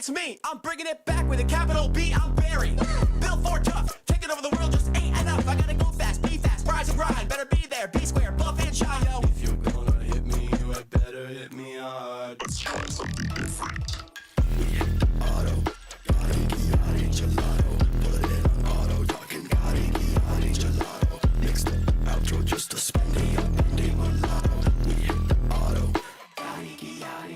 it's me. I'm bringing it back with a capital B. I'm Barry. Built for tough. Taking over the world just ain't enough. I gotta go fast, be fast, rise and grind. Better be there, be square, buff and shine, yo. If you're gonna hit me, you had better hit me hard. Let's try something different. We hit the auto. Gotti gelato. Put it on auto. Talking gotti gelato. Mix the outro just to spend the up-ending mulatto. We hit the auto. Gotti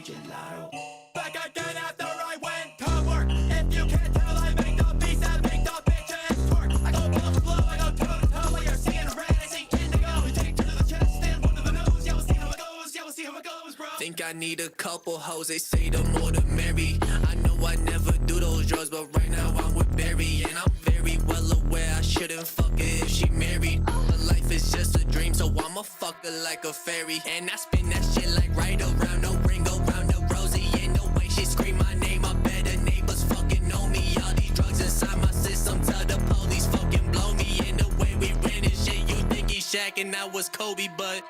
gelato. Back again after I went to work. If you can't tell, I make the beats that make the bitches twerk. I go blow to blow, I go toe to toe. While you're seeing red, I see indigo. We take two to the chest and one to the nose. Yeah, we'll see how it goes. Yeah, we'll see how it goes, bro. Think I need a couple hoes, they say the more the merry. I know I never do those drugs, but right now I'm with Barry. And I'm very well aware I shouldn't fuck her if she married. But life is just a dream, so I'ma fuck her like a fairy. And I spin that shit like right around, no ring around the rosy. Ain't no way she scream my name, I bet her neighbors fucking know me. All these drugs inside my system, tell the police fucking blow me. And the way we ran this shit, you think he's Shaq and I was Kobe, but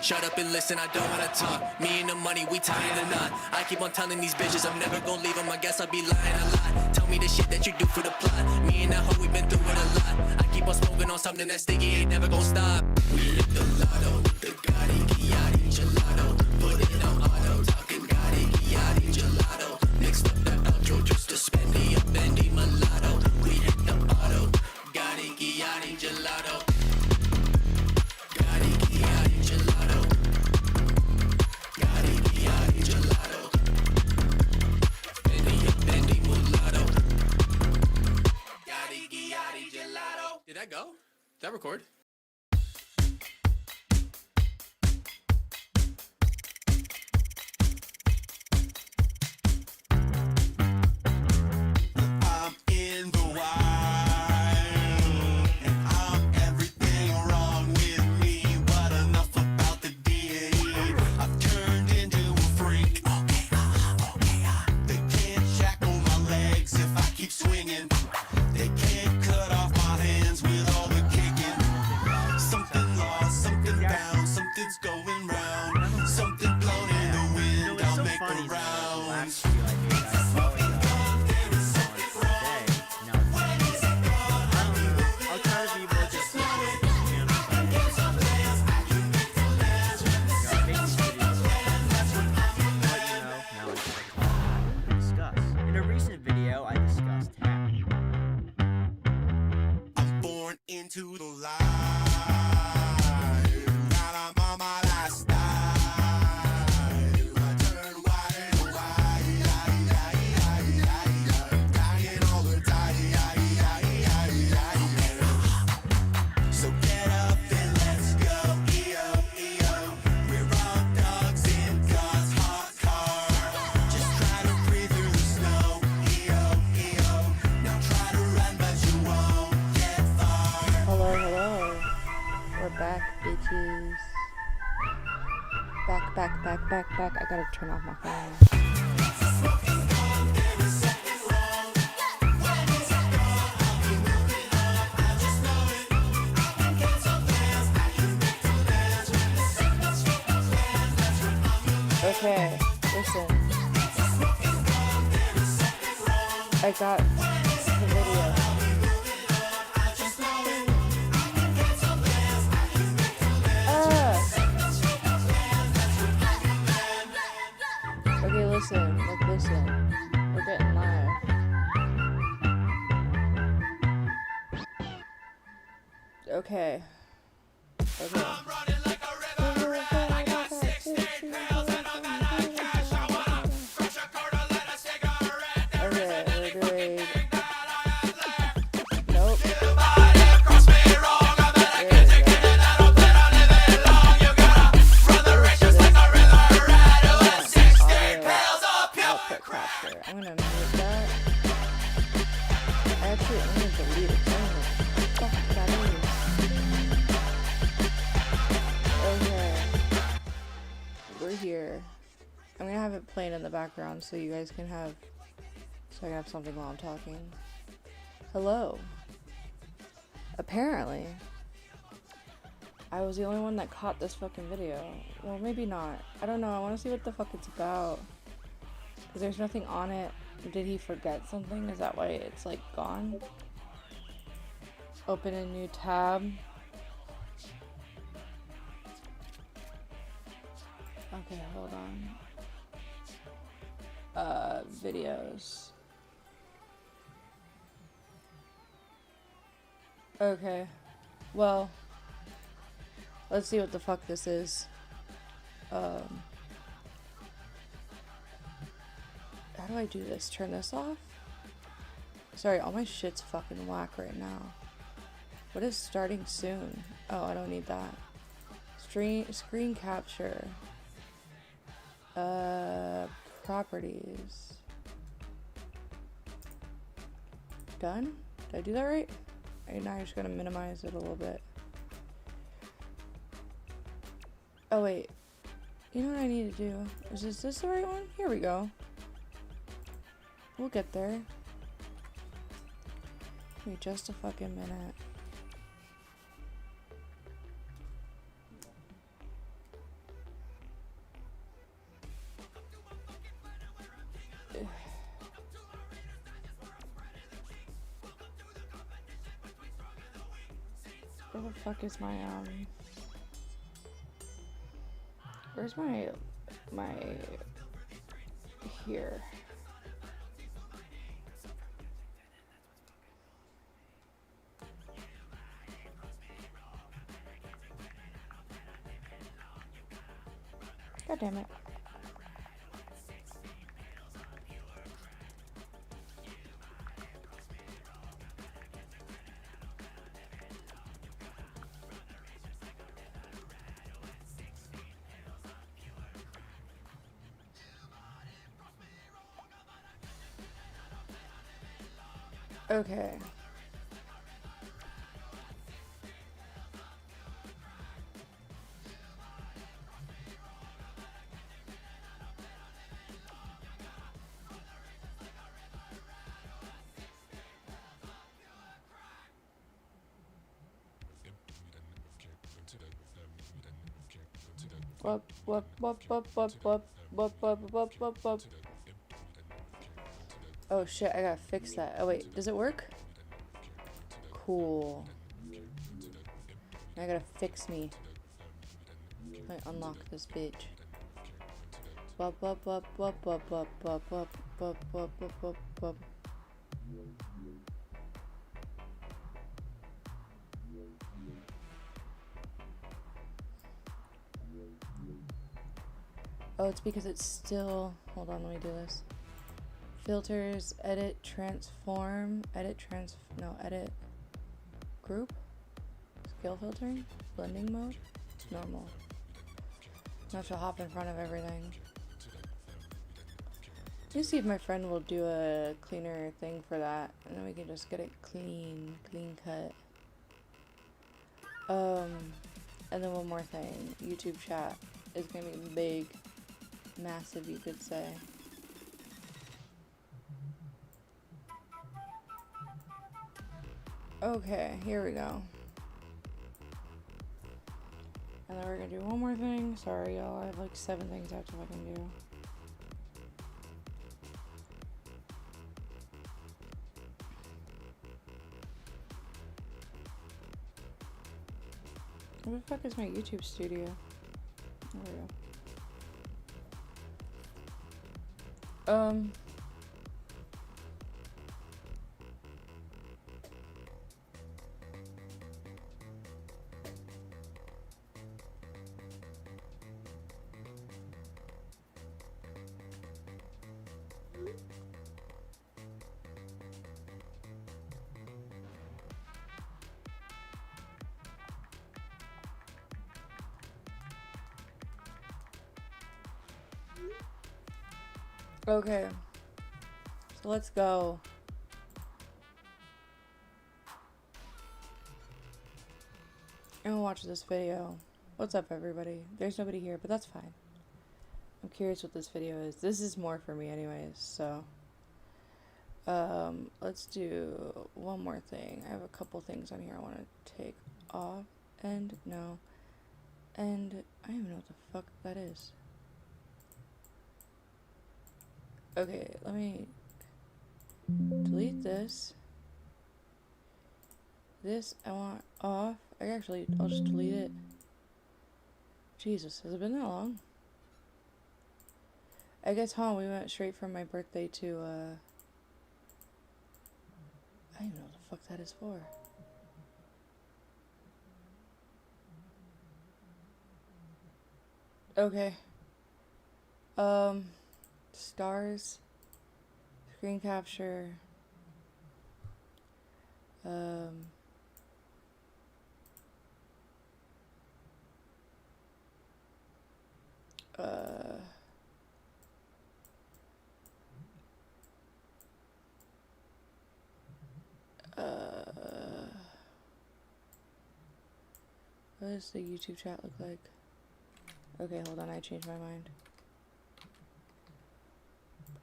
shut up and listen, I don't wanna talk. Me and the money, we tying the knot. I keep on telling these bitches I'm never gonna leave them. I guess I'll be lying a lot. Tell me the shit that you do for the plot. Me and that hoe, we been through it a lot. I keep on smoking on something that's sticky, ain't never gonna stop. We hit the lotto with the gotti gelato. Put it on auto. Talking gotti gelato. Mixed up the outro just to spend the up-ending mulatto. We hit the auto. Gotti gelato. Gotti gelato. Gotti gelato. Bendy mulatto. Gotti gelato. Did that go? Did that record? I'm in the wild, and I'm everything wrong with me. But enough about the deity. I've turned into a freak. They can't shackle my legs if I keep swinging. They can't cut off my hands with all the kicking. Something lost, something found, something's going round. Something blown in the wind, I'll make the rounds. In a recent video, I discussed how I'm born into the light. Now I'm on my last night. I turn white and white. Dying all the time. So get up and let's go. EO. We're on dogs in God's hot car. Just try to breathe through the snow. EO. Now try to run, but you won't get far. Hello. We're back, bitches. Back. I gotta turn off my phone. Okay, listen. I got the video. Okay, listen. We're getting live. Okay. Nope. I'm gonna mute that. I'm gonna delete it. Fuck that is. Okay. We're here. I'm gonna have it playing in the background so you guys can have, so I can have something while I'm talking. Hello. Apparently, I was the only one that caught this fucking video. Well, maybe not. I don't know. I want to see what the fuck it's about. There's nothing on it. Did he forget something? Is that why it's like gone? Open a new tab. Okay, hold on. Videos. Okay. Well, let's see what the fuck this is. How do I do this? Turn this off? Sorry, all my shit's fucking whack right now. What is starting soon? Oh, I don't need that. Screen capture. Properties. Done? Did I do that right? Right, now I'm just gonna minimize it a little bit. Oh wait. You know what I need to do? Is this the right one? Here we go. We'll get there. Wait just a fucking minute. Where the fuck is my where's my here? God damn it. Okay. Whoop. Oh shit, I gotta fix that. Oh wait, does it work? Cool. I gotta fix me. Let me unlock this bitch. Oh, it's because it's still... Hold on, let me do this. Filters, edit, transform, edit group, scale filtering, blending mode, normal. Not to hop in front of everything. Let me see if my friend will do a cleaner thing for that, and then we can just get it clean cut. And then one more thing, YouTube chat is gonna be big, massive, you could say. Okay, here we go. And then we're gonna do one more thing. Sorry, y'all. I have like 7 things I have to fucking do. Where the fuck is my YouTube studio? There we go. Okay, so let's go. I'm gonna watch this video. What's up, everybody? There's nobody here, but that's fine. I'm curious what this video is. This is more for me anyways, so let's do one more thing. I have a couple things on here I want to take off, and no, and I don't even know what the fuck that is. Okay, let me delete this. This I want off. I'll just delete it. Jesus, has it been that long? I guess, we went straight from my birthday to, I don't even know what the fuck that is for. Okay. Stars. Screen capture. What does the YouTube chat look like? Okay, hold on, I changed my mind.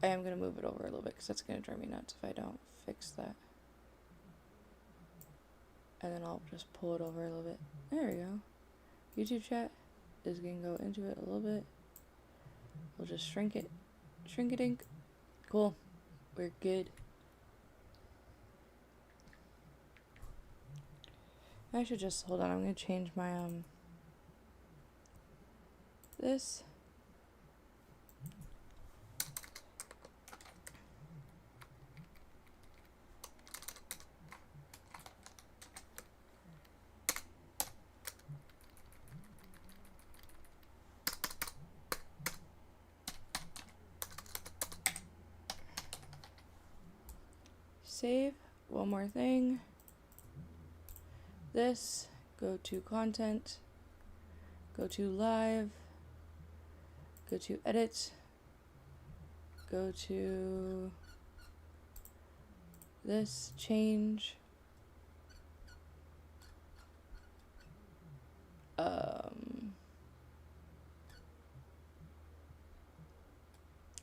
I am gonna move it over a little bit because that's gonna drive me nuts if I don't fix that. And then I'll just pull it over a little bit. There we go. YouTube chat is gonna go into it a little bit. We'll just shrink it. Shrink it ink. Cool. We're good. I should just hold on. I'm gonna change my this. Save. One more thing. This, go to content, go to live, go to edit, go to this, change,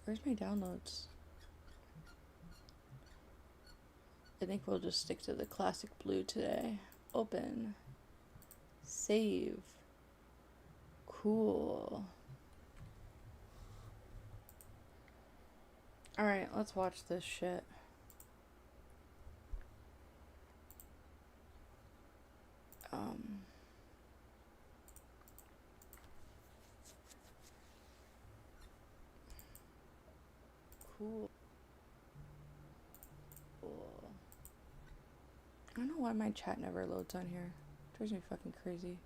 where's my downloads? I think we'll just stick to the classic blue today. Open. Save. Cool. Alright, let's watch this shit. Cool. I don't know why my chat never loads on here. It drives me fucking crazy.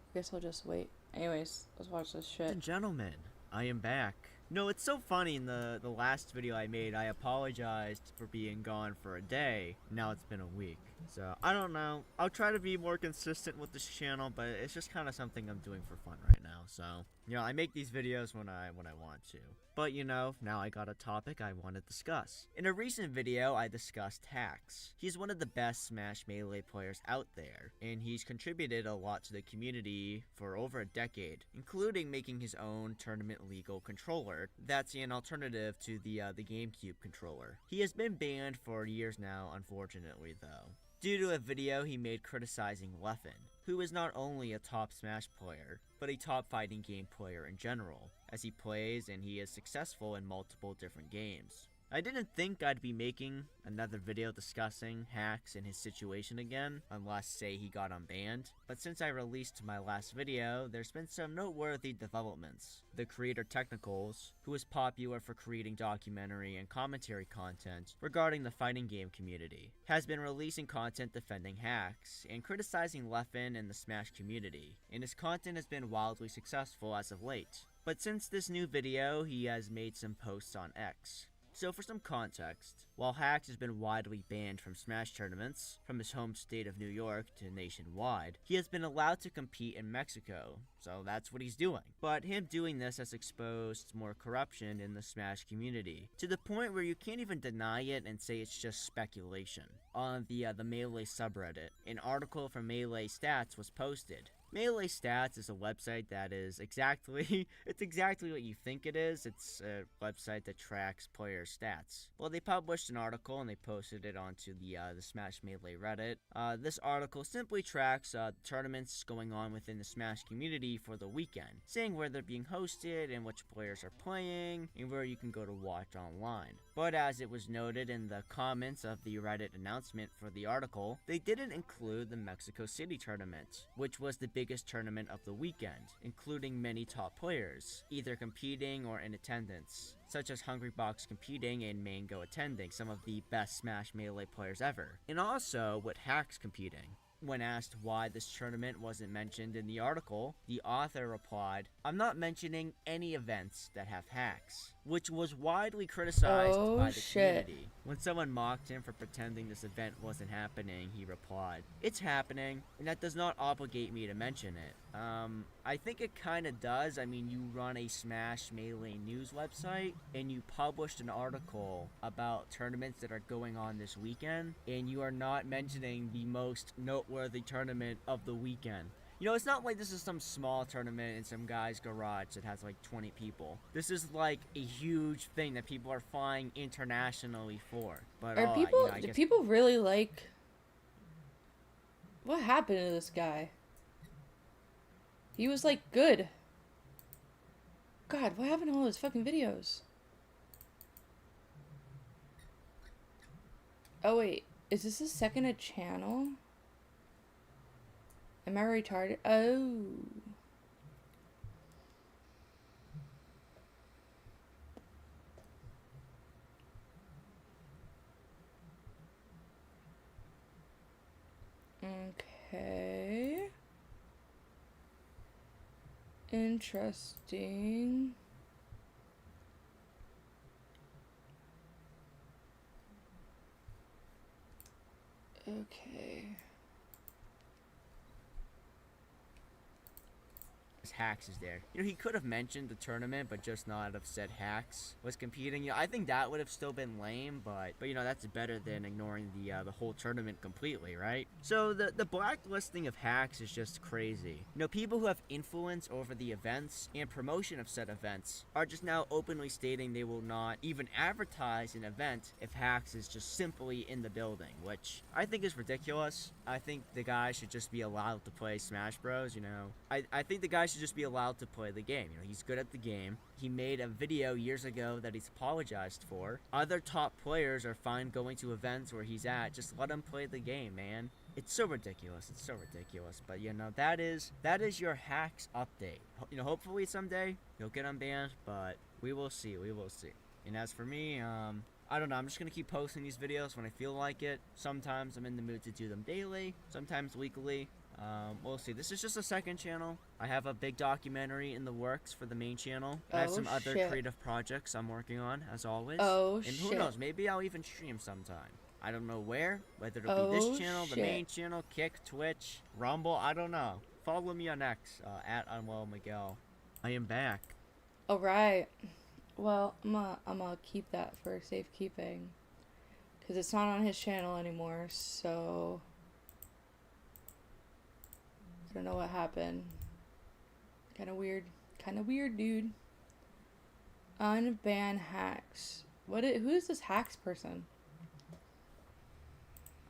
I guess I'll just wait. Anyways, let's watch this shit. And gentlemen, I am back. No, it's so funny, in the last video I made, I apologized for being gone for a day. Now it's been a week. So, I don't know. I'll try to be more consistent with this channel, but it's just kind of something I'm doing for fun right now. So, you know, I make these videos when I want to. But, you know, now I got a topic I want to discuss. In a recent video, I discussed Hacks. He's one of the best Smash Melee players out there, and he's contributed a lot to the community for over a decade, including making his own tournament legal controller that's an alternative to the GameCube controller. He has been banned for years now, unfortunately, though, due to a video he made criticizing Leffen, who is not only a top Smash player, but a top fighting game player in general, as he plays and he is successful in multiple different games. I didn't think I'd be making another video discussing Hacks and his situation again, unless, say, he got unbanned. But since I released my last video, there's been some noteworthy developments. The creator Technicals, who is popular for creating documentary and commentary content regarding the fighting game community, has been releasing content defending Hacks and criticizing Leffen and the Smash community, and his content has been wildly successful as of late. But since this new video, he has made some posts on X. So for some context, while Hacks has been widely banned from Smash tournaments, from his home state of New York to nationwide, he has been allowed to compete in Mexico, so that's what he's doing. But him doing this has exposed more corruption in the Smash community, to the point where you can't even deny it and say it's just speculation. On the Melee subreddit, an article from Melee Stats was posted, Melee Stats is a website that is exactly, it's exactly what you think it is. It's a website that tracks player stats. Well, they published an article and they posted it onto the Smash Melee Reddit. This article simply tracks tournaments going on within the Smash community for the weekend, saying where they're being hosted and which players are playing, and where you can go to watch online. But as it was noted in the comments of the Reddit announcement for the article, they didn't include the Mexico City tournament, which was the biggest tournament of the weekend, including many top players, either competing or in attendance, such as Hungrybox competing and Mango attending, some of the best Smash Melee players ever, and also with Hacks competing. When asked why this tournament wasn't mentioned in the article, the author replied, "I'm not mentioning any events that have hacks," which was widely criticized by the community. When someone mocked him for pretending this event wasn't happening, he replied, "It's happening, and that does not obligate me to mention it." I think it kinda does. I mean, you run a Smash Melee news website, and you published an article about tournaments that are going on this weekend, and you are not mentioning the most noteworthy tournament of the weekend. You know, it's not like this is some small tournament in some guy's garage that has like 20 people. This is like a huge thing that people are flying internationally for. But Are people, you know, I do guess people really like, what happened to this guy? He was like good. God, what happened to all his fucking videos? Oh wait, is this his second channel? Am I retarded? Oh. Okay. Interesting. Okay. Hacks is there. You know, he could have mentioned the tournament, but just not have said Hacks was competing. You know, I think that would have still been lame, but you know, that's better than ignoring the whole tournament completely, right? So the blacklisting of Hacks is just crazy. You know, people who have influence over the events and promotion of said events are just now openly stating they will not even advertise an event if Hacks is just simply in the building, which I think is ridiculous. I think the guy should just be allowed to play Smash Bros, you know. I think the guy should just be allowed to play the game. You know, he's good at the game. He made a video years ago that he's apologized for. Other top players are fine going to events where he's at. Just let him play the game, man. It's so ridiculous. It's so ridiculous. But you know, that is your Hacks update. You know, hopefully someday he'll get unbanned, but we will see. We will see. And as for me, I don't know, I'm just gonna keep posting these videos when I feel like it. Sometimes I'm in the mood to do them daily, sometimes weekly. We'll see. This is just a second channel. I have a big documentary in the works for the main channel. I have some other creative projects I'm working on, as always. And who knows, maybe I'll even stream sometime. I don't know where, whether it'll be this channel, the main channel, Kick, Twitch, Rumble, I don't know. Follow me on X, at UnwellMiguel. I am back. Alright. Well, I'm gonna keep that for safekeeping. Because it's not on his channel anymore, so... I don't know what happened. Kinda weird, dude. Unban Hacks. Who is this Hacks person?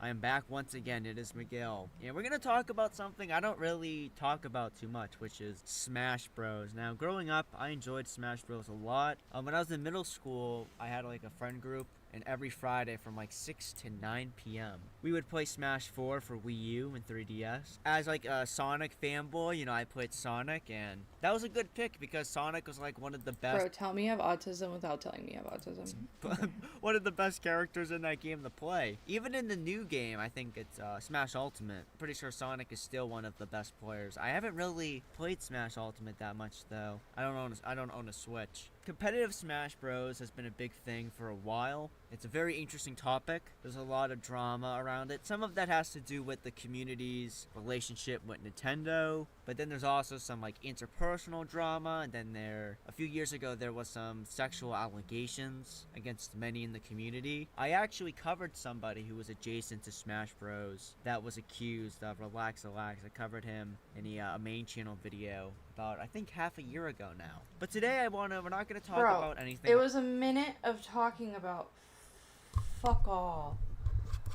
I am back once again. It is Miguel. And we're going to talk about something I don't really talk about too much, which is Smash Bros. Now, growing up, I enjoyed Smash Bros. A lot. When I was in middle school, I had like a friend group. And every Friday from like 6 to 9 p.m. we would play Smash 4 for Wii U and 3DS. As like a Sonic fanboy, you know, I played Sonic, and that was a good pick because Sonic was like one of the best. Bro, tell me you have autism without telling me you have autism. One of the best characters in that game to play. Even in the new game, I think it's Smash Ultimate. Pretty sure Sonic is still one of the best players. I haven't really played Smash Ultimate that much though. I don't own a Switch. Competitive Smash Bros has been a big thing for a while, It's a very interesting topic. There's a lot of drama around it. Some of that has to do with the community's relationship with Nintendo, but then there's also some like interpersonal drama, and then a few years ago there was some sexual allegations against many in the community. I actually covered somebody who was adjacent to Smash Bros that was accused of Relax. I covered him in a main channel video about, I think, half a year ago now. But today we're not going to talk about anything. It was a minute of talking about fuck all.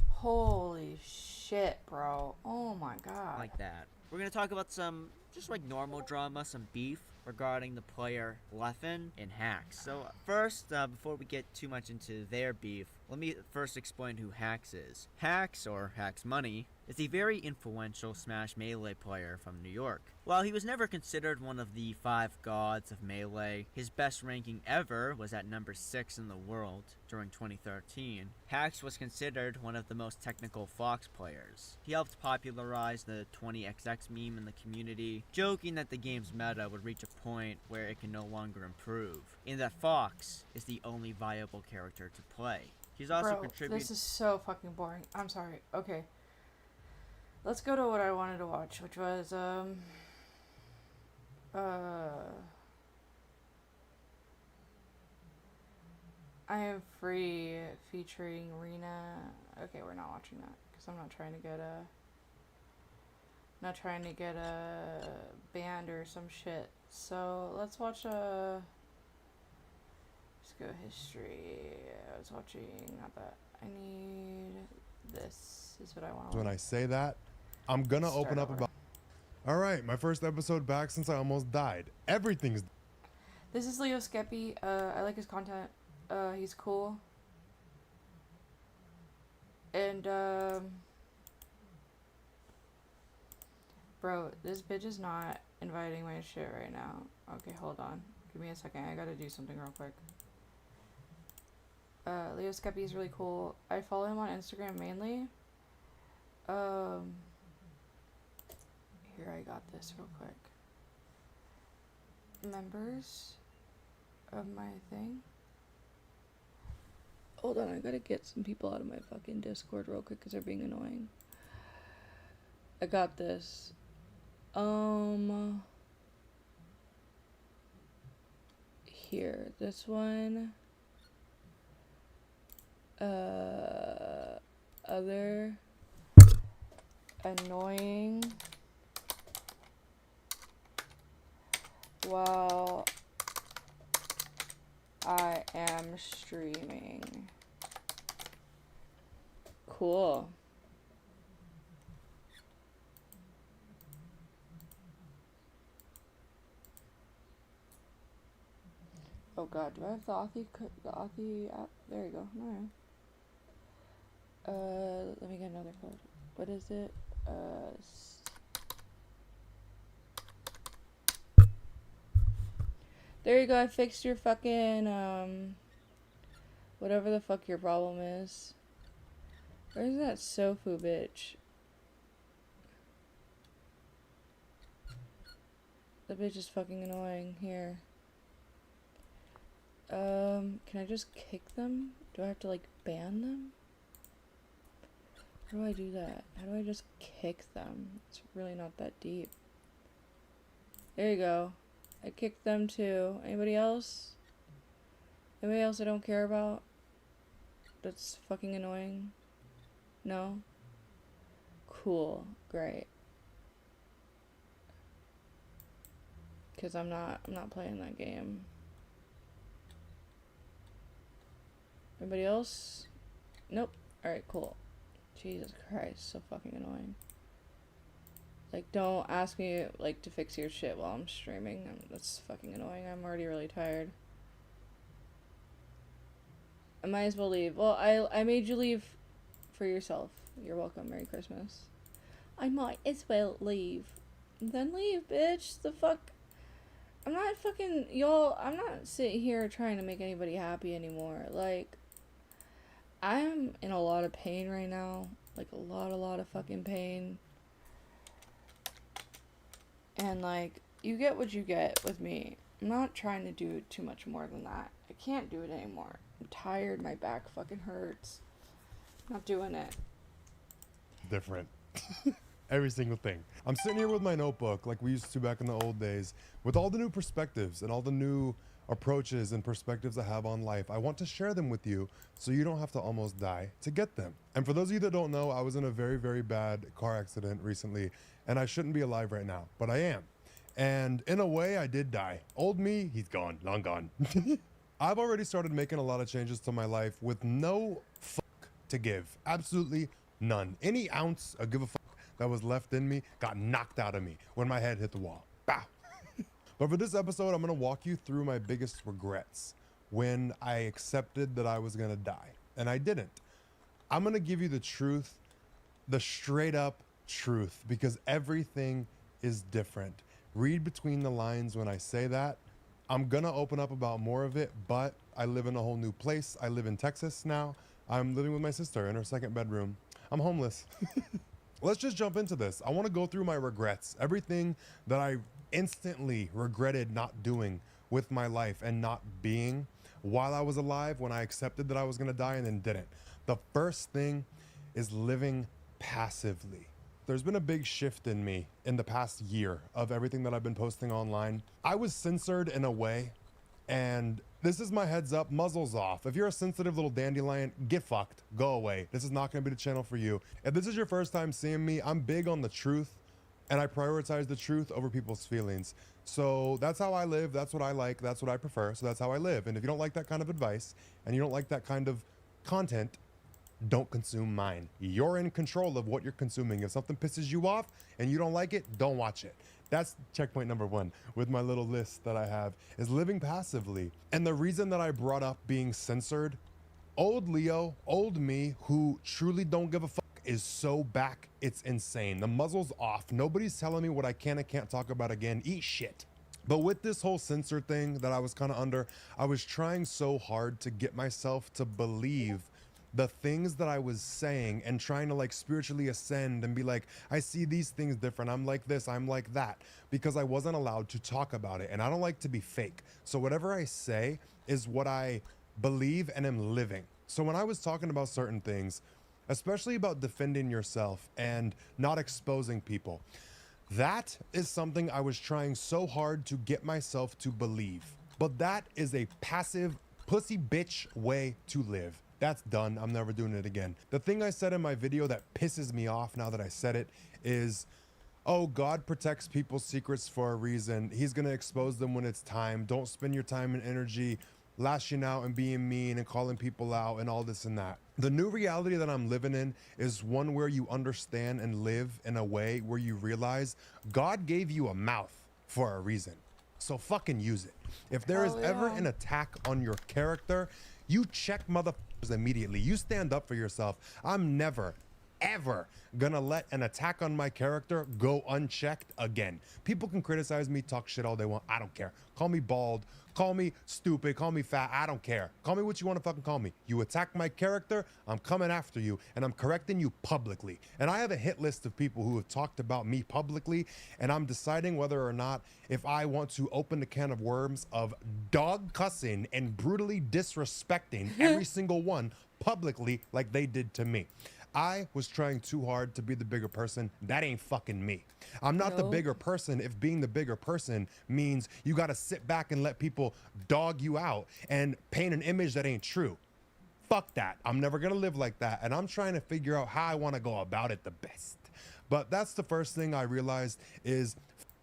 Holy shit, bro. Oh my god. Like that. We're going to talk about some just like normal drama, some beef regarding the player Leffen and Hacks. So first, before we get too much into their beef, let me first explain who Hacks is. Hacks, or Hacks Money, is a very influential Smash Melee player from New York. While he was never considered one of the 5 gods of Melee, his best ranking ever was at number 6 in the world during 2013. Hacks was considered one of the most technical Fox players. He helped popularize the 20XX meme in the community, joking that the game's meta would reach a point where it can no longer improve, and that Fox is the only viable character to play. He's also contributed. This is so fucking boring. I'm sorry. Okay. Let's go to what I wanted to watch, which was, I Am Free featuring Rena. Okay, we're not watching that, because I'm not trying to get a band or some shit. So, let's watch, let's go history. I was watching, not that. I need this, is what I want. When I say that, I'm gonna open up about. All right, my first episode back since I almost died. Everything's. This is Leo Skeppy. I like his content. He's cool. And, bro, this bitch is not inviting my shit right now. Okay, hold on. Give me a second. I gotta do something real quick. Leo Skeppy is really cool. I follow him on Instagram mainly. Here, I got this real quick. Members of my thing. Hold on, I gotta get some people out of my fucking Discord real quick because they're being annoying. I got this. Here, this one. Other annoying while I am streaming. Cool. Oh god, do I have the Authy app? There you go. Alright. Let me get another code. What is it? There you go, I fixed your fucking, whatever the fuck your problem is. Where's that Sofu bitch? That bitch is fucking annoying. Here. Can I just kick them? Do I have to, like, ban them? How do I do that? How do I just kick them? It's really not that deep. There you go. I kicked them too. Anybody else? Anybody else I don't care about? That's fucking annoying? No? Cool. Great. Cause I'm not playing that game. Anybody else? Nope. Alright, cool. Jesus Christ, so fucking annoying. Like, don't ask me, like, to fix your shit while I'm streaming. That's fucking annoying. I'm already really tired. I might as well leave. Well, I made you leave for yourself. You're welcome. Merry Christmas. I might as well leave. Then leave, bitch. The fuck? I'm not fucking... Y'all, I'm not sitting here trying to make anybody happy anymore. Like, I'm in a lot of pain right now. Like, a lot of fucking pain. And, like, you get what you get with me. I'm not trying to do too much more than that. I can't do it anymore. I'm tired. My back fucking hurts. Not doing it. Different. Every single thing. I'm sitting here with my notebook like we used to back in the old days with all the new perspectives and all the new approaches and perspectives I have on life. I want to share them with you so you don't have to almost die to get them. And for those of you that don't know, I was in a very, very bad car accident recently and I shouldn't be alive right now, but I am. And in a way I did die. Old me, he's gone, long gone. I've already started making a lot of changes to my life with no fuck to give. Absolutely none. Any ounce of give a fuck that was left in me got knocked out of me when my head hit the wall. Bow. But for this episode, I'm gonna walk you through my biggest regrets when I accepted that I was gonna die, and I didn't. I'm gonna give you the truth, the straight up truth, because everything is different. Read between the lines when I say that. I'm gonna open up about more of it, but I live in a whole new place. I live in Texas now. I'm living with my sister in her second bedroom. I'm homeless. Let's just jump into this. I want to go through my regrets, everything that I instantly regretted not doing with my life and not being while I was alive when I accepted that I was going to die and then didn't. The first thing is living passively. There's been a big shift in me in the past year of everything that I've been posting online. I was censored in a way, and this is my heads up, muzzles off. If you're a sensitive little dandelion, get fucked, go away. This is not gonna be the channel for you. If this is your first time seeing me, I'm big on the truth and I prioritize the truth over people's feelings. So that's how I live, that's what I like, that's what I prefer, so that's how I live. And if you don't like that kind of advice and you don't like that kind of content, don't consume mine. You're in control of what you're consuming. If something pisses you off and you don't like it, don't watch it. That's checkpoint number one with my little list that I have, is living passively. And the reason that I brought up being censored, old Leo, old me, who truly don't give a fuck, is so back, it's insane. The muzzle's off. Nobody's telling me what I can and can't talk about again. Eat shit. But with this whole censor thing that I was kind of under, I was trying so hard to get myself to believe the things that I was saying and trying to like spiritually ascend and be like, I see these things different. I'm like this, I'm like that, because I wasn't allowed to talk about it. And I don't like to be fake. So whatever I say is what I believe and am living. So when I was talking about certain things, especially about defending yourself and not exposing people, that is something I was trying so hard to get myself to believe. But that is a passive pussy bitch way to live. That's done. I'm never doing it again. The thing I said in my video that pisses me off now that I said it is, oh, God protects people's secrets for a reason. He's going to expose them when it's time. Don't spend your time and energy lashing out and being mean and calling people out and all this and that. The new reality that I'm living in is one where you understand and live in a way where you realize God gave you a mouth for a reason. So fucking use it. If there is ever an attack on your character, you check motherfuckers immediately. You stand up for yourself. I'm never, ever gonna let an attack on my character go unchecked again. People can criticize me, talk shit all they want. I don't care. Call me bald, call me stupid, call me fat. I don't care. Call me what you want to fucking call me. You attack my character, I'm coming after you and I'm correcting you publicly. And I have a hit list of people who have talked about me publicly, and I'm deciding whether or not if I want to open the can of worms of dog cussing and brutally disrespecting every single one publicly like they did to me. I was trying too hard to be the bigger person. That ain't fucking me. I'm not the bigger person if being the bigger person means you got to sit back and let people dog you out and paint an image that ain't true. Fuck that. I'm never going to live like that. And I'm trying to figure out how I want to go about it the best. But that's the first thing I realized is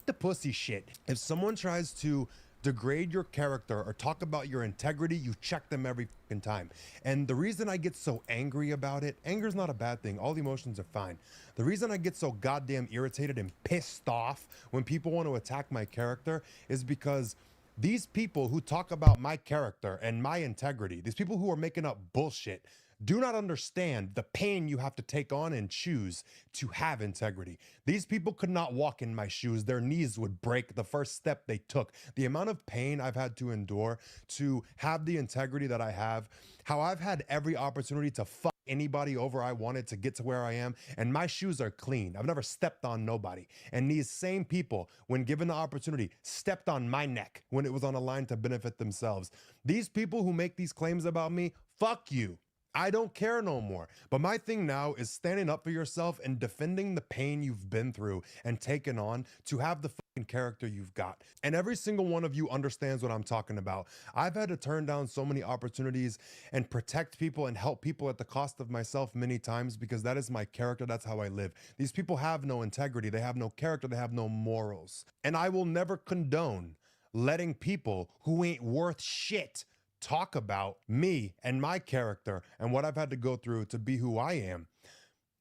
the pussy shit. If someone tries to degrade your character or talk about your integrity, you check them every fucking time. And the reason I get so angry about it, anger is not a bad thing. All emotions are fine. The reason I get so goddamn irritated and pissed off when people want to attack my character is because these people who talk about my character and my integrity, these people who are making up bullshit, do not understand the pain you have to take on and choose to have integrity. These people could not walk in my shoes. Their knees would break the first step they took. The amount of pain I've had to endure to have the integrity that I have, how I've had every opportunity to fuck anybody over I wanted to get to where I am, and my shoes are clean. I've never stepped on nobody. And these same people, when given the opportunity, stepped on my neck when it was on a line to benefit themselves. These people who make these claims about me, fuck you. I don't care no more. But my thing now is standing up for yourself and defending the pain you've been through and taken on to have the fucking character you've got. And every single one of you understands what I'm talking about. I've had to turn down so many opportunities and protect people and help people at the cost of myself many times because that is my character. That's how I live. These people have no integrity. They have no character. They have no morals. And I will never condone letting people who ain't worth shit talk about me and my character and what I've had to go through to be who I am.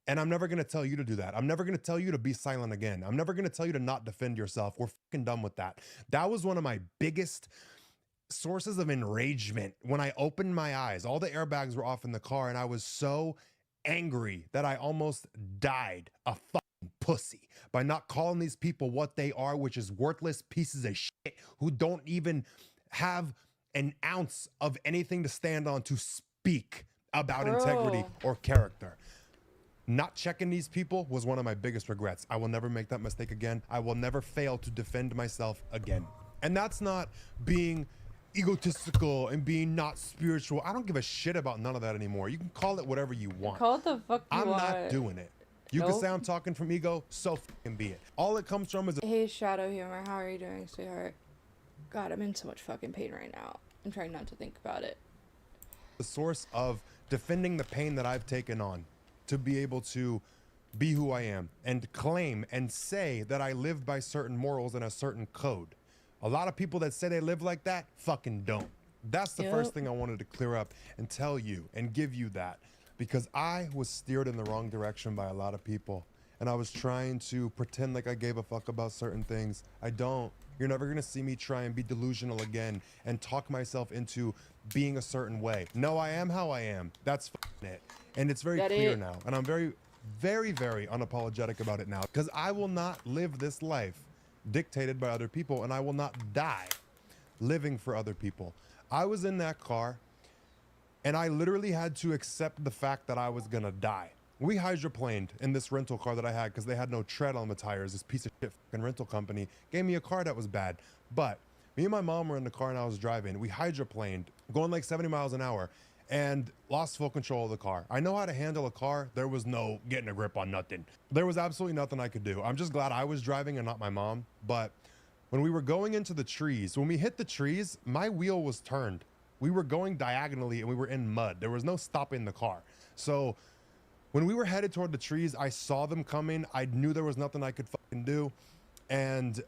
And I'm never going to tell you to do that. I'm never going to tell you to be silent again. I'm never going to tell you to not defend yourself. We're fucking done with that. That was one of my biggest sources of enragement when I opened my eyes. All the airbags were off in the car and I was so angry that I almost died a fucking pussy by not calling these people what they are, which is worthless pieces of shit who don't even have an ounce of anything to stand on to speak about integrity or character. Not checking these people was one of my biggest regrets. I will never make that mistake again. I will never fail to defend myself again. And that's not being egotistical and being not spiritual. I don't give a shit about none of that anymore. You can call it whatever you want. Call it the fuck you I'm want. not doing it. You can say I'm talking from ego, so fucking be it. All it comes from is Hey, Shadow Humor, how are you doing, sweetheart? God, I'm in so much fucking pain right now. I'm trying not to think about it. the source of defending the pain that I've taken on to be able to be who I am and claim and say that I live by certain morals and a certain code. A lot of people that say they live like that fucking don't. That's the first thing I wanted to clear up and tell you and give you that, because I was steered in the wrong direction by a lot of people and I was trying to pretend like I gave a fuck about certain things. I don't. You're never gonna see me try and be delusional again and talk myself into being a certain way. No, I am how I am. That's it. And it's very clear now. And I'm very, very, very unapologetic about it now, because I will not live this life dictated by other people, and I will not die living for other people. I was in that car and I literally had to accept the fact that I was gonna die. We hydroplaned in this rental car that I had because they had no tread on the tires. This piece of shit fucking rental company gave me a car that was bad. But me and my mom were in the car and I was driving. We hydroplaned going like 70 miles an hour and lost full control of the car. I know how to handle a car. There was no getting a grip on nothing. There was absolutely nothing I could do. I'm just glad I was driving and not my mom. But when we were going into the trees, when we hit the trees, my wheel was turned. We were going diagonally and we were in mud. There was no stopping the car. So when we were headed toward the trees, I saw them coming. I knew there was nothing I could fucking do. And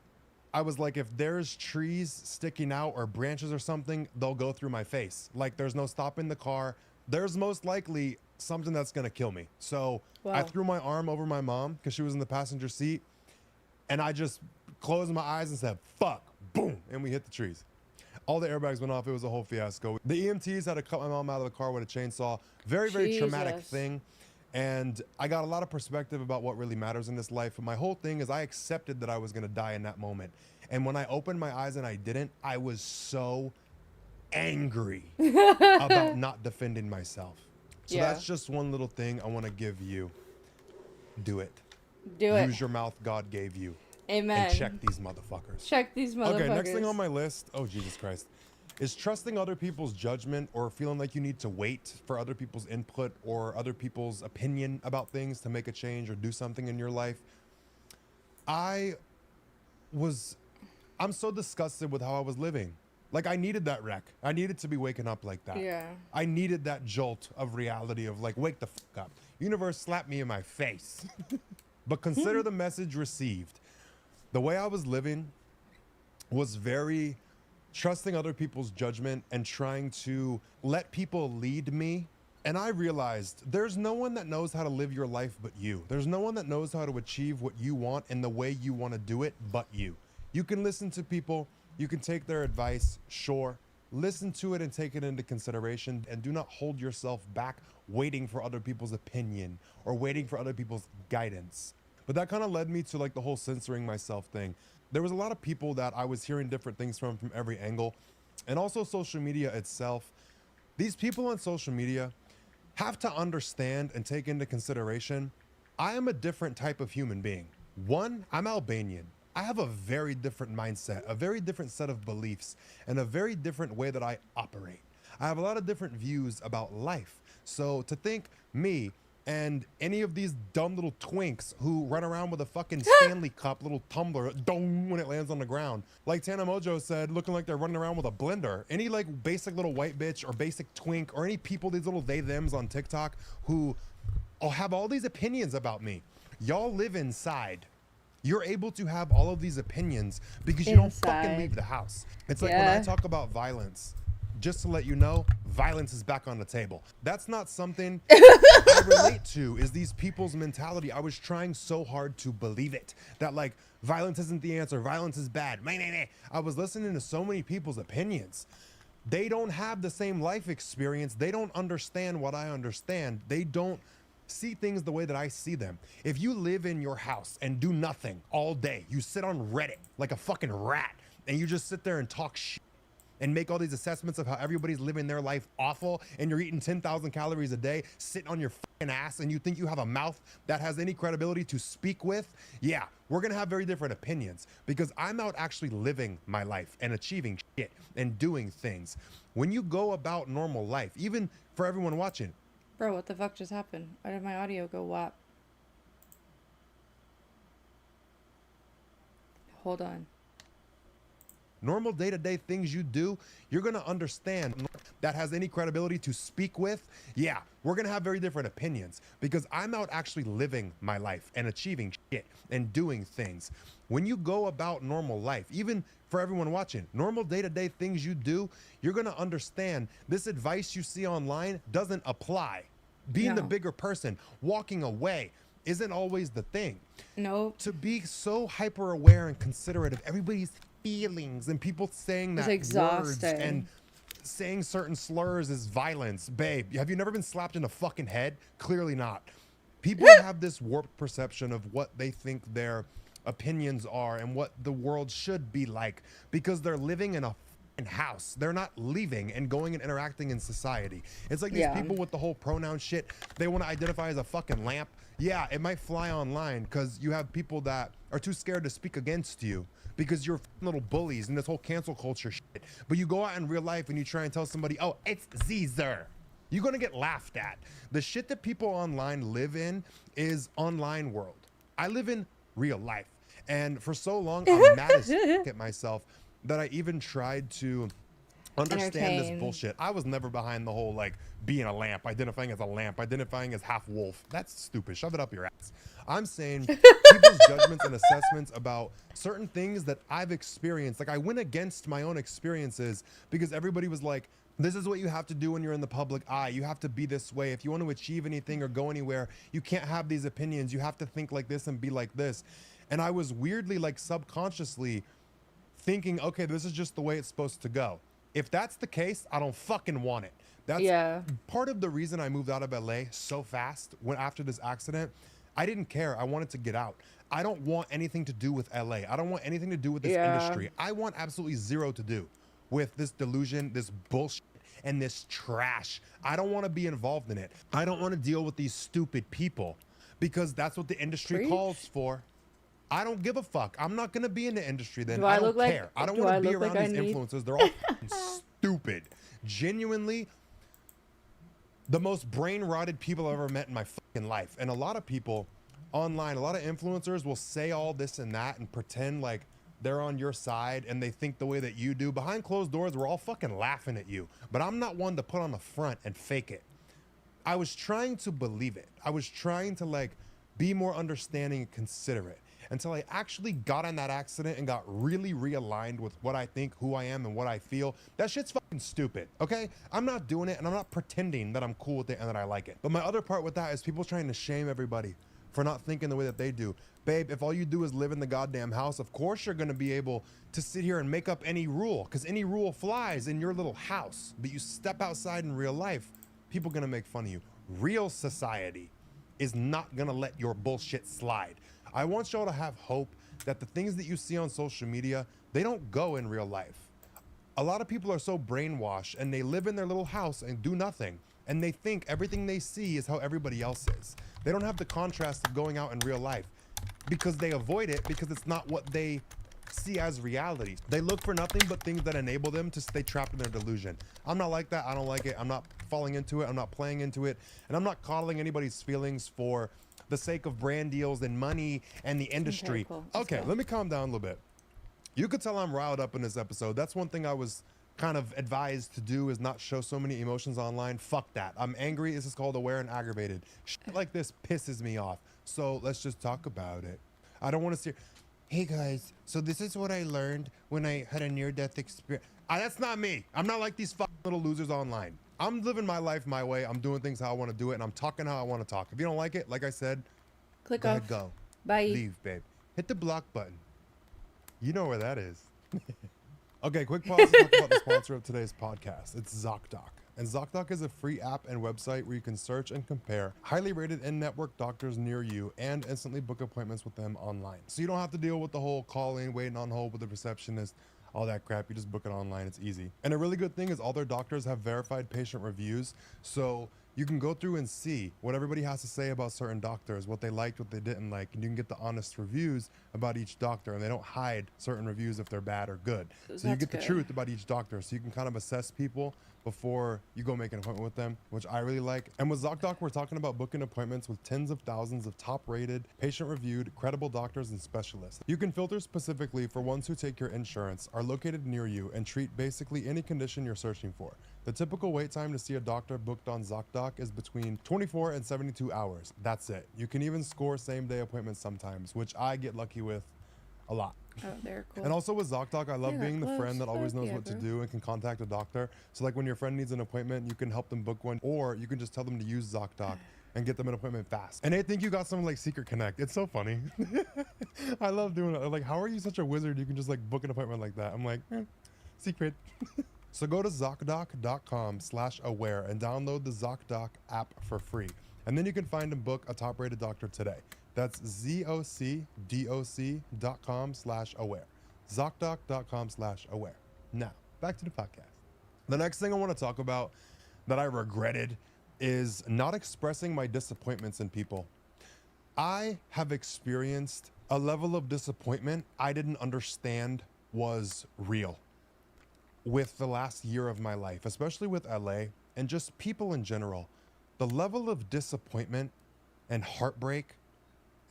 I was like, if there's trees sticking out or branches or something, they'll go through my face. Like, there's no stopping the car. There's most likely something that's gonna kill me. So I threw my arm over my mom because she was in the passenger seat. And I just closed my eyes and said, fuck, boom. And we hit the trees. All the airbags went off. It was a whole fiasco. The EMTs had to cut my mom out of the car with a chainsaw. Very, very traumatic thing. And I got a lot of perspective about what really matters in this life. But my whole thing is I accepted that I was gonna die in that moment. And when I opened my eyes and I didn't, I was so angry about not defending myself. So that's just one little thing I wanna give you. Do it. Do it. Use your mouth God gave you. Amen. And check these motherfuckers. Check these motherfuckers. Okay, next thing on my list, oh Jesus Christ, is trusting other people's judgment or feeling like you need to wait for other people's input or other people's opinion about things to make a change or do something in your life. I'm so disgusted with how I was living. Like, I needed that wreck. I needed to be waking up like that. Yeah. I needed that jolt of reality of like, wake the fuck up. Universe slapped me in my face. But consider the message received. The way I was living was very trusting other people's judgment and trying to let people lead me. And I realized there's no one that knows how to live your life but you. There's no one that knows how to achieve what you want in the way you want to do it but you. You can listen to people, you can take their advice, sure. Listen to it and take it into consideration, and do not hold yourself back waiting for other people's opinion or waiting for other people's guidance. But that kind of led me to like the whole censoring myself thing. There was a lot of people that I was hearing different things from every angle, and also social media itself. These people on social media, have to understand and take into consideration, I am a different type of human being. One, I'm Albanian. I have a very different mindset, a very different set of beliefs, and a very different way that I operate. I have a lot of different views about life. So to think me and any of these dumb little twinks who run around with a fucking Stanley cup, little tumbler, dong, when it lands on the ground, like Tana Mojo said, looking like they're running around with a blender. Any like basic little white bitch or basic twink or any people, these little they thems on TikTok who have all these opinions about me. Y'all live inside. You're able to have all of these opinions because you don't fucking leave the house. It's like when I talk about violence, just to let you know, violence is back on the table. That's not something I relate to, is these people's mentality. I was trying so hard to believe it, that like violence isn't the answer, violence is bad. I was listening to so many people's opinions. They don't have the same life experience. They don't understand what I understand. They don't see things the way that I see them. If you live in your house and do nothing all day, you sit on Reddit like a fucking rat and you just sit there and talk shit and make all these assessments of how everybody's living their life awful, and you're eating 10,000 calories a day, sitting on your fucking ass, and you think you have a mouth that has any credibility to speak with, yeah, we're gonna have very different opinions because I'm out actually living my life and achieving shit and doing things. When you go about normal life, even for everyone watching, Bro, what the fuck just happened? Why did my audio go whap? Hold on. normal day-to-day things you do, you're gonna understand that has any credibility to speak with. Yeah, we're gonna have very different opinions because I'm out actually living my life and achieving shit and doing things. When you go about normal life, even for everyone watching, normal day-to-day things you do, you're gonna understand this advice you see online doesn't apply. Being the bigger person, walking away isn't always the thing. No. To be so hyper aware and considerate of everybody's feelings and people saying that words and saying certain slurs is violence. Babe, have you never been slapped in the fucking head? Clearly not. People have this warped perception of what they think their opinions are and what the world should be like because they're living in a house. They're not leaving and going and interacting in society. It's like these people with the whole pronoun shit. They want to identify as a fucking lamp. Yeah, it might fly online because you have people that are too scared to speak against you because you're little bullies and this whole cancel culture shit. But you go out in real life and you try and tell somebody, oh, it's Caesar. You're going to get laughed at. The shit that people online live in is online world. I live in real life. And for so long, I'm mad as at myself that I even tried to understand this bullshit. I was never behind the whole like being a lamp, identifying as a lamp, identifying as half wolf. That's stupid. Shove it up your ass. I'm saying people's judgments and assessments about certain things that I've experienced. Like I went against my own experiences because everybody was like, this is what you have to do when you're in the public eye. You have to be this way. If you want to achieve anything or go anywhere, you can't have these opinions. You have to think like this and be like this. And I was weirdly like subconsciously thinking, okay, this is just the way it's supposed to go. If that's the case, I don't fucking want it. That's part of the reason I moved out of LA so fast when after this accident. I didn't care. I wanted to get out. I don't want anything to do with LA. I don't want anything to do with this industry. I want absolutely zero to do with this delusion, this bullshit, and this trash. I don't want to be involved in it. I don't want to deal with these stupid people because that's what the industry calls for. I don't give a fuck. I'm not gonna be in the industry then. I don't care. I don't want to be around these influencers. They're all stupid. Genuinely, the most brain-rotted people I've ever met in my fucking life. And a lot of people online, a lot of influencers will say all this and that and pretend like they're on your side and they think the way that you do. Behind closed doors, we're all fucking laughing at you. But I'm not one to put on the front and fake it. I was trying to believe it. I was trying to like be more understanding and considerate until I actually got in that accident and got really realigned with what I think, who I am, and what I feel. That shit's fucking stupid, okay? I'm not doing it, and I'm not pretending that I'm cool with it and that I like it. But my other part with that is people trying to shame everybody for not thinking the way that they do. Babe, if all you do is live in the goddamn house, of course you're gonna be able to sit here and make up any rule, because any rule flies in your little house. But you step outside in real life, people gonna make fun of you. Real society is not gonna let your bullshit slide. I want y'all to have hope that the things that you see on social media, they don't go in real life. A lot of people are so brainwashed and they live in their little house and do nothing. and they think everything they see is how everybody else is. They don't have the contrast of going out in real life because they avoid it because it's not what they see as reality. They look for nothing but things that enable them to stay trapped in their delusion. I'm not like that. I don't like it. I'm not falling into it. I'm not playing into it. And I'm not coddling anybody's feelings for the sake of brand deals and money and the industry. cool. Let's Okay, go. let me calm down a little bit. You could tell I'm riled up in this episode. That's one thing I was kind of advised to do, is not show so many emotions online. Fuck that. I'm angry. This is called aware and aggravated. Shit like this pisses me off. So let's just talk about it. I don't want to see. Hey guys, so this is what I learned when I had a near-death experience. That's not me. I'm not like these fucking little losers online. I'm living my life my way. I'm doing things how I want to do it, and I'm talking how I want to talk. If you don't like it, like I said, Click go off. ahead, go. Bye. Leave, babe. Hit the block button. You know where that is. Okay, quick pause to talk about the sponsor of today's podcast. It's ZocDoc. And ZocDoc is a free app and website where you can search and compare highly rated in-network doctors near you and instantly book appointments with them online. So you don't have to deal with the whole calling, waiting on hold with the receptionist, all that crap. You just book it online. It's easy. And a really good thing is all their doctors have verified patient reviews. So you can go through and see what everybody has to say about certain doctors, what they liked, what they didn't like, and you can get the honest reviews about each doctor, and they don't hide certain reviews if they're bad or good. So you That's get the good. truth about each doctor, so you can kind of assess people before you go make an appointment with them, which I really like. And with ZocDoc, we're talking about booking appointments with tens of thousands of top-rated, patient-reviewed, credible doctors and specialists. You can filter specifically for ones who take your insurance, are located near you, and treat basically any condition you're searching for. The typical wait time to see a doctor booked on ZocDoc is between 24 and 72 hours. That's it. You can even score same-day appointments sometimes, which I get lucky with a lot. Oh, they're cool. And also with ZocDoc, I love Yeah, being the close. friend that always Fuck knows yeah, what to bro. do and can contact a doctor. So like when your friend needs an appointment, you can help them book one, or you can just tell them to use ZocDoc and get them an appointment fast. And they think you got some like secret connect. It's so funny. I love doing it. Like, how are you such a wizard? You can just like book an appointment like that. I'm like, secret. So go to ZocDoc.com/aware and download the ZocDoc app for free. And then you can find and book a top-rated doctor today. That's ZocDoc.com/aware. ZocDoc.com/aware. Now, back to the podcast. The next thing I want to talk about that I regretted is not expressing my disappointments in people. I have experienced a level of disappointment I didn't understand was real with the last year of my life, especially with LA and just people in general. The level of disappointment and heartbreak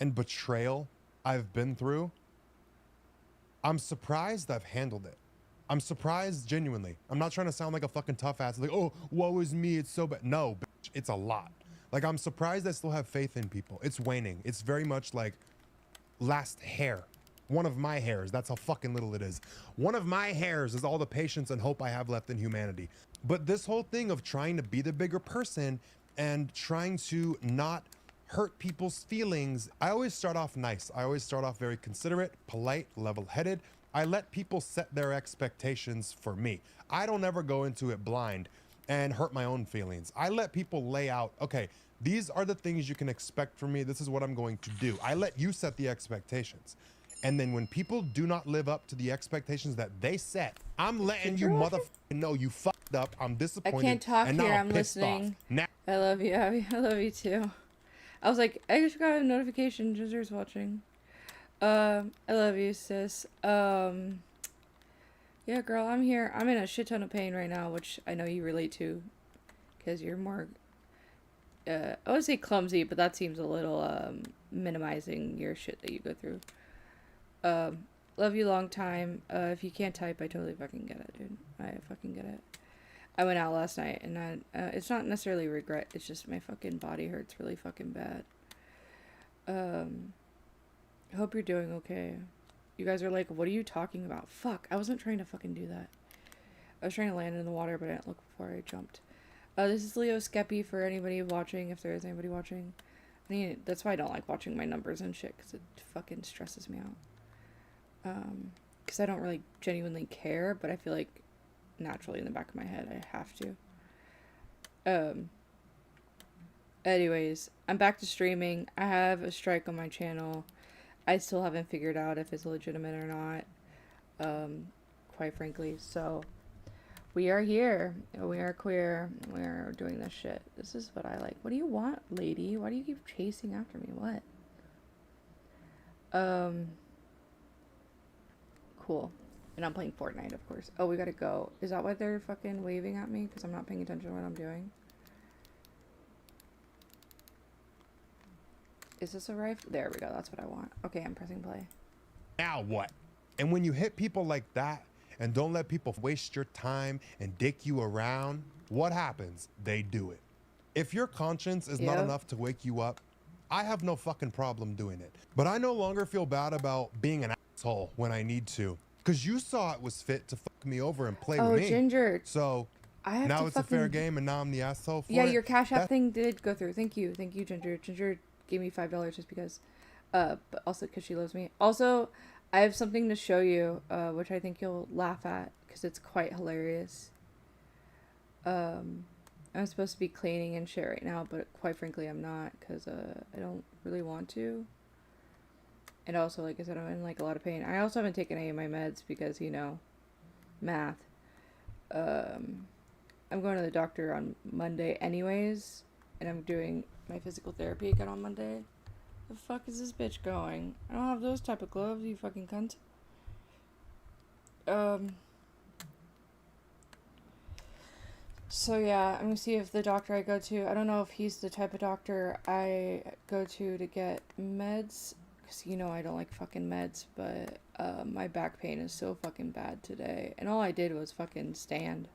and betrayal I've been through, I'm surprised I've handled it. I'm surprised genuinely. I'm not trying to sound like a fucking tough ass, like, oh, woe is me, it's so bad. No, bitch, it's a lot. Like, I'm surprised I still have faith in people. It's waning. It's very much like last hair. One of my hairs, that's how fucking little it is. One of my hairs is all the patience and hope I have left in humanity. But this whole thing of trying to be the bigger person and trying to not hurt people's feelings, I always start off nice. I always start off very considerate, polite, level-headed. I let people set their expectations for me. I don't ever go into it blind and hurt my own feelings. I let people lay out, okay, these are the things you can expect from me. This is what I'm going to do. I let you set the expectations. And then when people do not live up to the expectations that they set, I'm letting you motherfucking know you fucked up. I'm I disappointed. can't talk and now here. I'm I'm pissed listening. off. Now I love you, Abby. I love you too. I was like, I just got a notification. Ginger's watching. I love you, sis. Yeah, girl, I'm here. I'm in a shit ton of pain right now, which I know you relate to, because you're more, I would say clumsy, but that seems a little, minimizing your shit that you go through. Love you long time. If you can't type, I totally fucking get it, dude. I fucking get it. I went out last night, and it's not necessarily regret, it's just my fucking body hurts really fucking bad. I hope you're doing okay. You guys are like, what are you talking about? Fuck, I wasn't trying to fucking do that. I was trying to land in the water, but I didn't look before I jumped. This is Leo Skeppy for anybody watching, if there is anybody watching. I mean, that's why I don't like watching my numbers and shit, because it fucking stresses me out. Because I don't really genuinely care, but I feel like naturally in the back of my head I have to. Anyways, I'm back to streaming. I have a strike on my channel. I still haven't figured out if it's legitimate or not, quite frankly. So We are here. We are queer. We are doing this shit. This is what I like. What do you want, lady? Why do you keep chasing after me? What? Cool. And I'm playing Fortnite, of course. Oh, we gotta go. Is that why they're fucking waving at me? Because I'm not paying attention to what I'm doing? Is this a rifle? There we go. That's what I want. Okay, I'm pressing play. Now what? And when you hit people like that and don't let people waste your time and dick you around, what happens? They do it. If your conscience is not Yep. enough to wake you up, I have no fucking problem doing it. But I no longer feel bad about being an asshole when I need to. Because you saw it was fit to fuck me over and play Oh, with me. Ginger. So I have now to it's a fair fucking- game and now I'm the asshole for Yeah, it. your Cash App That- thing did go through. Thank you. Thank you, Ginger. Ginger gave me $5 just because. But also because she loves me. Also, I have something to show you, which I think you'll laugh at because it's quite hilarious. I'm supposed to be cleaning and shit right now, but quite frankly, I'm not because I don't really want to. And also, like I said, I'm in like a lot of pain. I also haven't taken any of my meds because, you know, math. I'm going to the doctor on Monday anyways, and I'm doing my physical therapy again on Monday. The fuck is this bitch going? I don't have those type of gloves, you fucking cunt. So yeah, I'm gonna see if the doctor I go to, I don't know if he's the type of doctor I go to get meds, because you know I don't like fucking meds, but my back pain is so fucking bad today, and all I did was fucking stand.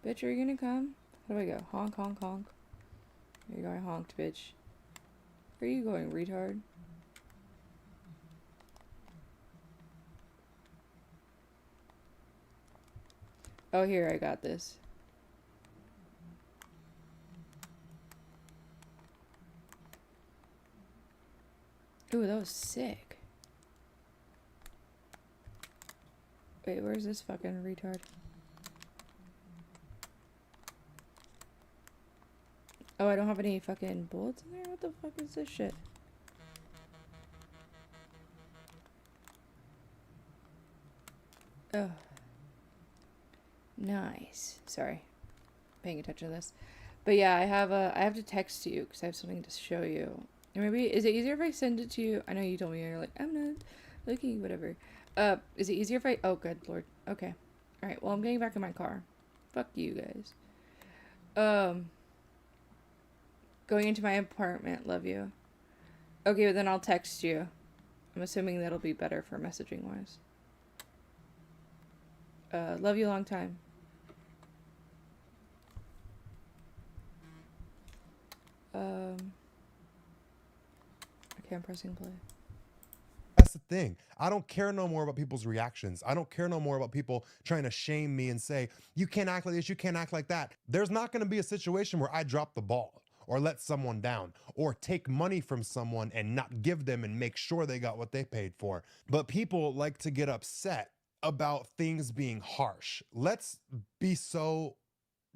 Bitch, are you gonna come? How do I go? Honk, honk, honk. There you go, I honked, bitch. Where are you going, retard? Oh, here, I got this. Ooh, that was sick. Wait, where's this fucking retard? Oh, I don't have any fucking bullets in there? What the fuck is this shit? Oh. Nice. Sorry. Paying attention to this. But yeah, I have to text you because I have something to show you. Or maybe, is it easier if I send it to you? I know you told me you're like, I'm not looking, whatever. Is it easier if I, oh, good lord. Okay. Alright, well, I'm getting back in my car. Fuck you guys. Going into my apartment, love you. Okay, but then I'll text you. I'm assuming that'll be better for messaging wise. Love you long time. Okay, I'm pressing play. That's the thing. I don't care no more about people's reactions. I don't care no more about people trying to shame me and say, you can't act like this, you can't act like that. There's not going to be a situation where I drop the ball or let someone down or take money from someone and not give them and make sure they got what they paid for. But people like to get upset about things being harsh. Let's be so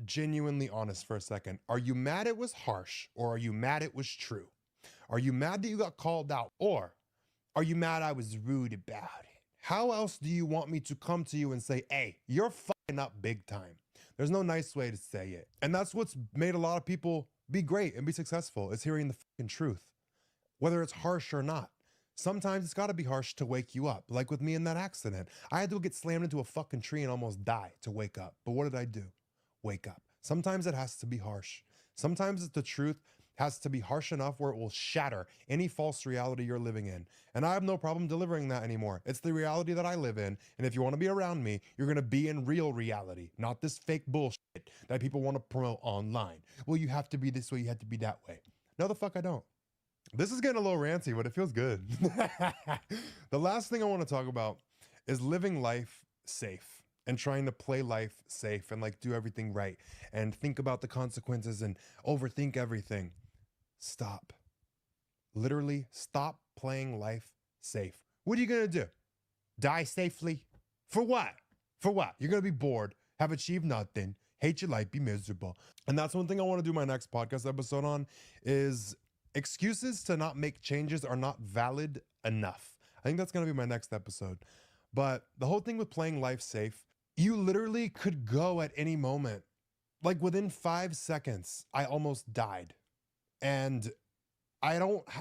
genuinely honest for a second. Are you mad it was harsh, or are you mad it was true? Are you mad that you got called out, or are you mad I was rude about it? How else do you want me to come to you and say, hey, you're fucking up big time? There's no nice way to say it. And that's what's made a lot of people be great and be successful, is hearing the fucking truth, whether it's harsh or not. Sometimes it's got to be harsh to wake you up. Like with me in that accident. I had to get slammed into a fucking tree and almost die to wake up. But what did I do? Wake up. Sometimes it has to be harsh. Sometimes the truth has to be harsh enough where it will shatter any false reality you're living in. And I have no problem delivering that anymore. It's the reality that I live in. And if you want to be around me, you're going to be in real reality, not this fake bullshit that people want to promote online. Well, you have to be this way, you have to be that way. No, the fuck I don't. This is getting a little ranty, but it feels good. The last thing I want to talk about is living life safe and trying to play life safe and like do everything right and think about the consequences and overthink everything. Stop. Literally stop playing life safe. What are you going to do? Die safely? For what? For what? You're going to be bored, have achieved nothing, hate your life, be miserable. And that's one thing I want to do my next podcast episode on is excuses to not make changes are not valid enough. I think that's going to be my next episode. But the whole thing with playing life safe, You literally could go at any moment. Like within 5 seconds, I almost died. And I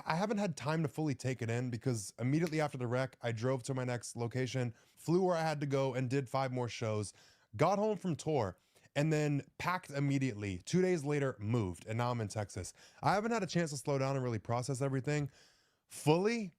haven't had time to fully take it in because immediately after the wreck, I drove to my next location, flew where I had to go and did 5 more shows, got home from tour, and then packed immediately. 2 days later, moved, and now I'm in Texas. I haven't had a chance to slow down and really process everything fully.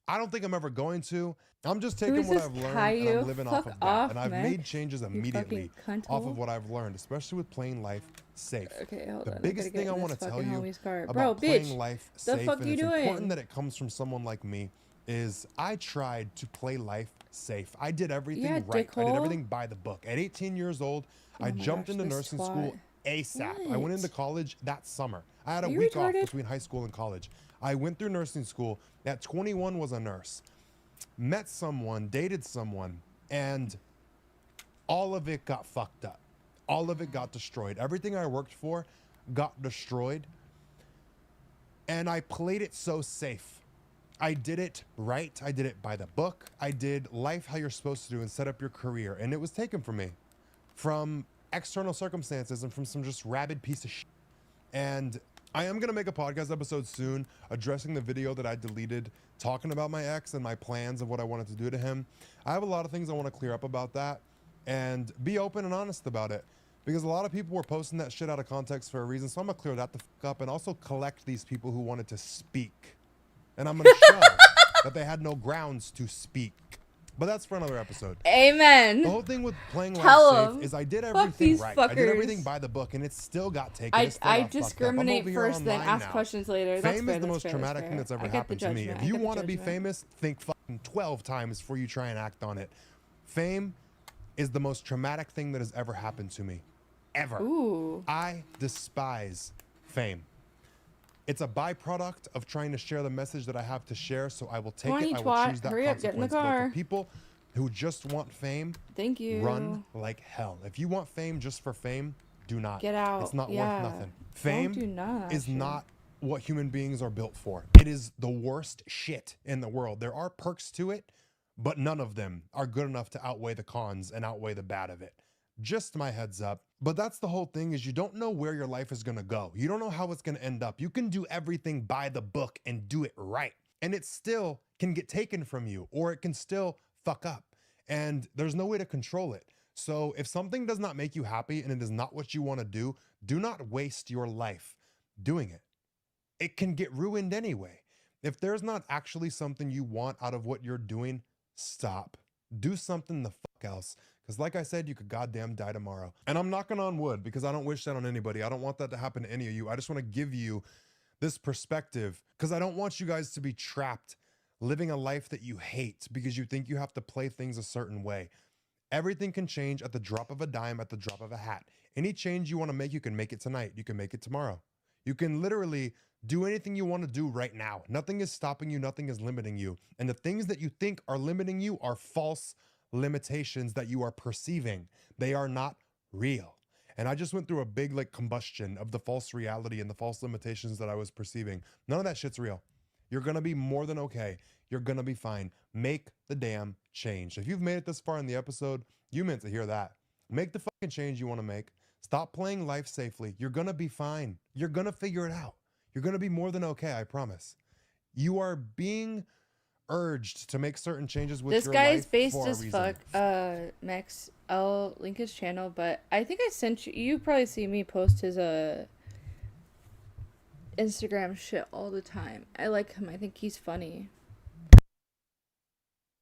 I don't think I'm ever going to. I'm just taking is what this I've learned and Caillou? I'm living Fuck off of that. off, And I've Meg. made changes immediately fucking off cunthole. of what I've learned, especially with playing life safe. Okay, hold The on. biggest thing I want to tell you about playing life safe, fuck and you it's doing? important that it comes from someone like me, is I tried to play life safe. I did everything Yeah, right. I did dickhole. everything by the book. At 18 years old, I Oh my jumped gosh, into this nursing twat. school ASAP. I went into What? college that summer. I had a Are you week off retarded? between high school and college. I went through nursing school. At 21 was a nurse. Met someone, dated someone, and all of it got fucked up. All of it got destroyed. Everything I worked for got destroyed. And I played it so safe. I did it right. I did it by the book. I did life how you're supposed to do and set up your career. And it was taken from me from external circumstances and from some just rabid piece of shit. And I am going to make a podcast episode soon addressing the video that I deleted talking about my ex and my plans of what I wanted to do to him. I have a lot of things I want to clear up about that and be open and honest about it, because a lot of people were posting that shit out of context for a reason. So I'm going to clear that the fuck up and also collect these people who wanted to speak. And I'm going to show that they had no grounds to speak. But that's for another episode. Amen. The whole thing with playing Tell life 'em. safe is I did Fuck everything these right. I did fuckers. everything by the book, and it still got taken. It still I got fucked up. I'm discriminate over here first, then online ask now. questions later. That's Fame fair, is the that's most fair, traumatic that's thing that's fair. ever I get the happened to me. judgment, If I you get the want to be judgment. famous, think fucking 12 times before you try and act on it. Fame is the most traumatic thing that has ever happened to me. Ever. Ooh. I despise fame. It's a byproduct of trying to share the message that I have to share, so I will take it. I will twat. choose that Hurry up, get in the consequence. But car. for people who just want fame, Thank you. run like hell. If you want fame just for fame, do not. Get out. It's not Yeah. worth nothing. Don't Fame do none of that is shit. not what human beings are built for. It is the worst shit in the world. There are perks to it, but none of them are good enough to outweigh the cons and outweigh the bad of it. Just my heads up. But that's the whole thing, is you don't know where your life is going to go. You don't know how it's going to end up. You can do everything by the book and do it right, and it still can get taken from you, or it can still fuck up, and there's no way to control it. So if something does not make you happy and it is not what you want to do not waste your life doing it. It can get ruined anyway. If there's not actually something you want out of what you're doing, stop. Do something the fuck else. Because like I said, you could goddamn die tomorrow. And I'm knocking on wood because I don't wish that on anybody. I don't want that to happen to any of you. I just want to give you this perspective because I don't want you guys to be trapped living a life that you hate because you think you have to play things a certain way. Everything can change at the drop of a dime, at the drop of a hat. Any change you want to make, you can make it tonight. You can make it tomorrow. You can literally do anything you want to do right now. Nothing is stopping you. Nothing is limiting you. And the things that you think are limiting you are false limitations that you are perceiving. They are not real. And I just went through a big combustion of the false reality and the false limitations that I was perceiving. None of that shit's real. You're going to be more than okay. You're going to be fine. Make the damn change. If you've made it this far in the episode, you meant to hear that. Make the fucking change you want to make. Stop playing life safely. You're going to be fine. You're going to figure it out. You're going to be more than okay, I promise. You are being urged to make certain changes with This your guy life is based for a as reason. fuck. Max, I'll link his channel, but I think I sent you. You probably see me post his Instagram shit all the time. I like him. I think he's funny.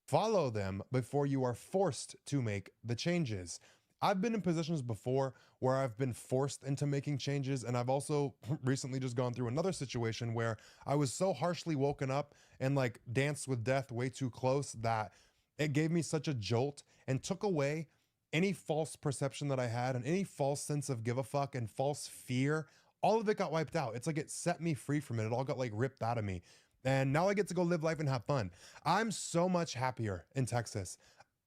Follow them before you are forced to make the changes. I've been in positions before where I've been forced into making changes, and I've also recently just gone through another situation where I was so harshly woken up and danced with death way too close that it gave me such a jolt and took away any false perception that I had and any false sense of give a fuck and false fear. All of it got wiped out. It's like it set me free from it. It all got ripped out of me. And now I get to go live life and have fun. I'm so much happier in Texas.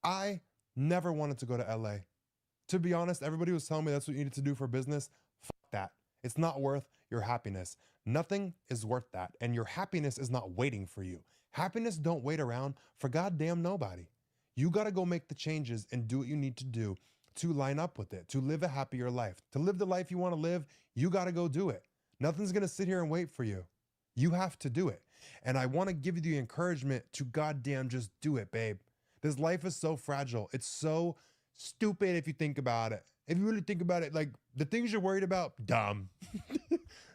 I never wanted to go to LA. To be honest, everybody was telling me that's what you needed to do for business. Fuck that. It's not worth your happiness. Nothing is worth that. And your happiness is not waiting for you. Happiness don't wait around for goddamn nobody. You got to go make the changes and do what you need to do to line up with it, to live a happier life. To live the life you want to live, you got to go do it. Nothing's going to sit here and wait for you. You have to do it. And I want to give you the encouragement to goddamn just do it, babe. This life is so fragile. It's so stupid if you think about it. If you really think about it, like the things you're worried about, dumb.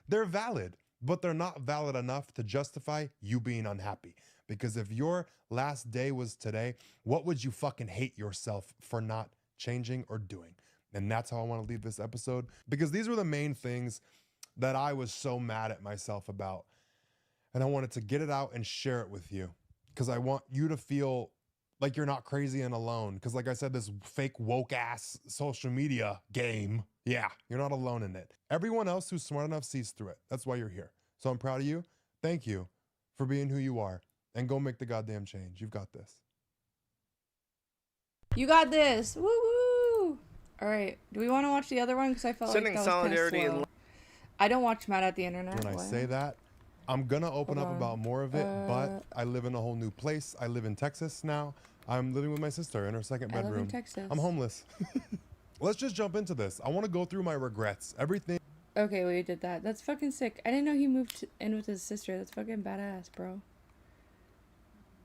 They're valid, but they're not valid enough to justify you being unhappy. Because if your last day was today, what would you fucking hate yourself for not changing or doing? And that's how I want to leave this episode, because these were the main things that I was so mad at myself about. And I wanted to get it out and share it with you, because I want you to feel like you're not crazy and alone. Because like I said, this fake woke ass social media game, yeah, you're not alone in it. Everyone else who's smart enough sees through it. That's why you're here. So I'm proud of you. Thank you for being who you are, and go make the goddamn change. You've got this. You got this. Woo woo. All right. Do we want to watch the other one? Because I felt Sending like that was solidarity kind of slow. I don't watch Mad at the Internet. When I What? say that, I'm gonna open Hold up on. about more of it, but I live in a whole new place. I live in Texas now. I'm living with my sister in her second I live in bedroom. Texas. I'm homeless. Let's just jump into this. I want to go through my regrets. Everything. Okay, we did that. That's fucking sick. I didn't know he moved in with his sister. That's fucking badass, bro.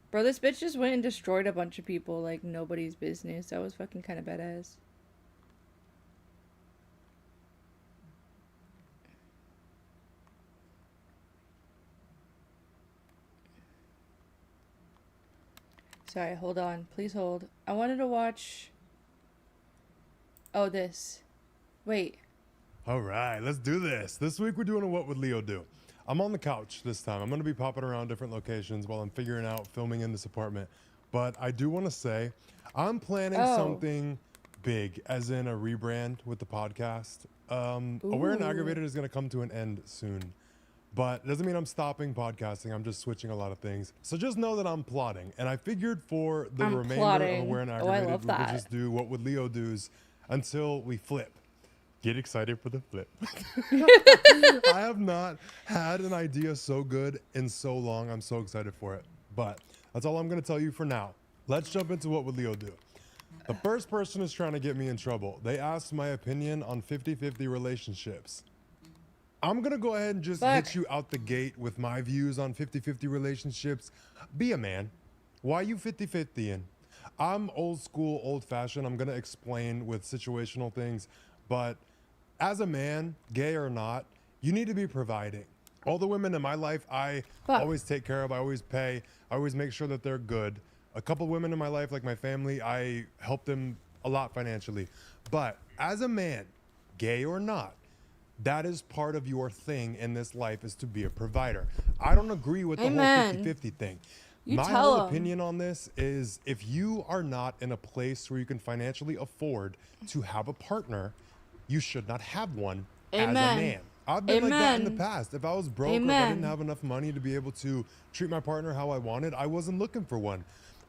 Bro, this bitch just went and destroyed a bunch of people like nobody's business. That was fucking kind of badass. Sorry, hold on. Please hold. I wanted to watch... Oh, this. Wait. All right, let's do this. This week we're doing a What Would Leo Do? I'm on the couch this time. I'm going to be popping around different locations while I'm figuring out filming in this apartment. But I do want to say I'm planning something big, as in a rebrand with the podcast. Aware and Ooh. Aggravated is going to come to an end soon. But it doesn't mean I'm stopping podcasting. I'm just switching a lot of things. So just know that I'm plotting. And I figured for the I'm remainder plotting. of Aware and Oh, I Aggravated, love we that. could just do What Would Leo Do's until we flip. Get excited for the flip. I have not had an idea so good in so long. I'm so excited for it. But that's all I'm going to tell you for now. Let's jump into What Would Leo Do? The first person is trying to get me in trouble. They asked my opinion on 50-50 relationships. I'm going to go ahead and just hit you out the gate with my views on 50-50 relationships. Be a man. Why you 50-50 in? I'm old school, old fashioned. I'm going to explain with situational things. But as a man, gay or not, you need to be providing. All the women in my life, I always take care of. I always pay. I always make sure that they're good. A couple women in my life, like my family, I help them a lot financially. But as a man, gay or not, that is part of your thing in this life, is to be a provider. I don't agree with the whole 50-50 thing. My whole opinion on this is, if you are not in a place where you can financially afford to have a partner, you should not have one as a man. I've been like that in the past. If I was broke or if I didn't have enough money to be able to treat my partner how I wanted, I wasn't looking for one.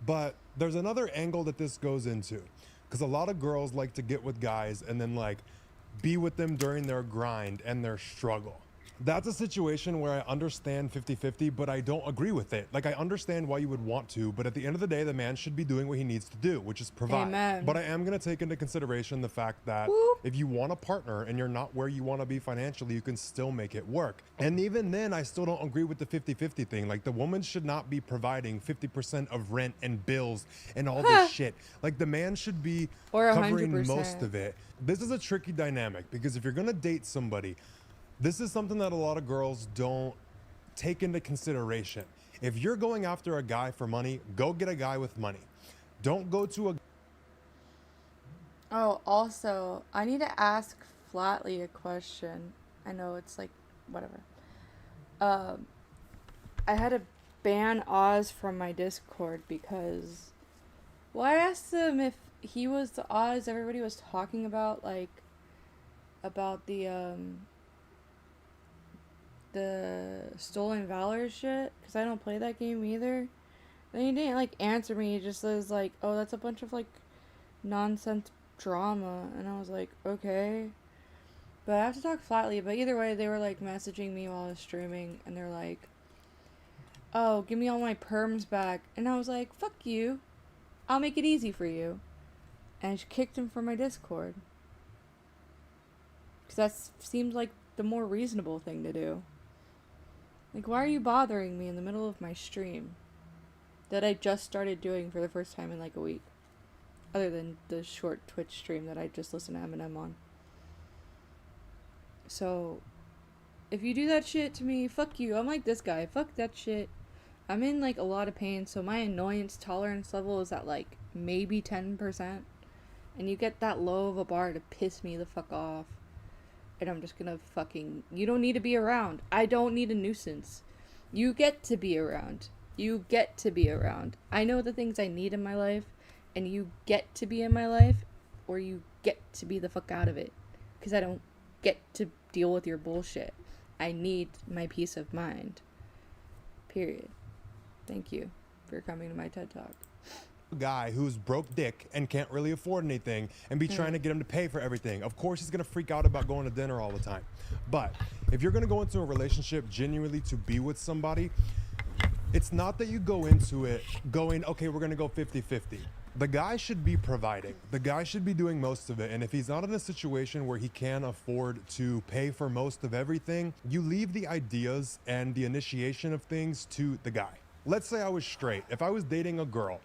But there's another angle that this goes into, because a lot of girls like to get with guys and then like be with them during their grind and their struggle. That's a situation where I understand 50-50, but I don't agree with it. Like, I understand why you would want to, but at the end of the day, the man should be doing what he needs to do, which is provide. Amen. But I am going to take into consideration the fact that if you want a partner and you're not where you want to be financially, you can still make it work. And even then, I still don't agree with the 50-50 thing. Like, the woman should not be providing 50% of rent and bills and all this shit. Like, the man should be covering 100%. most of it. This is a tricky dynamic, because if you're going to date somebody, this is something that a lot of girls don't take into consideration. If you're going after a guy for money, go get a guy with money. Don't go to a... Oh, also, I need to ask Flatly a question. I know it's like, whatever. I had to ban Oz from my Discord because... Well, I asked him if he was the Oz everybody was talking about, like, about the Stolen Valor shit, because I don't play that game either. Then he didn't, like, answer me. He just says, like, oh, that's a bunch of, like, nonsense drama. And I was like, okay. But I have to talk Flatly. But either way, they were, like, messaging me while I was streaming, and they're like, oh, give me all my perms back. And I was like, fuck you. I'll make it easy for you. And I just kicked him from my Discord. Because that seems like the more reasonable thing to do. Like, why are you bothering me in the middle of my stream that I just started doing for the first time in like a week? Other than the short Twitch stream that I just listened to Eminem on. So, if you do that shit to me, fuck you. I'm like this guy. Fuck that shit. I'm in like a lot of pain, so my annoyance tolerance level is at like maybe 10%. And you get that low of a bar to piss me the fuck off. And I'm just gonna fucking... You don't need to be around. I don't need a nuisance. You get to be around. You get to be around. I know the things I need in my life, and you get to be in my life, or you get to be the fuck out of it. Because I don't get to deal with your bullshit. I need my peace of mind. Period. Thank you for coming to my TED Talk. Guy who's broke dick and can't really afford anything and be trying to get him to pay for everything. Of course he's gonna freak out about going to dinner all the time. But if you're gonna go into a relationship genuinely to be with somebody, it's not that you go into it going, okay, we're gonna go 50-50. The guy should be providing. The guy should be doing most of it. And if he's not in a situation where he can afford to pay for most of everything, you leave the ideas and the initiation of things to the guy. Let's say I was straight. If I was dating a girl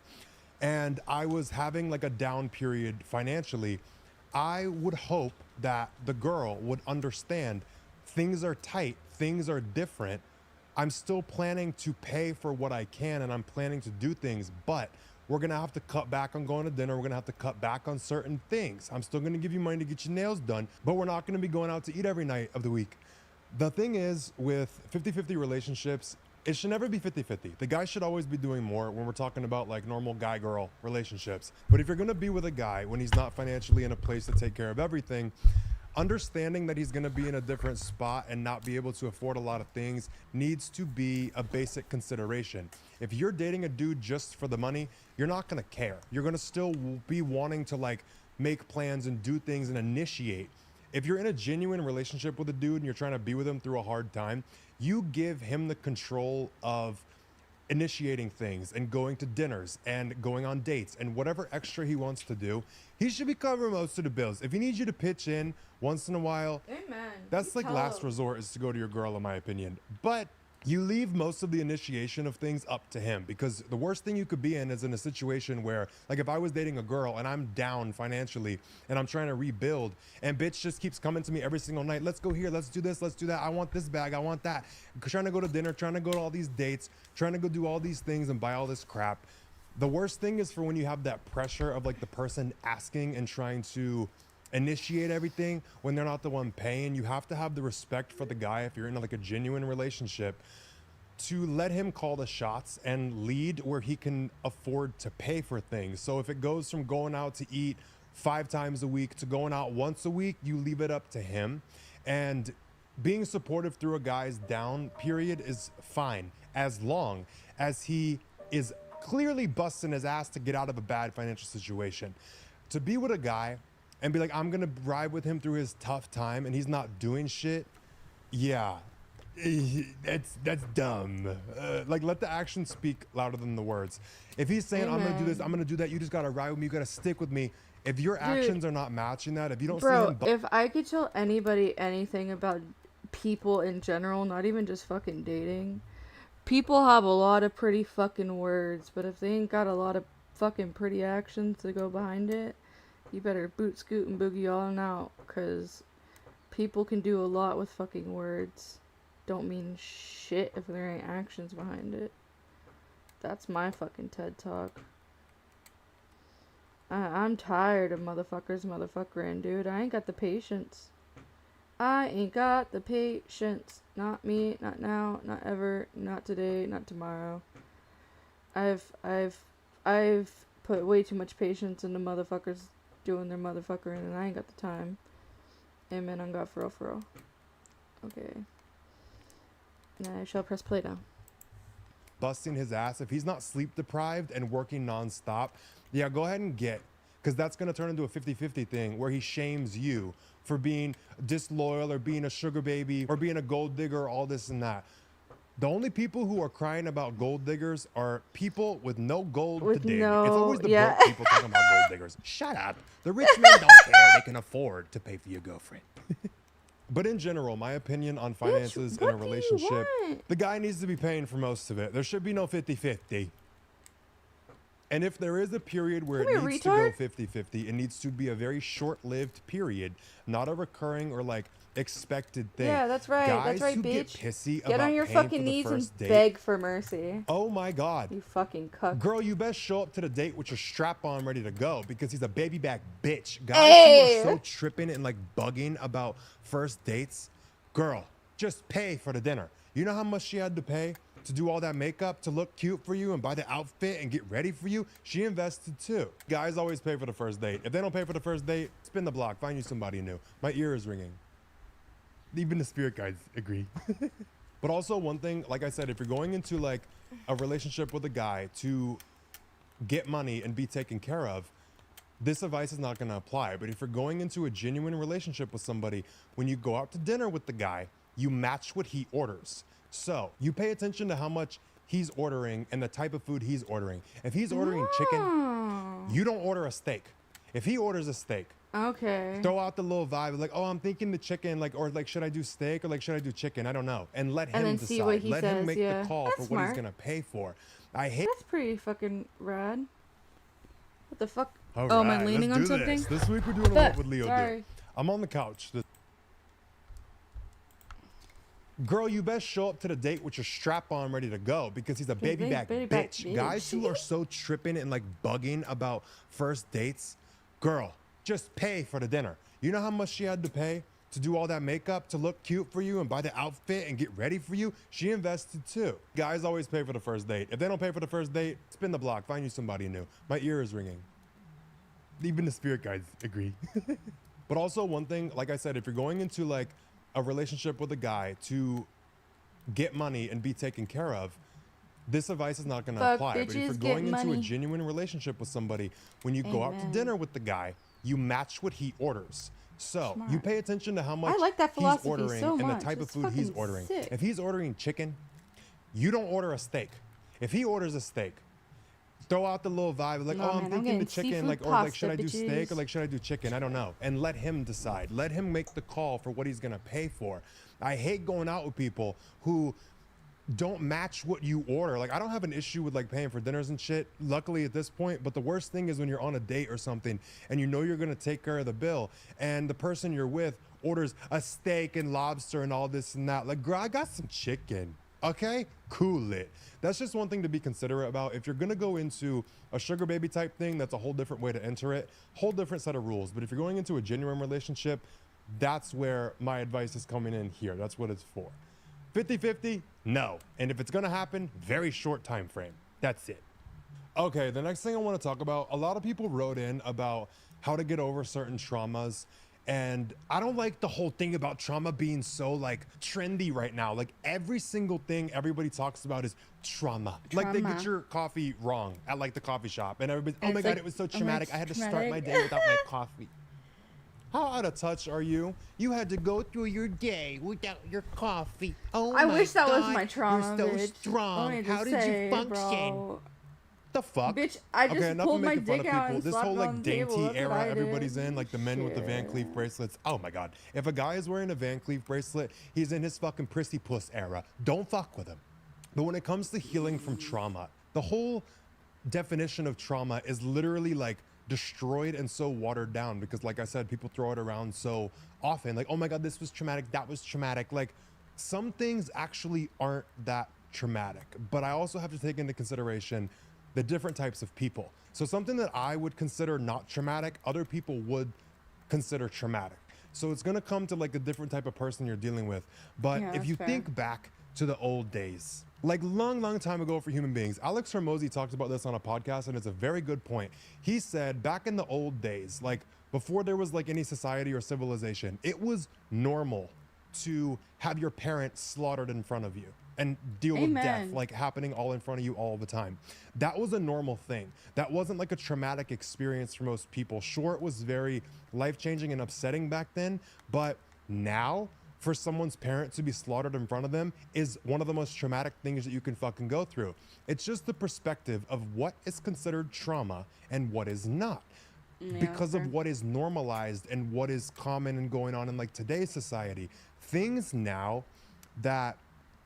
and I was having like a down period financially, I would hope that the girl would understand things are tight, things are different. I'm still planning to pay for what I can and I'm planning to do things, but we're gonna have to cut back on going to dinner. We're gonna have to cut back on certain things. I'm still gonna give you money to get your nails done, but we're not gonna be going out to eat every night of the week. The thing is with 50-50 relationships, it should never be 50-50. The guy should always be doing more when we're talking about like normal guy-girl relationships. But if you're gonna be with a guy when he's not financially in a place to take care of everything, understanding that he's gonna be in a different spot and not be able to afford a lot of things needs to be a basic consideration. If you're dating a dude just for the money, you're not gonna care. You're gonna still be wanting to like make plans and do things and initiate. If you're in a genuine relationship with a dude and you're trying to be with him through a hard time, you give him the control of initiating things and going to dinners and going on dates and whatever extra he wants to do. He should be covering most of the bills. If he needs you to pitch in once in a while, Amen. that's like last resort is to go to your girl, in my opinion. But you leave most of the initiation of things up to him, because the worst thing you could be in is in a situation where, like if I was dating a girl and I'm down financially and I'm trying to rebuild and bitch just keeps coming to me every single night, let's go here, let's do this, let's do that, I want this bag, I want that, trying to go to dinner, trying to go to all these dates, trying to go do all these things and buy all this crap. The worst thing is for when you have that pressure of like the person asking and trying to initiate everything when they're not the one paying. You have to have the respect for the guy if you're in like a genuine relationship to let him call the shots and lead where he can afford to pay for things. So if it goes from going out to eat 5 times a week to going out once a week, you leave it up to him. And being supportive through a guy's down period is fine as long as he is clearly busting his ass to get out of a bad financial situation. To be with a guy and be like, I'm gonna ride with him through his tough time and he's not doing shit, yeah, that's dumb. Like, let the actions speak louder than the words. If he's saying, I'm gonna do this, I'm gonna do that, you just gotta ride with me, you gotta stick with me. If your actions are not matching that, if you don't see him... if I could tell anybody anything about people in general, not even just fucking dating, people have a lot of pretty fucking words, but if they ain't got a lot of fucking pretty actions to go behind it, you better boot, scoot, and boogie on out, because people can do a lot with fucking words. Don't mean shit if there ain't actions behind it. That's my fucking TED Talk. I'm tired of motherfuckering, dude. I ain't got the patience. I ain't got the patience. Not me, not now, not ever, not today, not tomorrow. I've put way too much patience into motherfuckers doing their motherfuckering, and I ain't got the time. Amen on God, for real. Okay. And I shall press play now. Busting his ass, if he's not sleep deprived and working nonstop, yeah, go ahead and because that's going to turn into a 50-50 thing where he shames you for being disloyal or being a sugar baby or being a gold digger, all this and that. The only people who are crying about gold diggers are people with no gold With to dig. no- It's always the yeah. broke people talking about gold diggers. Shut up. The rich men don't care. They can afford to pay for your girlfriend. But in general, my opinion on finances in what a do you relationship, want? the guy needs to be paying for most of it. There should be no 50-50. And if there is a period where Come it here, needs to retard. go 50-50, it needs to be a very short-lived period, not a recurring or like expected thing. Yeah, that's right. Guys That's right, who get bitch. pissy Get about on your paying for fucking the knees and first date. beg for mercy. Oh my God. You fucking cuck. Girl, you best show up to the date with your strap on ready to go because he's a baby back bitch. Guys Hey. who are so tripping and like bugging about first dates, girl, just pay for the dinner. You know how much she had to pay to do all that makeup, to look cute for you and buy the outfit and get ready for you? She invested too. Guys always pay for the first date. If they don't pay for the first date, spin the block, find you somebody new. My ear is ringing. Even the spirit guides agree. But also one thing, like I said, if you're going into like a relationship with a guy to get money and be taken care of, this advice is not going to apply. But if you're going into a genuine relationship with somebody, when you go out to dinner with the guy, you match what he orders. So you pay attention to how much he's ordering and the type of food he's ordering. If he's ordering chicken, you don't order a steak. If he orders a steak, Okay. throw out the little vibe like, oh, I'm thinking the chicken, like, or like, should I do steak or like, should I do chicken? I don't know. And let him then decide. see what he Let him says, make yeah. the call That's for what smart. he's gonna pay for. I hate. That's pretty fucking rad. What the fuck? All Oh, am I right, leaning let's on do something? This week we're doing a But- what would Leo sorry. do. I'm on the couch. Girl, you best show up to the date with your strap on ready to go because he's a baby back bitch. Guys who are so tripping and like bugging about first dates, girl, just pay for the dinner. You know how much she had to pay to do all that makeup, to look cute for you and buy the outfit and get ready for you? She invested too. Guys always pay for the first date. If they don't pay for the first date, spin the block, find you somebody new. My ear is ringing. Even the spirit guides agree. But also one thing, like I said, if you're going into like a relationship with a guy to get money and be taken care of, this advice is not going to Fuck apply. But if you're bitches, going get into a money. genuine relationship with somebody, when you go out to Amen. dinner with the guy, you match what he orders. So you Smart. pay attention to how much like that he's philosophy ordering so and much. the type of It's food he's fucking ordering. sick. If he's ordering chicken, you don't order a steak. If he orders a steak, throw out the little vibe like, Nah, oh, I'm man, I'm thinking the getting chicken, seafood like, or like, pasta, should I do steak or bitches. like, should I do chicken? I don't know. And let him decide. Let him make the call for what he's gonna pay for. I hate going out with people who don't match what you order. Like, I don't have an issue with like paying for dinners and shit, luckily at this point, but the worst thing is when you're on a date or something and you know you're gonna take care of the bill and the person you're with orders a steak and lobster and all this and that. Like, girl, I got some chicken. Okay, cool it. That's just one thing to be considerate about. If you're gonna go into a sugar baby type thing, that's a whole different way to enter it, whole different set of rules. But if you're going into a genuine relationship, that's where my advice is coming in here. That's what it's for. 50-50, no. And if it's gonna happen, very short time frame. That's it. Okay, the next thing I want to talk about, a lot of people wrote in about how to get over certain traumas. And I don't like the whole thing about trauma being so like trendy right now. Like every single thing everybody talks about is trauma. Like they get Trauma. your coffee wrong at like the coffee shop and everybody, oh And my it's God, like, it was so oh my, traumatic. I had to start my day without my coffee. How out of touch are you? You had to go through your day without your coffee. Oh I my wish that was God, my trauma, You're so bitch. strong. Let me How just did say, you function? bro. The fuck? Bitch, I just okay, enough pulled of my making fun dick of out people. and This slapped whole it like on the table. dainty That's what era I everybody's did. in, like the men with the Van Shit. Cleef bracelets. Oh my God. If a guy is wearing a Van Cleef bracelet, he's in his fucking prissy puss era. Don't fuck with him. But when it comes to healing from trauma, the whole definition of trauma is literally like destroyed and so watered down because like I said, people throw it around so often. Like, oh my God, this was traumatic. That was traumatic. Like some things actually aren't that traumatic, but I also have to take into consideration the different types of people. So something that I would consider not traumatic, other people would consider traumatic. So it's gonna come to like a different type of person you're dealing with. But Yeah, if that's you fair. think back to the old days, like long time ago for human beings, Alex Hormozy talked about this on a podcast and it's a very good point. He said back in the old days, like before there was like any society or civilization, it was normal to have your parents slaughtered in front of you and deal with death Amen. like happening all in front of you all the time. That was a normal thing. That wasn't like a traumatic experience for most people. Sure, it was very life-changing and upsetting back then, but now for someone's parent to be slaughtered in front of them is one of the most traumatic things that you can fucking go through. It's just the perspective of what is considered trauma and what is not. Because of what is normalized and what is common and going on in like today's society. Things now that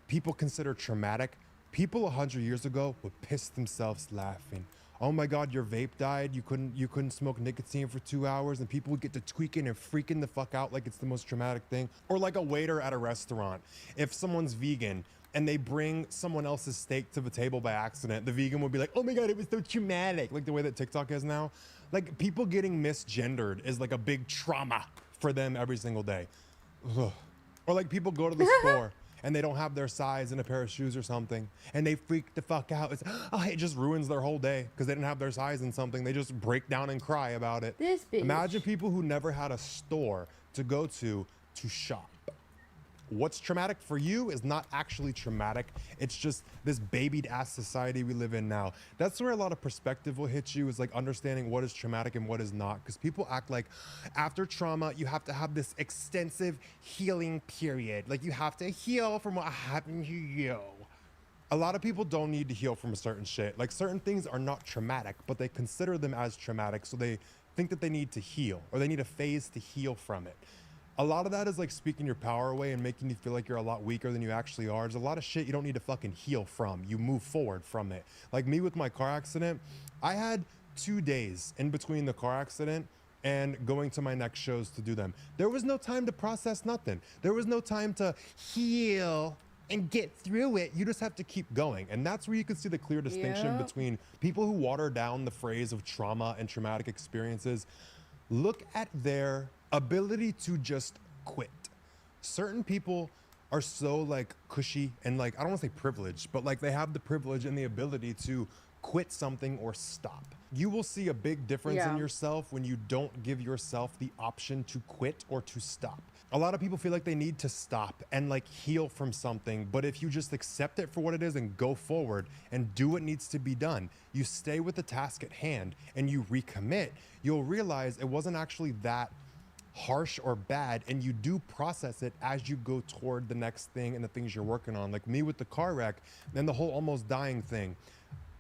people consider traumatic, people 100 years ago would piss themselves laughing. Oh my God, your vape died. You couldn't smoke nicotine for 2 hours, and people would get to tweaking and freaking the fuck out like it's the most traumatic thing. Or like a waiter at a restaurant. If someone's vegan and they bring someone else's steak to the table by accident, the vegan would be like, oh my God, it was so traumatic. Like the way that TikTok is now. Like people getting misgendered is like a big trauma for them every single day. Ugh. Or like people go to the store and they don't have their size in a pair of shoes or something, and they freak the fuck out. It just ruins their whole day because they didn't have their size in something. They just break down and cry about it. This bitch. Imagine people who never had a store to go to shop. What's traumatic for you is not actually traumatic. It's just this babied ass society we live in now. That's where a lot of perspective will hit you, is like understanding what is traumatic and what is not. Because people act like after trauma, you have to have this extensive healing period. Like you have to heal from what happened to you. A lot of people don't need to heal from a certain shit. Like certain things are not traumatic, but they consider them as traumatic. So they think that they need to heal, or they need a phase to heal from it. A lot of that is like speaking your power away and making you feel like you're a lot weaker than you actually are. There's a lot of shit you don't need to fucking heal from. You move forward from it. Like me with my car accident, I had 2 days in between the car accident and going to my next shows to do them. There was no time to process nothing. There was no time to heal and get through it. You just have to keep going. And that's where you can see the clear distinction between people who water down the phrase of trauma and traumatic experiences. Look at their ability to just quit. Certain people are so like cushy and like, I don't want to say privileged, but like they have the privilege and the ability to quit something or stop. You will see a big difference in yourself when you don't give yourself the option to quit or to stop. A lot of people feel like they need to stop and like heal from something, but if you just accept it for what it is and go forward and do what needs to be done, you stay with the task at hand and you recommit, you'll realize it wasn't actually that harsh or bad, and you do process it as you go toward the next thing and the things you're working on. Like me with the car wreck and the whole almost dying thing.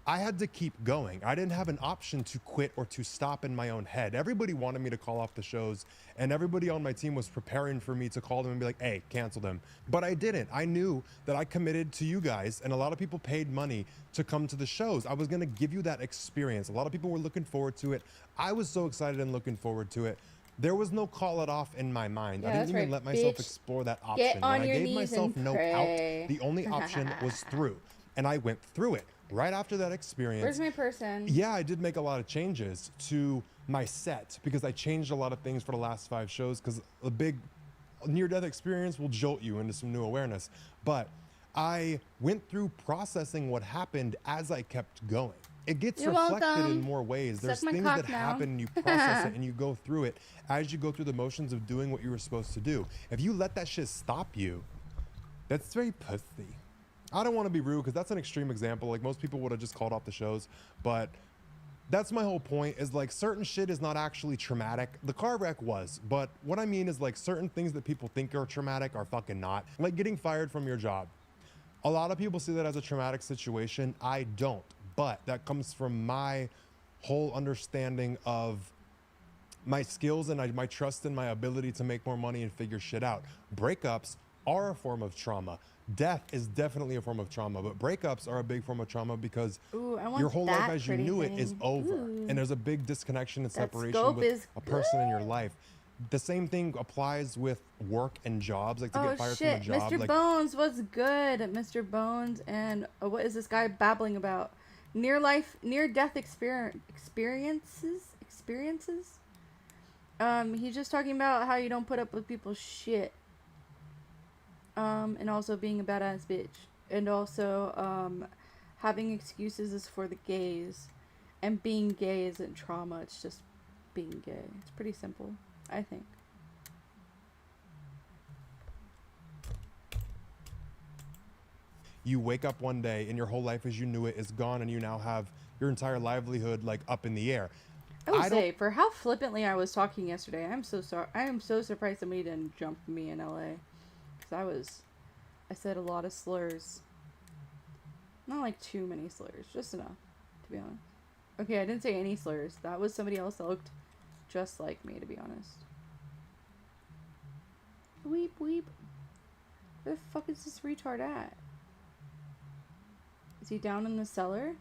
I had to keep going. I didn't have an option to quit or to stop in my own head. Everybody wanted me to call off the shows, and everybody on my team was preparing for me to call them and be like, hey, cancel them. But I didn't. I knew that I committed to you guys, and a lot of people paid money to come to the shows. I was gonna give you that experience. A lot of people were looking forward to it. I was so excited and looking forward to it. There was no call it off in my mind. I didn't even let myself explore that option. On when I your gave knees myself and no pray. out, the only option was through. And I went through it. Right after that experience. Where's my person? Yeah, I did make a lot of changes to my set because I changed a lot of things for the last 5 shows, because a big near-death experience will jolt you into some new awareness. But I went through processing what happened as I kept going. It gets You're reflected welcome. in more ways. There's Suck my things cock that now. happen and you process it and you go through it as you go through the motions of doing what you were supposed to do. If you let that shit stop you, that's very pussy. I don't want to be rude because that's an extreme example. Like most people would have just called off the shows, but that's my whole point, is like certain shit is not actually traumatic. The car wreck was, but what I mean is like certain things that people think are traumatic are fucking not. Like getting fired from your job. A lot of people see that as a traumatic situation. I don't, but that comes from my whole understanding of my skills and my trust in my ability to make more money and figure shit out. Breakups are a form of trauma. Death is definitely a form of trauma, but breakups are a big form of trauma because Ooh, I want your whole life that as you pretty knew it is thing. over. Ooh. And there's a big disconnection and That separation scope with is a person in your life. The same thing applies with work and jobs, like to get fired shit, from a job. Mr. Like, Bones, what's good? Mr. Bones, and what is this guy babbling about? Near-death experiences? He's just talking about how you don't put up with people's shit. And also being a badass bitch. And also, having excuses is for the gays. And being gay isn't trauma, it's just being gay. It's pretty simple, I think. you wake up one day and your whole life as you knew it is gone, and you now have your entire livelihood like up in the air. I would say, for how flippantly I was talking yesterday, I'm so sorry. I am so surprised somebody didn't jump me in LA. because I said a lot of slurs. Not like too many slurs, just enough, to be honest. Okay, I didn't say any slurs. That was somebody else that looked just like me, to be honest. Weep, weep. Where the fuck is this retard at? Is he down in the cellar?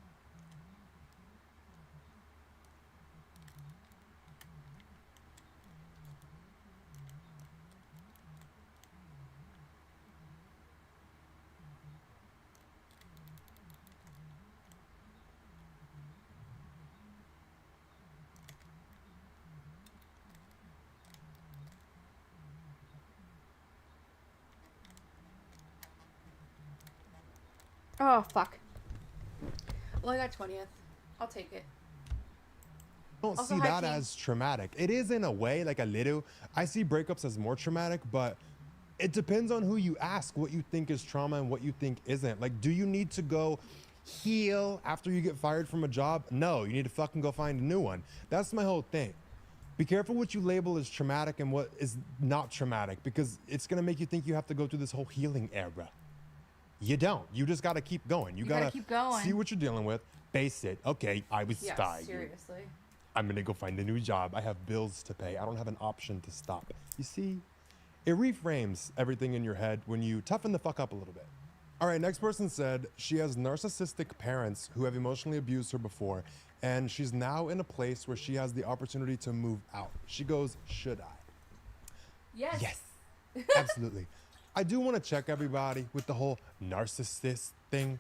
Oh, fuck. Well, I got 20th. I'll take it. I don't Also, see hi, that team. as traumatic. It is in a way, like a little. I see breakups as more traumatic, but it depends on who you ask what you think is trauma and what you think isn't. Like, do you need to go heal after you get fired from a job? No, you need to fucking go find a new one. That's my whole thing. Be careful what you label as traumatic and what is not traumatic, because it's gonna make you think you have to go through this whole healing era. You don't. You just gotta keep going. You gotta keep going. see what you're dealing with, face it. Okay, I was Yeah, fired. seriously. I'm gonna go find a new job. I have bills to pay. I don't have an option to stop. You see, it reframes everything in your head when you toughen the fuck up a little bit. All right, next person said she has narcissistic parents who have emotionally abused her before, and she's now in a place where she has the opportunity to move out. She goes, should I? Yes. Yes, absolutely. I do want to check everybody with the whole narcissist thing.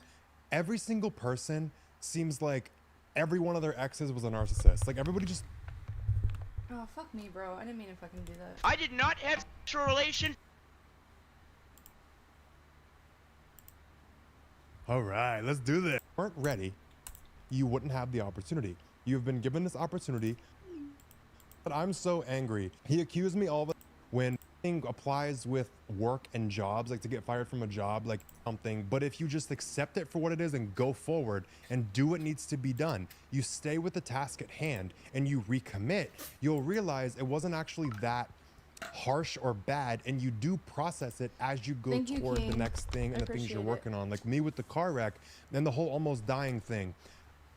Every single person seems like every one of their exes was a narcissist. Like everybody just. Oh, fuck me, bro. I didn't mean to fucking do that. I did not have sexual relation. All right, let's do this. Weren't ready, you wouldn't have the opportunity. You've been given this opportunity, but I'm so angry. He accused me all the when applies with work and jobs, like to get fired from a job, like something. But if you just accept it for what it is and go forward and do what needs to be done, you stay with the task at hand and you recommit, you'll realize it wasn't actually that harsh or bad, and you do process it as you go Thank you, toward the King. next thing and I the things you're appreciate it. working on. Like me with the car wreck and the whole almost dying thing.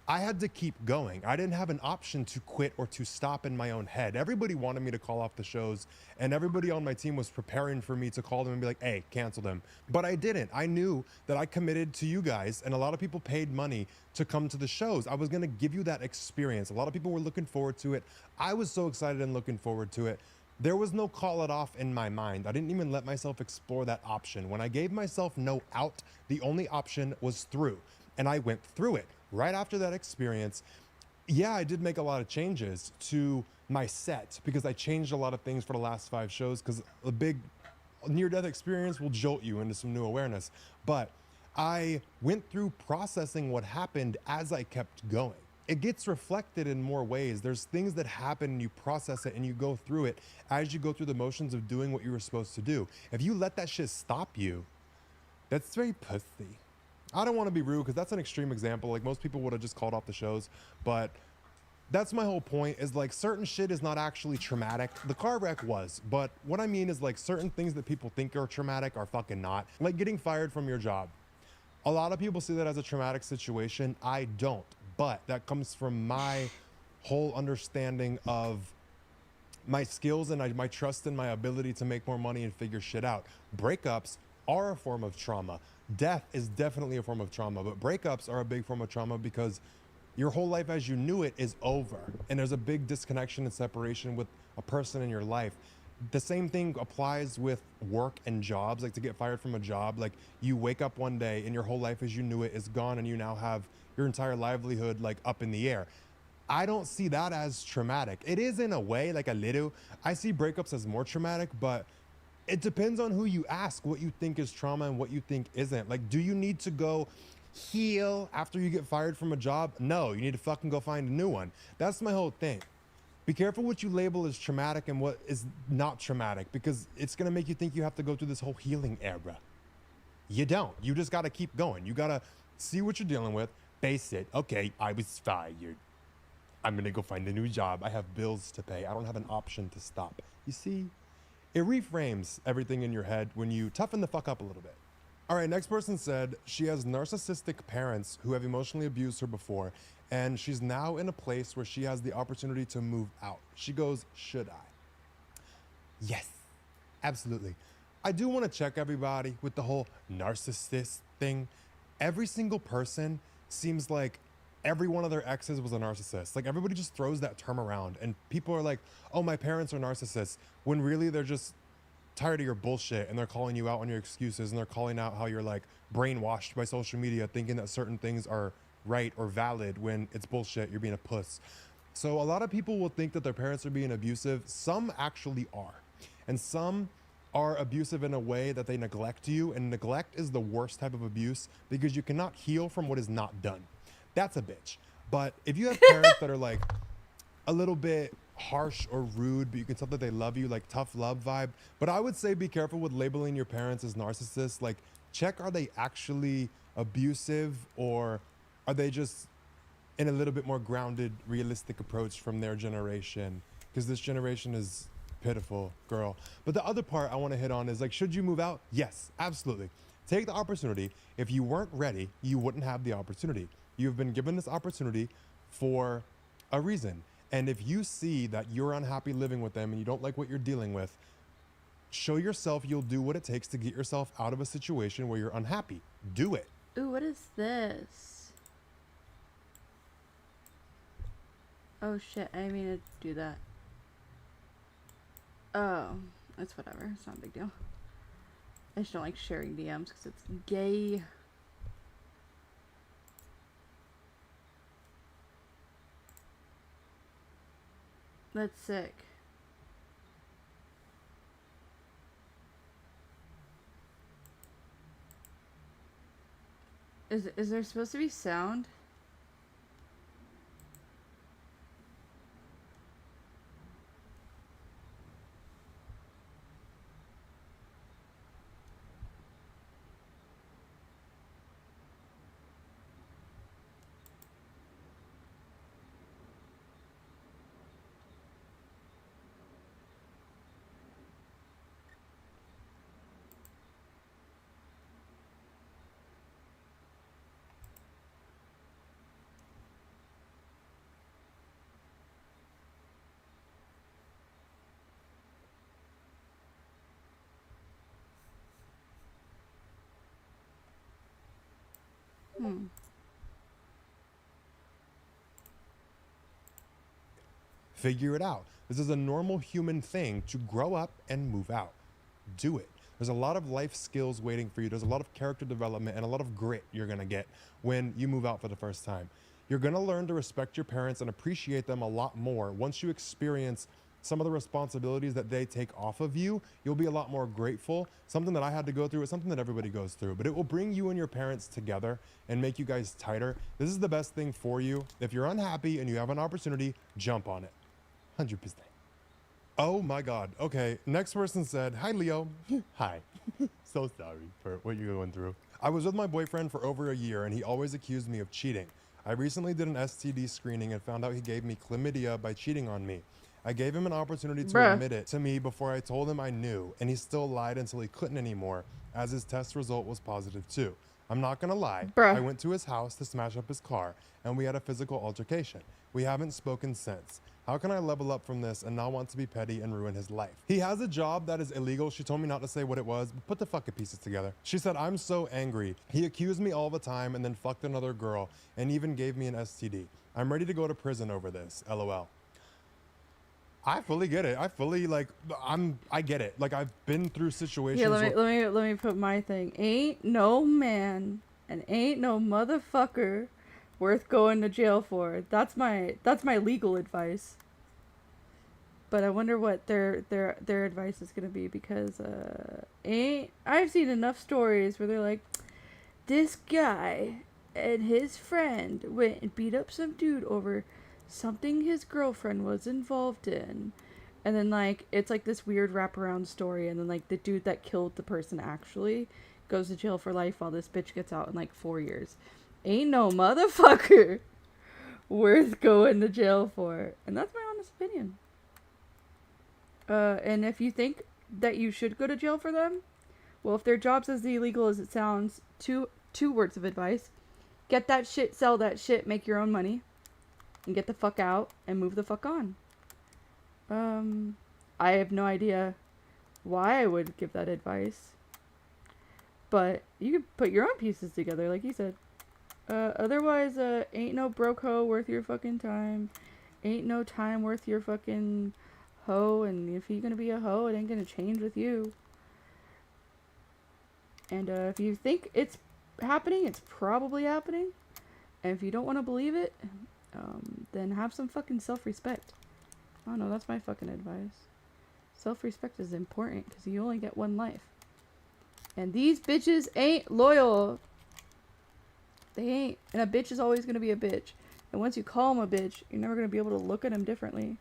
I had to keep going. I didn't have an option to quit or to stop in my own head. Everybody wanted me to call off the shows, and everybody on my team was preparing for me to call them and be like, hey, cancel them. But I didn't. I knew that I committed to you guys, and a lot of people paid money to come to the shows. I was gonna give you that experience. A lot of people were looking forward to it. I was so excited and looking forward to it. There was no call it off in my mind. I didn't even let myself explore that option. When I gave myself no out, the only option was through, and I went through it. Right after that experience, yeah, I did make a lot of changes to my set because I changed a lot of things for the last 5 shows, because a big near-death experience will jolt you into some new awareness. But I went through processing what happened as I kept going. It gets reflected in more ways. There's things that happen and you process it and you go through it as you go through the motions of doing what you were supposed to do. If you let that shit stop you, that's very pussy. I don't want to be rude because that's an extreme example. Like most people would have just called off the shows, but that's my whole point, is like certain shit is not actually traumatic. The car wreck was, but what I mean is like certain things that people think are traumatic are fucking not. Like getting fired from your job. A lot of people see that as a traumatic situation. I don't, but that comes from my whole understanding of my skills and my trust in my ability to make more money and figure shit out. Breakups are a form of trauma. Death is definitely a form of trauma, but breakups are a big form of trauma because your whole life as you knew it is over, and there's a big disconnection and separation with a person in your life. The same thing applies with work and jobs, like to get fired from a job. Like you wake up one day and your whole life as you knew it is gone, and you now have your entire livelihood like up in the air. I don't see that as traumatic. It is in a way, like a little. I see breakups as more traumatic, but it depends on who you ask what you think is trauma and what you think isn't. Like, do you need to go heal after you get fired from a job? No, you need to fucking go find a new one. That's my whole thing. Be careful what you label as traumatic and what is not traumatic, because it's gonna make you think you have to go through this whole healing era. You don't. You just gotta keep going. You gotta see what you're dealing with, face it. Okay, I was fired. I'm gonna go find a new job. I have bills to pay. I don't have an option to stop. You see, It reframes everything in your head when you toughen the fuck up a little bit. All right, next person said she has narcissistic parents who have emotionally abused her before, and she's now in a place where she has the opportunity to move out. She goes, should I? Yes, absolutely. I do want to check everybody with the whole narcissist thing. Every single person seems like every one of their exes was a narcissist. Like everybody just throws that term around and people are like, oh, my parents are narcissists, when really they're just tired of your bullshit and they're calling you out on your excuses and they're calling out how you're like brainwashed by social media thinking that certain things are right or valid when it's bullshit, you're being a puss. So a lot of people will think that their parents are being abusive. Some actually are. And some are abusive in a way that they neglect you, and neglect is the worst type of abuse because you cannot heal from what is not done. That's a bitch. But if you have parents that are like a little bit harsh or rude, but you can tell that they love you, like tough love vibe. But I would say be careful with labeling your parents as narcissists. Like check, are they actually abusive or are they just in a little bit more grounded, realistic approach from their generation? Because this generation is pitiful, girl. But the other part I want to hit on is like, should you move out? Yes, absolutely. Take the opportunity. If you weren't ready, you wouldn't have the opportunity. You've been given this opportunity for a reason. And if you see that you're unhappy living with them and you don't like what you're dealing with, show yourself you'll do what it takes to get yourself out of a situation where you're unhappy. Do it. Ooh, what is this? Oh shit, I didn't mean to do that. Oh, it's whatever. It's not a big deal. I just don't like sharing DMs because it's gay. That's sick. Is there supposed to be sound? Figure it out. This is a normal human thing to grow up and move out. Do it. There's a lot of life skills waiting for you. There's a lot of character development and a lot of grit you're going to get when you move out for the first time. You're going to learn to respect your parents and appreciate them a lot more. Once you experience some of the responsibilities that they take off of you, you'll be a lot more grateful. Something that I had to go through is something that everybody goes through, but it will bring you and your parents together and make you guys tighter. This is the best thing for you. If you're unhappy and you have an opportunity, jump on it. 100%. Oh my God. Okay. Next person said, hi, Leo. Hi. So sorry for what you're going through. I was with my boyfriend for over a year and he always accused me of cheating. I recently did an STD screening and found out he gave me chlamydia by cheating on me. I gave him an opportunity to admit it to me before I told him I knew, and he still lied until he couldn't anymore, as his test result was positive too. I'm not gonna lie, I went to his house to smash up his car, and we had a physical altercation. We haven't spoken since. How can I level up from this and not want to be petty and ruin his life? He has a job that is illegal. She told me not to say what it was, but put the fucking pieces together. She said, I'm so angry. He accused me all the time and then fucked another girl and even gave me an STD. I'm ready to go to prison over this, LOL. I fully get it. I get it. Like, I've been through situations. Here, let me put my thing. Ain't no man and ain't no motherfucker worth going to jail for. That's my legal advice. But I wonder what their advice is gonna be, because I've seen enough stories where they're like, this guy and his friend went and beat up some dude over something his girlfriend was involved in, and then like it's like this weird wraparound story, and then like the dude that killed the person actually goes to jail for life while this bitch gets out in like 4 years. Ain't no motherfucker worth going to jail for, and that's my honest opinion. And if you think that you should go to jail for them? Well, if their job's as illegal as it sounds, two words of advice. Get that shit, sell that shit, make your own money. And get the fuck out and move the fuck on. I have no idea why I would give that advice. But you could put your own pieces together, like you said. Otherwise, ain't no broke hoe worth your fucking time. Ain't no time worth your fucking hoe. And if you're gonna be a hoe, it ain't gonna change with you. And if you think it's happening, it's probably happening. And if you don't want to believe it, then have some fucking self-respect. I don't know, that's my fucking advice. Self-respect is important because you only get one life. And these bitches ain't loyal. They ain't. And a bitch is always going to be a bitch. And once you call them a bitch, you're never going to be able to look at them differently.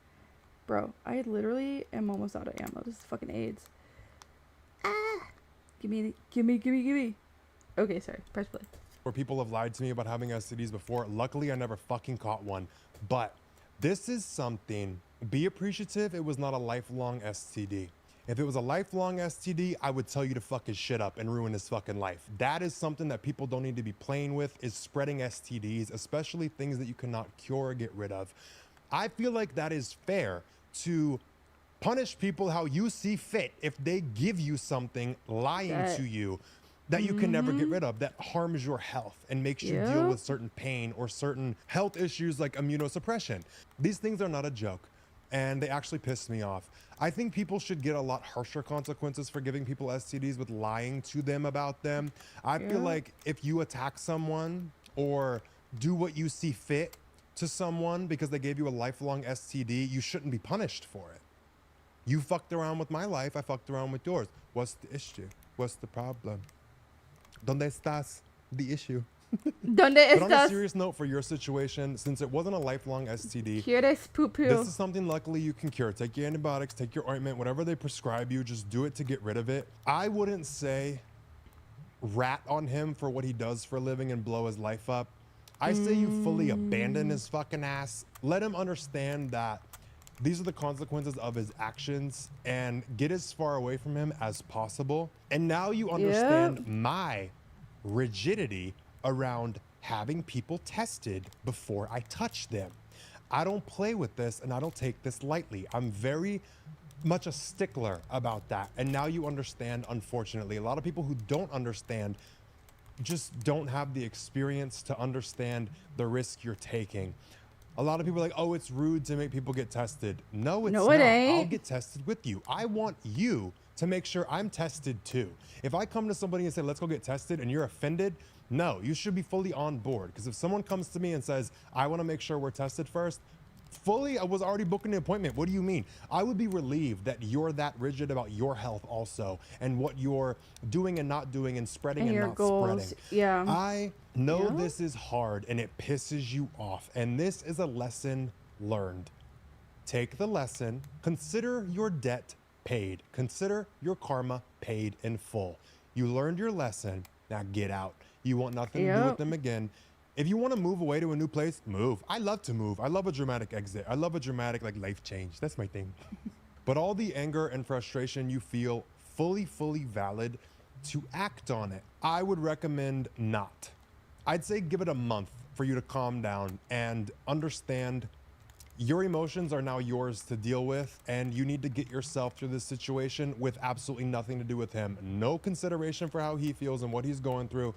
Bro, I literally am almost out of ammo. This is fucking AIDS. Ah! Gimme. Okay, sorry. Press play. Where people have lied to me about having STDs before. Luckily, I never fucking caught one. But this is something. Be appreciative it was not a lifelong STD. If it was a lifelong STD, I would tell you to fuck his shit up and ruin his fucking life. That is something that people don't need to be playing with, is spreading STDs, especially things that you cannot cure or get rid of. I feel like that is fair to punish people how you see fit if they give you something lying to you that you can never get rid of, that harms your health and makes you deal with certain pain or certain health issues like immunosuppression. These things are not a joke. And they actually pissed me off. I think people should get a lot harsher consequences for giving people STDs with lying to them about them. I feel like if you attack someone or do what you see fit to someone because they gave you a lifelong STD, you shouldn't be punished for it. You fucked around with my life, I fucked around with yours. What's the issue? What's the problem? ¿Dónde estás? The issue. ¿Dónde But on a estás? serious note, for your situation, since it wasn't a lifelong STD, ¿Quieres poo-poo? this is something luckily you can cure. Take your antibiotics, take your ointment, whatever they prescribe you, just do it to get rid of it. I wouldn't say rat on him for what he does for a living and blow his life up. I say you fully abandon his fucking ass. Let him understand that these are the consequences of his actions and get as far away from him as possible. And now you understand my rigidity around having people tested before I touch them. I don't play with this and I don't take this lightly. I'm very much a stickler about that. And now you understand, unfortunately. A lot of people who don't understand just don't have the experience to understand the risk you're taking. A lot of people are like, oh, it's rude to make people get tested. No, it's not. it ain't. I'll get tested with you. I want you to make sure I'm tested too. If I come to somebody and say, let's go get tested, and you're offended, no, you should be fully on board. Because if someone comes to me and says, I want to make sure we're tested first, I was already booking an appointment. What do you mean? I would be relieved that you're that rigid about your health also and what you're doing and not doing and spreading and your not goals. spreading. Yeah. I know this is hard and it pisses you off. And this is a lesson learned. Take the lesson. Consider your debt paid. Consider your karma paid in full. You learned your lesson. Now get out. You want nothing to do with them again. If you want to move away to a new place, move. I love to move. I love a dramatic exit. I love a dramatic life change. That's my thing. But all the anger and frustration you feel, fully valid to act on it. I would recommend not. I'd say give it a month for you to calm down and understand your emotions are now yours to deal with, and you need to get yourself through this situation with absolutely nothing to do with him. No consideration for how he feels and what he's going through.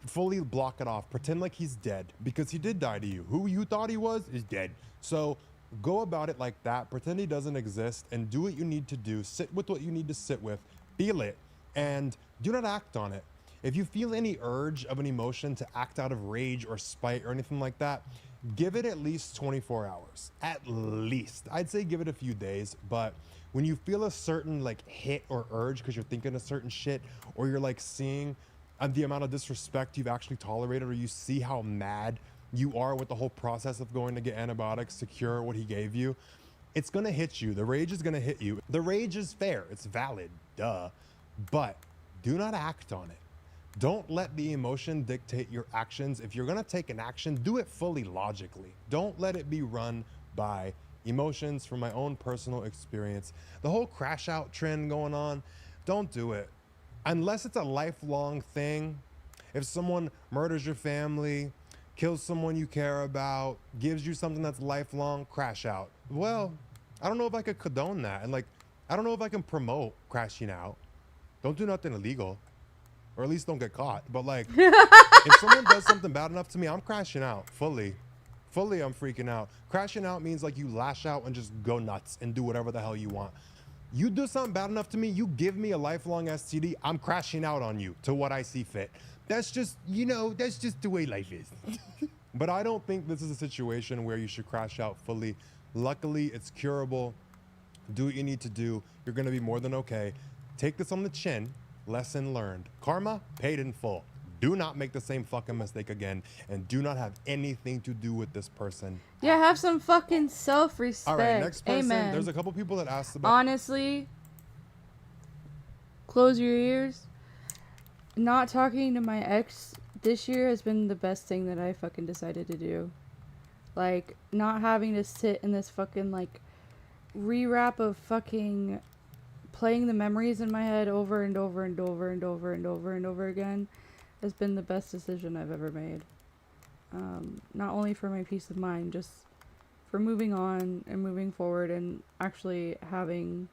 Fully block it off. Pretend like he's dead, because he did die to you. Who you thought he was is dead. So go about it like that. Pretend he doesn't exist and do what you need to do. Sit with what you need to sit with. Feel it and do not act on it. If you feel any urge of an emotion to act out of rage or spite or anything like that, give it at least 24 hours. At least. I'd say give it a few days, but when you feel a certain hit or urge because you're thinking a certain shit, or you're seeing the amount of disrespect you've actually tolerated, or you see how mad you are with the whole process of going to get antibiotics to cure what he gave you, it's gonna hit you. The rage is gonna hit you. The rage is fair, it's valid, duh, but do not act on it. Don't let the emotion dictate your actions. If you're gonna take an action, do it fully logically. Don't let it be run by emotions, from my own personal experience. The whole crash out trend going on, don't do it. Unless it's a lifelong thing. If someone murders your family, kills someone you care about, gives you something that's lifelong, crash out. Well, I don't know if I could condone that. And like, I don't know if I can promote crashing out. Don't do nothing illegal, or at least don't get caught. But like, if someone does something bad enough to me, I'm crashing out fully. Fully, I'm freaking out. Crashing out means like you lash out and just go nuts and do whatever the hell you want. You do something bad enough to me, you give me a lifelong STD, I'm crashing out on you to what I see fit. That's just, you know, that's just the way life is. But I don't think this is a situation where you should crash out fully. Luckily, it's curable. Do what you need to do. You're gonna be more than okay. Take this on the chin. Lesson learned. Karma paid in full. Do not make the same fucking mistake again, and do not have anything to do with this person. Yeah, have some fucking self-respect. All right, next person. Amen. There's a couple people that asked about. Honestly, close your ears. Not talking to my ex this year has been the best thing that I fucking decided to do. Like, not having to sit in this fucking, like, rewrap of fucking playing the memories in my head over and over and over and over and over and over again has been the best decision I've ever made. Not only for my peace of mind, just for moving on and moving forward and actually having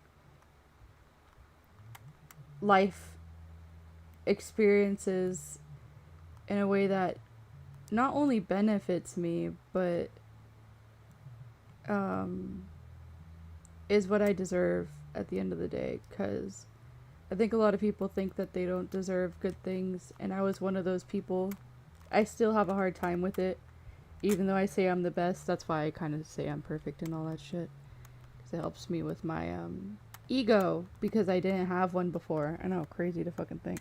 life experiences in a way that not only benefits me, but is what I deserve at the end of the day. Because I think a lot of people think that they don't deserve good things, and I was one of those people. I still have a hard time with it, even though I say I'm the best. That's why I kind of say I'm perfect and all that shit, because it helps me with my ego, because I didn't have one before. I know, crazy to fucking think.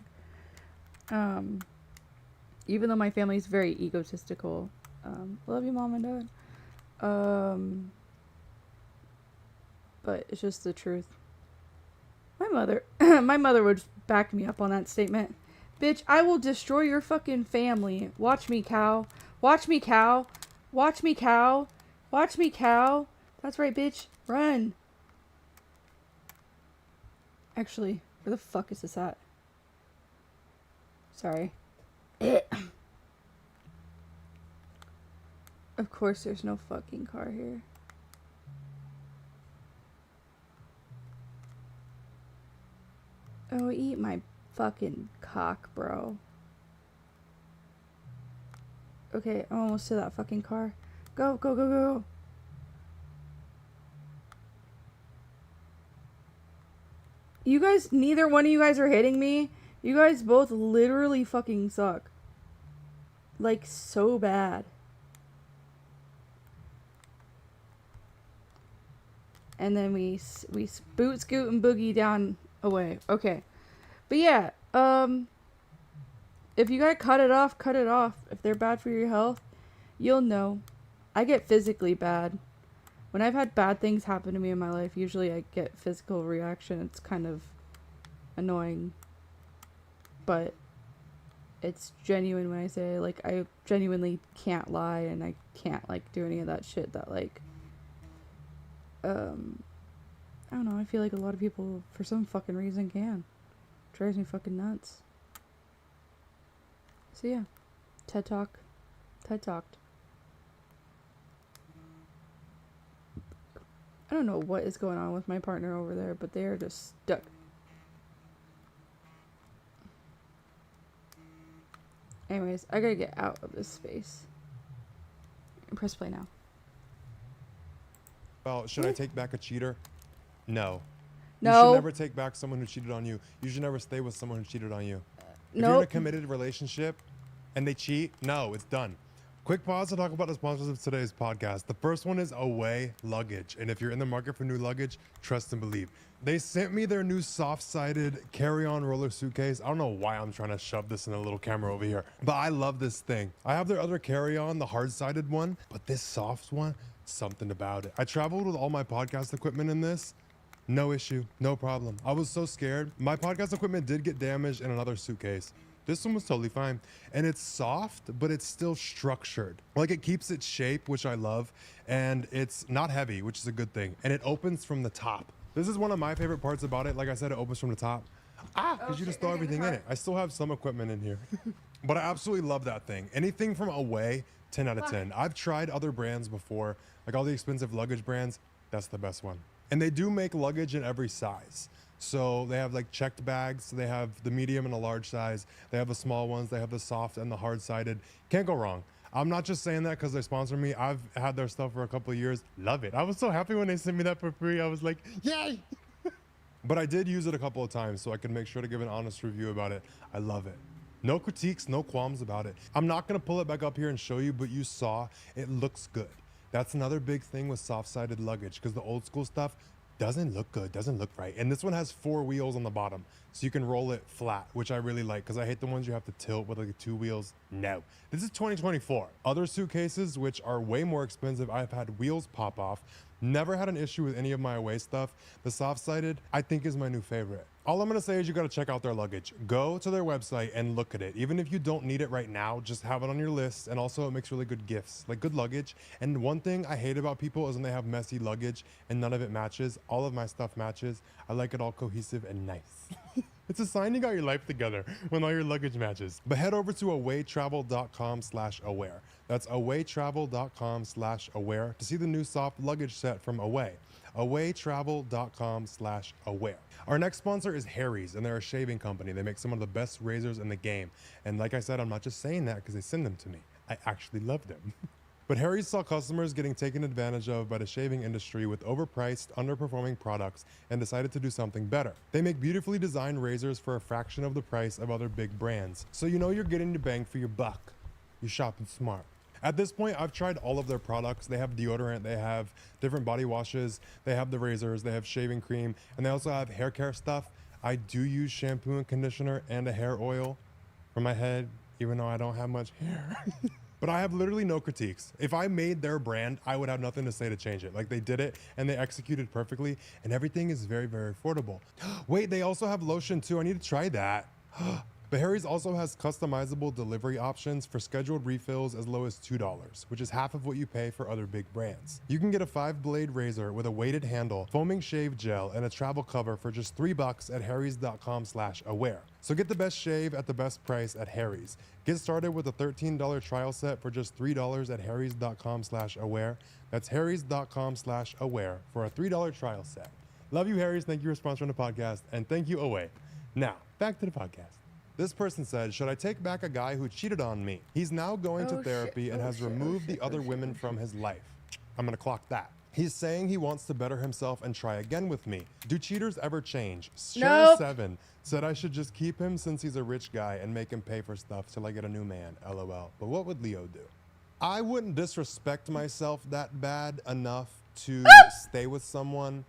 Even though my family's very egotistical. Love you, Mom and Dad. But it's just the truth. My mother would back me up on that statement. Bitch, I will destroy your fucking family. Watch me, cow. Watch me, cow. Watch me, cow. Watch me, cow. That's right, bitch. Run. Actually, where the fuck is this at? Sorry. Of course there's no fucking car here. Oh, eat my fucking cock, bro. Okay, I'm almost to that fucking car. Go, go, go, go. You guys, neither one of you guys are hitting me. You guys both literally fucking suck. Like, so bad. And then we boot, scoot, and boogie down away. Okay. But yeah, if you gotta cut it off, cut it off. If they're bad for your health, you'll know. I get physically bad. When I've had bad things happen to me in my life, usually I get physical reaction. It's kind of annoying. But it's genuine when I say, like, I genuinely can't lie, and I can't, like, do any of that shit that, like, I don't know, I feel like a lot of people, for some fucking reason, can. Drives me fucking nuts. So yeah, TED Talk. TED Talked. I don't know what is going on with my partner over there, but they are just stuck. Anyways, I gotta get out of this space. Press play now. Well, should I take back a cheater? No. No. You should never take back someone who cheated on you. You should never stay with someone who cheated on you. If you're in a committed relationship and they cheat, no, it's done. Quick pause to talk about the sponsors of today's podcast. The first one is Away Luggage. And if you're in the market for new luggage, trust and believe. They sent me their new soft-sided carry-on roller suitcase. I don't know why I'm trying to shove this in a little camera over here, but I love this thing. I have their other carry-on, the hard-sided one, but this soft one, something about it. I traveled with all my podcast equipment in this. No issue, no problem. I was so scared. My podcast equipment did get damaged in another suitcase. This one was totally fine. And it's soft, but it's still structured. Like it keeps its shape, which I love. And it's not heavy, which is a good thing. And it opens from the top. This is one of my favorite parts about it. Like I said, it opens from the top. Because you just throw everything in it. I still have some equipment in here. But I absolutely love that thing. Anything from Away, 10 out of 10. I've tried other brands before, like all the expensive luggage brands. That's the best one. And they do make luggage in every size. So they have like checked bags. They have the medium and a large size. They have the small ones. They have the soft and the hard-sided. Can't go wrong. I'm not just saying that because they sponsor me. I've had their stuff for a couple of years. Love it. I was so happy when they sent me that for free. I was like, yay! But I did use it a couple of times so I could make sure to give an honest review about it. I love it. No critiques, no qualms about it. I'm not going to pull it back up here and show you, but you saw it looks good. That's another big thing with soft-sided luggage because the old school stuff doesn't look good, doesn't look right. And this one has 4 wheels on the bottom, so you can roll it flat, which I really like because I hate the ones you have to tilt with like 2 wheels. No, this is 2024. Other suitcases, which are way more expensive, I've had wheels pop off. Never had an issue with any of my Away stuff. The soft-sided, I think, is my new favorite. All I'm gonna say is you gotta check out their luggage. Go to their website and look at it. Even if you don't need it right now, just have it on your list. And also it makes really good gifts, like good luggage. And one thing I hate about people is when they have messy luggage and none of it matches. All of my stuff matches. I like it all cohesive and nice. It's a sign you got your life together when all your luggage matches. But head over to awaytravel.com/aware. That's awaytravel.com/aware to see the new soft luggage set from Away. awaytravel.com/aware. Our next sponsor is Harry's, and they're a shaving company. They make some of the best razors in the game. And like I said, I'm not just saying that because they send them to me. I actually love them. But Harry's saw customers getting taken advantage of by the shaving industry with overpriced, underperforming products and decided to do something better. They make beautifully designed razors for a fraction of the price of other big brands. So you know you're getting your bang for your buck. You're shopping smart. At this point, I've tried all of their products. They have deodorant, they have different body washes, they have the razors, they have shaving cream, and they also have hair care stuff. I do use shampoo and conditioner and a hair oil for my head, even though I don't have much hair. But I have literally no critiques. If I made their brand, I would have nothing to say to change it. Like they did it and they executed perfectly and everything is very, very affordable. Wait, they also have lotion too. I need to try that. But Harry's also has customizable delivery options for scheduled refills as low as $2, which is half of what you pay for other big brands. You can get a 5-blade razor with a weighted handle, foaming shave gel, and a travel cover for just $3 at harrys.com/aware. So get the best shave at the best price at Harry's. Get started with a $13 trial set for just $3 at harrys.com/aware. That's harrys.com/aware for a $3 trial set. Love you, Harry's. Thank you for sponsoring the podcast. And thank you, Away. Now, back to the podcast. This person said, should I take back a guy who cheated on me? He's now going to therapy and has removed the other women from his life. I'm gonna clock that. He's saying he wants to better himself and try again with me. Do cheaters ever change? Nope. Sharon7 said I should just keep him since he's a rich guy and make him pay for stuff till I get a new man, LOL. But what would Leo do? I wouldn't disrespect myself that bad enough to stay with someone.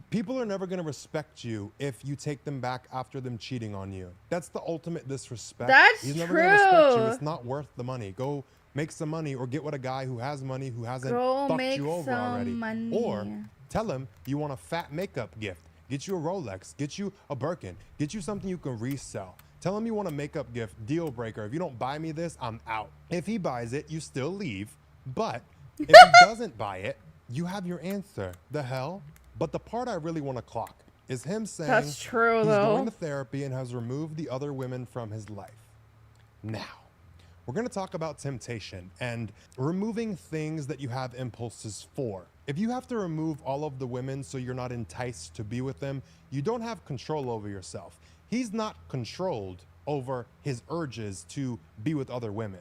People are never going to respect you if you take them back after them cheating on you. That's the ultimate disrespect. That's He's never going to respect you. true. It's not worth the money. Go make some money or get with a guy who has money, who hasn't Go fucked make you over some already. money. Or tell him you want a fat makeup gift. Get you a Rolex. Get you a Birkin. Get you something you can resell. Tell him you want a makeup gift. Deal breaker. If you don't buy me this, I'm out. If he buys it, you still leave. But if he doesn't buy it, you have your answer. The hell? But the part I really want to clock is him saying That's true, he's though. going to therapy and has removed the other women from his life. Now, we're going to talk about temptation and removing things that you have impulses for. If you have to remove all of the women so you're not enticed to be with them, you don't have control over yourself. He's not controlled over his urges to be with other women.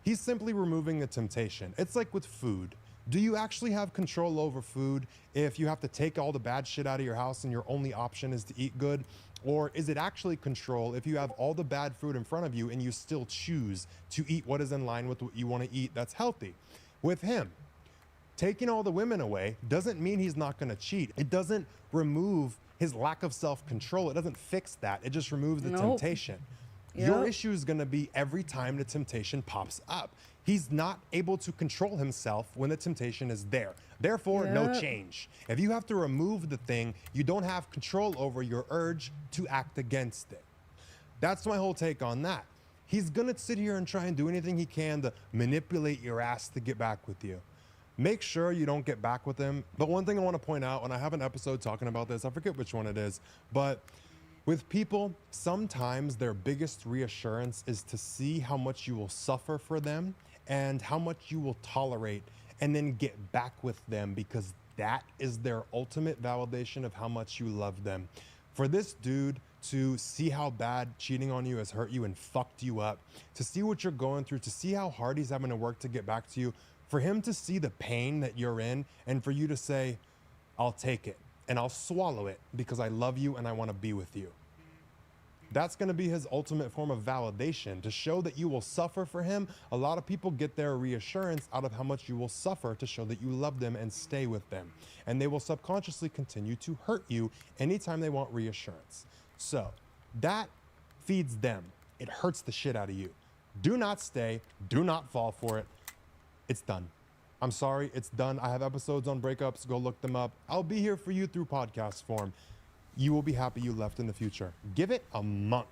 He's simply removing the temptation. It's like with food. Do you actually have control over food if you have to take all the bad shit out of your house and your only option is to eat good? Or is it actually control if you have all the bad food in front of you and you still choose to eat what is in line with what you want to eat that's healthy? With him, taking all the women away doesn't mean he's not going to cheat. It doesn't remove his lack of self-control. It doesn't fix that. It just removes the temptation. Your Yep. issue is going to be every time the temptation pops up. He's not able to control himself when the temptation is there. Therefore, no Yep. change. If you have to remove the thing, you don't have control over your urge to act against it. That's my whole take on that. He's gonna sit here and try and do anything he can to manipulate your ass to get back with you. Make sure you don't get back with him. But one thing I want to point out, and I have an episode talking about this, I forget which one it is, but with people, sometimes their biggest reassurance is to see how much you will suffer for them and how much you will tolerate and then get back with them, because that is their ultimate validation of how much you love them. For this dude to see how bad cheating on you has hurt you and fucked you up, to see what you're going through, to see how hard he's having to work to get back to you, for him to see the pain that you're in and for you to say, I'll take it and I'll swallow it because I love you and I want to be with you. That's going to be his ultimate form of validation, to show that you will suffer for him. A lot of people get their reassurance out of how much you will suffer to show that you love them and stay with them. And they will subconsciously continue to hurt you anytime they want reassurance. So that feeds them. It hurts the shit out of you. Do not stay. Do not fall for it. It's done. I'm sorry, it's done. I have episodes on breakups. Go look them up. I'll be here for you through podcast form. You will be happy you left in the future. Give it a month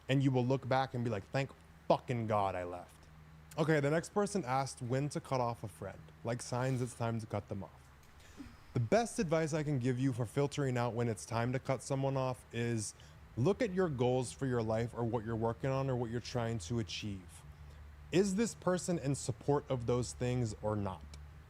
and you will look back and be like, thank fucking God I left. Okay, the next person asked when to cut off a friend, like signs it's time to cut them off. The best advice I can give you for filtering out when it's time to cut someone off is look at your goals for your life, or what you're working on, or what you're trying to achieve. Is this person in support of those things or not?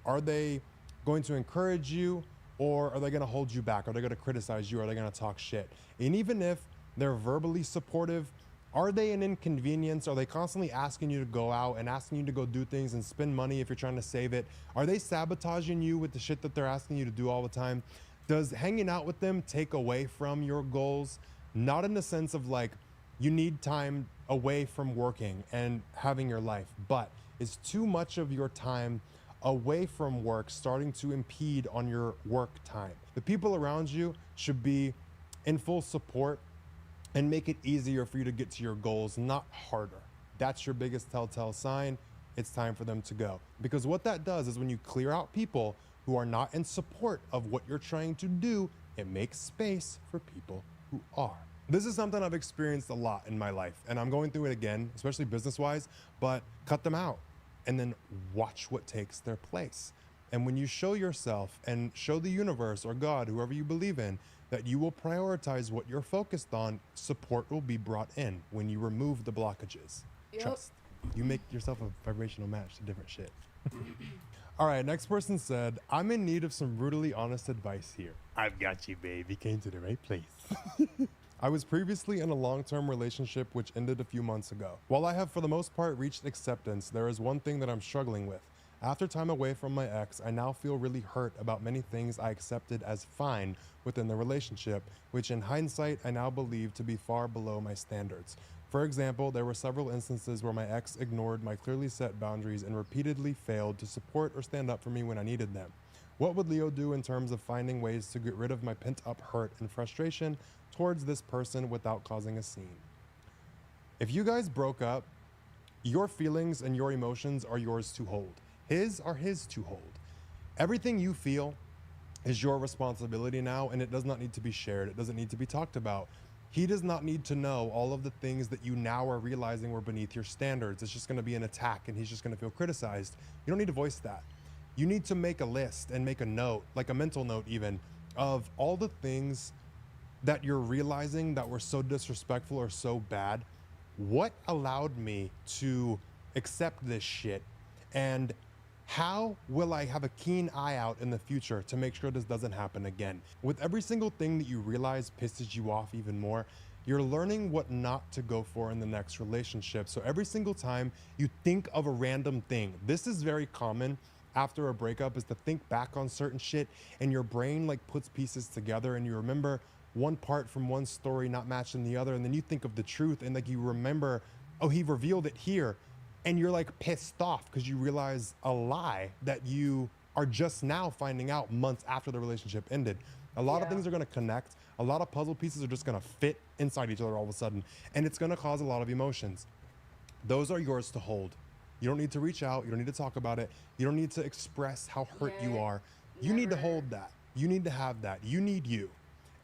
Are they going to encourage you, or are they going to hold you back? Are they going to criticize you? Are they going to talk shit? And even if they're verbally supportive, are they an inconvenience? Are they constantly asking you to go out and asking you to go do things and spend money if you're trying to save it? Are they sabotaging you with the shit that they're asking you to do all the time? Does hanging out with them take away from your goals? Not in the sense of like, you need time away from working and having your life, but is too much of your time away from work starting to impede on your work time? The people around you should be in full support and make it easier for you to get to your goals, not harder. That's your biggest telltale sign. It's time for them to go. Because what that does is when you clear out people who are not in support of what you're trying to do, it makes space for people who are. This is something I've experienced a lot in my life, and I'm going through it again, especially business-wise, but cut them out and then watch what takes their place. And when you show yourself and show the universe or God, whoever you believe in, that you will prioritize what you're focused on, support will be brought in when you remove the blockages. Yep. Trust. You make yourself a vibrational match to different shit. All right, next person said, I'm in need of some brutally honest advice here. I've got you, babe. You came to the right place. I was previously in a long-term relationship which ended a few months ago. While I have for the most part reached acceptance, there is one thing that I'm struggling with. After time away from my ex, I now feel really hurt about many things I accepted as fine within the relationship, which in hindsight I now believe to be far below my standards. For example, there were several instances where my ex ignored my clearly set boundaries and repeatedly failed to support or stand up for me when I needed them. What would Leo do in terms of finding ways to get rid of my pent-up hurt and frustration towards this person without causing a scene? If you guys broke up, your feelings and your emotions are yours to hold. His are his to hold. Everything you feel is your responsibility now, and it does not need to be shared. It doesn't need to be talked about. He does not need to know all of the things that you now are realizing were beneath your standards. It's just going to be an attack, and he's just going to feel criticized. You don't need to voice that. You need to make a list and make a note, like a mental note even, of all the things that you're realizing that were so disrespectful or so bad. What allowed me to accept this shit? And how will I have a keen eye out in the future to make sure this doesn't happen again? With every single thing that you realize pisses you off even more, you're learning what not to go for in the next relationship. So every single time you think of a random thing, this is very common after a breakup, is to think back on certain shit and your brain like puts pieces together and you remember one part from one story not matching the other, and then you think of the truth and like you remember, oh, he revealed it here, and you're like pissed off because you realize a lie that you are just now finding out months after the relationship ended. A lot of things are going to connect. A lot of puzzle pieces are just going to fit inside each other all of a sudden, and it's going to cause a lot of emotions. Those are yours to hold. You don't need to reach out. You don't need to talk about it. You don't need to express how hurt you are. You need to hold that. You need to have that. You need you.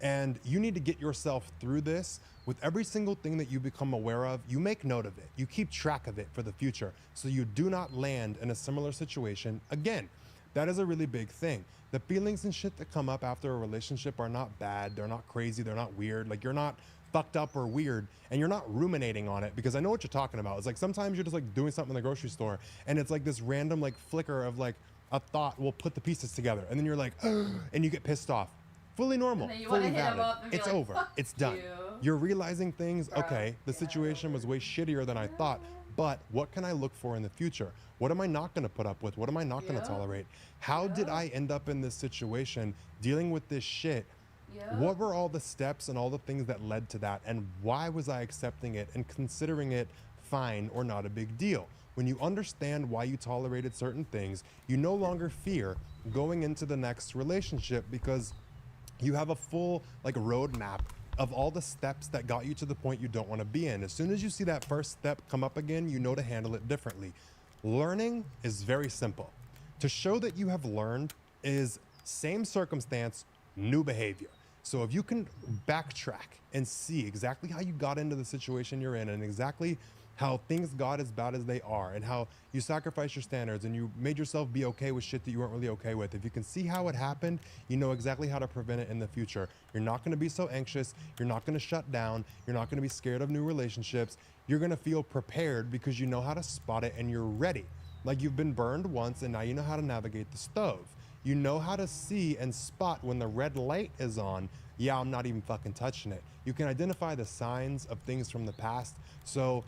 And you need to get yourself through this. With every single thing that you become aware of, you make note of it. You keep track of it for the future so you do not land in a similar situation again. That is a really big thing. The feelings and shit that come up after a relationship are not bad. They're not crazy. They're not weird. Like, you're not fucked up or weird, and you're not ruminating on it, because I know what you're talking about. It's like sometimes you're just like doing something in the grocery store and it's like this random like flicker of like a thought will put the pieces together, and then you're like, and you get pissed off. Fully normal, then you fully wanna hit 'em valid. up and be It's like, over. "Fuck It's done. you." You're realizing things. Okay, the situation was way shittier than I thought, but what can I look for in the future? What am I not going to put up with? What am I not going to tolerate? How did I end up in this situation dealing with this shit? What were all the steps and all the things that led to that? And why was I accepting it and considering it fine or not a big deal? When you understand why you tolerated certain things, you no longer fear going into the next relationship, because you have a full like roadmap of all the steps that got you to the point you don't want to be in. As soon as you see that first step come up again, you know to handle it differently. Learning is very simple. To show that you have learned is same circumstance, new behavior. So if you can backtrack and see exactly how you got into the situation you're in, and exactly how things got as bad as they are, and how you sacrificed your standards and you made yourself be okay with shit that you weren't really okay with. If you can see how it happened, you know exactly how to prevent it in the future. You're not going to be so anxious. You're not going to shut down. You're not going to be scared of new relationships. You're going to feel prepared because you know how to spot it and you're ready. Like you've been burned once and now you know how to navigate the stove. You know how to see and spot when the red light is on. Yeah, I'm not even fucking touching it. You can identify the signs of things from the past. So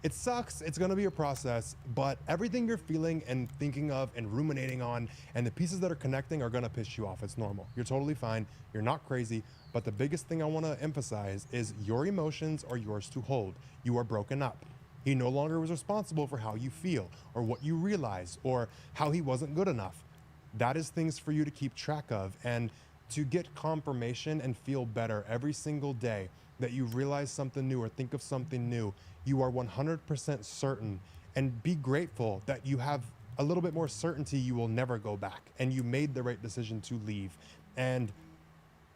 it sucks. It's going to be a process, but everything you're feeling and thinking of and ruminating on and the pieces that are connecting are going to piss you off. It's normal. You're totally fine. You're not crazy. But the biggest thing I want to emphasize is your emotions are yours to hold. You are broken up. He no longer was responsible for how you feel or what you realize or how he wasn't good enough. That is things for you to keep track of, and to get confirmation and feel better every single day that you realize something new or think of something new. You are 100% certain, and be grateful that you have a little bit more certainty you will never go back and you made the right decision to leave. And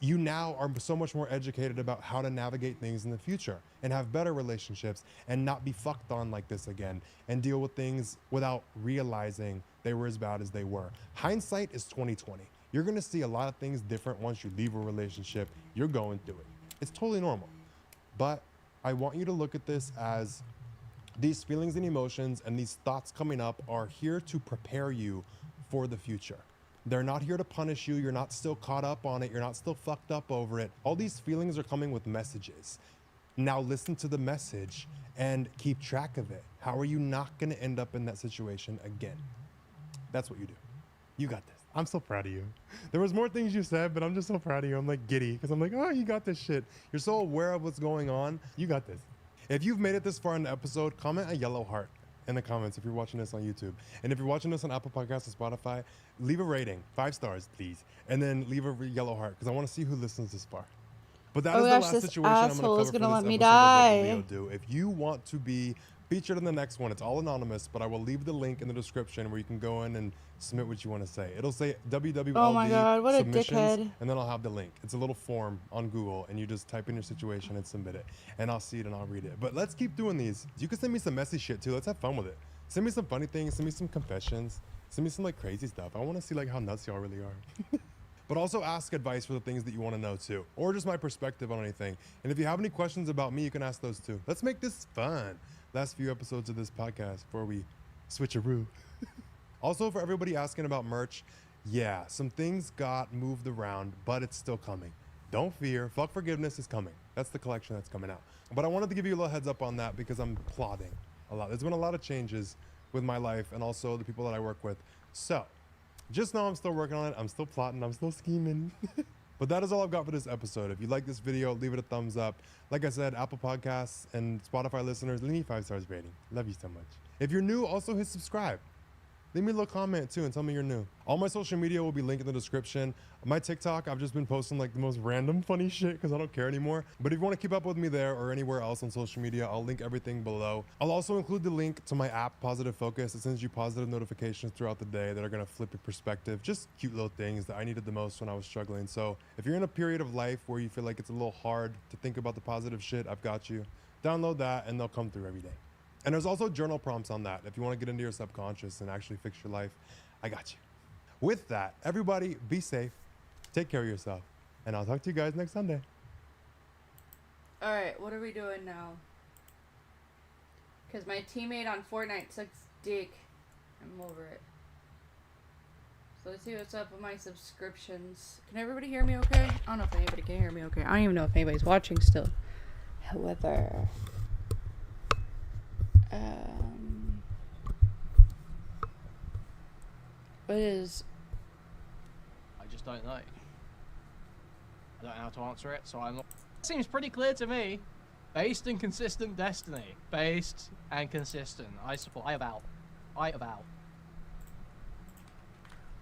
you now are so much more educated about how to navigate things in the future and have better relationships and not be fucked on like this again and deal with things without realizing they were as bad as they were. Hindsight is 2020. You're going to see a lot of things different once you leave a relationship. You're going through it. It's totally normal. But I want you to look at this as these feelings and emotions and these thoughts coming up are here to prepare you for the future. They're not here to punish you. You're not still caught up on it. You're not still fucked up over it. All these feelings are coming with messages. Now listen to the message and keep track of it. How are you not going to end up in that situation again? That's what you do. You got this. I'm so proud of you. There was more things you said, but I'm just so proud of you. I'm like giddy because I'm like, oh, you got this shit. You're so aware of what's going on. You got this. If you've made it this far in the episode, comment a yellow heart in the comments if you're watching this on YouTube. And if you're watching this on Apple Podcasts or Spotify, leave a rating, 5 stars, please. And then leave a yellow heart because I want to see who listens this far. But that is the last situation I'm going to cover for this episode of What Leo Do. If you want to be featured in the next one, it's all anonymous, but I will leave the link in the description where you can go in and submit what you want to say. It'll say WWLD Oh my God, what a submissions, dickhead. and then I'll have the link. It's a little form on Google, and you just type in your situation and submit it, and I'll see it and I'll read it. But let's keep doing these. You can send me some messy shit too. Let's have fun with it. Send me some funny things. Send me some confessions. Send me some like crazy stuff. I want to see like how nuts y'all really are. But also ask advice for the things that you want to know too, or just my perspective on anything. And if you have any questions about me, you can ask those too. Let's make this fun. Last few episodes of this podcast before we switcheroo. Also, for everybody asking about merch, yeah, some things got moved around, but it's still coming. Don't fear. Fuck Forgiveness is coming. That's the collection that's coming out. But I wanted to give you a little heads up on that because I'm plotting a lot. There's been a lot of changes with my life and also the people that I work with. So just know I'm still working on it. I'm still plotting. I'm still scheming. But that is all I've got for this episode. If you like this video, leave it a thumbs up. Like I said, Apple Podcasts and Spotify listeners, leave me 5 stars rating. Love you so much. If you're new, also hit subscribe. Leave me a little comment too and tell me you're new. All my social media will be linked in the description. My TikTok, I've just been posting like the most random funny shit because I don't care anymore. But if you want to keep up with me there or anywhere else on social media, I'll link everything below. I'll also include the link to my app, Positive Focus. It sends you positive notifications throughout the day that are going to flip your perspective. Just cute little things that I needed the most when I was struggling. So if you're in a period of life where you feel like it's a little hard to think about the positive shit, I've got you. Download that and they'll come through every day. And there's also journal prompts on that. If you want to get into your subconscious and actually fix your life, I got you. With that, everybody be safe, take care of yourself, and I'll talk to you guys next Sunday. Alright, what are we doing now? Because my teammate on Fortnite sucks dick. I'm over it. So let's see what's up with my subscriptions. Can everybody hear me okay? I don't know if anybody can hear me okay. I don't even know if anybody's watching still. However... what is... I just don't know. I don't know how to answer it, so I'm not... Seems pretty clear to me. Based and consistent destiny. Based and consistent. I support. I avow.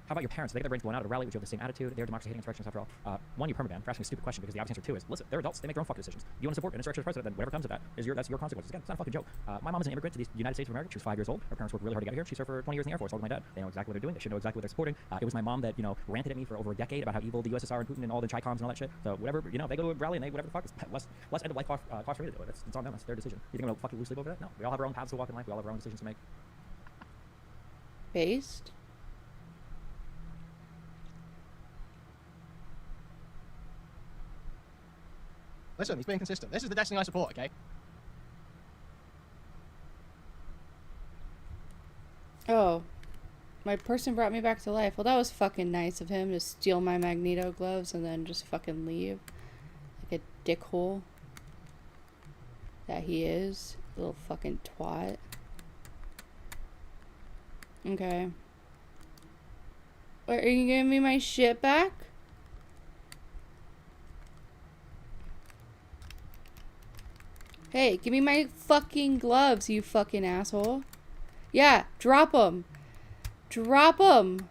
How about your parents? They get their brains blown out at a rally, would you have the same attitude? They're democracy-hating insurrectionists after all. One, you permaban for asking a stupid question because the obvious answer two is, listen, they're adults, they make their own fucking decisions. You want to support an insurrectionist president, then whatever comes of that is that's your consequences. Again, it's not a fucking joke. My mom is an immigrant to the United States of America. She was 5 years old. Her parents worked really hard to get her here. She served for 20 years in the Air Force, along with my dad. They know exactly what they're doing. They should know exactly what they're supporting. It was my mom that, ranted at me for over a decade about how evil the USSR and Putin and all the Chi-coms and all that shit. So whatever, they go to a rally and they whatever the fuck, it's less end of life cost for me to do it. It's on them. It's their decision. You think I'm gonna fucking lose sleep over that? No. We all have our own paths to walk in life. We all have our own decisions to make. Based? Listen, he's being consistent. This is the destiny I support, okay? Oh. My person brought me back to life. Well, that was fucking nice of him to steal my Magneto gloves and then just fucking leave. Like a dickhole. That he is. Little fucking twat. Okay. Wait, are you giving me my shit back? Hey, give me my fucking gloves, you fucking asshole. Yeah, drop them. Drop them.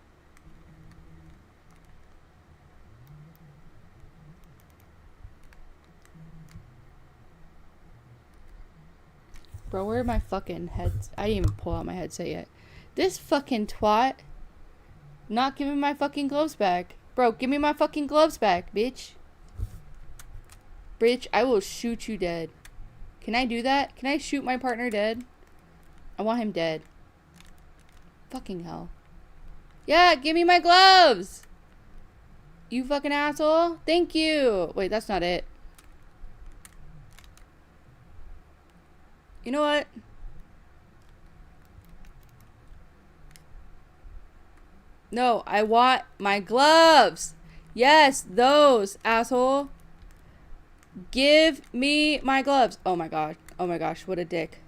Bro, where are my fucking heads? I didn't even pull out my headset yet. This fucking twat. Not giving my fucking gloves back. Bro, give me my fucking gloves back, bitch. Bitch, I will shoot you dead. Can I do that? Can I shoot my partner dead? I want him dead. Fucking hell. Yeah, give me my gloves! You fucking asshole. Thank you. Wait, that's not it. You know what? No, I want my gloves. Yes, those, asshole. Give me my gloves. Oh my god. Oh my gosh, what a dick.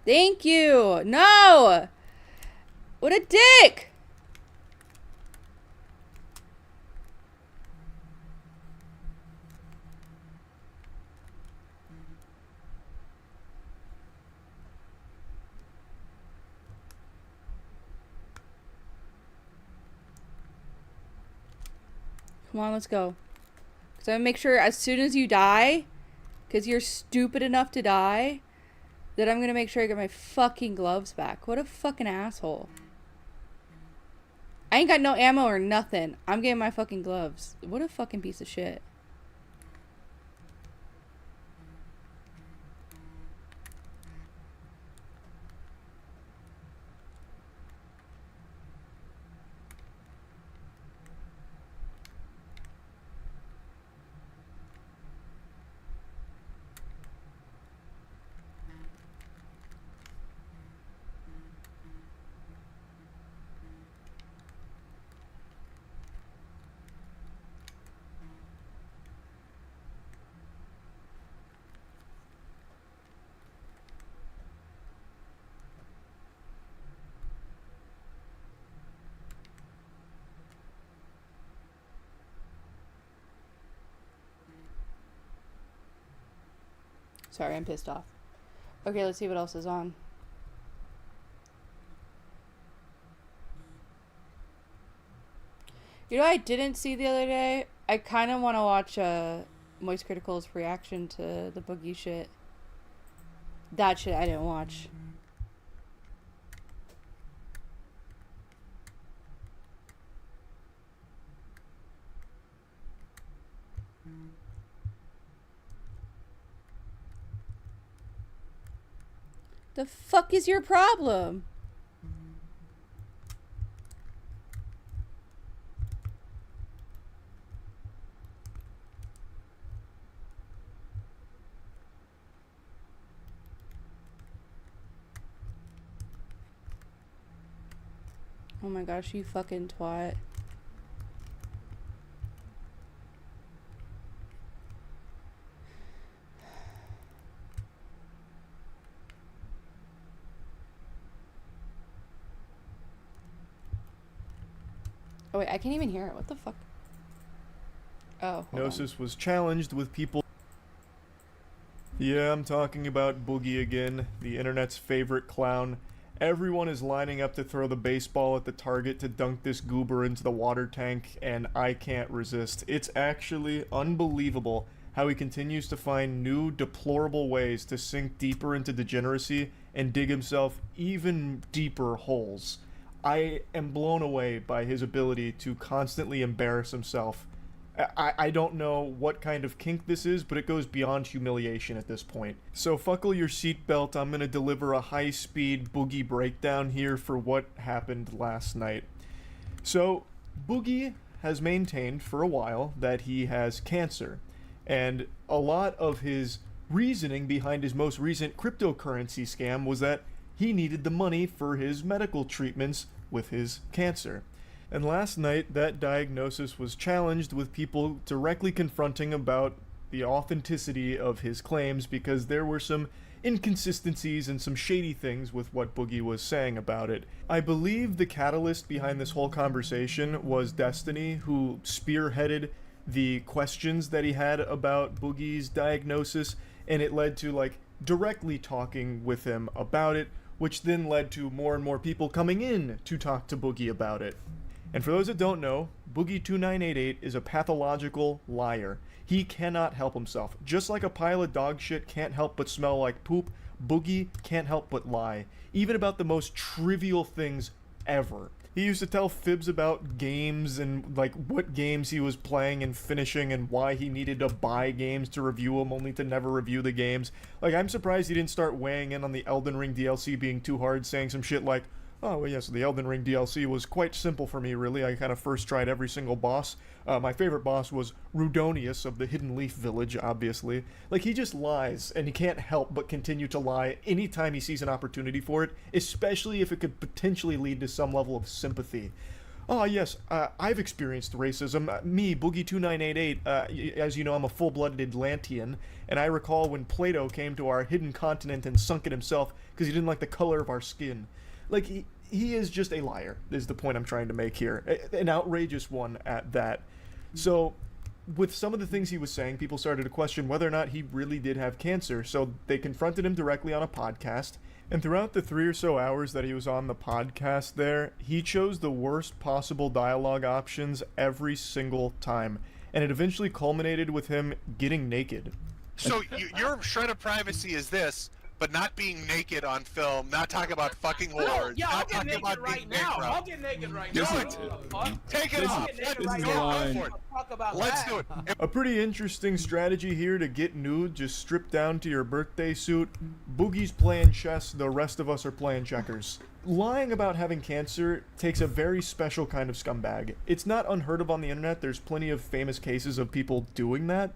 Thank you. No! What a dick! Come on, let's go. Because I'm going to make sure as soon as you die, because you're stupid enough to die, that I'm going to make sure I get my fucking gloves back. What a fucking asshole. I ain't got no ammo or nothing. I'm getting my fucking gloves. What a fucking piece of shit. Sorry, I'm pissed off. Okay, let's see what else is on. You know what I didn't see the other day? I kind of want to watch Moist Critical's reaction to the Boogie shit. That shit I didn't watch. The fuck is your problem? Oh my gosh, you fucking twat. Oh wait, I can't even hear it. What the fuck? Oh, hold on. Gnosis was challenged with people. Yeah, I'm talking about Boogie again, the internet's favorite clown. Everyone is lining up to throw the baseball at the target to dunk this goober into the water tank, and I can't resist. It's actually unbelievable how he continues to find new, deplorable ways to sink deeper into degeneracy and dig himself even deeper holes. I am blown away by his ability to constantly embarrass himself. I don't know what kind of kink this is, but it goes beyond humiliation at this point. So buckle your seatbelt, I'm gonna deliver a high-speed Boogie breakdown here for what happened last night. So, Boogie has maintained for a while that he has cancer, and a lot of his reasoning behind his most recent cryptocurrency scam was that he needed the money for his medical treatments with his cancer. And last night, that diagnosis was challenged with people directly confronting about the authenticity of his claims because there were some inconsistencies and some shady things with what Boogie was saying about it. I believe the catalyst behind this whole conversation was Destiny, who spearheaded the questions that he had about Boogie's diagnosis, and it led to, like, directly talking with him about it, which then led to more and more people coming in to talk to Boogie about it. And for those that don't know, Boogie2988 is a pathological liar. He cannot help himself. Just like a pile of dog shit can't help but smell like poop, Boogie can't help but lie. Even about the most trivial things ever. He used to tell fibs about games and like what games he was playing and finishing and why he needed to buy games to review them only to never review the games. Like, I'm surprised he didn't start weighing in on the Elden Ring DLC being too hard, saying some shit like, oh, well, yes, the Elden Ring DLC was quite simple for me, really. I kind of first tried every single boss. My favorite boss was Rudonius of the Hidden Leaf Village, obviously. Like, he just lies, and he can't help but continue to lie anytime he sees an opportunity for it, especially if it could potentially lead to some level of sympathy. Oh, yes, I've experienced racism. Me, Boogie2988, as you know, I'm a full-blooded Atlantean, and I recall when Plato came to our hidden continent and sunk it himself because he didn't like the color of our skin. Like, he is just a liar, is the point I'm trying to make here. An outrageous one at that. So, with some of the things he was saying, people started to question whether or not he really did have cancer. So they confronted him directly on a podcast. And throughout the 3 or so hours that he was on the podcast there, he chose the worst possible dialogue options every single time. And it eventually culminated with him getting naked. So your shred of privacy is this, but not being naked on film, not talking about fucking whores, Yeah, I'll not get talking naked about right being now. I'll bankrupt. get naked right Yes, now. it- Fuck. Take it I'll off. get naked Let's right do it. now. Go for it. Talk about Let's that. do it. A pretty interesting strategy here to get nude, just strip down to your birthday suit. Boogie's playing chess, the rest of us are playing checkers. Lying about having cancer takes a very special kind of scumbag. It's not unheard of on the internet, there's plenty of famous cases of people doing that,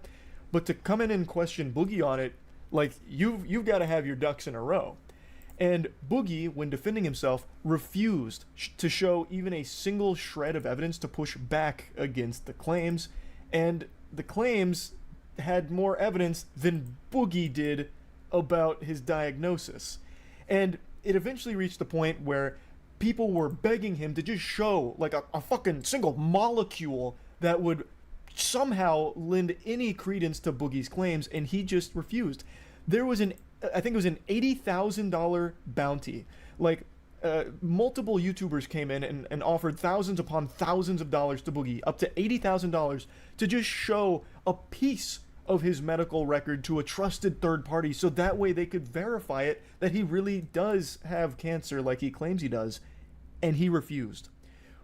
but to come in and question Boogie on it, like, you've got to have your ducks in a row. And Boogie, when defending himself, refused to show even a single shred of evidence to push back against the claims, and the claims had more evidence than Boogie did about his diagnosis. And it eventually reached the point where people were begging him to just show, like, a fucking single molecule that would somehow lend any credence to Boogie's claims, and he just refused. There was an I think it was an $80,000 bounty. Like, multiple YouTubers came in and offered thousands upon thousands of dollars to Boogie, up to $80,000, to just show a piece of his medical record to a trusted third party, so that way they could verify it, that he really does have cancer like he claims he does, and he refused.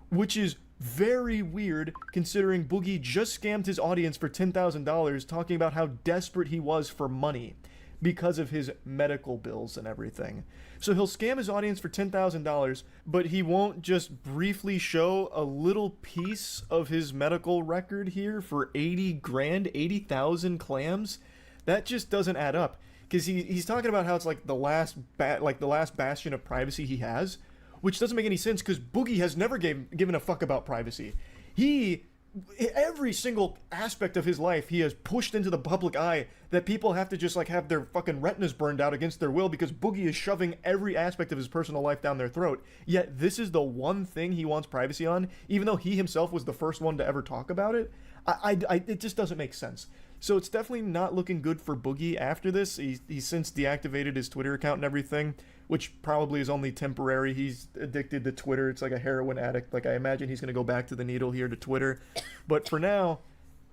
Which is very weird, considering Boogie just scammed his audience for $10,000, talking about how desperate he was for money because of his medical bills and everything. So he'll scam his audience for $10,000, but he won't just briefly show a little piece of his medical record here for 80 grand, 80,000 clams? That just doesn't add up. Because he's talking about how it's like the last bastion of privacy he has, which doesn't make any sense because Boogie has never given a fuck about privacy. Every single aspect of his life, he has pushed into the public eye that people have to just like have their fucking retinas burned out against their will because Boogie is shoving every aspect of his personal life down their throat. Yet this is the one thing he wants privacy on, even though he himself was the first one to ever talk about it. It just doesn't make sense. So it's definitely not looking good for Boogie after this. He's since deactivated his Twitter account and everything, which probably is only temporary. He's addicted to Twitter. It's like a heroin addict. Like, I imagine he's going to go back to the needle here to Twitter. But for now,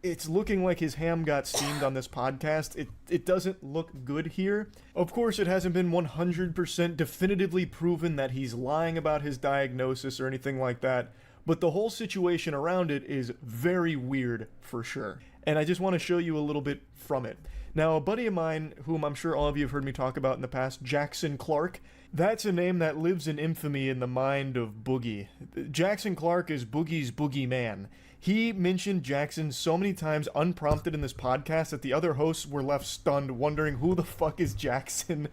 it's looking like his ham got steamed on this podcast. It doesn't look good here. Of course, it hasn't been 100% definitively proven that he's lying about his diagnosis or anything like that. But the whole situation around it is very weird for sure. And I just want to show you a little bit from it. Now, a buddy of mine, whom I'm sure all of you have heard me talk about in the past, Jackson Clark, that's a name that lives in infamy in the mind of Boogie. Jackson Clark is Boogie's boogeyman. He mentioned Jackson so many times unprompted in this podcast that the other hosts were left stunned, wondering who the fuck is Jackson?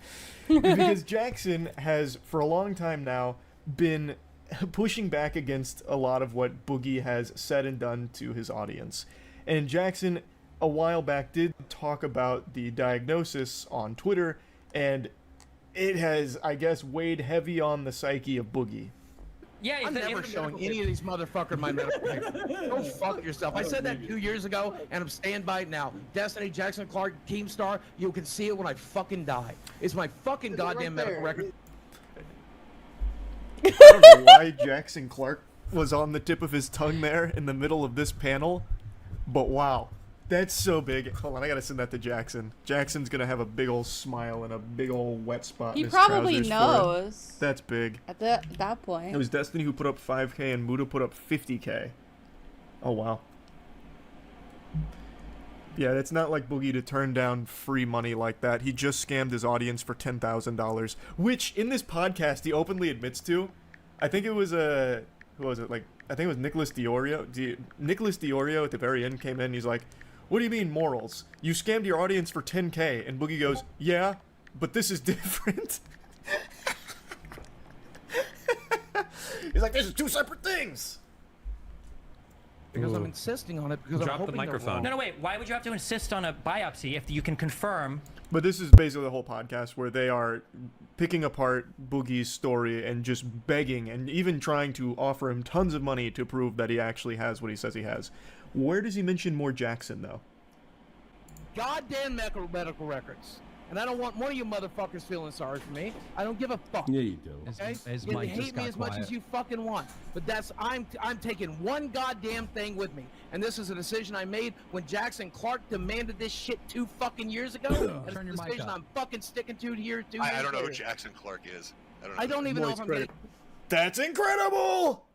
Because Jackson has, for a long time now, been pushing back against a lot of what Boogie has said and done to his audience. And Jackson, a while back, did talk about the diagnosis on Twitter, and it has, I guess, weighed heavy on the psyche of Boogie. Yeah, I'm never showing any of these motherfuckers my medical paper. Go fuck yourself. I said that 2 years ago, and I'm staying by it now. Destiny, Jackson Clark, Keemstar, you can see it when I fucking die. It's my fucking goddamn medical record. I don't know why Jackson Clark was on the tip of his tongue there in the middle of this panel, but wow. That's so big. Hold on, I gotta send that to Jackson. Jackson's gonna have a big old smile and a big old wet spot in his probably trousers knows. That's big. At that point. It was Destiny who put up 5K and Muda put up 50K. Oh, wow. Yeah, it's not like Boogie to turn down free money like that. He just scammed his audience for $10,000, which in this podcast he openly admits to. I think it was who was it? Like, I think it was Nicholas Diorio. Nicholas Diorio at the very end came in and he's like, "What do you mean morals? You scammed your audience for 10K." And Boogie goes, "Yeah, but this is different." He's like, "This is two separate things." Because I'm insisting on it because I'm hoping they're wrong. No, wait. Why would you have to insist on a biopsy if you can confirm? But this is basically the whole podcast where they are picking apart Boogie's story and just begging and even trying to offer him tons of money to prove that he actually has what he says he has. Where does he mention more Jackson, though? Goddamn medical records. And I don't want one of you motherfuckers feeling sorry for me. I don't give a fuck. Yeah, you do. Okay? You can hate me as much as you fucking want. But I'm taking one goddamn thing with me. And this is a decision I made when Jackson Clark demanded this shit 2 fucking years ago. And it's a decision I'm fucking sticking to here. I don't know who Jackson Clark is. I don't even know if I'm getting... That's incredible!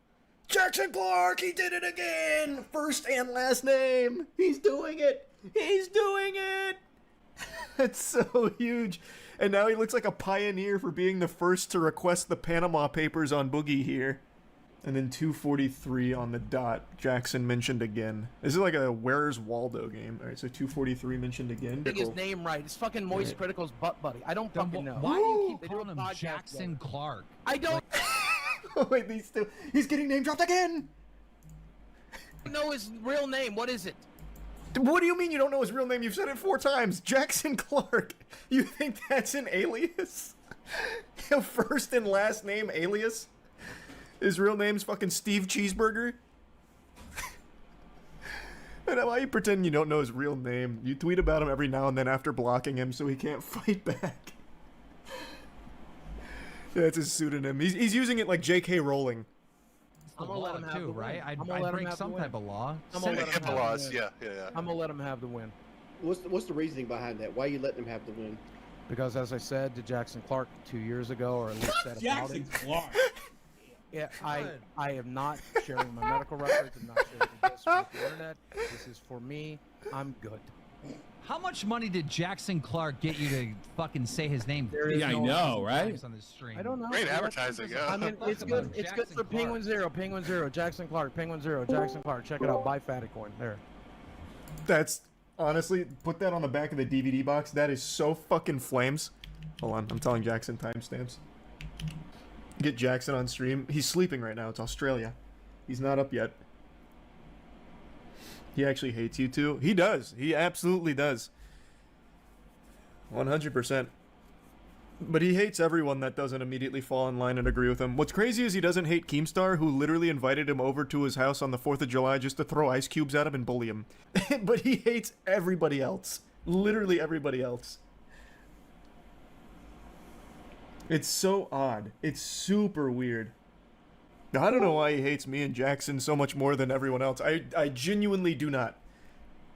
Jackson Clark, he did it again! First and last name. He's doing it! He's doing it! That's so huge. And now he looks like a pioneer for being the first to request the Panama Papers on Boogie here. And then 2:43 on the dot, Jackson mentioned again. This is like a Where's Waldo game. Alright, so 2:43 mentioned again. Getting his name right. It's fucking Moist Critical's butt buddy. I don't fucking know. Why do you keep calling him Jackson Clark? I don't... Wait, he's getting name dropped again! I know his real name. What is it? What do you mean you don't know his real name? You've said it 4 times. Jackson Clark. You think that's an alias? A first and last name alias? His real name's fucking Steve Cheeseburger? And why you pretend you don't know his real name? You tweet about him every now and then after blocking him so he can't fight back. That's his pseudonym. He's using it like J.K. Rowling. I'm gonna let him have the win. right? I'm I'd gonna let him break have some the win. type of law. I'm gonna let him HIPAA have laws, the win. yeah. I'm gonna let him have the win. What's the reasoning behind that? Why are you letting him have the win? Because as I said to Jackson Clark 2 years ago, or at least said about it. Clark. Yeah, I am not sharing my medical records. I'm not sharing this with the internet. This is for me. I'm good. How much money did Jackson Clark get you to fucking say his name? There is Yeah, I no- know, right? On this stream? I don't know. Great That's- advertising, yeah. I mean, it's good. It's good for Penguin Zero. Penguin Zero. Jackson Clark. Penguin Zero. Jackson Clark. Check it out. Buy Fatty Coin. There. That's honestly, put that on the back of the DVD box. That is so fucking flames. Hold on, I'm telling Jackson timestamps. Get Jackson on stream. He's sleeping right now. It's Australia. He's not up yet. He actually hates you too. He does. He absolutely does. 100%. But he hates everyone that doesn't immediately fall in line and agree with him. What's crazy is he doesn't hate Keemstar, who literally invited him over to his house on the 4th of July just to throw ice cubes at him and bully him. But he hates everybody else. Literally everybody else. It's so odd. It's super weird. Now, I don't know why he hates me and Jackson so much more than everyone else. I genuinely do not.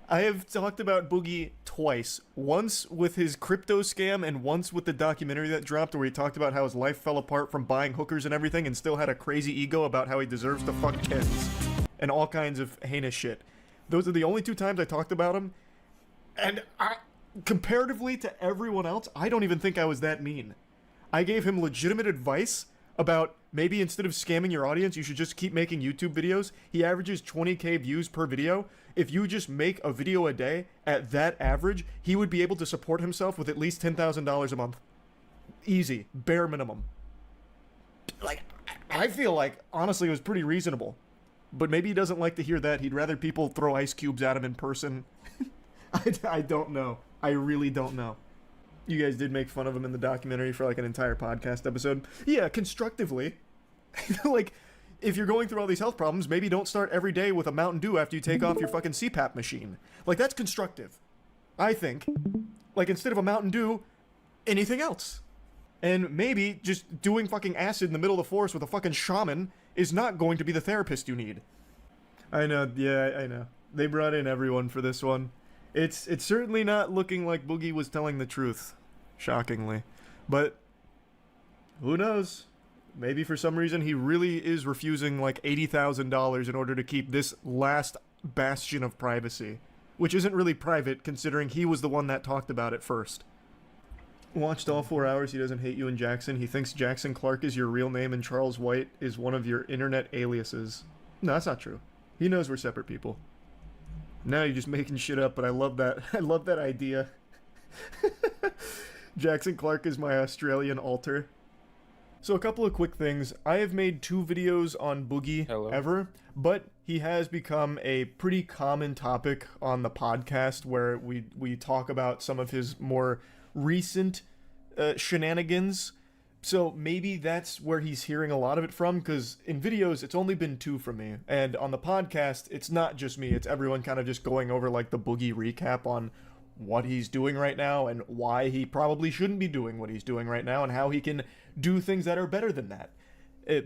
I have talked about Boogie twice. Once with his crypto scam and once with the documentary that dropped where he talked about how his life fell apart from buying hookers and everything and still had a crazy ego about how he deserves to fuck kids. And all kinds of heinous shit. Those are the only 2 times I talked about him. And comparatively to everyone else, I don't even think I was that mean. I gave him legitimate advice about maybe instead of scamming your audience, you should just keep making YouTube videos. He averages 20K views per video. If you just make a video a day at that average, he would be able to support himself with at least $10,000 a month. Easy. Bare minimum. Like, I feel like, honestly, it was pretty reasonable. But maybe he doesn't like to hear that. He'd rather people throw ice cubes at him in person. I don't know. I really don't know. You guys did make fun of him in the documentary for like an entire podcast episode. Yeah, constructively. Like, if you're going through all these health problems, maybe don't start every day with a Mountain Dew after you take off your fucking CPAP machine. Like, that's constructive. I think. Like, instead of a Mountain Dew, anything else. And maybe just doing fucking acid in the middle of the forest with a fucking shaman is not going to be the therapist you need. I know, yeah, I know. They brought in everyone for this one. It's certainly not looking like Boogie was telling the truth. Shockingly. But who knows? Maybe for some reason he really is refusing like $80,000 in order to keep this last bastion of privacy. Which isn't really private considering he was the one that talked about it first. Watched all 4 hours. He doesn't hate you and Jackson. He thinks Jackson Clark is your real name and Charles White is one of your internet aliases. No, that's not true. He knows we're separate people. Now you're just making shit up, but I love that. I love that idea. Jackson Clark is my Australian alter. So a couple of quick things. I have made 2 videos on Boogie ever, but he has become a pretty common topic on the podcast where we talk about some of his more recent shenanigans. So maybe that's where he's hearing a lot of it from, because in videos, it's only been 2 from me. And on the podcast, it's not just me, it's everyone kind of just going over like the Boogie recap on what he's doing right now and why he probably shouldn't be doing what he's doing right now and how he can do things that are better than that.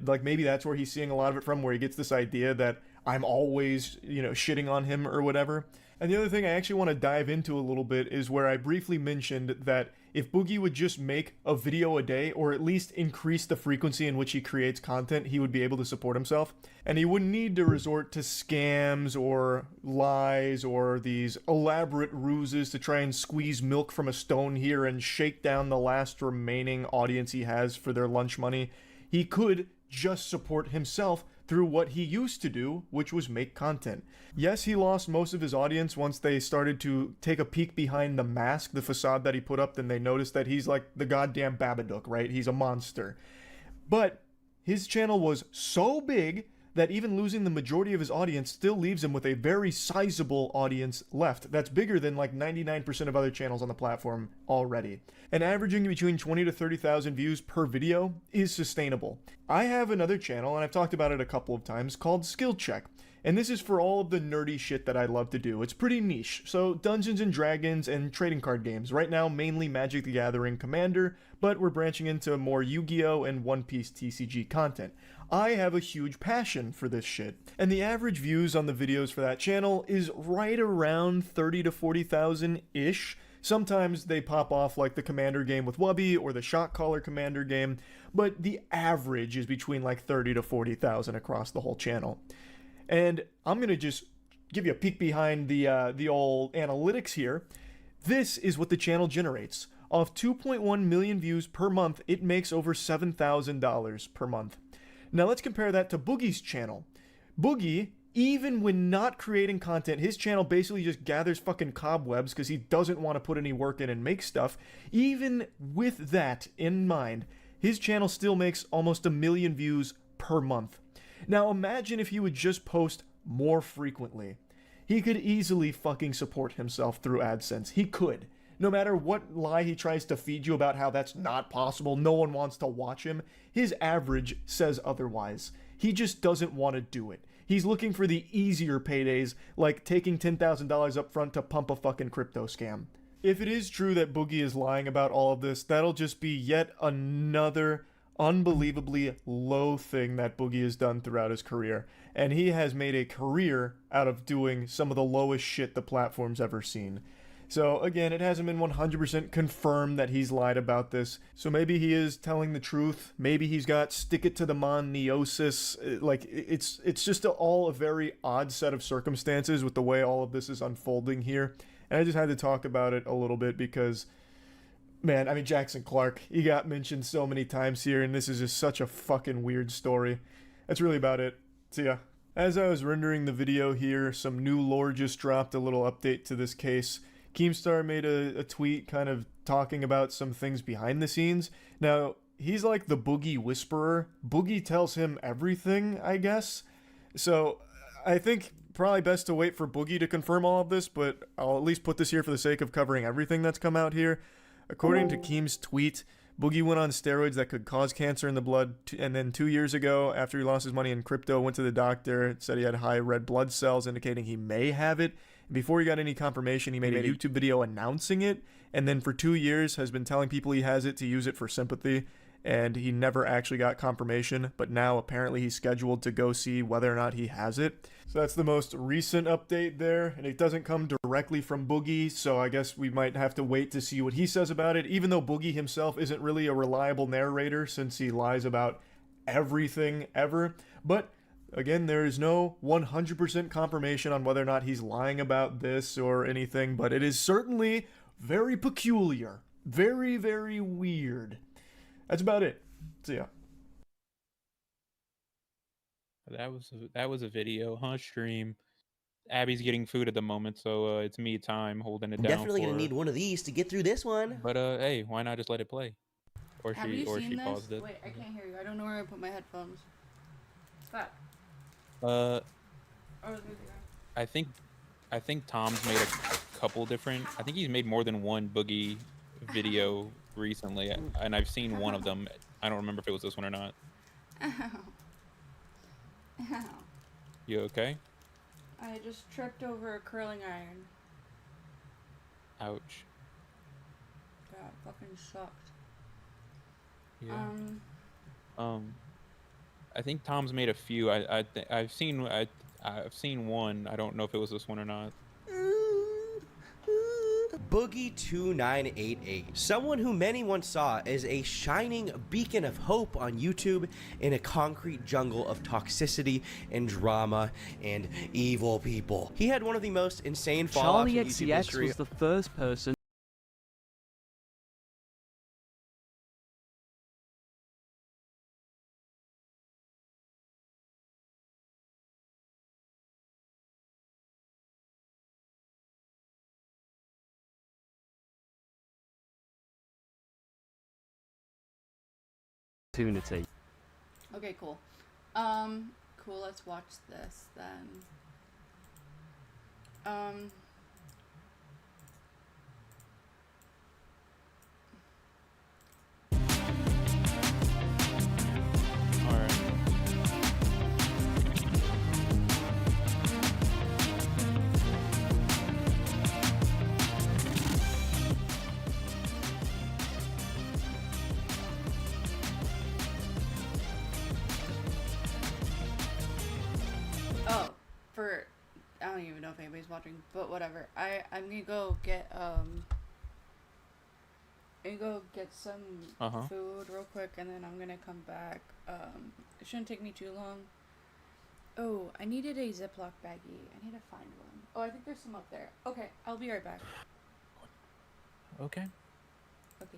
Like maybe that's where he's seeing a lot of it from, where he gets this idea that I'm always, shitting on him or whatever. And the other thing I actually want to dive into a little bit is where I briefly mentioned that if Boogie would just make a video a day, or at least increase the frequency in which he creates content, he would be able to support himself. And he wouldn't need to resort to scams or lies or these elaborate ruses to try and squeeze milk from a stone here and shake down the last remaining audience he has for their lunch money. He could just support himself through what he used to do, which was make content. Yes, he lost most of his audience once they started to take a peek behind the mask, the facade that he put up, then they noticed that he's like the goddamn Babadook, right? He's a monster. But his channel was so big that even losing the majority of his audience still leaves him with a very sizable audience left. That's bigger than like 99% of other channels on the platform already. And averaging between 20 to 30,000 views per video is sustainable. I have another channel, and I've talked about it a couple of times, called Skill Check. And this is for all of the nerdy shit that I love to do. It's pretty niche. So Dungeons and Dragons and trading card games. Right now, mainly Magic the Gathering Commander, but we're branching into more Yu-Gi-Oh! And One Piece TCG content. I have a huge passion for this shit. And the average views on the videos for that channel is right around 30 to 40,000-ish. Sometimes they pop off like the Commander game with Wubby or the Shot Caller Commander game, but the average is between like 30 to 40,000 across the whole channel. And I'm going to just give you a peek behind the old analytics here. This is what the channel generates. Off 2.1 million views per month, it makes over $7,000 per month. Now let's compare that to Boogie's channel. Boogie, even when not creating content, his channel basically just gathers fucking cobwebs because he doesn't want to put any work in and make stuff. Even with that in mind, his channel still makes almost 1 million views per month. Now imagine if he would just post more frequently. He could easily fucking support himself through AdSense. He could. No matter what lie he tries to feed you about how that's not possible, no one wants to watch him, his average says otherwise. He just doesn't want to do it. He's looking for the easier paydays, like taking $10,000 up front to pump a fucking crypto scam. If it is true that Boogie is lying about all of this, that'll just be yet another unbelievably low thing that Boogie has done throughout his career. And he has made a career out of doing some of the lowest shit the platform's ever seen. So again, it hasn't been 100% confirmed that he's lied about this. So maybe he is telling the truth. Maybe he's got stick it to the man-neosis. Like, it's just all a very odd set of circumstances with the way all of this is unfolding here. And I just had to talk about it a little bit because, man, I mean, Jackson Clark, he got mentioned so many times here, and this is just such a fucking weird story. That's really about it. See ya. As I was rendering the video here, some new lore just dropped, a little update to this case. Keemstar made a tweet kind of talking about some things behind the scenes. Now, he's like the Boogie whisperer. Boogie tells him everything, I guess. So, I think probably best to wait for Boogie to confirm all of this, but I'll at least put this here for the sake of covering everything that's come out here. According to Keem's tweet, Boogie went on steroids that could cause cancer in the blood, and then 2 years ago, after he lost his money in crypto, went to the doctor, said he had high red blood cells, indicating he may have it. Before he got any confirmation, he made a YouTube video announcing it, and then for 2 years has been telling people he has it to use it for sympathy, and he never actually got confirmation, but now apparently he's scheduled to go see whether or not he has it. So that's the most recent update there, and it doesn't come directly from Boogie, so I guess we might have to wait to see what he says about it, even though Boogie himself isn't really a reliable narrator since he lies about everything ever. But again, there is no 100% confirmation on whether or not he's lying about this or anything, but it is certainly very peculiar. Very, very weird. That's about it. See ya. That was a video, huh? Stream. Abby's getting food at the moment, so it's me time holding it down. Definitely gonna need one of these to get through this one. But hey, why not just let it play? Or Have she you seen this? paused it. Wait, I can't hear you. I don't know where I put my headphones. Fuck. Uh, Oh, there they are. I think Tom's made a couple different. I think he's made more than one Boogie video recently, and I've seen one of them. I don't remember if it was this one or not. Ow. Ow. You okay? I just tripped over a curling iron. Ouch. God, fucking sucked. Yeah. I think Tom's made a few. I've seen one. I don't know if it was this one or not. Boogie2988, someone who many once saw as a shining beacon of hope on YouTube in a concrete jungle of toxicity and drama and evil people. He had one of the most insane follow-ups in YouTube history. was the first person opportunity. Okay, cool. Cool, let's watch this then. I don't even know if anybody's watching, but whatever. I'm gonna go get some food real quick, and then I'm gonna come back. It shouldn't take me too long. Oh, I needed a Ziploc baggie. I need to find one. Oh, I think there's some up there. Okay, I'll be right back. Okay. Okay.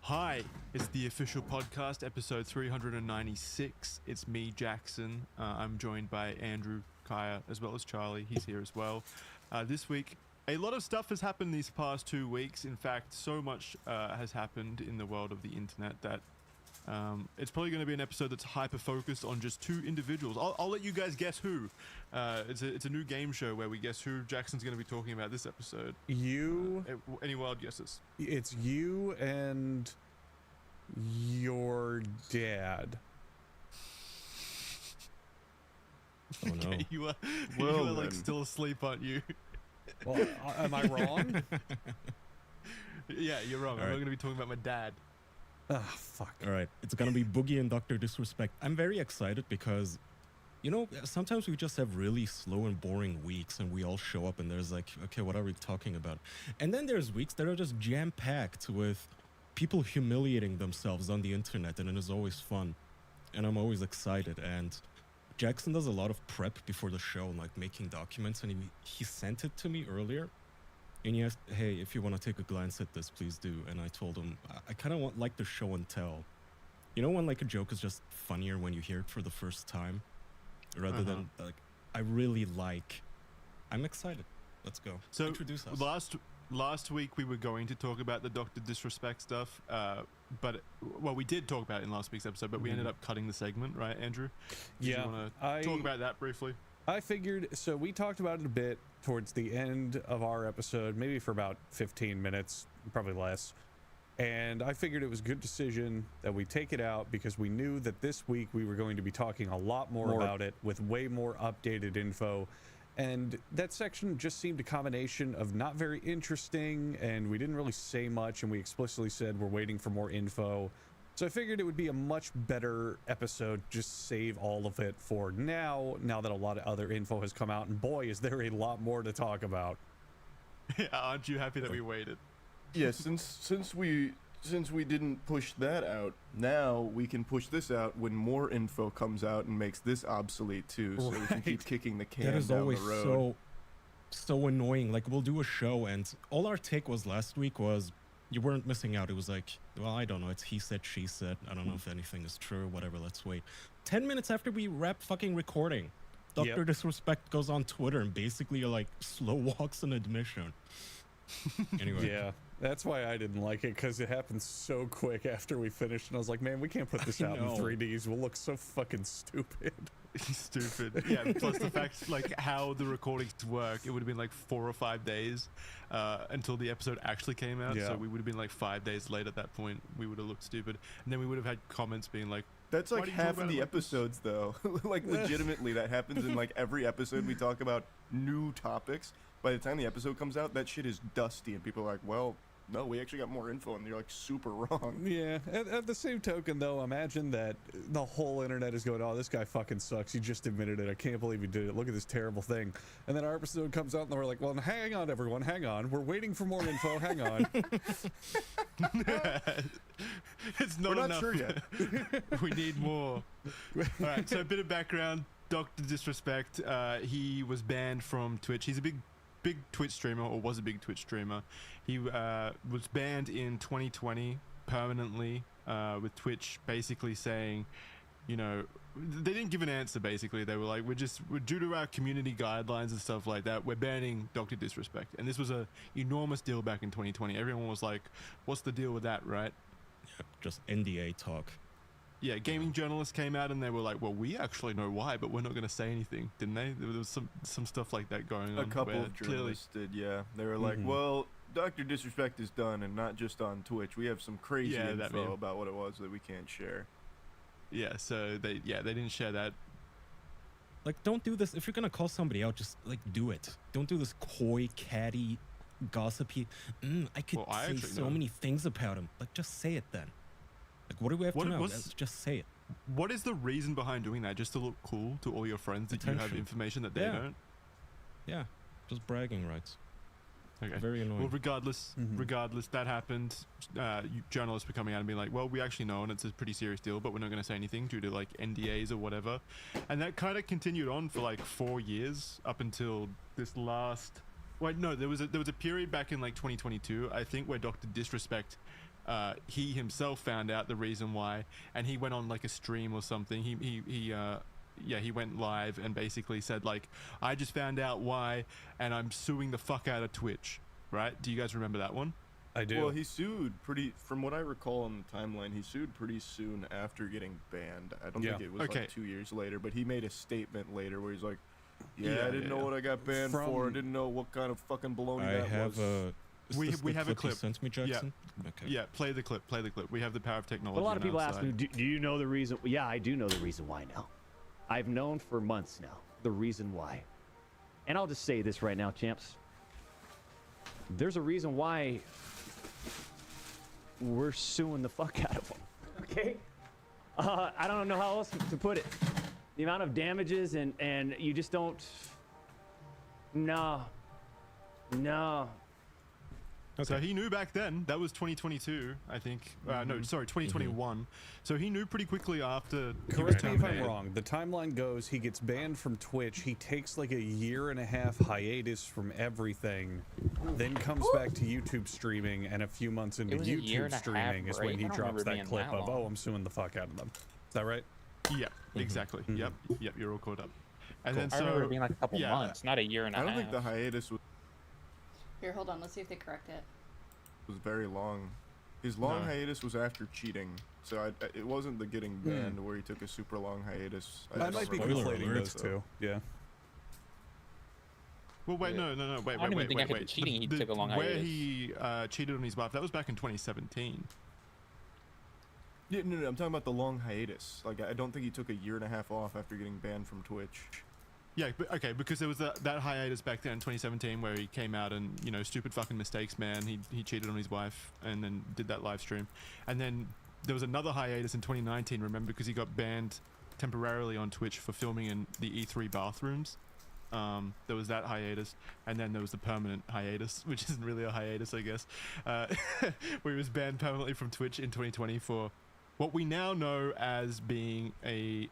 Hi, it's the official podcast, episode 396. It's me, Jackson. I'm joined by Andrew, Kaya, as well as Charlie. He's here as well. This week, a lot of stuff has happened these past 2 weeks. In fact, so much has happened in the world of the internet that it's probably going to be an episode that's hyper-focused on just 2 individuals. I'll let you guys guess who. It's a new game show where we guess who Jackson's going to be talking about this episode. You... any wild guesses? It's you and your dad. Oh, no. Okay, you are like still asleep, aren't you? Well, am I wrong? Yeah, you're wrong. I'm not going to be talking about my dad. Ah, fuck. All right, it's gonna be Boogie and Dr. Disrespect. I'm very excited because, you know, sometimes we just have really slow and boring weeks and we all show up and there's like, okay, what are we talking about? And then there's weeks that are just jam-packed with people humiliating themselves on the internet, and it is always fun. And I'm always excited. And Jackson does a lot of prep before the show, like making documents, and he sent it to me earlier. And he asked, hey, if you want to take a glance at this, please do. And I told him, I kind of want like the show and tell. You know when like a joke is just funnier when you hear it for the first time? Rather than like, I'm excited. Let's go. So introduce us. Last week we were going to talk about the Dr. Disrespect stuff, but we did talk about it in last week's episode, but we ended up cutting the segment, right, Andrew? Did you want to talk about that briefly? I figured, so we talked about it a bit towards the end of our episode, maybe for about 15 minutes, probably less. And I figured it was a good decision that we take it out because we knew that this week we were going to be talking a lot more about it with way more updated info. And that section just seemed a combination of not very interesting, and we didn't really say much, and we explicitly said we're waiting for more info. So I figured it would be a much better episode, just save all of it for now that a lot of other info has come out, and boy, is there a lot more to talk about. Aren't you happy that we waited? Yeah, since we didn't push that out, now we can push this out when more info comes out and makes this obsolete too, so we can keep kicking the can That is down always the road. so annoying. Like, we'll do a show, and all our take was last week was, you weren't missing out. It was like, well, I don't know. It's he said, she said. I don't know if anything is true, whatever. Let's wait. 10 minutes after we wrap fucking recording, Dr. Disrespect goes on Twitter and basically like slow walks an admission. Anyway. Yeah, that's why I didn't like it, because it happened so quick after we finished, and I was like, man, we can't put this out in 3Ds. We'll look so fucking stupid. Stupid. Yeah, plus the fact, like, how the recordings work, it would have been like 4 or 5 days until the episode actually came out. Yeah. So we would have been like 5 days late at that point. We would have looked stupid. And then we would have had comments being like, that's like half of the episodes, though. Like, legitimately, that happens in like every episode. We talk about new topics. By the time the episode comes out, that shit is dusty, and people are like, well, no, we actually got more info, and you're like super wrong. Yeah, at the same token, though, imagine that the whole internet is going, oh, this guy fucking sucks. He just admitted it. I can't believe he did it. Look at this terrible thing. And then our episode comes out, and we're like, well, hang on, everyone. Hang on. We're waiting for more info. Hang on. It's not enough. Sure yet. We need more. All right, so a bit of background. Dr. Disrespect, he was banned from Twitch. He's a big Twitch streamer, or was a big Twitch streamer. He was banned in 2020 permanently, with Twitch basically saying, you know, they didn't give an answer. Basically, they were like, we're due to our community guidelines and stuff like that, we're banning Dr. Disrespect. And this was a enormous deal back in 2020. Everyone was like, what's the deal with that, right? Yeah, just NDA talk. Yeah, gaming journalists came out and they were like, well, we actually know why, but we're not going to say anything, didn't they? There was some stuff like that going on. A couple of journalists did, yeah. They were like, well, Dr. Disrespect is done, and not just on Twitch. We have some crazy info about what it was that we can't share. Yeah, so they didn't share that. Like, don't do this. If you're going to call somebody out, just, like, do it. Don't do this coy, catty, gossipy, I could say so many things about him. Like, just say it then. Like, what do we have to know? what's- Let's just say it. What is the reason behind doing that? Just to look cool to all your friends that you have Attention. information that they Yeah. don't? Yeah, just bragging rights. Okay. Very annoying. Well, regardless, that happened. Journalists were coming out and being like, "Well, we actually know, and it's a pretty serious deal, but we're not going to say anything due to like NDAs or whatever." And that kind of continued on for like 4 years up until this last. Wait, no, there was a period back in like 2022, I think, where Dr. Disrespect, he himself found out the reason why, and he went on like a stream or something. He went live and basically said like, I just found out why, and I'm suing the fuck out of Twitch. Right? Do you guys remember that one? I do. Well, he sued from what I recall on the timeline, he sued pretty soon after getting banned. I don't think it was like 2 years later, but he made a statement later where he's like, I didn't know what I got banned for. I didn't know what kind of fucking baloney that was. We have a clip. You sent me, Jackson? Yeah. Okay. Yeah, play the clip. We have the power of technology. But a lot of on people our ask side. me, do you know the reason? Yeah, I do know the reason why now. I've known for months now the reason why. And I'll just say this right now, champs. There's a reason why we're suing the fuck out of them. Okay? I don't know how else to put it. The amount of damages and you just don't. No. So he knew back then. That was 2022, I think. No, sorry, 2021. So he knew pretty quickly after. Correct me if I'm wrong. The timeline goes, he gets banned from Twitch. He takes like a 1.5 year hiatus from everything, then comes back to YouTube streaming, and a few months into was a year YouTube and a half streaming is when break. he I don't drops remember that being clip that of, long. "Oh, I'm suing the fuck out of them." Is that right? Yeah, exactly. Yep, you're all caught up. And Cool. then I so remember it being like a couple yeah, months, not a year and a I half. don't think the hiatus Here, hold on. Let's see if they correct it. was very long. His long No. hiatus was after cheating, so it wasn't the getting banned where he took a super long hiatus. I might be remember conflating that, those so. two. Yeah. Well, wait, Yeah. no, wait, I don't even wait, think after the wait. cheating, he took a long Where hiatus. he cheated on his wife, that was back in 2017. Yeah, no, I'm talking about the long hiatus. Like, I don't think he took a 1.5 years off after getting banned from Twitch. Yeah, but, okay, because there was that hiatus back then in 2017 where he came out and, you know, stupid fucking mistakes, man. He cheated on his wife and then did that live stream. And then there was another hiatus in 2019, remember, because he got banned temporarily on Twitch for filming in the E3 bathrooms. There was that hiatus, and then there was the permanent hiatus, which isn't really a hiatus, I guess, where he was banned permanently from Twitch in 2020 for what we now know as being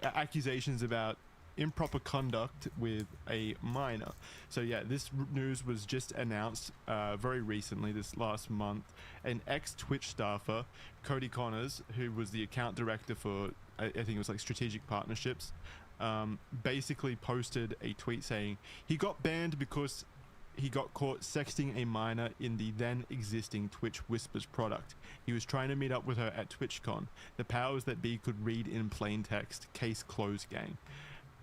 accusations about improper conduct with a minor. So yeah, this news was just announced very recently, this last month. An ex-Twitch staffer, Cody Connors, who was the account director for, I think it was like strategic partnerships, basically posted a tweet saying he got banned because he got caught sexting a minor in the then existing Twitch Whispers product. He was trying to meet up with her at TwitchCon. The powers that be could read in plain text. Case closed, gang.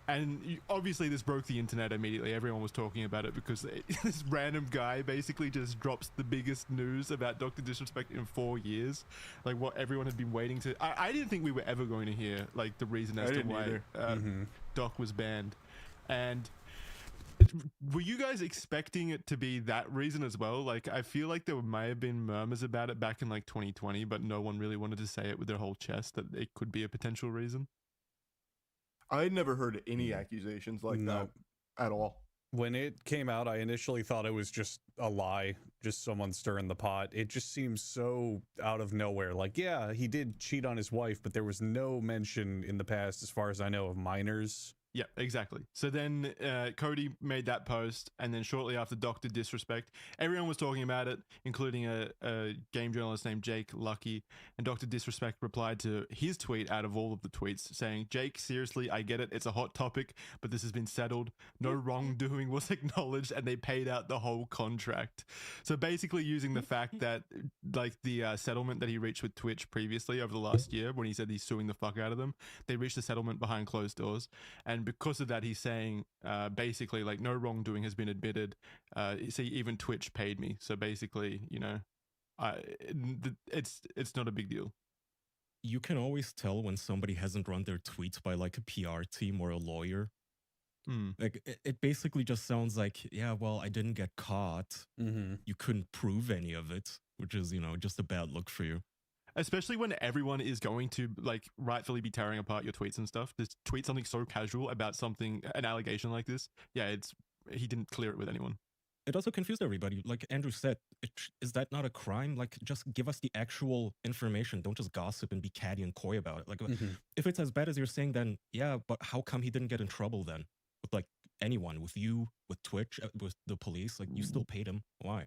And obviously this broke the internet immediately. Everyone was talking about it because this random guy basically just drops the biggest news about Dr. Disrespect in 4 years. Like what everyone had been waiting to. I didn't think we were ever going to hear like the reason as to why Doc was banned. And were you guys expecting it to be that reason as well? Like I feel like there may have been murmurs about it back in like 2020, but no one really wanted to say it with their whole chest that it could be a potential reason. I had never heard any accusations like that at all. When it came out, I initially thought it was just a lie, just someone stirring the pot. It just seems so out of nowhere. Like, yeah, he did cheat on his wife, but there was no mention in the past, as far as I know, of minors. Yeah, exactly. So then Cody made that post, and then shortly after Dr. Disrespect, everyone was talking about it, including a game journalist named Jake Lucky, and Dr. Disrespect replied to his tweet out of all of the tweets saying, Jake, seriously, I get it, it's a hot topic, but this has been settled. No wrongdoing was acknowledged, and they paid out the whole contract. So basically using the fact that like the settlement that he reached with Twitch previously over the last year, when he said he's suing the fuck out of them, they reached a settlement behind closed doors, and because of that, he's saying basically like no wrongdoing has been admitted. See, even Twitch paid me. So basically, you know, it's not a big deal. You can always tell when somebody hasn't run their tweets by like a PR team or a lawyer. Like it basically just sounds like, yeah, well, I didn't get caught. You couldn't prove any of it, which is, you know, just a bad look for you. especially when everyone is going to like rightfully be tearing apart your tweets and stuff. Just tweet something so casual about something, an allegation like this. Yeah, he didn't clear it with anyone. It also confused everybody. Like Andrew said, is that not a crime? Like, just give us the actual information. Don't just gossip and be catty and coy about it. Like, if it's as bad as you're saying, then yeah, but how come he didn't get in trouble then? With like anyone, with you, with Twitch, with the police? Like, you still paid him. Why?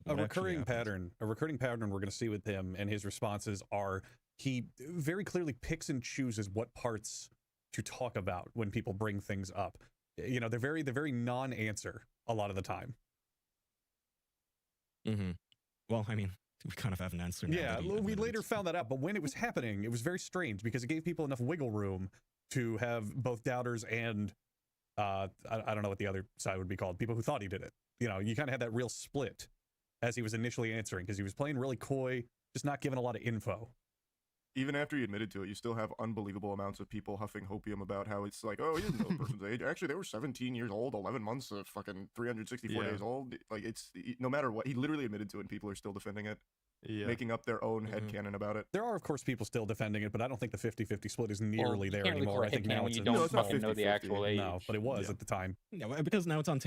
A What actually recurring pattern we're going to see with him and his responses are he very clearly picks and chooses what parts to talk about when people bring things up. You know, they're very non-answer a lot of the time. Well, I mean, we kind of have an answer now. Yeah, we later found that out, but when it was happening, it was very strange because it gave people enough wiggle room to have both doubters and I don't know what the other side would be called, people who thought he did it. You know, you kind of had that real split as he was initially answering because he was playing really coy, just not giving a lot of info. Even after he admitted to it, you still have unbelievable amounts of people huffing hopium about how it's like, oh, he didn't know the person's age. Actually, they were 17 years old, 11 months, fucking 364 days old. Like, it's no matter what. He literally admitted to it, and people are still defending it, making up their own headcanon about it. There are, of course, people still defending it, but I don't think the 50-50 split is nearly there anymore. I think now it's you don't fucking know the actual age. No, but it was at the time. Yeah, because now it's on.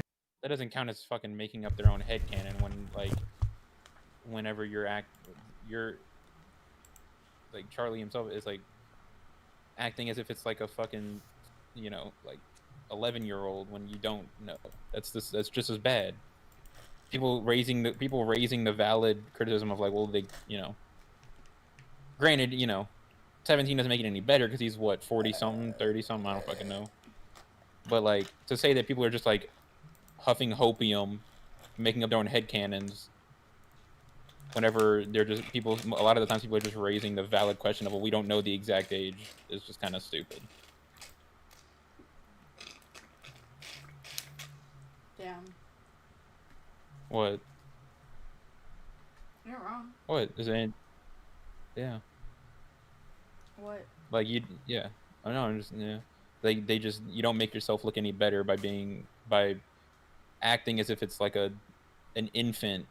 That doesn't count as fucking making up their own headcanon when, like, whenever you're like Charlie himself is like acting as if it's like a fucking, you know, like 11-year-old when you don't know. That's just as bad. People raising the valid criticism of like, well, they, you know, granted, you know, 17 doesn't make it any better because he's what, 40 something, 30 something, I don't fucking know. But like to say that people are just like huffing hopium, making up their own headcanons, whenever they're just a lot of the times people are just raising the valid question of, well, we don't know the exact age, is just kind of stupid. Damn. What? You're wrong. What? Is it? Yeah. What? Like yeah. I know, I'm just, yeah. They just, you don't make yourself look any better by acting as if it's like an infant,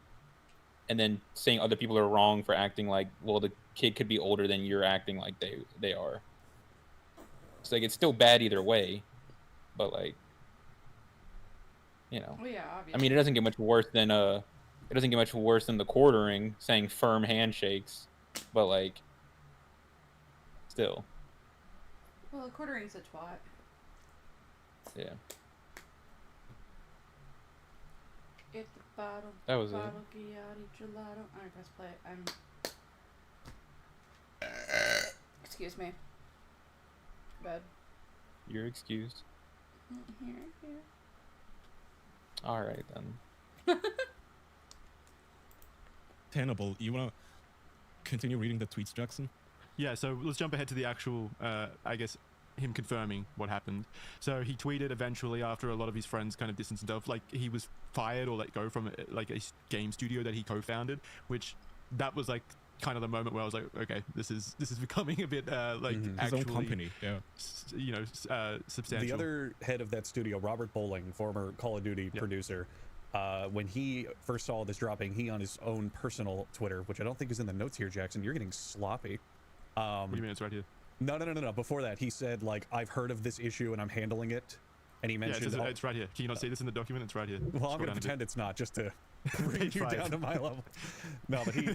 and then saying other people are wrong for acting like, well, the kid could be older than you're acting like they are. It's like, it's still bad either way, but like, you know. Well, yeah, obviously. I mean, it doesn't get much worse than the quartering, saying firm handshakes, but like, still. Well, the quartering's a twat. Yeah. Get the bottle. That was it. Bottle, Ghiatti, gelato. Alright, press play. Excuse me. Bed. You're excused. Here. All right then. Hannibal, you wanna continue reading the tweets, Jackson? Yeah, so let's jump ahead to the actual, I guess, him confirming what happened. So he tweeted eventually after a lot of his friends kind of distanced himself, like he was fired or let go from like a game studio that he co-founded, which that was like kind of the moment where I was like, okay, this is becoming a bit like his own company, yeah. You know, substantial. The other head of that studio, Robert Bowling, former Call of Duty producer, when he first saw this dropping, he on his own personal Twitter, which I don't think is in the notes here, Jackson. You're getting sloppy. What do you mean? It's right here. No. Before that, he said, like, I've heard of this issue and I'm handling it. And he mentioned... Yeah, it's right here. Can you not see this in the document? It's right here. Well, I'm going to pretend it's not, just to bring you down to my level. No, but he...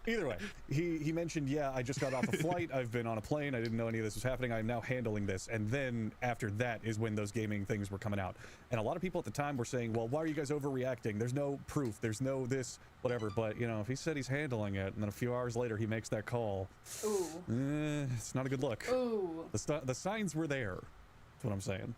Either way, he mentioned, yeah, I just got off a flight. I've been on a plane. I didn't know any of this was happening. I'm now handling this. And then after that is when those gaming things were coming out. And a lot of people at the time were saying, well, why are you guys overreacting? There's no proof. There's no this, whatever. But, you know, if he said he's handling it and then a few hours later he makes that call, it's not a good look. Ooh. The signs were there. That's what I'm saying.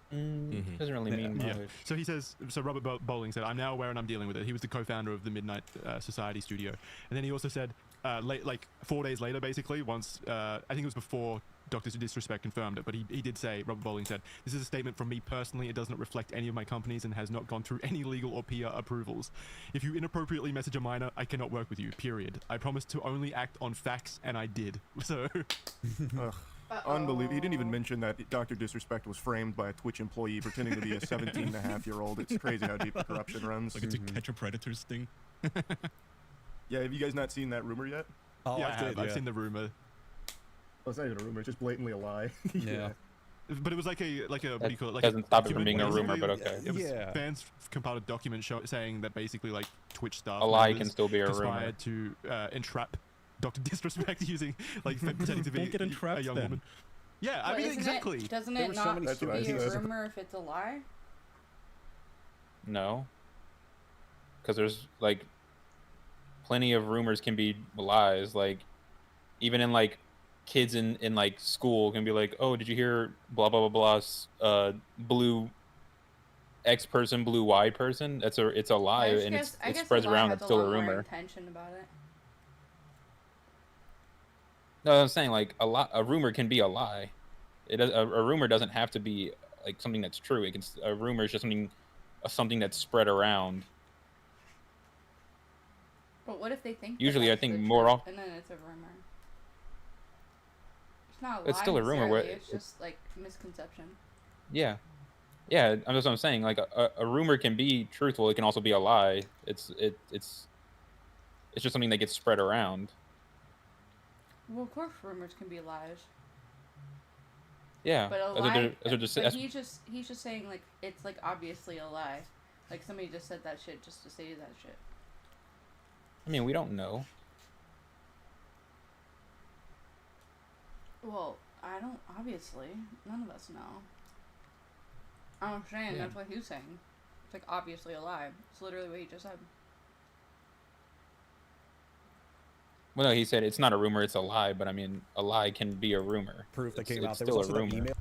Doesn't really mean much. So he says, so Robert Bowling said, I'm now aware and I'm dealing with it. He was the co-founder of the Midnight Society studio. And then he also said, like 4 days later, basically, once, I think it was before Dr. Disrespect confirmed it, but he did say, Robert Bowling said, this is a statement from me personally. It does not reflect any of my companies and has not gone through any legal or PR approvals. If you inappropriately message a minor, I cannot work with you, period. I promised to only act on facts, and I did. So... Unbelievable. He didn't even mention that Dr. Disrespect was framed by a Twitch employee pretending to be a 17-and-a-half-year-old. It's crazy how deep the corruption runs. Like it's a catch a predators thing. Yeah, have you guys not seen that rumor yet? Oh, Yeah, I did, I've yeah. seen the rumor. Well, it's not even a rumor. It's just blatantly a lie. Yeah. But it was like a what do you call it? Like doesn't a stop it from document, being a rumor, basically. but okay. It was Yeah. fans compiled a document saying that basically like Twitch staff A lie members can still be a rumor. conspired to entrap Dr. Disrespect using like pretending to be Don't get entrapped a young then. woman. Yeah, I But mean isn't exactly. Doesn't There it were so not many be stupid a pieces of- rumor if it's a lie? No. Because there's like plenty of rumors can be lies. Like even in like kids in like school can be like, oh, did you hear blah blah blah blah blue X person, blue Y person? It's a lie, and I it guess spreads a lie around. has It's still a lot more rumor. intention about it. No, I'm saying like a rumor can be a lie. A rumor doesn't have to be like something that's true. A rumor is just something that's spread around. But what if they think? Usually, that I that's think the more truth, often. and then it's a rumor. It's not a lie. It's still a rumor, necessarily, where- it's just like misconception. Yeah, yeah. That's what I'm saying. Like a rumor can be truthful. It can also be a lie. It's just something that gets spread around. Well, of course, rumors can be lies. Yeah. But a That's what lie. they're- that's what they're- But that's- he's just saying like it's like obviously a lie. Like somebody just said that shit just to say that shit. I mean, we don't know. Well, I don't. Obviously, none of us know. I'm saying Yeah. that's what he's saying. It's like obviously a lie. It's literally what he just said. Well, no, he said it's not a rumor, it's a lie. But I mean, a lie can be a rumor. Proof that It's- came out. it's There still was a also that rumor. email.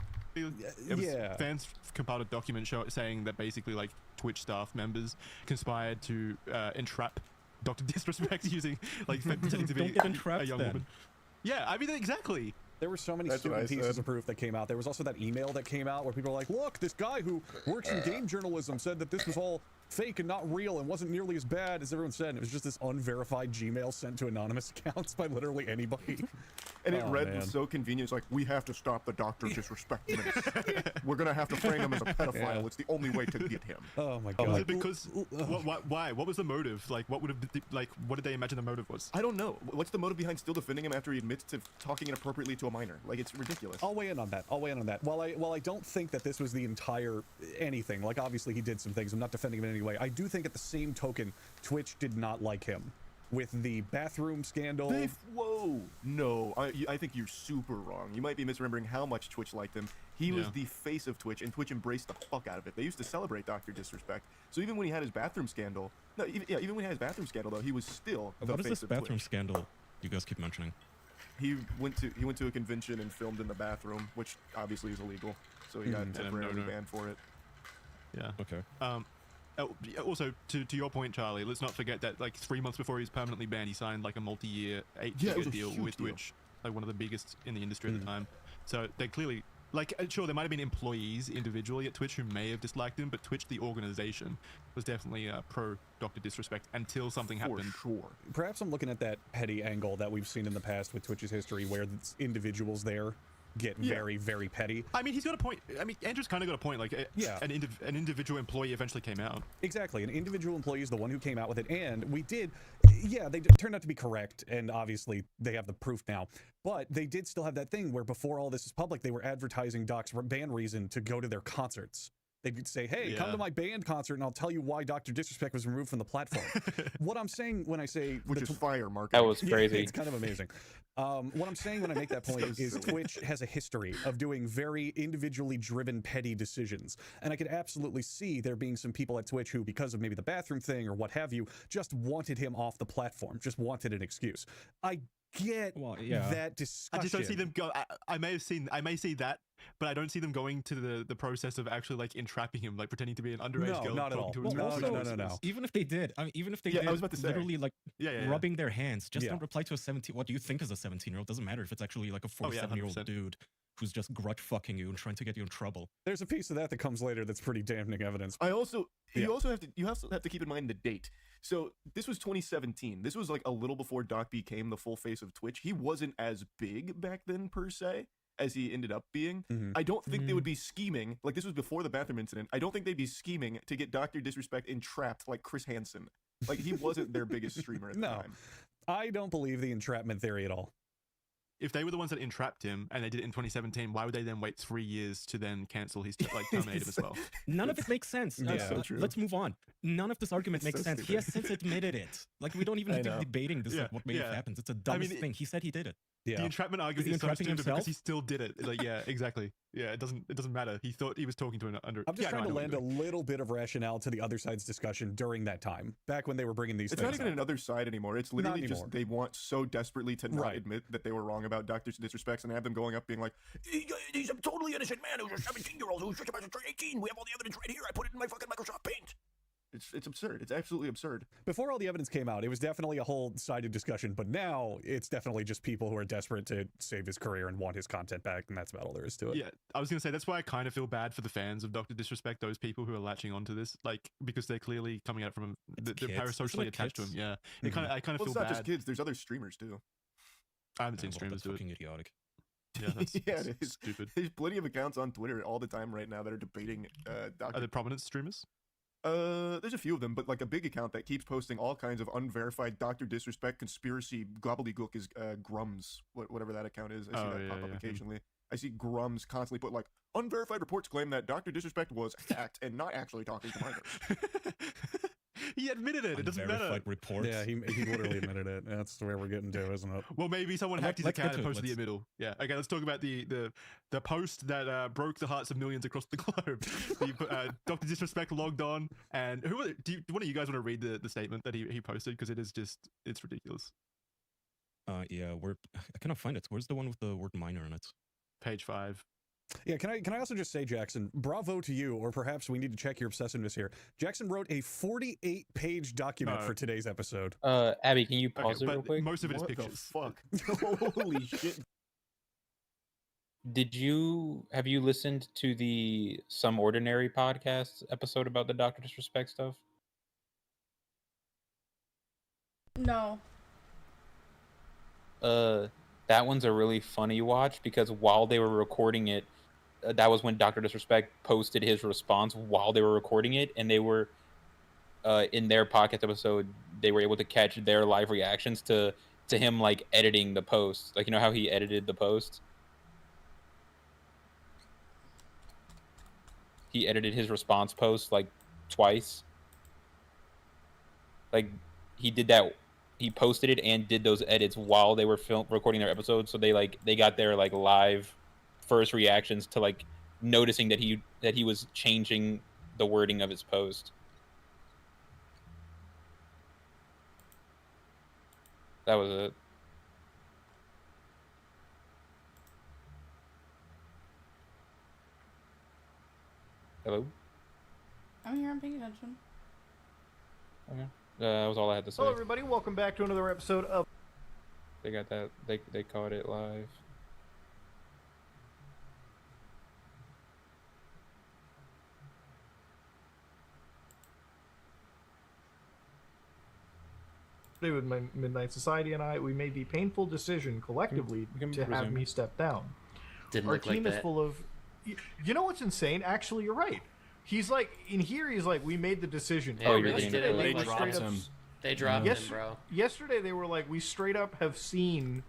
It was Yeah. fans compiled a document saying that basically like Twitch staff members conspired to entrap Dr. Disrespect using like pretending to be Don't get a entrapped young then. woman. Yeah, I mean exactly. There were so many That's what stupid I pieces said. of proof that came out. There was also that email that came out where people were like, look, this guy who works in game journalism said that this was all fake and not real and wasn't nearly as bad as everyone said. And it was just this unverified Gmail sent to anonymous accounts by literally anybody. And it Oh, read man. so convenient. It's like, we have to stop the doctor disrespecting this. We're going to have to frame him as a pedophile. Yeah. It's the only way to get him. Oh my Was god. it because why? What was the motive? Like, what would have like? What did they imagine the motive was? I don't know. What's the motive behind still defending him after he admits to talking inappropriately to a minor? Like, it's ridiculous. I'll weigh in on that. While I don't think that this was the entire anything, like obviously he did some things. I'm not defending him in any way. I do think at the same token, Twitch did not like him with the bathroom scandal. Whoa. No, I think you're super wrong. You might be misremembering how much Twitch liked him. He was Yeah. the face of Twitch, and Twitch embraced the fuck out of it. They used to celebrate Dr. Disrespect. So even when he had his bathroom scandal, even when he had his bathroom scandal, though, he was still the What is face this of bathroom Twitch. scandal you guys keep mentioning? He went to a convention and filmed in the bathroom, which obviously is illegal. So he got Yeah, temporarily no. banned for it. Yeah. Okay. Also, to your point, Charlie, let's not forget that like 3 months before he was permanently banned, he signed like a multi-year Yeah, it eight-figure was a deal huge with deal. Twitch, like one of the biggest in the industry at the time. So they clearly, like, sure, there might have been employees individually at Twitch who may have disliked him, but Twitch, the organization, was definitely pro Dr. Disrespect until something happened. Sure. Perhaps I'm looking at that petty angle that we've seen in the past with Twitch's history, where individuals there get Yeah. very, very petty. I mean, he's got a point. I mean, Andrew's kind of got a point. Like, Yeah. an individual employee eventually came out. Exactly, an individual employee is the one who came out with it, and we did, yeah, they turned out to be correct, and obviously they have the proof now, but they did still have that thing where before all this was public, they were advertising Doc's ban reason to go to their concerts. They'd say, hey, come Yeah. to my band concert and I'll tell you why Dr. Disrespect was removed from the platform. What I'm saying when I say... Which is fire, Mark. That was Yeah, crazy. it's kind of amazing. What I'm saying when I make that point So is silly. Twitch has a history of doing very individually driven petty decisions. And I could absolutely see there being some people at Twitch who, because of maybe the bathroom thing or what have you, just wanted him off the platform, just wanted an excuse. I get that discussion. I just don't see them go. I may see that, but I don't see them going to the process of actually like entrapping him, like pretending to be an underage No, girl. not at all. talking to his Well, girlfriend. also, Even if they did, I mean, even if they Yeah, I did, was about to say. literally like Yeah. rubbing their hands, just Yeah. don't reply to a 17. What do you think is a 17-year-old? Doesn't matter if it's actually like a 47-year-old 100%. dude who's just grudge fucking you and trying to get you in trouble. There's a piece of that comes later that's pretty damning evidence. You also Yeah. have to keep in mind the date. So this was 2017. This was like a little before Doc became the full face of Twitch. He wasn't as big back then per se as he ended up being. I don't think they would be scheming, like this was before the bathroom incident. I don't think they'd be scheming to get Dr. Disrespect entrapped like Chris Hansen. Like he wasn't their biggest streamer at the No. time. I don't believe the entrapment theory at all. If they were the ones that entrapped him and they did it in 2017, why would they then wait 3 years to then cancel his terminate him as well? None of it makes sense. That's so true. Let's move on. None of this argument makes so sense. He stupid. has since admitted it. Like, we don't even I need to know. be debating this. Yeah, Like, what may have yeah. happened. It's the I dumbest mean, thing. He said he did it. The entrapment argument he is so entrapping stupid himself? because he still did it. Like, yeah, exactly. Yeah, it doesn't matter. He thought he was talking to an under. I'm just yeah, trying no, to I know land a little bit of rationale to the other side's discussion during that time, back when they were bringing these It's things not even up. another side anymore. It's literally Not just anymore. they want so desperately to not Right. admit that they were wrong about Dr. Disrespects and have them going up being like, he's a totally innocent man who's a 17-year-old who's just about to turn 18. We have all the evidence right here. I put it in my fucking Microsoft Paint. It's absurd. It's absolutely absurd. Before all the evidence came out, it was definitely a whole sided discussion, but now it's definitely just people who are desperate to save his career and want his content back, and that's about all there is to it. Yeah, I was gonna say that's why I kind of feel bad for the fans of Dr. Disrespect, those people who are latching onto this, like because they're clearly coming out from they're kids. parasocially Isn't it attached to him. kids? Yeah, Mhm. I kind of Well, feel it's not bad. just kids. There's other streamers too. I haven't seen Well, streamers that's do it. fucking idiotic. Yeah, that's, Yeah, that's it is. stupid. There's plenty of accounts on Twitter all the time right now that are debating Are Dr. there prominent streamers? There's a few of them, but like a big account that keeps posting all kinds of unverified Dr. Disrespect conspiracy gobbledygook is Grums, whatever that account is. I see that pop up occasionally. I see Grums constantly put like unverified reports claim that Dr. Disrespect was hacked and not actually talking to minors. He admitted it. It doesn't matter. Unverified reports. Yeah, he literally admitted it. That's where we're getting to, isn't it? Well, maybe someone hacked his let's get account and to it. posted the middle. Yeah. Okay, let's talk about the post that broke the hearts of millions across the globe. Dr. Disrespect logged on, and who? One of you guys want to read the statement that he posted because it is just it's ridiculous. Yeah, I cannot find it. Where's the one with the word minor in it? Page 5. Yeah, can I also just say, Jackson, bravo to you, or perhaps we need to check your obsessiveness here. Jackson wrote a 48-page document for today's episode. Abby, can you pause it but real quick? most of it is What the pictures. fuck? Holy shit. Have you listened to the Some Ordinary podcast episode about the Dr. Disrespect stuff? No. That one's a really funny watch because while they were recording it, that was when Dr. Disrespect posted his response while they were recording it, and they were in their podcast episode, they were able to catch their live reactions to him like editing the post. Like, you know how he edited the post? He edited his response post like twice. Like, he did that. He posted it and did those edits while they were recording their episode, so they got their like live first reactions to like noticing that he was changing the wording of his post. That was it. Hello? I'm here, I'm paying attention. Okay. That was all I had to say. Hello, everybody. Welcome back to another episode of. They got that. They caught it live. Today with my Midnight Society and I, we made the painful decision collectively to have me step down. Didn't Our look like team is that. full of. You know what's insane? Actually, you're right. He's like in here. He's like, we made the decision. Yeah, Oh, they yesterday didn't they look were like straight that. up. They dropped him, bro. Yesterday they were like, we straight up have seen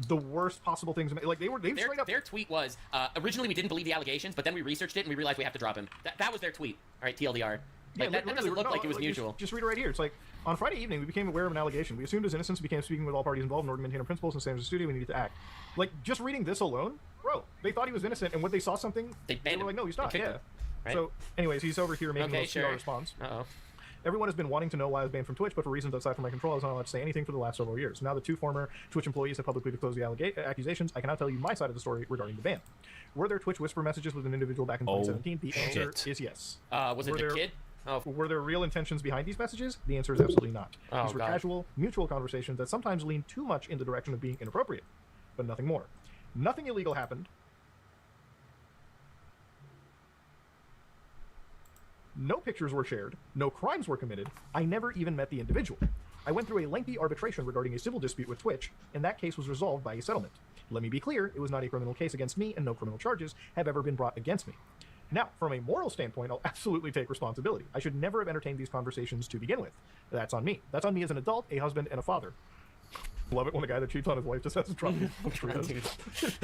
the worst possible things. Like they straight up. Their tweet was, originally we didn't believe the allegations, but then we researched it and we realized we have to drop him. That was their tweet. All right, TLDR. Like, that doesn't look like it was mutual. Just read it right here. It's like, on Friday evening, we became aware of an allegation. We assumed his innocence and began speaking with all parties involved in order to maintain our principles and standards of the studio. We needed to act. Like, just reading this alone, bro, they thought he was innocent, and when they saw something, they were like, no, he's not. kicked Yeah. him, right? So, anyways, he's over here making Okay, a sure. response. Uh-oh. Everyone has been wanting to know why I was banned from Twitch, but for reasons outside from my control, I was not allowed to say anything for the last several years. Now the two former Twitch employees have publicly disclosed the accusations. I can now tell you my side of the story regarding the ban. Were there Twitch whisper messages with an individual back in 2017? The answer is yes. Was it Were the there- kid? Oh. Were there real intentions behind these messages? The answer is absolutely not. Oh, These were God. casual, mutual conversations that sometimes lean too much in the direction of being inappropriate, but nothing more. Nothing illegal happened. No pictures were shared. No crimes were committed. I never even met the individual. I went through a lengthy arbitration regarding a civil dispute with Twitch, and that case was resolved by a settlement. Let me be clear, it was not a criminal case against me, and no criminal charges have ever been brought against me. Now, from a moral standpoint, I'll absolutely take responsibility. I should never have entertained these conversations to begin with. That's on me. That's on me as an adult, a husband, and a father. love it when a guy that cheats on his wife just has to drop his Dude.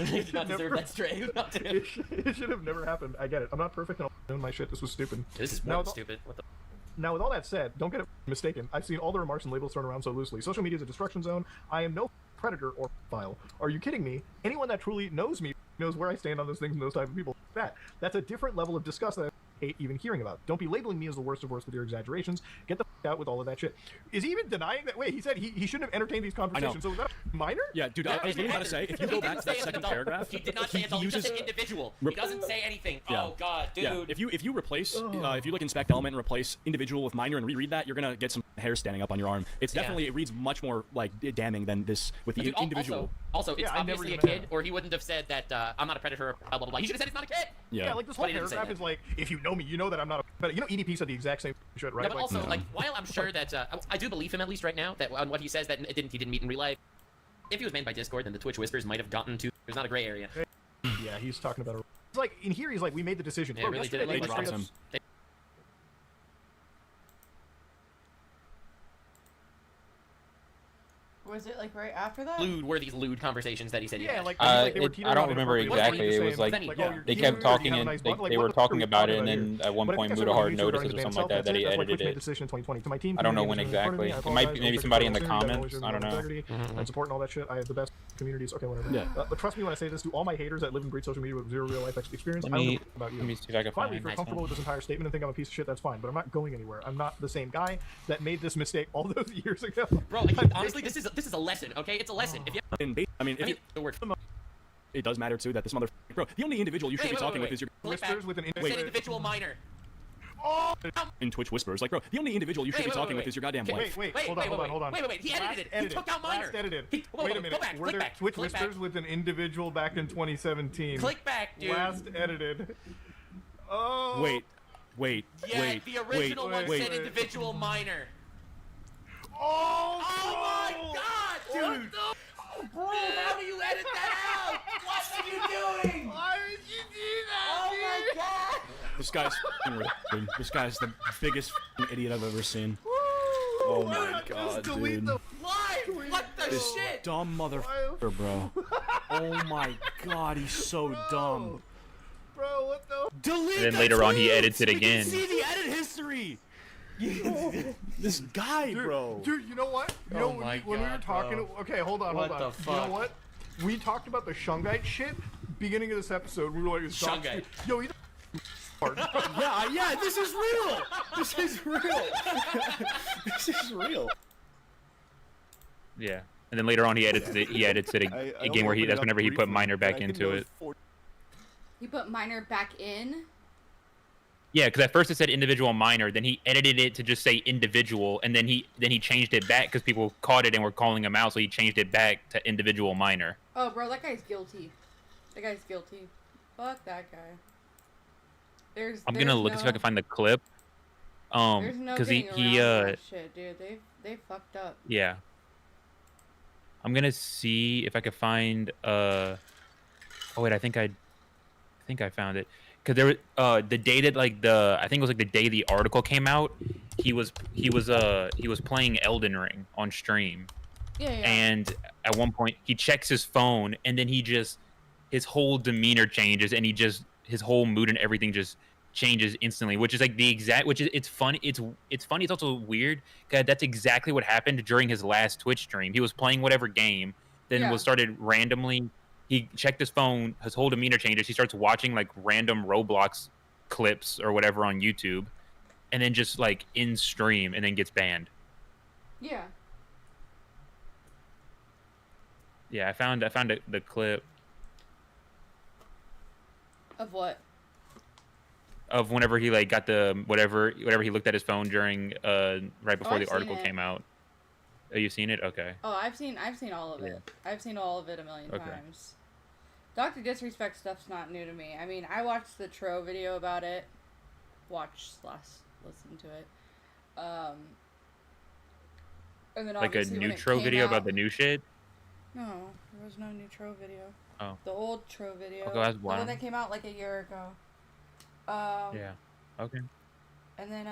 He did not deserve that stray. Not him. It should have never happened. I get it. I'm not perfect and I'm doing my shit. This was stupid. This is more stupid. What the? Now, with all that said, don't get it mistaken. I've seen all the remarks and labels thrown around so loosely. Social media is a destruction zone. I am no predator or file. Are you kidding me? Anyone that truly knows me knows where I stand on those things and those type of people. That's a different level of disgust that I hate even hearing about. Don't be labeling me as the worst of worst with your exaggerations. Get the out with all of that shit. Is he even denying that? Wait, he said he shouldn't have entertained these conversations. So was that a minor? Yeah, dude, I was literally about to say, if you go back to that second paragraph, he did not say adult. He just said individual. He doesn't say anything. Yeah. Oh god, dude. Yeah. If you replace, if you look inspect element and replace individual with minor and reread that, you're gonna get some hair standing up on your arm. It's definitely it reads much more like damning than this with the individual. Also, it's obviously a kid, or he wouldn't have said that I'm not a predator. Blah blah blah. He should have said it's not a kid. Yeah, like this whole paragraph is like, if you know me, you know that I'm not a. But you know, EDP said the exact same shit, right? Yeah, but also, like, while I'm sure that I do believe him at least right now that on what he says that he didn't meet in real life. If he was made by Discord, then the Twitch whispers might have gotten to. There's not a gray area. Yeah, he's talking about. It's like in here, he's like, we made the decision. Yeah, really did it. Like, straight up. Was it like right after that? Were these lewd conversations that he said? Yeah, like, I don't remember exactly. It was like they kept talking and they were talking about it, and then at one point Muda Hard notices or something like that he edited it. I don't know when exactly. It might be maybe somebody in the comments. I don't know. And supporting all that shit. I have the best communities. Okay, whatever. Yeah. But trust me when I say this to all my haters that live and breathe social media with zero real life experience. I don't know about you. Let me see if I can Finally, find if you're comfortable with this entire statement and think I'm a piece of shit, that's fine. But I'm not going anywhere. I'm not the same guy that made this mistake all those years ago. Bro, honestly, this is a lesson. Okay, it's a lesson. If you it does matter too that this motherfucker, bro, the only individual you should be talking with is your whispers with an individual minor. In Twitch whispers, like, bro, the only individual you should be talking with is your goddamn wife. Wait, hold on. Wait, he edited it. He took out minor. Edited. Wait a minute. Were there Twitch whispers with an individual back in 2017? Click back, dude. Last edited. Oh. Wait. Yeah, the original one said individual minor. Oh my god, dude! Bro, how do you edit that out? What are you doing? Why did you do that? Oh my god! This guy's retarded. This guy's the biggest idiot I've ever seen. Oh my god, dude. Live! What the This shit? dumb motherfucker, bro. Oh my god, he's so dumb. Bro, what the? Delete. And then later on, he edits it again. See the edit history. This guy, bro. Dude, you know what? You know when we were talking. Okay, hold on. What the fuck? You know what? We talked about the Shungite shit beginning of this episode. We were like, Shungite. Yo, he's yeah, this is real. This is real. This is real. Yeah, and then later on he edits it. He edits it again where that's whenever he put minor back into it. You put minor back in? Yeah, because at first it said individual minor, then he edited it to just say individual, and then he changed it back because people caught it and were calling him out, so he changed it back to individual minor. Oh, bro, that guy's guilty. That guy's guilty. Fuck that guy. I'm gonna look see if I can find the clip. There's no because getting he around that shit, dude. They fucked up. Yeah. I'm gonna see if I could find oh wait, I think I found it. Cause there was the day that I think it was like the day the article came out, he was playing Elden Ring on stream. Yeah. And at one point he checks his phone and then his whole demeanor changes and his whole mood and everything just changes instantly, which is like it's funny. It's funny. It's also weird because that's exactly what happened during his last Twitch stream. He was playing whatever game, then was started randomly. He checked his phone, his whole demeanor changes. He starts watching like random Roblox clips or whatever on YouTube, and then just like in stream, and then gets banned. Yeah. Yeah, I found the clip of what? Of whenever he like got the whatever he looked at his phone during right before the article came out. Oh, you've seen it? Okay. Oh, I've seen all of it. I've seen all of it a million times. Dr. Disrespect stuff's not new to me. I mean, I watched the Tro video about it. Listen to it. And then like a new Tro video about the new shit? No, there was no new Tro video. Oh. The old Tro video. Okay, that's the one that came out like a year ago. Yeah. Okay. And then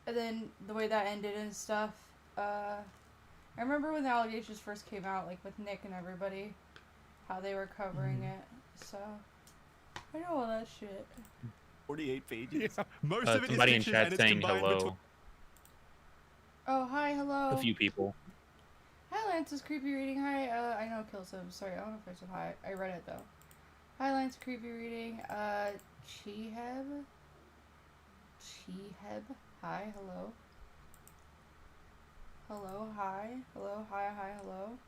And then the way that ended and stuff. I remember when the allegations first came out, like with Nick and everybody, how they were covering it. So I know all that shit. 48 pages. Yeah. Most of it is somebody in fiction, chat and it's saying combined hello. Oh, hi, hello. A few people. Hi, Lance's creepy reading. Hi, I know kills him. Sorry, I don't know if I said hi. I read it though. Hi, Lance, creepy reading. Cheeheb. Hi, hello. Hello, hi. Hello, hi, hello.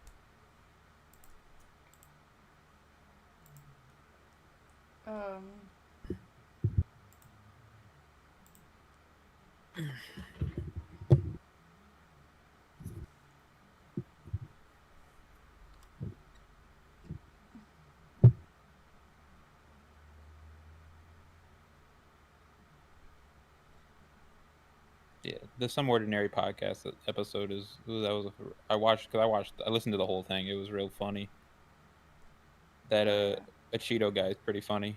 Yeah, the Some Ordinary podcast episode I listened to the whole thing. It was real funny. That Cheeto guy is pretty funny.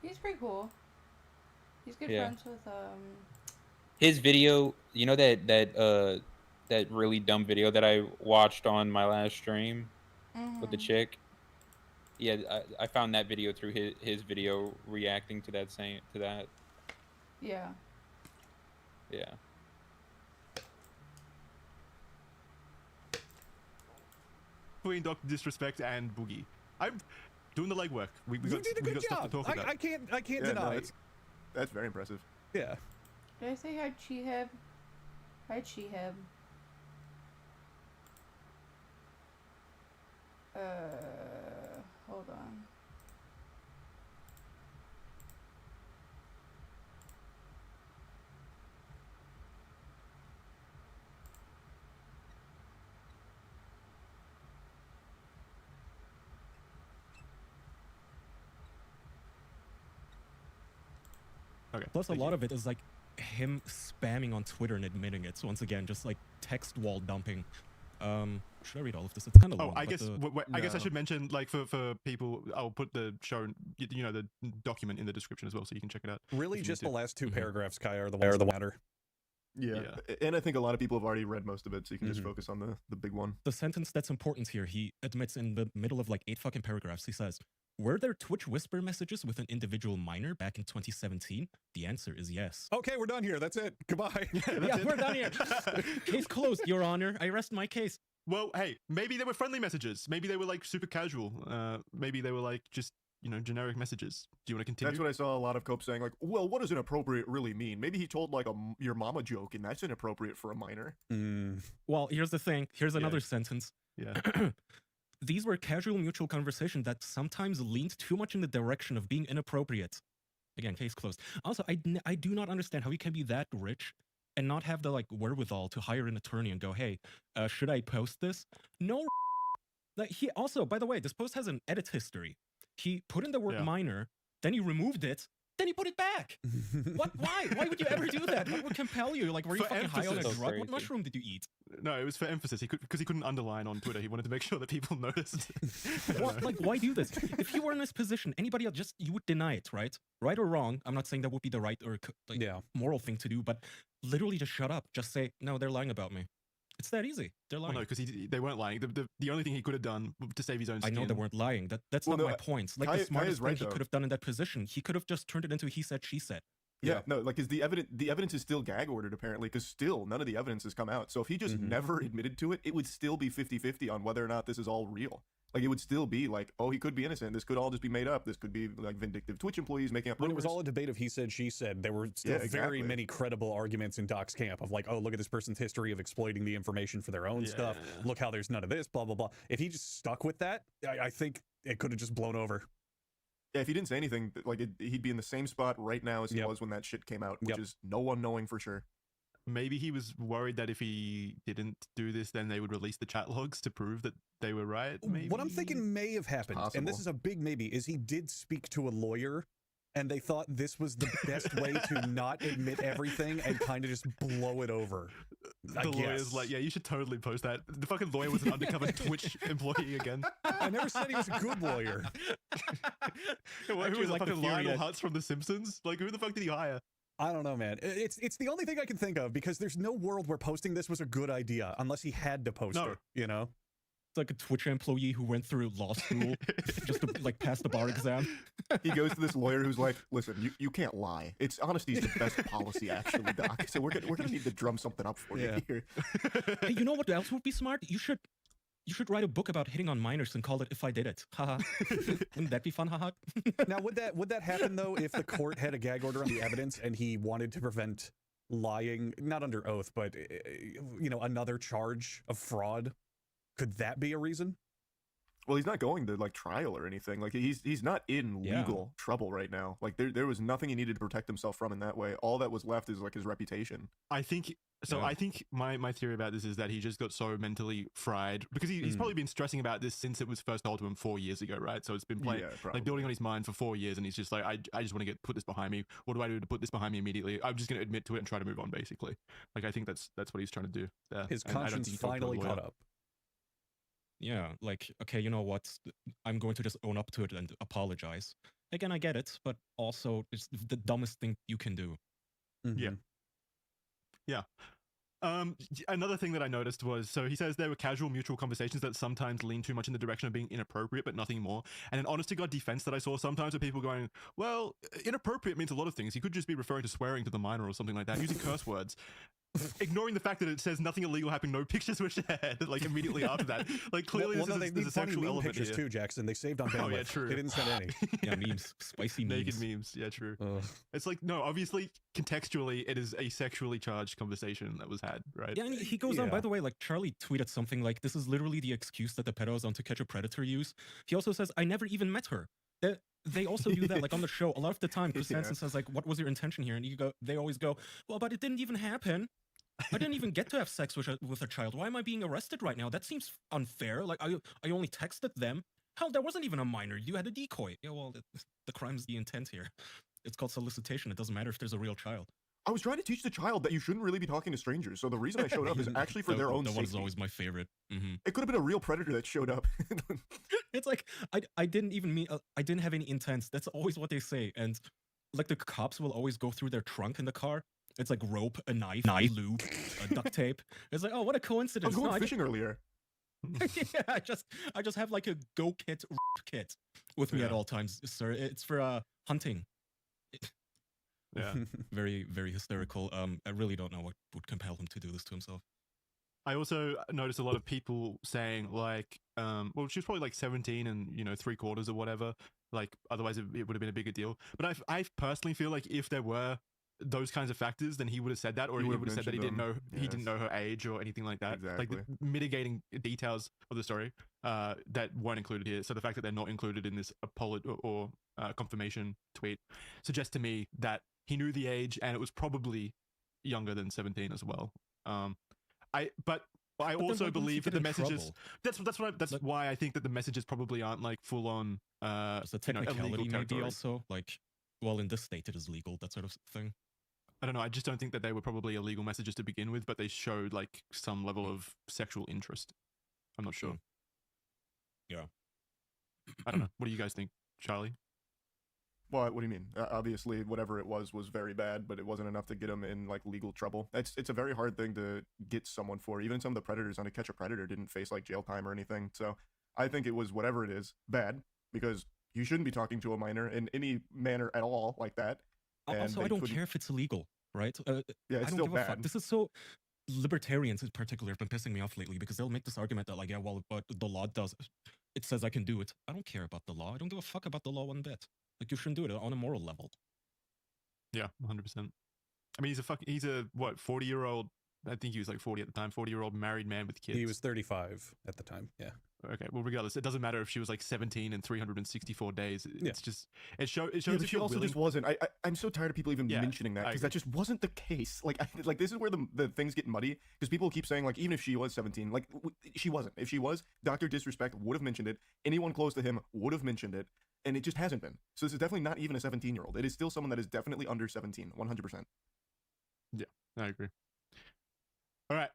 He's pretty cool. He's good Yeah. friends with His video, you know that really dumb video that I watched on my last stream with the chick. Yeah, I found that video through his video reacting to that Yeah. Yeah. Between Dr. Disrespect and Boogie. I'm doing the legwork. We You did a good stuff to job. talk about. I can't Yeah, no, deny. that's very impressive. Yeah. Did I say hi, Cheeheb? Hi, Cheeheb. Hold on. Okay. Plus, a lot of it is like him spamming on Twitter and admitting it. So once again, just like text wall dumping. Should I read all of this? It's kind of long. I but guess I guess I should mention, like, for people, I'll put the show, the document in the description as well, so you can check it out. Really, just the last two paragraphs, Kai, are the ones Are the that matter. Yeah. And I think a lot of people have already read most of it, so you can just focus on the big one. The sentence that's important here, he admits in the middle of like 8 fucking paragraphs, he says, "Were there Twitch whisper messages with an individual minor back in 2017? The answer is yes." Okay, we're done here. That's it. Goodbye. Yeah, we're done here. Case closed, Your Honor. I rest my case. Well, hey, maybe they were friendly messages. Maybe they were like super casual. Maybe they were like just, generic messages. Do you want to continue? That's what I saw a lot of copes saying, like, well, what does inappropriate really mean? Maybe he told like your mama joke, and that's inappropriate for a minor. Well, here's the thing. Here's another sentence. Yeah. These were casual mutual conversations that sometimes leaned too much in the direction of being inappropriate. Again, case closed. Also, I do not understand how he can be that rich and not have the like wherewithal to hire an attorney and go, hey, should I post this? No. Like, he also, by the way, this post has an edit history. He put in the word minor, then he removed it, then he put it back. What? Why? Why would you ever do that? What would compel you? Like, were you For fucking high on a emphasis. drug? What mushroom did you eat? No, it was for emphasis. Because he couldn't underline on Twitter. He wanted to make sure that people noticed. Like, why do this? If you were in this position, anybody else, you would deny it, right? Right or wrong? I'm not saying that would be the right or moral thing to do, but literally just shut up. Just say, no, they're lying about me. It's that easy. They're lying. Well, no, because they weren't lying. The only thing he could have done to save his own skin. I know they weren't lying. That's Well, not no, my point. Like, Kai the smartest is right, thing he though. could have done in that position, he could have just turned it into he said, she said. Yeah, no, like, because the evidence is still gag ordered, apparently, because still none of the evidence has come out. So if he just never admitted to it, it would still be 50-50 on whether or not this is all real. Like, it would still be like, oh, he could be innocent. This could all just be made up. This could be like vindictive Twitch employees making up When it rumors. was all a debate of he said, she said, there were still very many credible arguments in Doc's camp of like, oh, look at this person's history of exploiting the information for their own stuff. Look how there's none of this, blah, blah, blah. If he just stuck with that, I think it could have just blown over. Yeah, if he didn't say anything, like, he'd be in the same spot right now as he was when that shit came out, which is no one knowing for sure. Maybe he was worried that if he didn't do this, then they would release the chat logs to prove that they were right. Maybe. What I'm thinking may have happened, and this is a big maybe, is he did speak to a lawyer, and they thought this was the best way to not admit everything and kind of just blow it over. The lawyer's like, yeah, you should totally post that. The fucking lawyer was an undercover Twitch employee again. I never said he was a good lawyer. Who was like fucking Lionel Hutz from The Simpsons? Like, who the fuck did he hire? I don't know, man. It's the only thing I can think of because there's no world where posting this was a good idea unless he had to post it, you know? It's like a Twitch employee who went through law school just to like pass the bar exam. He goes to this lawyer who's like, "Listen, you can't lie. It's honesty is the best policy, actually, Doc. So we're gonna need to drum something up for you here." Hey, you know what else would be smart? You should write a book about hitting on minors and call it "If I Did It." Haha. Wouldn't that be fun? Haha. Now, would that happen though if the court had a gag order on the evidence and he wanted to prevent lying, not under oath, but you know, another charge of fraud? Could that be a reason? Well, he's not going to like trial or anything. Like he's not in legal trouble right now. Like there was nothing he needed to protect himself from in that way. All that was left is like his reputation. I think so. I think my theory about this is that he just got so mentally fried because he's probably been stressing about this since it was first told to him 4 years ago, right? So it's been like building on his mind for 4 years, and he's just like, I just want to put this behind me. What do I do to put this behind me immediately? I'm just going to admit to it and try to move on, basically. Like I think that's what he's trying to do. His conscience finally caught up. Yeah, like, okay, you know what? I'm going to just own up to it and apologize. Again, I get it, but also it's the dumbest thing you can do. Yeah. Yeah. Another thing that I noticed was, so he says there were casual mutual conversations that sometimes lean too much in the direction of being inappropriate, but nothing more. And an honest to God defense that I saw sometimes with people going, well, inappropriate means a lot of things. He could just be referring to swearing to the minor or something like that, using curse words. Ignoring the fact that it says nothing illegal happened, no pictures were shared, like immediately after that. Like clearly there's a sexual element pictures here. Too, Jackson. They saved on bandwidth. Oh yeah, true. They didn't send any. Yeah, memes, spicy memes. Naked memes. Yeah, true. It's like, no, obviously contextually it is a sexually charged conversation that was had, right? Yeah, and he goes on, by the way, like Charlie tweeted something like, this is literally the excuse that the pedos on To Catch a Predator use. He also says, I never even met her. They also do that, like on the show. A lot of the time, Chris Hansen says, like, what was your intention here? And they always go, well, but it didn't even happen. I didn't even get to have sex with a child. Why am I being arrested right now? That seems unfair. Like, I only texted them. Hell, there wasn't even a minor. You had a decoy. Yeah, well, the crime's the intent here. It's called solicitation. It doesn't matter if there's a real child. I was trying to teach the child that you shouldn't really be talking to strangers. So the reason I showed up is actually for their own safety. That one's always my favorite. It could have been a real predator that showed up. It's like, I didn't even mean, I didn't have any intent. That's always what they say. And like the cops will always go through their trunk in the car. It's like rope, a knife, lube, duct tape. It's like, oh, what a coincidence. I was going fishing earlier. Yeah, I just have like a go kit with me at all times, sir. It's for hunting. Yeah. Very, very hysterical. I really don't know what would compel him to do this to himself. I also noticed a lot of people saying like, well, she was probably like 17 and, you know, 3/4 or whatever. Like, otherwise it would have been a bigger deal. But I personally feel like if there were those kinds of factors, then he would have said that, or he would have said that he didn't know her age or anything like that. Exactly. Like the mitigating details of the story that weren't included here. So the fact that they're not included in this apology or confirmation tweet suggests to me that he knew the age and it was probably younger than 17 as well. I also believe that the messages. That's why I think that the messages probably aren't like full on. So technicality maybe also like. Well, in this state, it is legal, that sort of thing. I don't know. I just don't think that they were probably illegal messages to begin with, but they showed like some level of sexual interest. I'm not sure. Yeah. I don't know. What do you guys think, Charlie? What do you mean? Obviously, whatever it was very bad, but it wasn't enough to get him in like legal trouble. It's a very hard thing to get someone for. Even some of the predators on To Catch a Predator didn't face like jail time or anything. So I think it was whatever it is bad because you shouldn't be talking to a minor in any manner at all like that. Also, I don't care if it's illegal, right? Yeah, it's I don't still give a bad. fuck. This is so. Libertarians in particular have been pissing me off lately because they'll make this argument that like, yeah, well, but the law does. It says I can do it. I don't care about the law. I don't give a fuck about the law one bit. Like, you shouldn't do it on a moral level. Yeah, 100%. I mean, he's a what, 40-year-old? I think he was like 40 at the time. 40-year-old married man with kids. He was 35 at the time. Yeah. Okay. Well, regardless, it doesn't matter if she was like 17 and 364 days. It's just it shows. Yeah, but she also just wasn't. I'm so tired of people even mentioning that because that just wasn't the case. Like this is where the things get muddy because people keep saying like even if she was 17, like she wasn't. If she was, Dr. Disrespect would have mentioned it. Anyone close to him would have mentioned it, and it just hasn't been. So this is definitely not even a 17-year-old. It is still someone that is definitely under 17, 100%. Yeah, I agree. All right.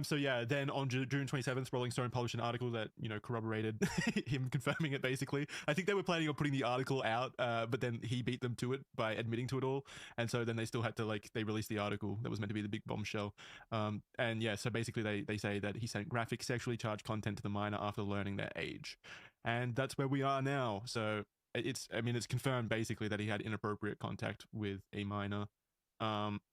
So yeah, then on June 27th, Rolling Stone published an article that corroborated him confirming it. Basically, I think they were planning on putting the article out, but then he beat them to it by admitting to it all, and so then they still had to they released the article that was meant to be the big bombshell. And yeah, so basically they say that he sent graphic sexually charged content to the minor after learning their age, and that's where we are now. So it's confirmed basically that he had inappropriate contact with a minor.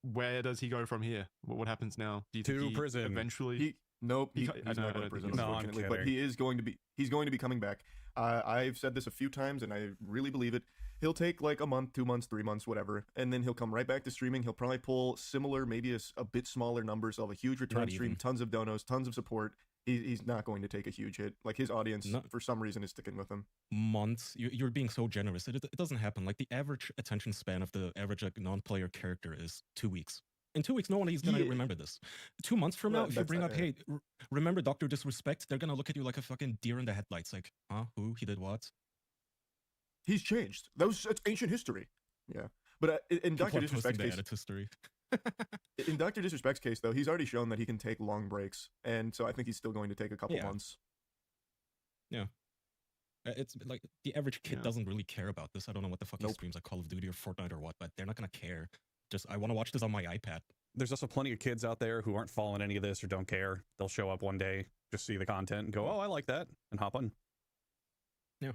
Where does he go from here? What happens now? Do you think he prison He's eventually? not going to prison, unfortunately. But he's going to be coming back. I've said this a few times, and I really believe it. He'll take like a month, 2 months, 3 months, whatever, and then he'll come right back to streaming. He'll probably pull similar, maybe a bit smaller numbers. He'll have a huge return stream, tons of donos, tons of support. He's not going to take a huge hit. Like, his audience, for some reason, is sticking with him. Months? You're being so generous. It doesn't happen. Like, the average attention span of the average non-player character is 2 weeks. In 2 weeks, no one is going to remember this. 2 months from now, if you bring up, hey, remember Dr. Disrespect, they're going to look at you like a fucking deer in the headlights. Like, huh? Who? He did what? He's changed. That's ancient history. Yeah. But in Dr. Disrespect's case... history. In Dr. Disrespect's case, though, he's already shown that he can take long breaks, and so I think he's still going to take a couple months. Yeah. It's like the average kid doesn't really care about this. I don't know what the fuck he streams, like Call of Duty or Fortnite or what, but they're not going to care. Just, I want to watch this on my iPad. There's also plenty of kids out there who aren't following any of this or don't care. They'll show up one day, just see the content and go, oh, I like that, and hop on. Yeah.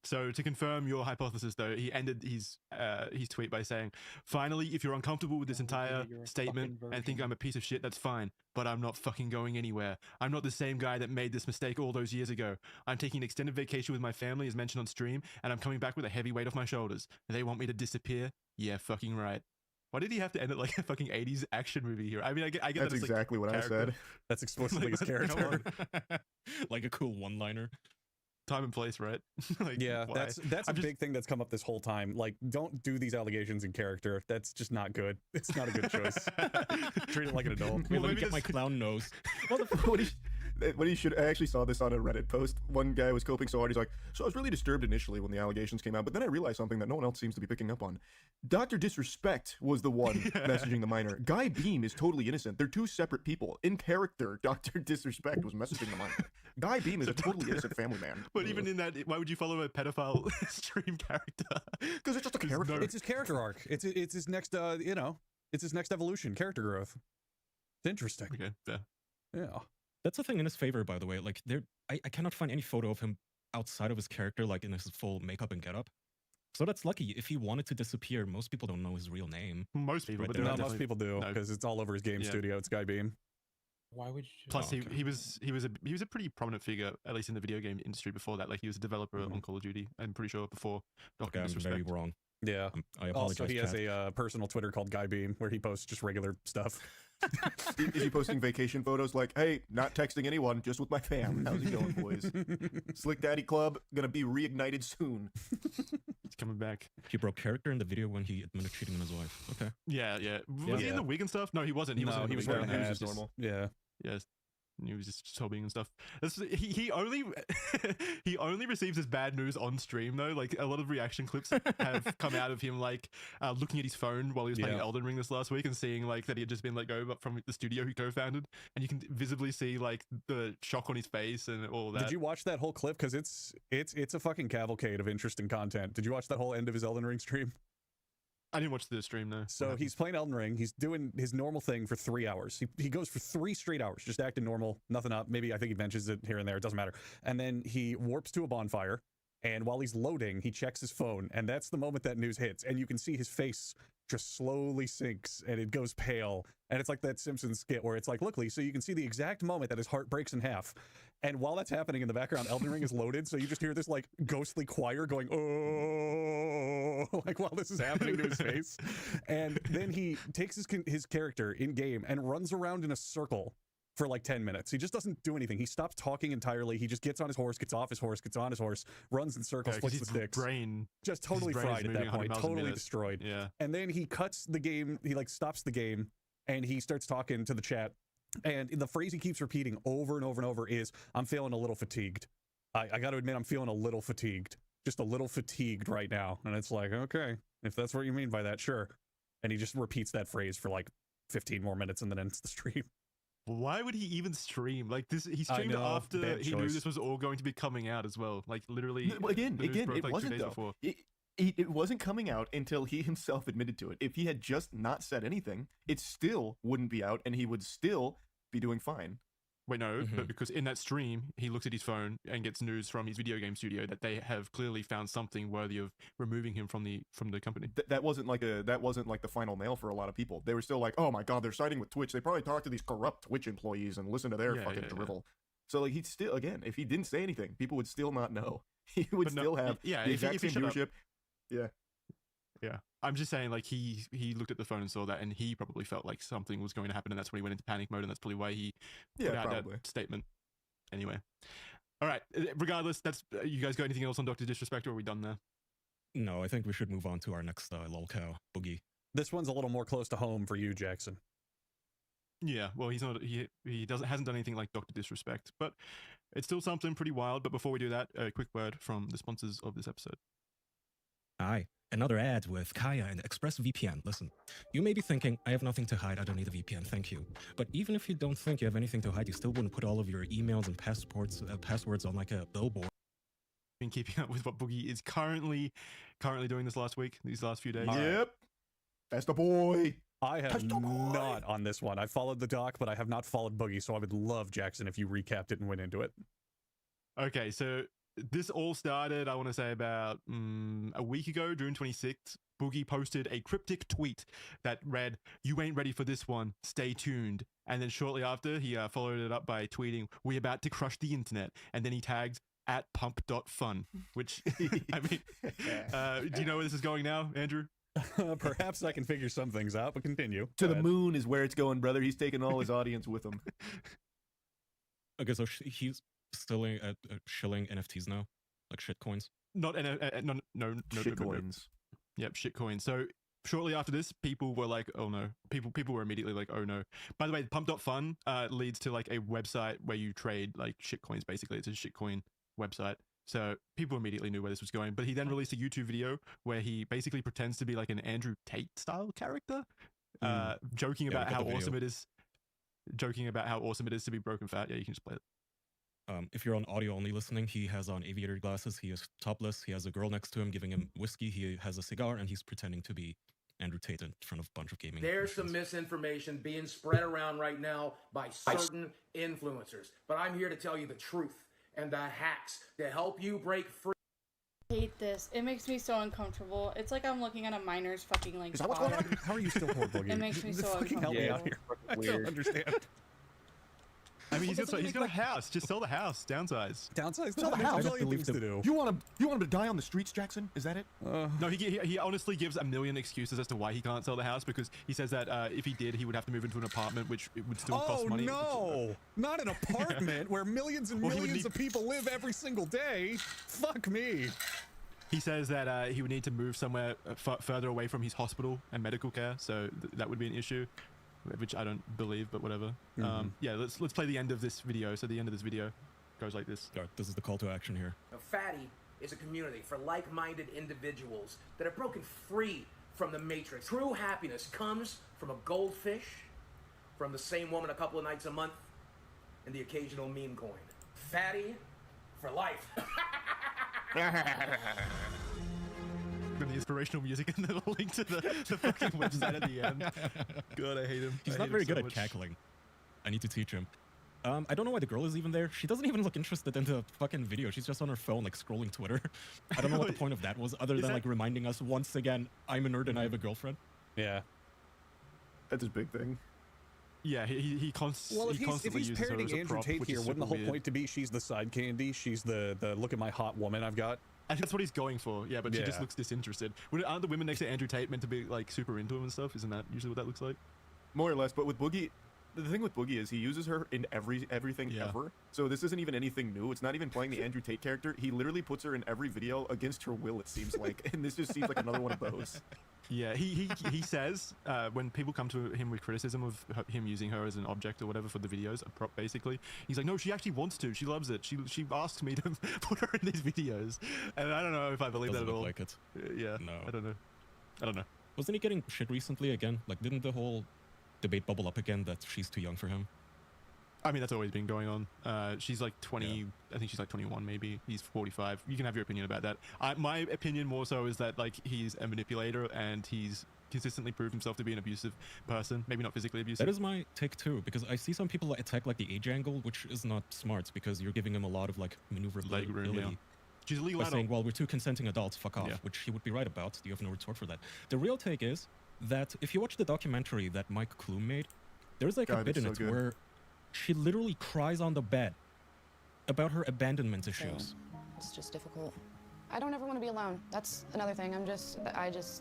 So to confirm your hypothesis, though, he ended his tweet by saying, "Finally, if you're uncomfortable with this entire statement and think I'm a piece of shit, that's fine. But I'm not fucking going anywhere. I'm not the same guy that made this mistake all those years ago. I'm taking an extended vacation with my family, as mentioned on stream, and I'm coming back with a heavy weight off my shoulders. They want me to disappear? Yeah, fucking right." Why did he have to end it like a fucking 80s action movie here? I mean, I get that's exactly what I said. That's explicitly his character. Like a cool one-liner. Time and place, right? Like, yeah, why? that's a big thing that's come up this whole time. Like, don't do these allegations in character. That's just not good. It's not a good choice. Treat it like an adult. Well, let me get my clown nose. What he should, I actually saw this on a Reddit post. One guy was coping so hard, he's like, so I was really disturbed initially when the allegations came out, but then I realized something that no one else seems to be picking up on. Dr. Disrespect was the one messaging the minor. Guy Beam is totally innocent. They're two separate people. In character, Dr. Disrespect was messaging the minor. Guy Beam is a totally innocent family man. But even in that, why would you follow a pedophile stream character? Because it's just a character. It's his character arc. It's his next, it's his next evolution, character growth. It's interesting. Okay, yeah. That's a thing in his favor, by the way. Like, I cannot find any photo of him outside of his character, like in his full makeup and getup. So that's lucky. If he wanted to disappear, most people don't know his real name. Most people, right, but no, most people do, because it's all over his game studio. It's Guy Beam. Why would you? Plus, he was a pretty prominent figure, at least in the video game industry before that. Like, he was a developer on Call of Duty. I'm pretty sure before Dr. Disrespect. I'm very wrong. Yeah. I apologize. Also, he has a personal Twitter called Guy Beam, where he posts just regular stuff. Is he posting vacation photos like, hey, not texting anyone, just with my fam? How's it going, boys? Slick Daddy Club, gonna be reignited soon. He's coming back. He broke character in the video when he admitted cheating on his wife. Okay. Yeah. Was he in the wig and stuff? No, he wasn't. He was wearing that. He was just normal. Yeah. Yes. He was just sobbing and stuff. He only he only receives his bad news on stream though. Like, a lot of reaction clips have come out of him like looking at his phone while he was playing Elden Ring this last week and seeing like that he had just been let go from the studio he co-founded, and you can visibly see like the shock on his face and all that. Did you watch that whole clip? Because it's a fucking cavalcade of interesting content. Did you watch that whole end of his Elden Ring stream? I didn't watch the stream, though. So he's playing Elden Ring. He's doing his normal thing for 3 hours. He goes for 3 straight hours, just acting normal, nothing up. Maybe I think he mentions it here and there. It doesn't matter. And then he warps to a bonfire. And while he's loading, he checks his phone. And that's the moment that news hits. And you can see his face just slowly sinks and it goes pale. And it's like that Simpsons skit where it's like, look, Lee, so you can see the exact moment that his heart breaks in half. And while that's happening in the background, Elden Ring is loaded. So you just hear this like ghostly choir going, oh, like while this is happening to his face. And then he takes his character in game and runs around in a circle for like 10 minutes. He just doesn't do anything. He stops talking entirely. He just gets on his horse, gets off his horse, gets on his horse, runs in circles, flicks the sticks. Just totally fried at that point, totally destroyed. Yeah. And then he cuts the game, he like stops the game, and he starts talking to the chat. And the phrase he keeps repeating over and over and over is, I'm feeling a little fatigued. I got to admit, I'm feeling a little fatigued. Just a little fatigued right now. And it's like, okay, if that's what you mean by that, sure. And he just repeats that phrase for like 15 more minutes and then ends the stream. Why would he even stream? Like this, he streamed after he knew this was all going to be coming out as well. Like literally, Again, the news broke, it like, 2 wasn't days though. before. It wasn't coming out until he himself admitted to it. If he had just not said anything, it still wouldn't be out, and he would still be doing fine. Wait, no, but because in that stream, he looks at his phone and gets news from his video game studio that they have clearly found something worthy of removing him from the company. That wasn't like the final nail for a lot of people. They were still like, oh my god, they're siding with Twitch. They probably talked to these corrupt Twitch employees and listen to their fucking drivel. So like, he'd still, again, if he didn't say anything, people would still not know. He would still have the exact same viewership. Yeah. I'm just saying, like, he looked at the phone and saw that, and he probably felt like something was going to happen, and that's when he went into panic mode, and that's probably why he put out that statement. Anyway. All right. Regardless, that's you guys got anything else on Dr. Disrespect, or are we done there? No, I think we should move on to our next lolcow, Boogie. This one's a little more close to home for you, Jackson. Yeah, well, he's not. He hasn't done anything like Dr. Disrespect, but it's still something pretty wild. But before we do that, a quick word from the sponsors of this episode. Hi. Another ad with Kaya and ExpressVPN. Listen, you may be thinking, I have nothing to hide, I don't need a VPN, thank you. But even if you don't think you have anything to hide, you still wouldn't put all of your emails and passwords on like a billboard. Been keeping up with what Boogie is currently doing these last few days. Yep. That's the boy. I have not on this one. I followed the doc, but I have not followed Boogie, so I would love, Jackson, if you recapped it and went into it. Okay, so this all started, I want to say, about a week ago, June 26th. Boogie posted a cryptic tweet that read, "You ain't ready for this one, stay tuned." And then shortly after, he followed it up by tweeting, "We about to crush the internet." And then he tagged @pump.fun, which, I mean, do you know where this is going now, Andrew? Perhaps I can figure some things out, but continue. To the moon is where it's going, brother. He's taking all his audience with him. Okay, so he's still at shilling NFTs now, like shit coins. No, shit coins. Yep, shit coins. So shortly after this, people were like, "Oh no!" People were immediately like, "Oh no!" By the way, Pump.fun leads to like a website where you trade like shit coins. Basically, it's a shit coin website. So people immediately knew where this was going. But he then released a YouTube video where he basically pretends to be like an Andrew Tate style character, joking about how awesome it is. Joking about how awesome it is to be broken fat. Yeah, you can just play it. If you're on audio only listening, he has on aviator glasses. He is topless. He has a girl next to him giving him whiskey. He has a cigar, and he's pretending to be Andrew Tate in front of a bunch of gaming. There's some misinformation being spread around right now by certain influencers. But I'm here to tell you the truth and the hacks to help you break free. I hate this. It makes me so uncomfortable. It's like I'm looking at a miner's fucking like. Is that what's going on? How are you still horrible? It makes me so fucking help me out here. I don't understand. I mean, he's got a house. Just sell the house. Downsize. Sell the house. To do. You want him to die on the streets, Jackson? Is that it? No, he honestly gives a million excuses as to why he can't sell the house, because he says that if he did, he would have to move into an apartment, which it would still cost money. Oh no, not an apartment where millions and millions of people live every single day. Fuck me. He says that he would need to move somewhere further away from his hospital and medical care, so that would be an issue. Which I don't believe, but whatever. Yeah, let's play the end of this video. So the end of this video goes like this. This is the call to action here. Now, Fatty is a community for like-minded individuals that have broken free from the matrix. True happiness comes from a goldfish, from the same woman a couple of nights a month, and the occasional meme coin. Fatty for life. And the inspirational music and the link to the fucking website at the end. God, I hate him. He's not very good at cackling. I need to teach him. I don't know why the girl is even there. She doesn't even look interested in the fucking video. She's just on her phone, like, scrolling Twitter. I don't know what the point of that was, other than, like, reminding us once again, I'm a nerd and I have a girlfriend. Yeah. That's his big thing. Yeah, he constantly uses her as a prop. Well, if he's parroting Andrew Tate here, wouldn't the whole point to be she's the side candy? She's the look at my hot woman I've got? I think that's what he's going for, yeah, but she just looks disinterested. Aren't the women next to Andrew Tate meant to be, like, super into him and stuff? Isn't that usually what that looks like? More or less, but with Boogie, the thing with Boogie is he uses her in everything ever. So this isn't even anything new. It's not even playing the Andrew Tate character. He literally puts her in every video against her will, it seems like. And this just seems like another one of those. Yeah, he says when people come to him with criticism of him using her as an object or whatever for the videos, a prop basically, he's like, no, she actually wants to. She loves it. She asks me to put her in these videos, and I don't know if I believe that at all. Like it. Yeah, no, I don't know. Wasn't he getting shit recently again? Like, didn't the whole debate bubble up again that she's too young for him? I mean, that's always been going on. She's like 20, I think she's like 21 maybe. He's 45. You can have your opinion about that. My opinion more so is that like he's a manipulator and he's consistently proved himself to be an abusive person. Maybe not physically abusive. That is my take too, because I see some people attack like the age angle, which is not smart because you're giving him a lot of like maneuverability. Room, yeah. She's a legal by adult. saying, well, we're two consenting adults, fuck off, which he would be right about. You have no retort for that. The real take is that if you watch the documentary that Mike Klum made, there's like a bit in it where she literally cries on the bed about her abandonment issues. It's just difficult. I don't ever want to be alone. That's another thing.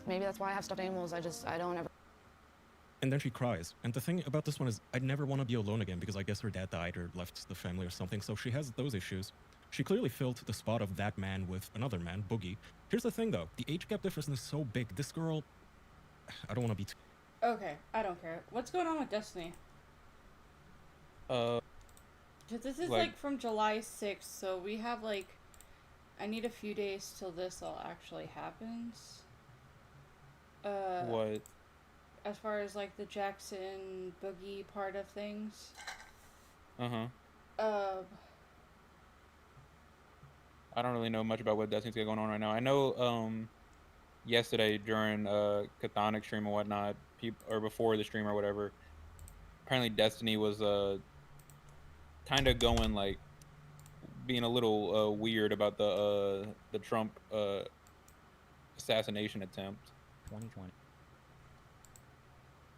Maybe that's why I have stuffed animals. I don't ever. And then she cries. And the thing about this one is I'd never want to be alone again because I guess her dad died or left the family or something. So she has those issues. She clearly filled the spot of that man with another man, Boogie. Here's the thing though, the age gap difference is so big. This girl, I don't want to be Okay, I don't care. What's going on with Destiny? This is like from July 6th, so we have like, I need a few days till this all actually happens. What? As far as like the Jackson Boogie part of things. I don't really know much about what Destiny's got going on right now. I know yesterday during Chthonic stream and whatnot, or before the stream or whatever, apparently Destiny was kind of going like being a little weird about the Trump assassination attempt. 2020.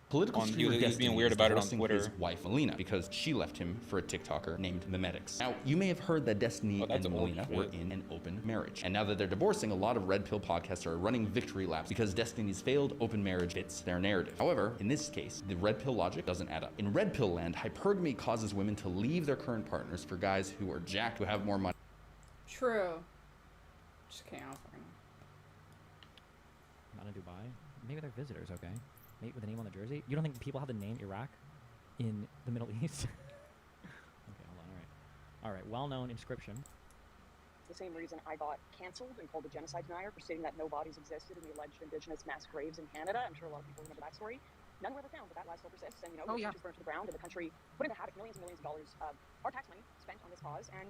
Political streamer he was being weird about it on Twitter. His wife Melina because she left him for a TikToker named Memetics. Now you may have heard that Destiny and Melina were in an open marriage, and now that they're divorcing, a lot of Red Pill podcasts are running victory laps because Destiny's failed open marriage fits their narrative. However, in this case, the Red Pill logic doesn't add up. In Red Pill land, hypergamy causes women to leave their current partners for guys who are jacked, who have more money. True. Just can't offer him. Not in Dubai. Maybe they're visitors. Okay. Mate with the name on the jersey. You don't think people have the name Iraq in the Middle East? Okay, hold on. All right. Well-known inscription. The same reason I got canceled and called a genocide denier for stating that no bodies existed in the alleged indigenous mass graves in Canada. I'm sure a lot of people remember that story. None were ever found, but that lie still persists. And, the church is burned to the ground, and the country put into havoc millions and millions of dollars of our tax money spent on this cause, and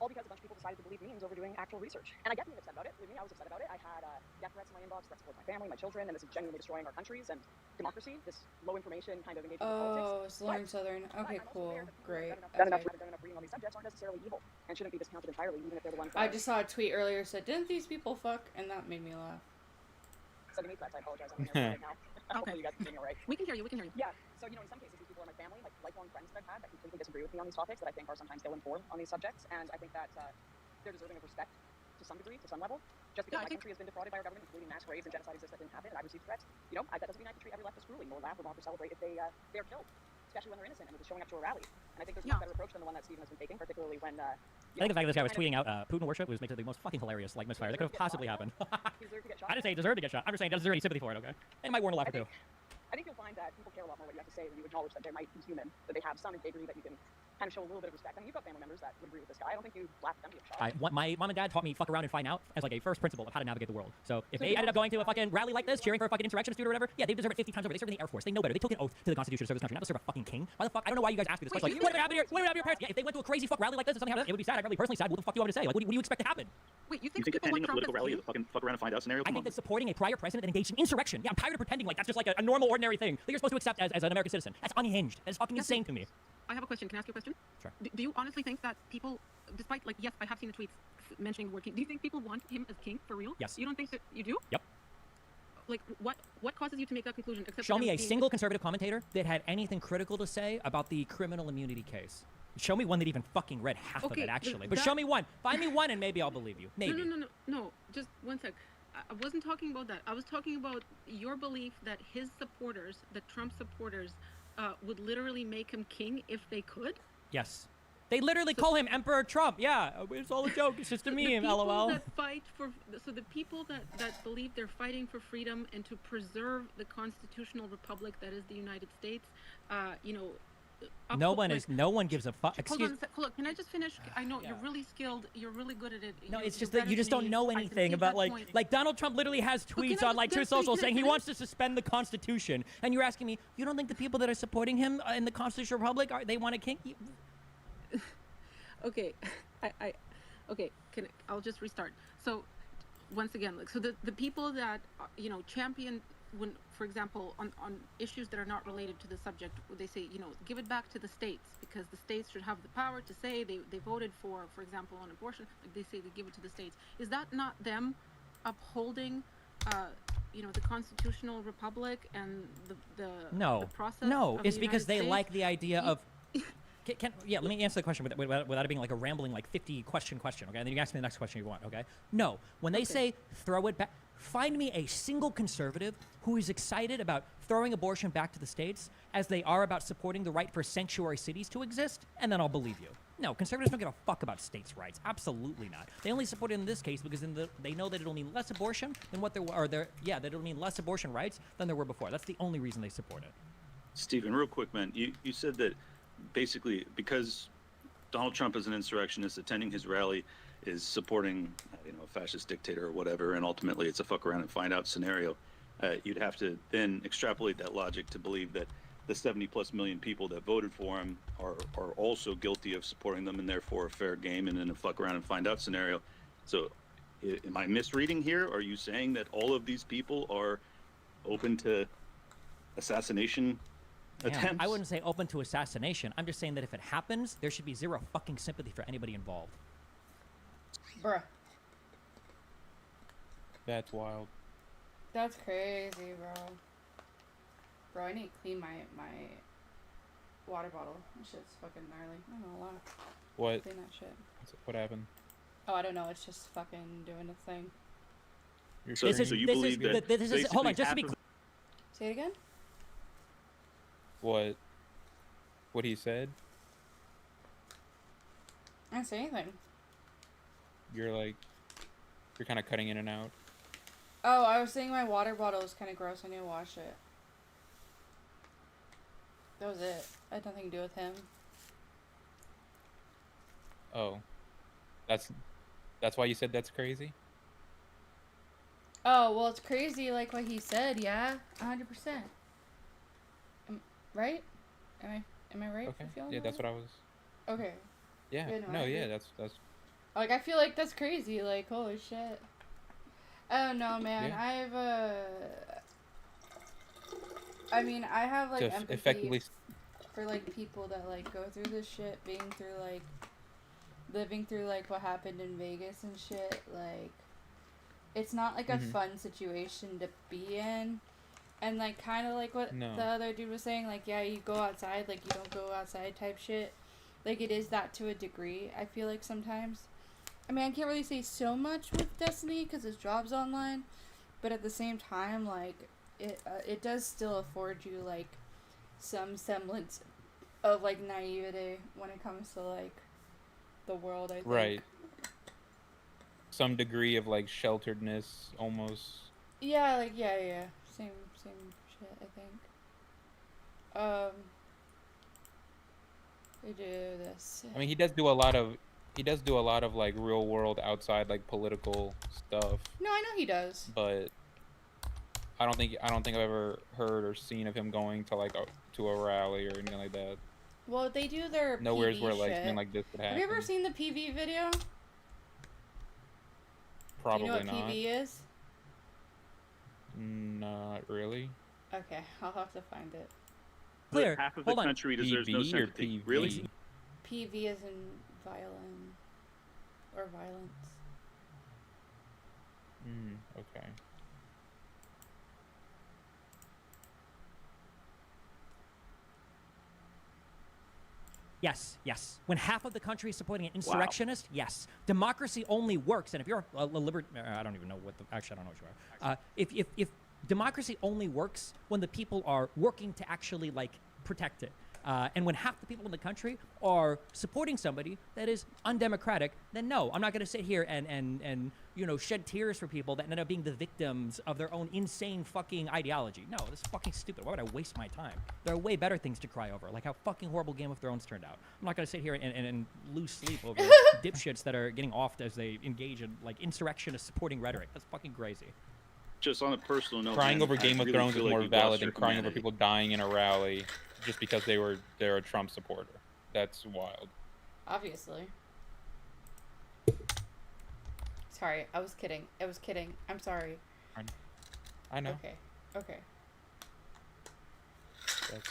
all because a bunch of people decided to believe memes over doing actual research. And I get being upset about it. Believe me, I was upset about it. I had death threats in my inbox, threats towards my family, my children, and this is genuinely destroying our countries and democracy, this low information kind of engagement with politics. Oh, it's Lauren Southern. Okay, cool. Great. Done enough reading on these subjects aren't necessarily evil and shouldn't be discounted entirely, even if they're the ones I just saw a tweet earlier said, didn't these people fuck? And that made me laugh. Sending me threats, I apologize. I'm right now. Hopefully you guys can hear me all right. We can hear you. Yeah, so in some cases, these people are my family, like lifelong friends that I've had that completely disagree with me on these topics that I think are sometimes ill-informed on these subjects, and I think that they're deserving of respect to some degree, to some level. Just because my country has been defrauded by our government, including mass graves and genocide exists that didn't happen, and I've received threats, that doesn't mean I have to treat every leftist cruelly, nor laugh or mock or celebrate if they are killed, especially when they're innocent and just showing up to a rally. And I think there's no better approach than the one that Stephen has been taking, particularly when I think the fact that this guy was tweeting out Putin worship makes it the most fucking hilarious misfire that could have possibly happened. I didn't say he deserved to get shot. I'm just saying he doesn't deserve any sympathy for it, okay? And he might warn a laugh or two. I think you'll find that people care a lot more what you have to say when you acknowledge that they might be human, that they have some integrity, that you can kind of show a little bit of respect. I mean, you've got family members that would agree with this guy. I don't think you laugh at them to get shot. My mom and dad taught me fuck around and find out as like a first principle of how to navigate the world. So if they ended up going to a fucking rally like this, cheering for a fucking insurrectionist dude or whatever, yeah, they deserve it 50 times over. They served in the Air Force. They know better. They took an oath to the Constitution to serve this country, not to serve a fucking king. Why the fuck? I don't know why you guys ask me this question. Like, what would happen to your parents? Yeah, if they went to a crazy fuck rally like this and something happened, it would be sad. I'd really personally sad. What the fuck do you want me to say? Like, what do you expect to happen? Wait, you think attending a political rally is a fucking fuck around and find out scenario? I think that supporting a prior president that engaged in insurrection. Yeah, I'm tired of pretending like that's just like a normal, ordinary thing that you're supposed to accept as an American citizen. That's unhinged. That is fucking insane to me. I have a question. Can I ask you a question? Sure. Do you honestly think that people, despite like, yes, I have seen the tweets mentioning the word king. Do you think people want him as king for real? Yes. You don't think that you do? Yep. Like, what causes you to make that conclusion? Except Show me a single conservative commentator that had anything critical to say about the criminal immunity case. Show me one that even fucking read half of it, actually. But show me one. Find me one and maybe I'll believe you. Maybe. No. Just one sec. I wasn't talking about that. I was talking about your belief that his supporters, the Trump supporters, would literally make him king if they could? Yes. They literally call him Emperor Trump. Yeah, it's all a joke. It's just a meme, LOL. The people that believe they're fighting for freedom and to preserve the constitutional republic that is the United States, No one gives a fuck. Hold on a sec. Look, can I just finish? I know you're really skilled. You're really good at it. No, You're- it's just you're that you better just than don't me. know I can anything see about that point. like Donald Trump literally has But can tweets I on like just- Truth can I- Social can I saying he finish? wants to suspend the Constitution, and you're asking me, you don't think the people that are supporting him in the Constitutional Republic they want to kink? Okay, okay. I'll just restart. So, once again, like, so the people that champion when, for example, on issues that are not related to the subject, they say give it back to the states because the states should have the power to say they voted for example, on abortion. Like they say they give it to the states. Is that not them upholding? The constitutional republic and the process. No, of it's the because United they States? like the idea of. Let me answer the question without it being like a rambling like 50 question, okay? And then you can ask me the next question you want, okay? No, when they say throw it back, find me a single conservative who is excited about throwing abortion back to the states as they are about supporting the right for sanctuary cities to exist, and then I'll believe you. No, conservatives don't give a fuck about states' rights. Absolutely not. They only support it in this case because they know that it'll mean less abortion than what there were. That it'll mean less abortion rights than there were before. That's the only reason they support it. Stephen, real quick, man, you said that basically because Donald Trump is an insurrectionist, attending his rally is supporting a fascist dictator or whatever, and ultimately it's a fuck around and find out scenario. You'd have to then extrapolate that logic to believe that the 70+ million people that voted for him are also guilty of supporting them and therefore a fair game and in a fuck around and find out scenario. So am I misreading here? Are you saying that all of these people are open to assassination attempts? I wouldn't say open to assassination. I'm just saying that if it happens, there should be zero fucking sympathy for anybody involved. Bruh. That's wild. That's crazy, bro. Bro, I need to clean my water bottle. That shit's fucking gnarly. I'm not gonna lie. What? Clean that shit. What happened? Oh, I don't know. It's just fucking doing a thing. So you believe that hold on, just to be basically Say it again? What he said? I didn't say anything. You're kind of cutting in and out. Oh, I was saying my water bottle is kind of gross. I need to wash it. That was it. I had nothing to do with him. Oh, that's why you said that's crazy? Oh, well, it's crazy like what he said, yeah. 100%. Right? Am I right? Okay. for feeling Yeah, that that's way? what I was. Okay. Yeah. Yeah, no, I Yeah. agree. That's. Like, I feel like that's crazy. Like, holy shit. I don't know, man. Yeah. I mean, I have, like, To empathy effectively. for, like, people that, like, go through this shit, living through, like, what happened in Vegas and shit. Like, it's not, like, a fun situation to be in. And, like, kind of like what No. the other dude was saying, like, yeah, you go outside, like, you don't go outside type shit. Like, it is that to a degree, I feel like sometimes. I mean, I can't really say so much with Destiny because his job's online. But at the same time, like, it does still afford you, like, some semblance of, like, naivety when it comes to, like, the world, I think. Right. Some degree of like shelteredness, almost. Yeah, like, yeah. Same shit, I think. We do this. I mean, he does do a lot of like real world outside like political stuff. No, I know he does. But I don't think I've ever heard or seen of him going to like to a rally or anything like that. Well, they do their Nowhere's PV where like shit. something like this would happen. Have you ever seen the PV video? Probably Do you know what not. PV is? Not really. Okay, I'll have to find it. Clear. half of the country deserves no PV or sympathy. PV? Really? PV is in violin or violence. Okay. Yes. When half of the country is supporting an insurrectionist, yes. Democracy only works, and if you're a I don't even know what actually, I don't know what you are. If democracy only works when the people are working to actually, like, protect it. And when half the people in the country are supporting somebody that is undemocratic, then no, I'm not going to sit here and you know, shed tears for people that end up being the victims of their own insane fucking ideology. No, this is fucking stupid. Why would I waste my time? There are way better things to cry over, like how fucking horrible Game of Thrones turned out. I'm not going to sit here and lose sleep over dipshits that are getting offed as they engage in, like, insurrectionist supporting rhetoric. That's fucking crazy. Just on a personal note, Crying man, over Game I of really Thrones feel is like more you've valid lost than your crying over humanity. people dying in a rally just because they're a Trump supporter. That's wild. Obviously. Sorry, I was kidding. I was kidding. I'm sorry. I know. Okay. Okay. That's...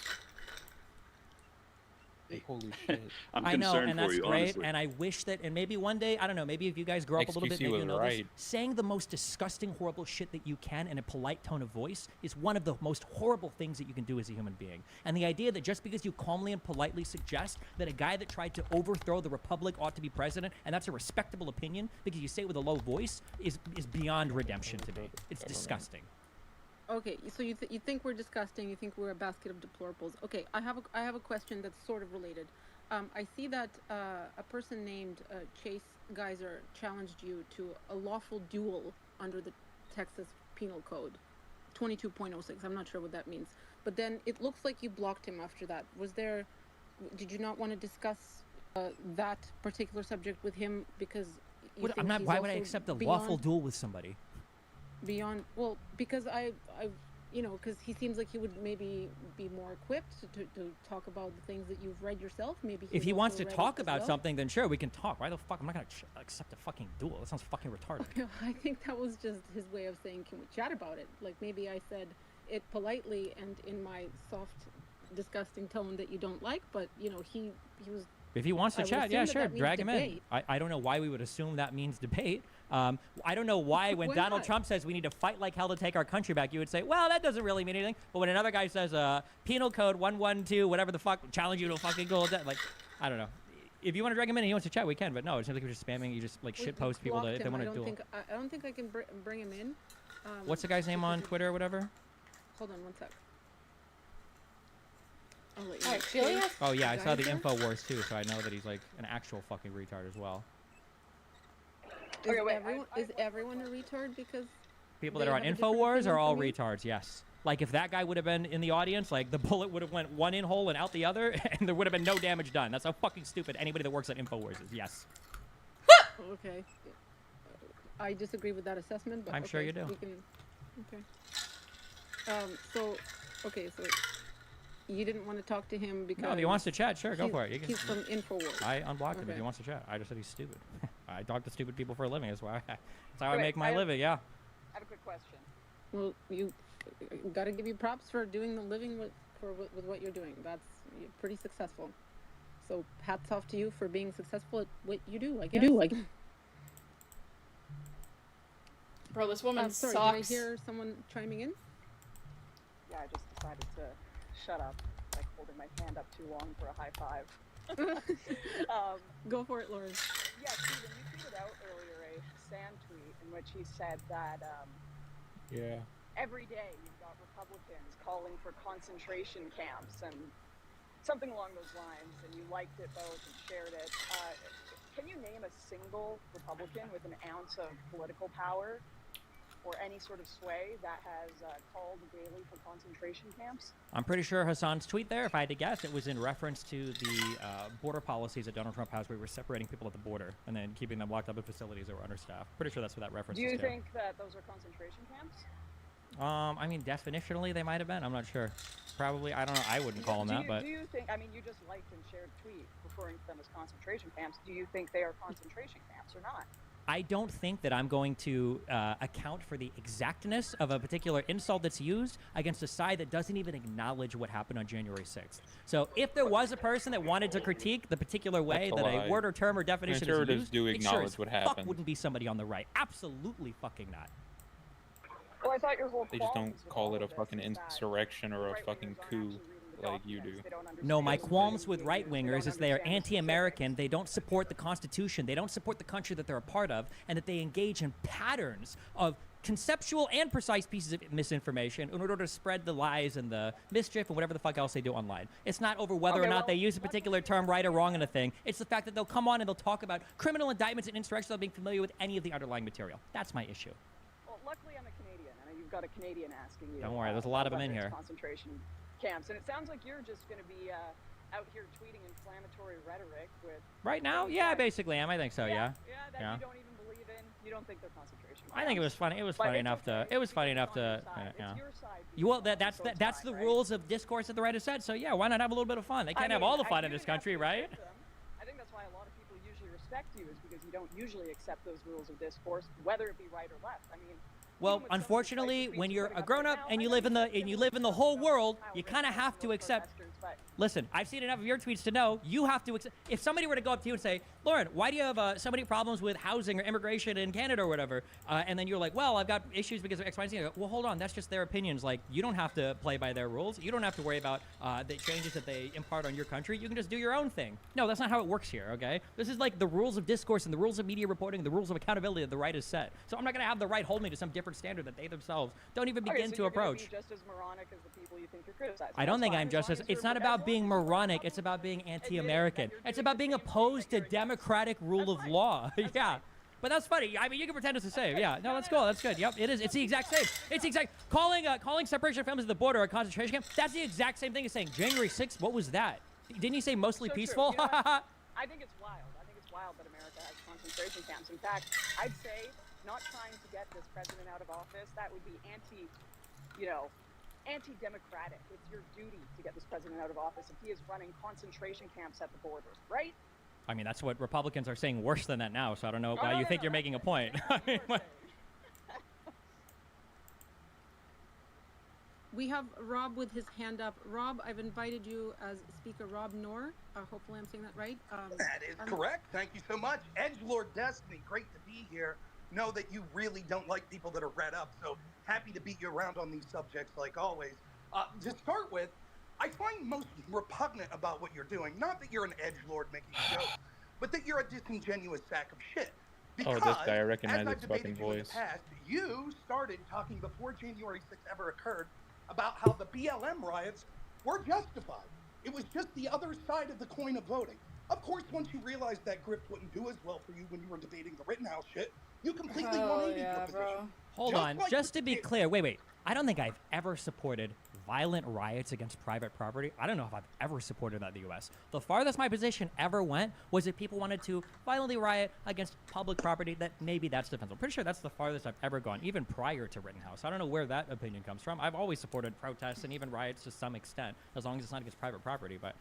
Holy shit. I know, and that's great, and I wish that, and maybe one day, I don't know, maybe if you guys grow up a little bit, maybe you'll know this, saying the most disgusting, horrible shit that you can in a polite tone of voice is one of the most horrible things that you can do as a human being. And the idea that just because you calmly and politely suggest that a guy that tried to overthrow the republic ought to be president, and that's a respectable opinion because you say it with a low voice, is beyond redemption to me. It's disgusting. Okay, so you think we're disgusting? You think we're a basket of deplorables? Okay, I have a question that's sort of related. I see that a person named Chase Geyser challenged you to a lawful duel under the Texas Penal Code, 22.06. I'm not sure what that means, but then it looks like you blocked him after that. Did you not want to discuss that particular subject with him because you think he's why would I also accept a beyond- lawful duel with somebody? Beyond, well, because I you know, because he seems like he would maybe be more equipped to talk about the things that you've read yourself. Maybe If he wants to also read talk it as about well. something, then sure, we can talk. Why the fuck am I gonna accept a fucking duel? That sounds fucking retarded. I think that was just his way of saying, can we chat about it? Like maybe I said it politely and in my soft, disgusting tone that you don't like, but you know, he was. If he wants to I would chat, assume yeah, that sure, that means drag him in. debate. I don't know why we would assume that means debate. I don't know why when Why Donald not? Trump says we need to fight like hell to take our country back, you would say, well, that doesn't really mean anything. But when another guy says penal code 112, whatever the fuck, challenge you to a fucking goal, like, I don't know. If you want to drag him in and he wants to chat, we can. But no, it seems like we're just spamming. You just like We- shit we post people blocked that they him. want I to don't duel. think I don't think I can bring him in. What's the guy's name on Twitter or whatever? Hold on one sec. I'll let you Alright, know. Julia? Oh yeah, I saw the Geyser? InfoWars too, so I know that he's like an actual fucking retard as well. Is everyone a retard because People they that are on have a different InfoWars opinion are all from you? retards, yes. Like if that guy would have been in the audience, like the bullet would have went one in hole and out the other, and there would have been no damage done. That's how fucking stupid anybody that works at InfoWars is, yes. Okay. I disagree with that assessment, but I'm sure okay, you do. We can, okay. So you didn't want to talk to him because No, if he wants to chat, sure, go he's- for it. You can, He's from InfoWars. I unblocked him if Okay. he wants to chat. I just said he's stupid. I talk to stupid people for a living. That's why. That's how I Wait, make my I have- living. Yeah. I have a quick question. Well, you got to give you props for doing the living with what you're doing. You're pretty successful. So hats off to you for being successful at what you do. I guess. Bro, this woman sorry, sucks. Did I hear someone chiming in? Yeah, I just decided to shut up, like holding my hand up too long for a high five. Go for it, Lauren. Yeah, Steven, you tweeted out earlier a Sam tweet in which he said that Yeah. every day you've got Republicans calling for concentration camps and something along those lines, and you liked it both and shared it. Can you name a single Republican with an ounce of political power or any sort of sway that has called daily for concentration camps? I'm pretty sure Hassan's tweet there, if I had to guess, it was in reference to the border policies that Donald Trump has where we were separating people at the border and then keeping them locked up in facilities that were understaffed. Pretty sure that's what that reference Do is you to. think that those are concentration camps? I mean, definitionally, they might have been. I'm not sure. Probably, I don't know. I wouldn't call them that, but Do you think, I mean, you just liked and shared a tweet referring to them as concentration camps. Do you think they are concentration camps or not? I don't think that I'm going to account for the exactness of a particular insult that's used against a side that doesn't even acknowledge what happened on January 6th. So if there was a person that wanted to critique the particular way That's a that lie. a word or term or definition is Conservatives used, do it sure acknowledge as what fuck happened. wouldn't be somebody on the right. Absolutely fucking not. Well, I thought your whole They just don't qualms with call all it a of this fucking is that insurrection or a right-wingers fucking aren't coup. actually reading the like you do. No, my qualms with right-wingers is they are anti-American, they don't support the Constitution, they don't support the country that they're a part of, and that they engage in patterns of conceptual and precise pieces of misinformation in order to spread the lies and the mischief and whatever the fuck else they do online. It's not over whether or not they use a particular term right or wrong in a thing. It's the fact that they'll come on and they'll talk about criminal indictments and insurrections without being familiar with any of the underlying material. That's my issue. Well, luckily I'm a Canadian, and you've got a Canadian asking you. Don't worry, there's a lot of them in here. Concentration camps, and it sounds like you're just going to be out here tweeting inflammatory rhetoric with. Right now? Yeah, I basically am. I think so. Yeah. Yeah, that you don't even believe in. You don't think they're concentration camps. I think it was funny. It was funny enough to. It was funny enough to. Yeah. Well, that's the rules of discourse that the right has said. So yeah, why not have a little bit of fun? They can't have all the fun in this country, right? I think that's why a lot of people usually respect you, is because you don't usually accept those rules of discourse, whether it be right or left. I mean. Well, unfortunately, when you're a grown-up and you live in the whole world, you kind of have to accept. Listen, I've seen enough of your tweets to know you have to accept. If somebody were to go up to you and say, "Lauren, why do you have so many problems with housing or immigration in Canada or whatever?" And then you're like, "Well, I've got issues because of X, Y, and Z." Well, hold on, that's just their opinions. Like, you don't have to play by their rules. You don't have to worry about the changes that they impart on your country. You can just do your own thing. No, that's not how it works here. Okay, this is like the rules of discourse and the rules of media reporting, the rules of accountability that the right has set. So I'm not going to have the right hold me to some different standard that they themselves don't even begin to approach. Be just as moronic as the people you think you're criticizing. I don't think I'm just as. It's not about being moronic. It's about being anti-American. It's about being opposed to democratic rule of law. Yeah. But that's funny. I mean, you can pretend it's the same. Yeah. No, that's cool. That's good. Yep, it is. It's the exact same. It's the exact. Calling separation of families at the border a concentration camp, that's the exact same thing as saying January 6th, what was that? Didn't you say mostly peaceful? You know, I think it's wild. I think it's wild that America has concentration camps. In fact, I'd say not trying to get this president out of office, that would be anti-democratic. It's your duty to get this president out of office if he is running concentration camps at the border, right? I mean, that's what Republicans are saying worse than that now, so I don't know why you think you're making a point. We have Rob with his hand up. Rob, I've invited you as Speaker Rob Noor. Hopefully I'm saying that right. That is correct. Thank you so much. Edgelord Destiny, great to be here. Know that you really don't like people that are read up, so happy to beat you around on these subjects like always. To start with, I find most repugnant about what you're doing, not that you're an edgelord making a joke, but that you're a disingenuous sack of shit. Because, this guy, I recognize as I've his fucking debated you in voice. the past, you started talking before January 6th ever occurred about how the BLM riots were justified. It was just the other side of the coin of voting. Of course, once you realized that grip wouldn't do as well for you when you were debating the Rittenhouse shit, you completely 180 your position. Hold on, just to be clear, wait. I don't think I've ever supported violent riots against private property. I don't know if I've ever supported that in the U.S. The farthest my position ever went was if people wanted to violently riot against public property, that maybe that's defensible. Pretty sure that's the farthest I've ever gone, even prior to Rittenhouse. I don't know where that opinion comes from. I've always supported protests and even riots to some extent, as long as it's not against private property, but...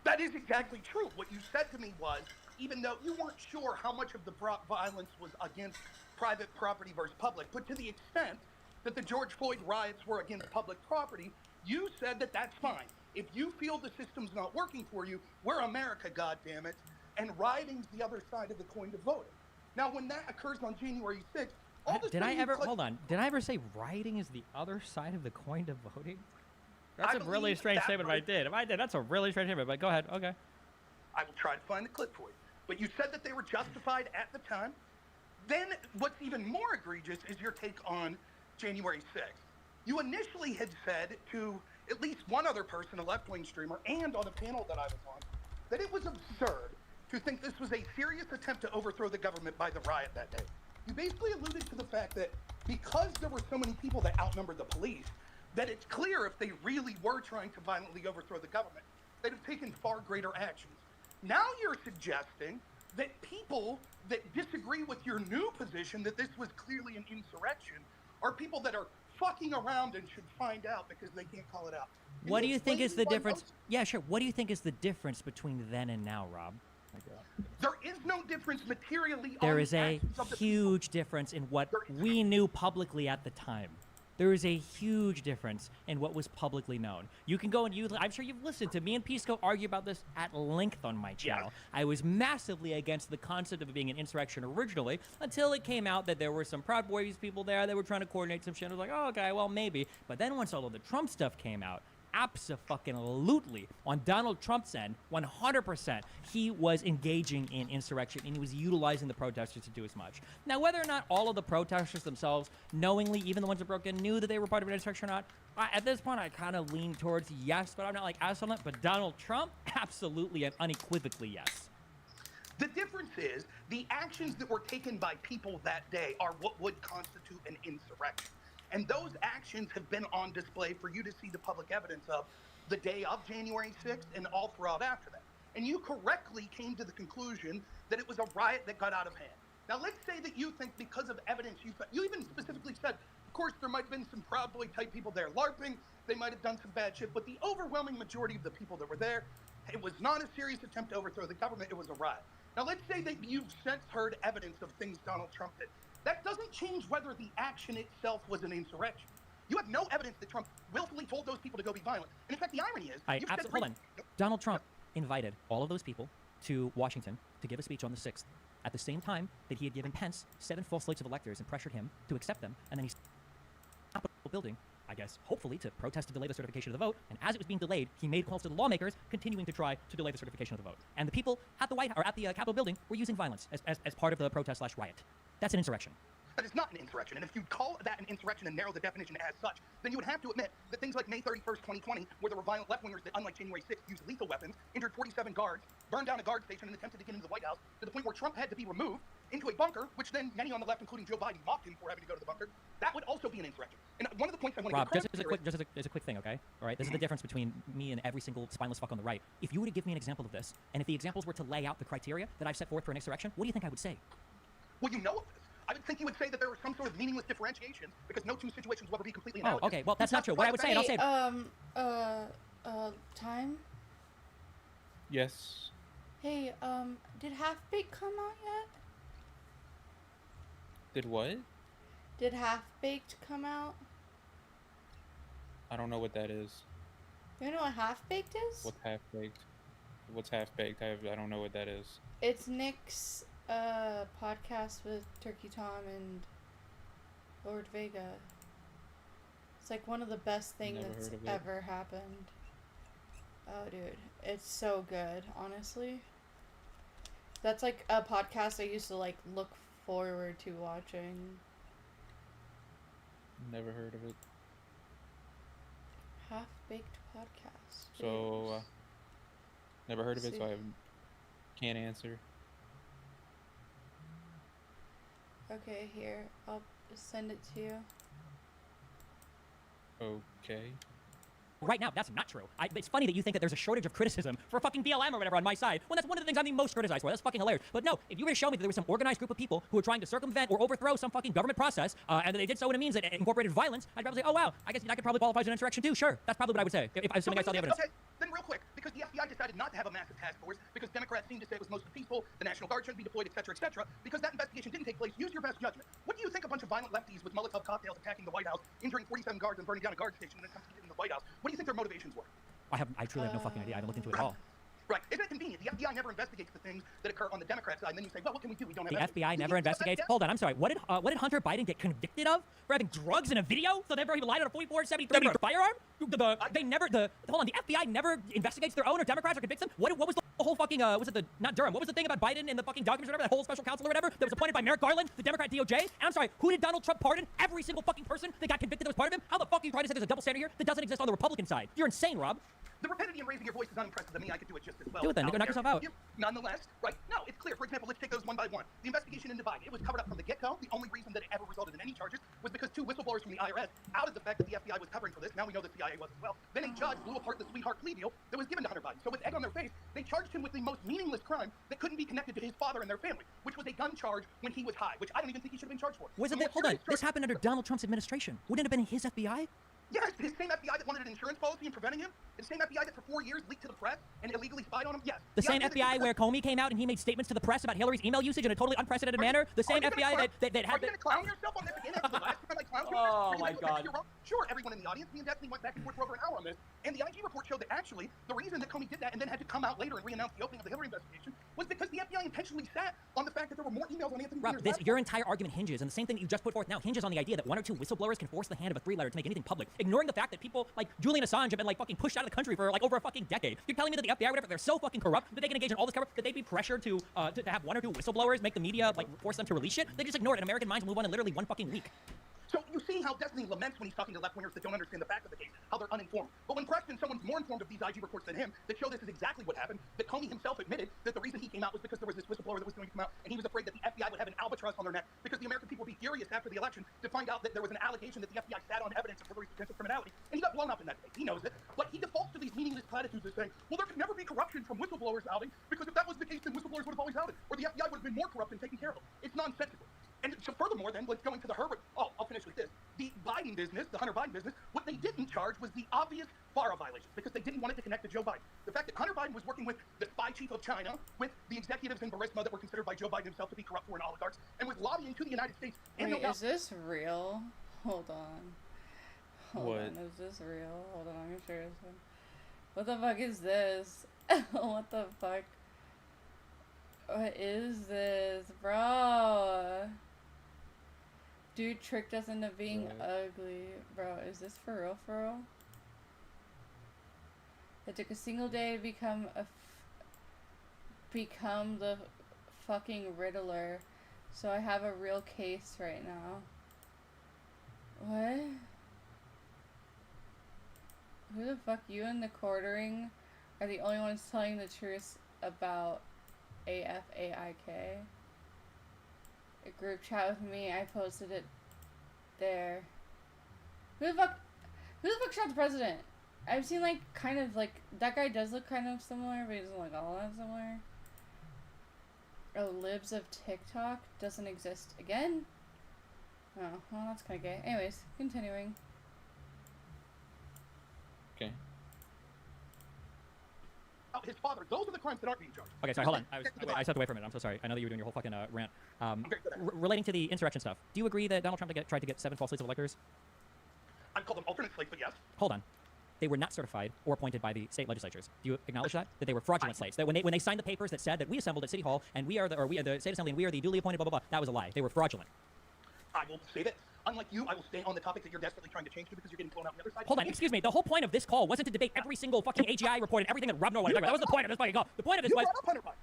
That is exactly true. What you said to me was, even though you weren't sure how much of the violence was against private property versus public, but to the extent that the George Floyd riots were against public property, you said that that's fine. If you feel the system's not working for you, we're America, goddammit, and rioting's the other side of the coin to voting. Now, when that occurs on January 6th, all this Did I ever say rioting is the other side of the coin to voting? That's a really strange statement if I did. If I did, that's a really strange statement, but go ahead, okay. I will try to find the clip for you. But you said that they were justified at the time. Then what's even more egregious is your take on January 6th. You initially had said to at least one other person, a left-wing streamer, and on a panel that I was on, that it was absurd to think this was a serious attempt to overthrow the government by the riot that day. You basically alluded to the fact that because there were so many people that outnumbered the police, that it's clear if they really were trying to violently overthrow the government, they'd have taken far greater actions. Now you're suggesting that people that disagree with your new position, that this was clearly an insurrection, are people that are fucking around and should find out because they can't call it out. What do you think is the difference? Yeah, sure. What do you think is the difference between then and now, Rob? There is no difference materially. There is a huge difference in what we knew publicly at the time. There is a huge difference in what was publicly known. You can go and I'm sure you've listened to me and Pisco argue about this at length on my channel. Yes. I was massively against the concept of it being an insurrection originally until it came out that there were some Proud Boys people there that were trying to coordinate some shit. I was like, oh, okay, well, maybe. But then once all of the Trump stuff came out, abso-fucking-lutely on Donald Trump's end, 100%, he was engaging in insurrection and he was utilizing the protesters to do as much. Now, whether or not all of the protesters themselves, knowingly, even the ones that broke in, knew that they were part of an insurrection or not, at this point, I kind of lean towards yes, but I'm not like absolute. But Donald Trump, absolutely and unequivocally yes. The difference is the actions that were taken by people that day are what would constitute an insurrection. And those actions have been on display for you to see the public evidence of the day of January 6th and all throughout after that. And you correctly came to the conclusion that it was a riot that got out of hand. Now, let's say that you think because of evidence you even specifically said, of course, there might have been some Proud Boy type people there LARPing. They might have done some bad shit, but the overwhelming majority of the people that were there, it was not a serious attempt to overthrow the government. It was a riot. Now, let's say that you've since heard evidence of things Donald Trump did. That doesn't change whether the action itself was an insurrection. You have no evidence that Trump willfully told those people to go be violent. And in fact, the irony is... Hold on. Donald Trump invited all of those people to Washington to give a speech on the 6th at the same time that he had given Pence 7 false slates of electors and pressured him to accept them. And then he Capitol building, I guess, hopefully to protest to delay the certification of the vote. And as it was being delayed, he made calls to the lawmakers, continuing to try to delay the certification of the vote. And the people at the Capitol building were using violence as part of the protest/riot. That's an insurrection. That is not an insurrection. And if you call that an insurrection and narrow the definition as such, then you would have to admit that things like May 31st, 2020, where there were violent left-wingers that, unlike January 6th, used lethal weapons, injured 47 guards, burned down a guard station, and attempted to get into the White House to the point where Trump had to be removed into a bunker, which then many on the left, including Joe Biden, mocked him for having to go to the bunker. That would also be an insurrection. And one of the points I want to Rob, just as a quick thing, okay? All right, this is the difference between me and every single spineless fuck on the right. If you were to give me an example of this, and if the examples were to lay out the criteria that I've set forth for an insurrection, what do you think I would say? Well, you know of this. I would think you would say that there was some sort of meaningless differentiation because no two situations will ever be completely analogous. Oh, okay. Well, that's not true. What I would say, and I'll say... Time? Yes. Hey, did Half Baked come out yet? Did what? Did Half Baked come out? I don't know what that is. You know what Half Baked is? What's Half Baked? What's Half Baked? I don't know what that is. It's Nick's podcast with Turkey Tom and Lord Vega. It's like one of the best things that's ever happened. Oh, dude. It's so good, honestly. That's like a podcast I used to like look forward to watching. Never heard of it. Half-Baked podcast. So, never heard of it, so I can't answer. Okay, here. I'll send it to you. Okay. Right now, that's not true. It's funny that you think that there's a shortage of criticism for fucking BLM or whatever on my side, when that's one of the things I'm the most criticized for. That's fucking hilarious. But no, if you were to show me that there was some organized group of people who were trying to circumvent or overthrow some fucking government process, and that they did so in a means that incorporated violence, I'd probably say, oh wow, I guess that could probably qualify as an insurrection too. Sure, that's probably what I would say, if assuming I saw the evidence. Okay, then real quick, because the FBI decided not to have a massive task force, because Democrats seemed to say it was mostly peaceful, the National Guard shouldn't be deployed, etc., because that investigation didn't take place, use your best judgment. What do you think a bunch of violent lefties with Molotov cocktails attacking the White House, injuring 47 guards and burning down a guard station and then attempting to get into the White House, what do you think their motivations were? I truly have no fucking idea. I haven't looked into it at all. Right. Isn't it convenient? The FBI never investigates the things that occur on the Democrat side, and then you say, well, what can we do? We don't have The evidence. FBI never investigates. Hold on, I'm sorry. What did Hunter Biden get convicted of for having drugs in a video? So therefore he relied on a 44-73 firearm? Hold on, the FBI never investigates their own or Democrats or convicts them? What was the whole fucking not Durham? What was the thing about Biden in the fucking documents or whatever? That whole special counsel or whatever that was appointed by Merrick Garland, the Democrat DOJ? And I'm sorry, who did Donald Trump pardon? Every single fucking person that got convicted that was part of him? How the fuck are you trying to say there's a double standard here that doesn't exist on the Republican side? You're insane, Rob. The rapidity in raising your voice is unimpressive to me. I could do it just as well. Do it then. Knock yourself out. Nonetheless, right. No, it's clear. For example, let's take those one by one. The investigation into Biden. It was covered up from the get-go. The only reason that it ever resulted in any charges was because two whistleblowers from the IRS outed the fact that the FBI was covering for this. Now we know the CIA was as well. Then a judge blew apart the sweetheart plea deal that was given to Hunter Biden. So with egg on their face, they charged him with the most meaningless crime that couldn't be connected to his father and their family, which was a gun charge when he was high, which I don't even think he should have been charged for. Hold on. This happened under Donald Trump's administration. Wouldn't it have been his FBI? Yes, his same FBI that wanted an insurance policy and preventing him. The same FBI that for 4 years leaked to the press and illegally spied on him. Yes. The same FBI where Comey came out and he made statements to the press about Hillary's email usage in a totally unprecedented manner. The same FBI that had... Are you going to clown yourself on this again? After the last time I clowned you? Oh my God. sure, everyone in the audience, me and Destiny went back and forth for over an hour on this, and the IG report showed that actually the reason that Comey did that and then had to come out later and re-announce the opening of the Hillary investigation was because the FBI intentionally sat on the fact that there were more emails on Anthony Rob, Weiner's laptop. your entire argument hinges, and the same thing that you just put forth now hinges on the idea that one or two whistleblowers can force the hand of a three-letter to make anything public, ignoring the fact that people like Julian Assange have been like fucking pushed out of the country for like over a fucking decade. You're telling me that the FBI or whatever, they're so fucking corrupt that they can engage in all this cover, that they'd be pressured to have one or two whistleblowers make the media like force them to release shit? They just ignore it, and American minds will move on in literally one fucking week. So you see how Destiny laments when he's talking to left-wingers that don't understand the facts of the case, how they're uninformed. But when questioned, someone's more informed of these IG reports than him that show this is exactly what happened, that Comey himself admitted that the reason he came out was because there was this whistleblower that was going to come out, and he was afraid that the FBI would have an albatross on their neck because the American people would be furious after the election to find out that there was an allegation that the FBI sat on evidence of Hillary's potential criminality, and he got blown up in that debate. He knows it. But he defaults to these meaningless platitudes of saying, well, there could never be corruption from whistleblowers outing, because if that was the case, then whistleblowers would have always outed, or the FBI would have been more corrupt and taken care of them. It's nonsensical. And so furthermore, then, let's go into the Herbert. Oh, I'll finish with this. The Biden business, the Hunter Biden business, what they didn't charge was the obvious FARA violations because they didn't want it to connect to Joe Biden. The fact that Hunter Biden was working with the spy chief of China, with the executives in Burisma that were considered by Joe Biden himself to be corrupt foreign oligarchs, and was lobbying to the United States. And Wait, is this real? Hold on. Hold What? on, is this real? Hold on, I'm gonna share this one. What the fuck is this? What the fuck? What is this, bro? Dude tricked us into being ugly. Bro, is this for real, for real? It took a single day to become the fucking Riddler. So I have a real case right now. What? Who the fuck? You and the quartering are the only ones telling the truth about AFAIK. A group chat with me, I posted it there. Who the fuck shot the president? I've seen like kind of like that guy does look kind of similar, but he doesn't look all that similar. Oh, libs of TikTok doesn't exist again? Oh, well that's kinda gay. Anyways, continuing. Okay. His father, those are the crimes that aren't being charged. Okay, sorry, hold on. I stepped away from it. I'm so sorry. I know that you were doing your whole fucking rant. Relating to the insurrection stuff, do you agree that Donald Trump tried to get 7 false slates of electors? I'd call them alternate slates, but yes. Hold on. They were not certified or appointed by the state legislatures. Do you acknowledge that? That they were fraudulent slates? That when they signed the papers that said that we assembled at City Hall and we are the state assembly and we are the duly appointed blah blah blah, that was a lie. They were fraudulent. I will say this. Unlike you, I will stay on the topic that you're desperately trying to change to because you're getting thrown out the other side. Hold on, excuse me. The whole point of this call wasn't to debate every single fucking AGI report and everything that Rob Norwood. That was the point of this fucking call. The point of this was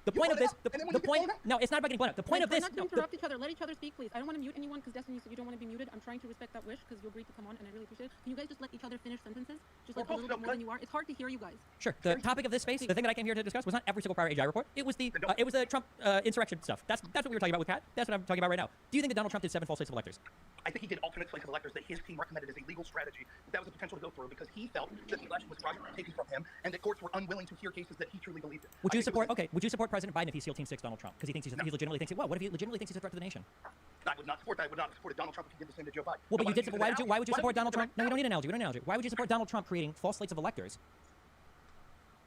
the point of this. The point. No, it's not about getting blown up. The point of this. Not to interrupt each other. Let each other speak, please. I don't want to mute anyone because Destiny said you don't want to be muted. I'm trying to respect that wish because you agreed to come on, and I really appreciate it. Can you guys just let each other finish sentences, just like a little bit more than you are? It's hard to hear you guys. Sure. The topic of this space, the thing that I came here to discuss, was not every single prior AGI report. It was the Trump insurrection stuff. That's what we were talking about with Pat. That's what I'm talking about right now. Do you think that Donald Trump did 7 false slates of electors? I think he did alternate slates of electors that his team recommended as a legal strategy. That was a potential to go through because he felt that the election was fraudulently taken from him and that courts were unwilling to hear cases that he truly believed in. Would you support? Okay. Would you support President Biden if he SEAL Team 6 Donald Trump because he thinks he legitimately thinks? Well, what if he legitimately thinks he's a threat to the nation? I would not support that. I would not have supported Donald Trump if he did the same to Joe Biden. Well, but you did. Why would you support Donald Trump? No, we don't need an analogy. We don't need an analogy. Why would you support Donald Trump creating false slates of electors?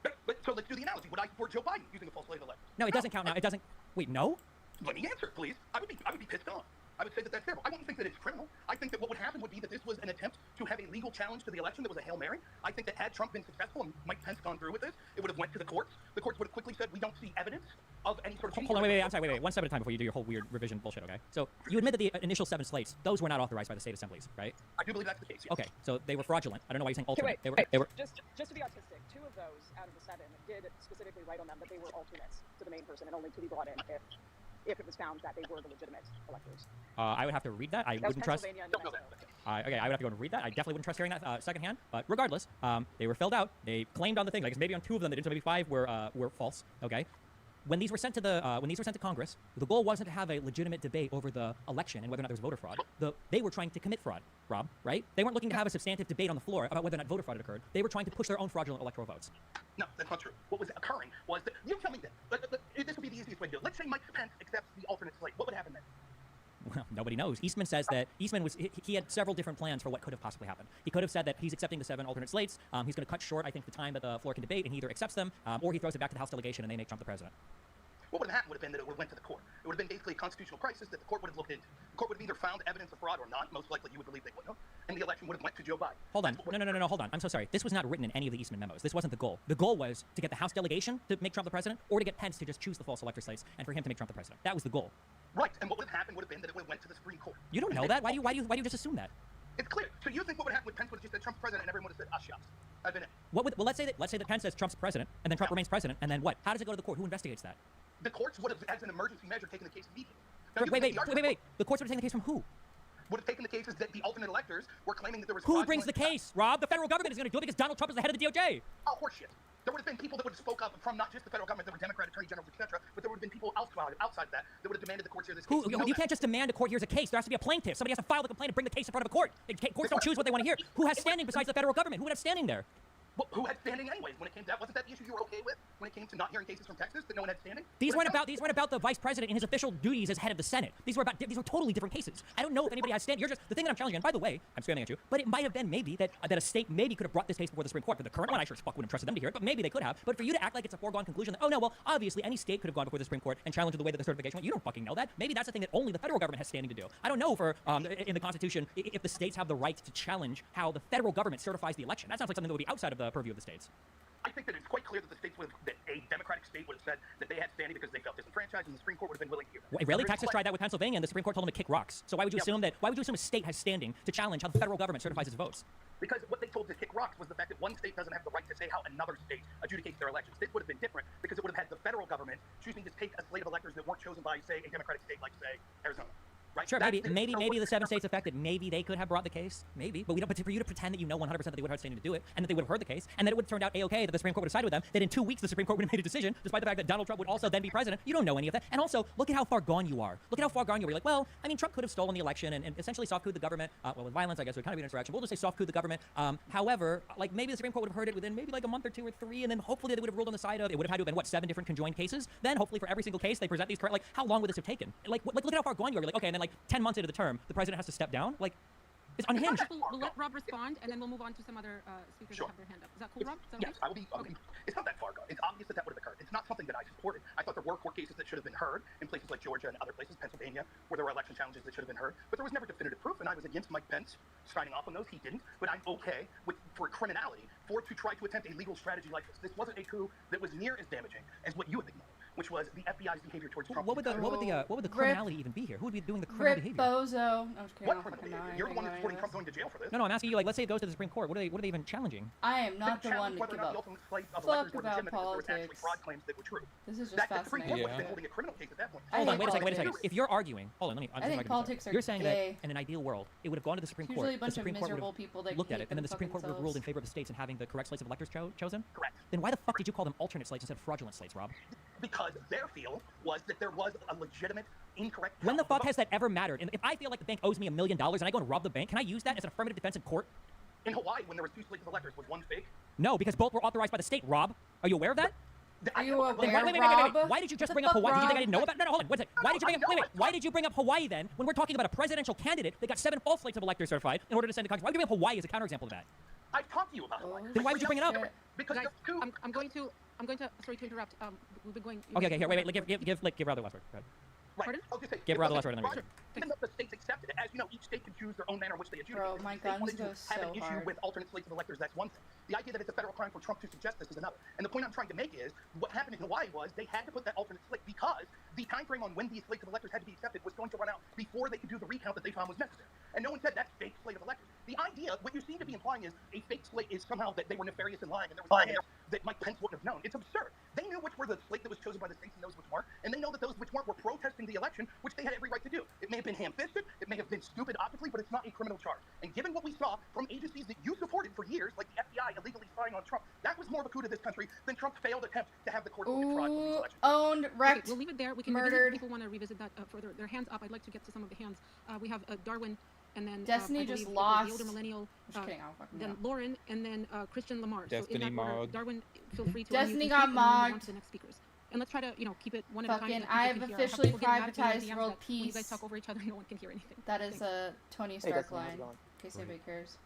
But so let's do the analogy. Would I support Joe Biden using a false slate of electors? No, it doesn't count now. It doesn't. Wait, no. Let me answer, please. I would be pissed off. I would say that that's terrible. I wouldn't think that it's criminal. I think that what would happen would be that this was an attempt to have a legal challenge to the election that was a Hail Mary. I think that had Trump been successful and Mike Pence gone through with this, it would have went to the courts. The courts would have quickly said, we don't see evidence of any sort of change. Hold on, wait. I'm sorry, wait. One step at a time before you do your whole weird revision bullshit, okay? So you admit that the initial 7 slates, those were not authorized by the state assemblies, right? I do believe that's the case, yes. Okay, so they were fraudulent. I don't know why you're saying alternate. Okay, They were. Just to be autistic, 2 of those out of the 7 did specifically write on them that they were alternates to the main person and only to be brought in if it was found that they were the legitimate electors. I would have to read that. I wouldn't trust. Okay, I would have to go and read that. I definitely wouldn't trust hearing that secondhand. But regardless, they were filled out. They claimed on the thing. Like maybe on 2 of them, they didn't. So maybe 5 were false. Okay. When these were sent to Congress, the goal wasn't to have a legitimate debate over the election and whether or not there was voter fraud. They were trying to commit fraud, Rob, right? They weren't looking to have a substantive debate on the floor about whether or not voter fraud had occurred. They were trying to push their own fraudulent electoral votes. No, that's not true. What was occurring was that, you tell me this. This would be the easiest way to do it. Let's say Mike Pence accepts the alternate slate. What would happen then? Well, nobody knows. Eastman says that he had several different plans for what could have possibly happened. He could have said that he's accepting the 7 alternate slates. He's going to cut short, I think, the time that the floor can debate, and he either accepts them or he throws it back to the House delegation and they make Trump the president. What would have happened would have been that it would have went to the court. It would have been basically a constitutional crisis that the court would have looked into. The Court would have either found evidence of fraud or not. Most likely, you would believe they would have, and the election would have went to Joe Biden. Hold on. No, hold on. I'm so sorry. This was not written in any of the Eastman memos. This wasn't the goal. The goal was to get the House delegation to make Trump the president, or to get Pence to just choose the false elector slates and for him to make Trump the president. That was the goal. Right, and what would have happened would have been that it would have went to the Supreme Court. You don't know that. Why do you just assume that? It's clear. So you think what would happen with Pence would have just said Trump's president, and everyone would have said, shucks, I've been in. Well, let's say that Pence says Trump's president, and then Trump remains president, and then what? How does it go to the court? Who investigates that? The courts would have, as an emergency measure, taken the case immediately. Wait. The courts would have taken the case from who? Would have taken the cases that the alternate electors were claiming that there was. Who brings the case, Rob? The federal government is going to do it because Donald Trump is the head of the DOJ. Oh, horseshit. There would have been people that would have spoke up from not just the federal government, there were Democrat attorney generals, etc., but there would have been people outside of that would have demanded the courts hear this case. You can't just demand a court hears a case. There has to be a plaintiff. Somebody has to file the complaint and bring the case in front of a court. Courts don't choose what they want to hear. Who has standing besides the federal government? Who would have standing there? Well, who had standing anyways when it came to that? Wasn't that the issue you were okay with when it came to not hearing cases from Texas, that no one had standing? These weren't about the vice president in his official duties as head of the Senate. These were totally different cases. I don't know if anybody has standing. The thing that I'm challenging, and by the way, I'm spamming at you, but it might have been maybe that a state maybe could have brought this case before the Supreme Court. For the current one, I sure as fuck wouldn't have trusted them to hear it, but maybe they could have. But for you to act like it's a foregone conclusion, that, oh no, well, obviously any state could have gone before the Supreme Court and challenged the way that the certification went. You don't fucking know that. Maybe that's the thing that only the federal government has standing to do. I don't know for in the Constitution if the states have the right to challenge how the federal government certifies the election. That sounds like something that would be outside of the purview of the states. I think that it's quite clear that that a Democratic state would have said that they had standing because they felt disenfranchised, and the Supreme Court would have been willing to hear that. Really? Texas tried that with Pennsylvania, and the Supreme Court told them to kick rocks. So why would you assume that? Why would you assume a state has standing to challenge how the federal government certifies its votes? Because what they told to kick rocks was the fact that one state doesn't have the right to say how another state adjudicates their elections. This would have been different because it would have had the federal government choosing to take a slate of electors that weren't chosen by, say, a Democratic state like, say, Arizona. Right? Sure, maybe the 7 states affected, maybe they could have brought the case, maybe, but we don't. But for you to pretend that you know 100% that they would have standing to do it, and that they would have heard the case, and that it would have turned out a-okay, that the Supreme Court would have sided with them, that in 2 weeks the Supreme Court would have made a decision, despite the fact that Donald Trump would also then be president. You don't know any of that. And also, look at how far gone you are. Look at how far gone you are. You're like, well, I mean, Trump could have stolen the election and essentially soft-coup the government. Well, with violence, I guess, it would kind of be an insurrection. We'll just say soft-coup the government. However, like maybe the Supreme Court would have heard it within maybe like a month or 2 or 3, and then hopefully they would have ruled on the side of it would have had to have been 7 different conjoined cases. Then hopefully for every single case they present these correct. Like, how long would this have taken? Like look at how far gone you are. You're like, okay, and then like 10 months into the term, the president has to step down. Like, it's unhinged. We'll let Rob respond, and then we'll move on to some other speakers that have their hand up. Is that cool, Rob? Is that yes, I will be. It's not that far gone. It's obvious that would have occurred. It's not something that I supported. I thought there were court cases that should have been heard in places like Georgia and other places, Pennsylvania, where there were election challenges that should have been heard. But there was never definitive proof, and I was against Mike Pence signing off on those. He didn't. But I'm okay for criminality to try to attempt a legal strategy like this. This wasn't a coup that was near as damaging as what you have ignored, which was the FBI's behavior towards Trump. What would the criminality even be here? Who would be doing the criminal behavior? Bozo. No, what criminal behavior? You're the one that's supporting Trump going to jail for this. No, I'm asking you. Like, let's say it goes to the Supreme Court. What are they even challenging? I am not the one to give up. Fuck about politics. This is just fascinating. Hold on, wait a second. If you're arguing, hold on, I think politics are You're saying gay. that in an ideal world, it would have gone to the Supreme Court. Usually a bunch the Supreme of Court miserable people that looked at hate it, and then the Supreme Court would have ruled in favor of the states and having the correct slates of electors chosen. Correct. Then why the fuck did you call them alternate slates instead of fraudulent slates, Rob? Because their feel was that there was a legitimate incorrect. When the fuck has that ever mattered? And if I feel like the bank owes me $1 million and I go and rob the bank, can I use that as an affirmative defense in court? In Hawaii, when there was 2 slates of electors, was one fake? No, because both were authorized by the state, Rob. Are you aware of that? Are you aware, wait. Why did you just bring up Hawaii? Did you think I didn't know about? No, hold on. Wait a second. Why did you bring up? Why did you bring up Hawaii then? When we're talking about a presidential candidate that got 7 false slates of electors certified in order to send to Congress? Why would you bring up Hawaii as a counterexample of that? I've talked to you about Hawaii. Then why would you bring it up? Because I'm going to. Sorry to interrupt. We've been going. Okay. Here, wait. Give Rob the last word. Go ahead. Right. Pardon? I was just saying, give Rob the last word and then Roger, even though the states accepted it, as you know, each state can choose their own manner in which they adjudicate. Bro, my guns go so have an issue hard. with alternate slates of electors, that's one thing. The idea that it's a federal crime for Trump to suggest this is another. And the point I'm trying to make is, what happened in Hawaii was they had to put that alternate slate because the time frame on when these slates of electors had to be accepted was going to run out before they could do the recount that they found was necessary. And no one said that's fake slate of electors. The idea, what you seem to be implying is a fake slate is somehow that they were nefarious and lying, and there was lying that Mike Pence wouldn't have known. It's absurd. They knew which were the slate that was chosen by the states and those which weren't, and they know that those which weren't were protesting the election, which they had every right to do. It may have been ham-fisted, it may have been stupid optically, but it's not a criminal charge. And given what we saw from agencies that you supported for years, like the FBI illegally spying on Trump, that was more of a coup to this country than Trump's failed attempt to have the court look at fraud in these elections. Owned, wrecked, okay, we'll leave it there. We can murdered. If people want to revisit that further. Their hands up. I'd like to get to some of the hands. We have Darwin, and then Destiny I just believe lost. The older millennial. Just kidding, I'll fucking then know. Lauren, and then Christian Lamar. Destiny so in that order, mogged. Darwin, feel free to. Destiny unmute got and speak, and then move on mogged. to the next speakers. And let's try to, keep it one at a time. Fucking, so that I people have can hear. officially people getting mad at me in privatized DMs world that peace. When you guys talk over each other, no one can hear anything. That is a Tony Stark line, in case Right. anybody cares.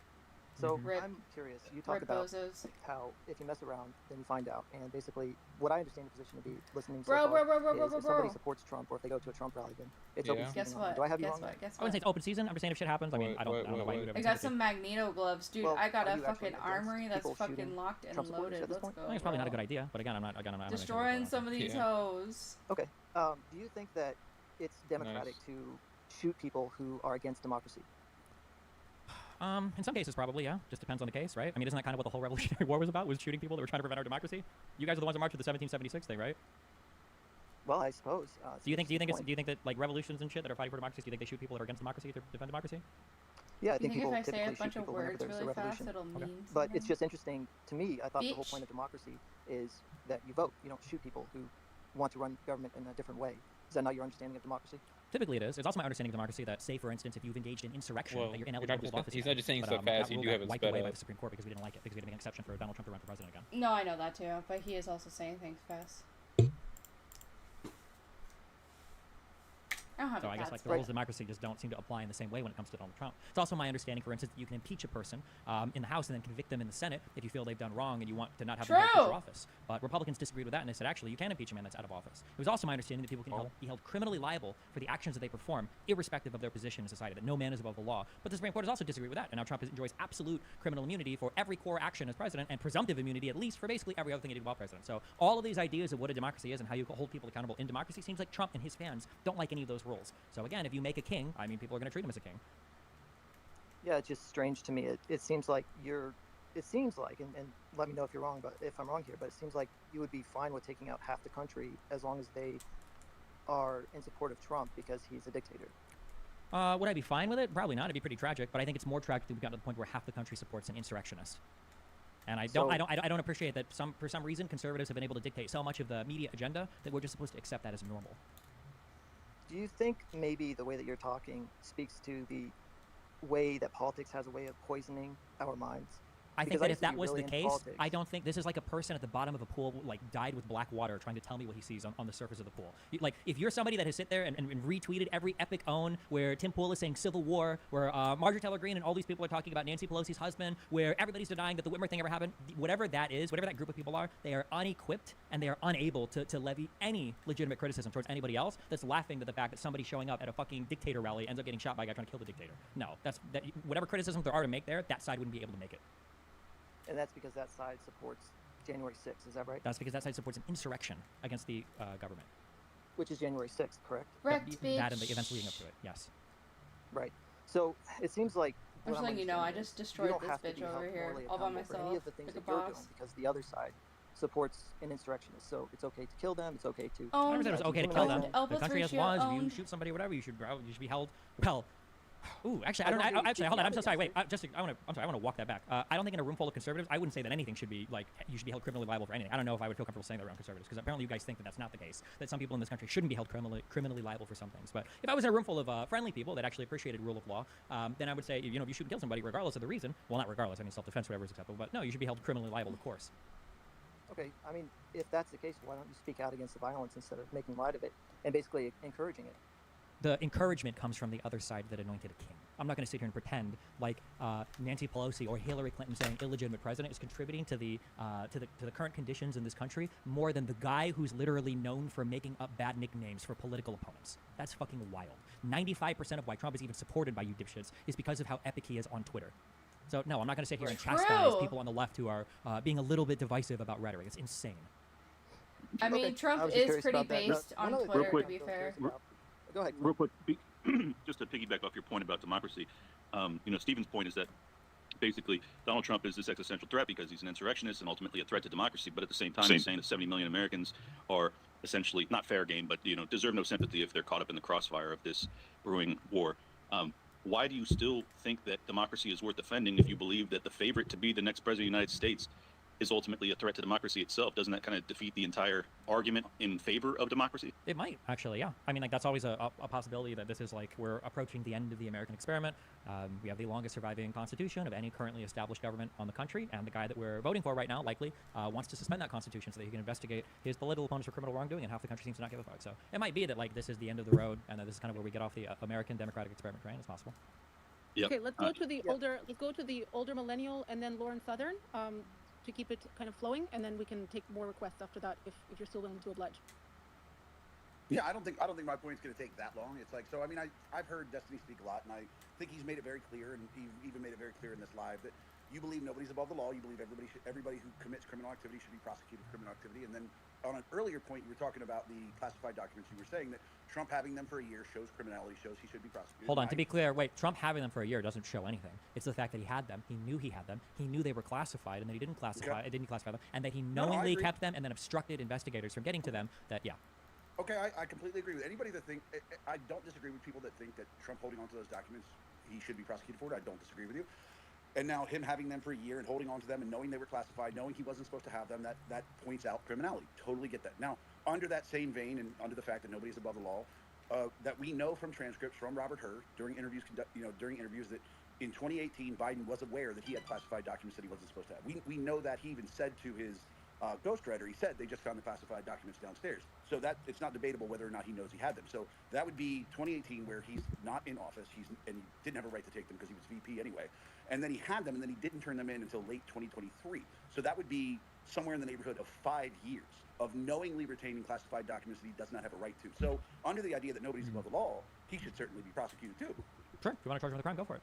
So Rip. I'm curious. You talk Rip about bozos. how if you mess around, then you find out. And basically, what I understand the position to be, listening so Bro, far, bro, is if somebody bro. supports Trump or if they go to a Trump rally, then it's Yeah. open season. Guess on them. what? Do I have you Guess wrong? what? there? Guess I wouldn't say it's open season. I'm just saying if shit happens. I mean, I don't know why you would ever I say got it. some Magneto gloves, dude. Well, I got are a you actually fucking against armory that's people fucking shooting locked and Trump supporters loaded. at this Let's point? go. I think it's probably not a bro. good idea, but again, I'm not gonna Destroying some of these hoes. Okay. Do you think that it's democratic to shoot people who are against democracy? In some cases, probably, yeah. Just depends on the case, right? I mean, isn't that kind of what the whole Revolutionary War was about? Was shooting people that were trying to prevent our democracy? You guys are the ones that marched with the 1776 thing, right? Well, I suppose. Do you think that like revolutions and shit that are fighting for democracy? Do you think they shoot people that are against democracy to defend democracy? Yeah, I You think think people if I say a typically bunch shoot of people whenever words there's a really fast, revolution. it'll mean But something? it's just interesting to me. I thought the whole Bitch. point of democracy is that you vote. You don't shoot people who want to run government in a different way. Is that not your understanding of democracy? Typically it is. It's also my understanding of democracy that, say, for instance, if you've engaged in insurrection, Well, that you're you're ineligible not to just- hold office. he's again. not just saying But, so fast, that you rule do got have it wiped sped away by up. the Supreme Court because we didn't like it, because we didn't make an exception for Donald Trump to run for president again. No, I know that too, but he is also saying things fast. I don't have So a I guess bad like the spot. rules of democracy just don't seem to apply in the same way when it comes to Donald Trump. It's also my understanding, for instance, that you can impeach a person in the House and then convict them in the Senate if you feel they've done wrong and you want to not have them in True. future office. But Republicans disagreed with that and they said, actually, you can impeach a man that's out of office. It was also my understanding that people can be held criminally liable for the actions that they perform, irrespective of their position in society, that no man is above the law. But the Supreme Court has also disagreed with that, and now Trump enjoys absolute criminal immunity for every core action as president and presumptive immunity, at least, for basically every other thing he did while president. So all of these ideas of what a democracy is and how you hold people accountable in democracy seems like Trump and his fans don't like any of those rules. So again, if you make a king, I mean, people are going to treat him as a king. Yeah, it's just strange to me. It seems like and let me know if you're wrong, but if I'm wrong here, but it seems like you would be fine with taking out half the country as long as they are in support of Trump because he's a dictator. Would I be fine with it? Probably not. It'd be pretty tragic, but I think it's more tragic that we've gotten to the point where half the country supports an insurrectionist. And I don't appreciate that for some reason conservatives have been able to dictate so much of the media agenda that we're just supposed to accept that as normal. Do you think maybe the way that you're talking speaks to the way that politics has a way of poisoning our minds? I think Because that used if to be that was really the into case, politics. I don't think this is like a person at the bottom of a pool, like dyed with black water, trying to tell me what he sees on the surface of the pool. Like, if you're somebody that has sit there and retweeted every epic own where Tim Pool is saying Civil War, where Marjorie Taylor Greene and all these people are talking about Nancy Pelosi's husband, where everybody's denying that the Whitmer thing ever happened, whatever that is, whatever that group of people are, they are unequipped and they are unable to levy any legitimate criticism towards anybody else that's laughing at the fact that somebody showing up at a fucking dictator rally ends up getting shot by a guy trying to kill the dictator. No, whatever criticism there are to make there, that side wouldn't be able to make it. And that's because that side supports January 6th, is that right? That's because that side supports an insurrection against the government. Which is January 6th, correct? Wrecked, bitch. That and the events leading up to it, yes. Right. So it seems like I'm just letting you know, I just you destroyed don't this have to bitch be held over here morally all by accountable for any myself, of the things like a that you're boss. doing because the other side supports an insurrectionist. So it's okay to kill them. It's okay to. Owned, I never said it was okay to kill them. Elvis The country has ratio laws. If you owned. shoot somebody or whatever, you should be held. Well, ooh, actually, actually, hold on. I'm so sorry. Wait, I'm sorry. I want to walk that back. I don't think in a room full of conservatives, I wouldn't say that anything should be like you should be held criminally liable for anything. I don't know if I would feel comfortable saying that around conservatives because apparently you guys think that that's not the case. That some people in this country shouldn't be held criminally liable for some things. But if I was in a room full of friendly people that actually appreciated rule of law, then I would say, if you shoot and kill somebody regardless of the reason, well, not regardless. I mean, self-defense, whatever is acceptable. But no, you should be held criminally liable, of course. Okay, I mean, if that's the case, why don't you speak out against the violence instead of making light of it and basically encouraging it? The encouragement comes from the other side that anointed a king. I'm not going to sit here and pretend like Nancy Pelosi or Hillary Clinton saying illegitimate president is contributing to the current conditions in this country more than the guy who's literally known for making up bad nicknames for political opponents. That's fucking wild. 95% of why Trump is even supported by you dipshits is because of how epic he is on Twitter. So no, I'm not going to sit here and chastise people on the left who are being a little bit divisive about rhetoric. It's insane. I mean, Trump is pretty based on Twitter, to be fair. Go ahead. Real quick, just to piggyback off your point about democracy, Stephen's point is that basically Donald Trump is this existential threat because he's an insurrectionist and ultimately a threat to democracy. But at the same time, he's saying that 70 million Americans are essentially not fair game, but deserve no sympathy if they're caught up in the crossfire of this brewing war. Why do you still think that democracy is worth defending if you believe that the favorite to be the next president of the United States is ultimately a threat to democracy itself? Doesn't that kind of defeat the entire argument in favor of democracy? It might, actually, yeah. I mean, like, that's always a possibility that this is like we're approaching the end of the American experiment. We have the longest surviving constitution of any currently established government on the country, and the guy that we're voting for right now likely wants to suspend that constitution so that he can investigate his political opponents for criminal wrongdoing, and half the country seems to not give a fuck. So it might be that like this is the end of the road, and that this is kind of where we get off the American democratic experiment train. It's possible. Yep. Okay, let's go to the older. Let's go to the older millennial and then Lauren Southern to keep it kind of flowing, and then we can take more requests after that if you're still willing to oblige. Yeah, I don't think my point's going to take that long. It's like, so I mean, I've heard Destiny speak a lot, and I think he's made it very clear, and he even made it very clear in this live that you believe nobody's above the law. You believe everybody who commits criminal activity should be prosecuted for criminal activity. And then on an earlier point, you were talking about the classified documents. You were saying that Trump having them for a year shows criminality, shoes he should be prosecuted. Hold on, to be clear, wait, Trump having them for a year doesn't show anything. It's the fact that he had them, he knew he had them, he knew they were classified, and that he didn't classify them, and that he knowingly kept them and then obstructed investigators from getting to them. That Okay, I completely agree with anybody that think. I don't disagree with people that think that Trump holding on to those documents, he should be prosecuted for it. I don't disagree with you. And now him having them for a year and holding on to them and knowing they were classified, knowing he wasn't supposed to have them, that points out criminality. Totally get that. Now, under that same vein and under the fact that nobody's above the law, that we know from transcripts from Robert Hur during interviews that in 2018 Biden was aware that he had classified documents that he wasn't supposed to have. We know that. He even said to his ghostwriter, he said they just found the classified documents downstairs. So that it's not debatable whether or not he knows he had them. So that would be 2018, where he's not in office, and he didn't have a right to take them because he was VP anyway. And then he had them, and then he didn't turn them in until late 2023. So that would be somewhere in the neighborhood of 5 years of knowingly retaining classified documents that he does not have a right to. So under the idea that nobody's above the law, he should certainly be prosecuted too. Sure. If you want to charge him with a crime, go for it.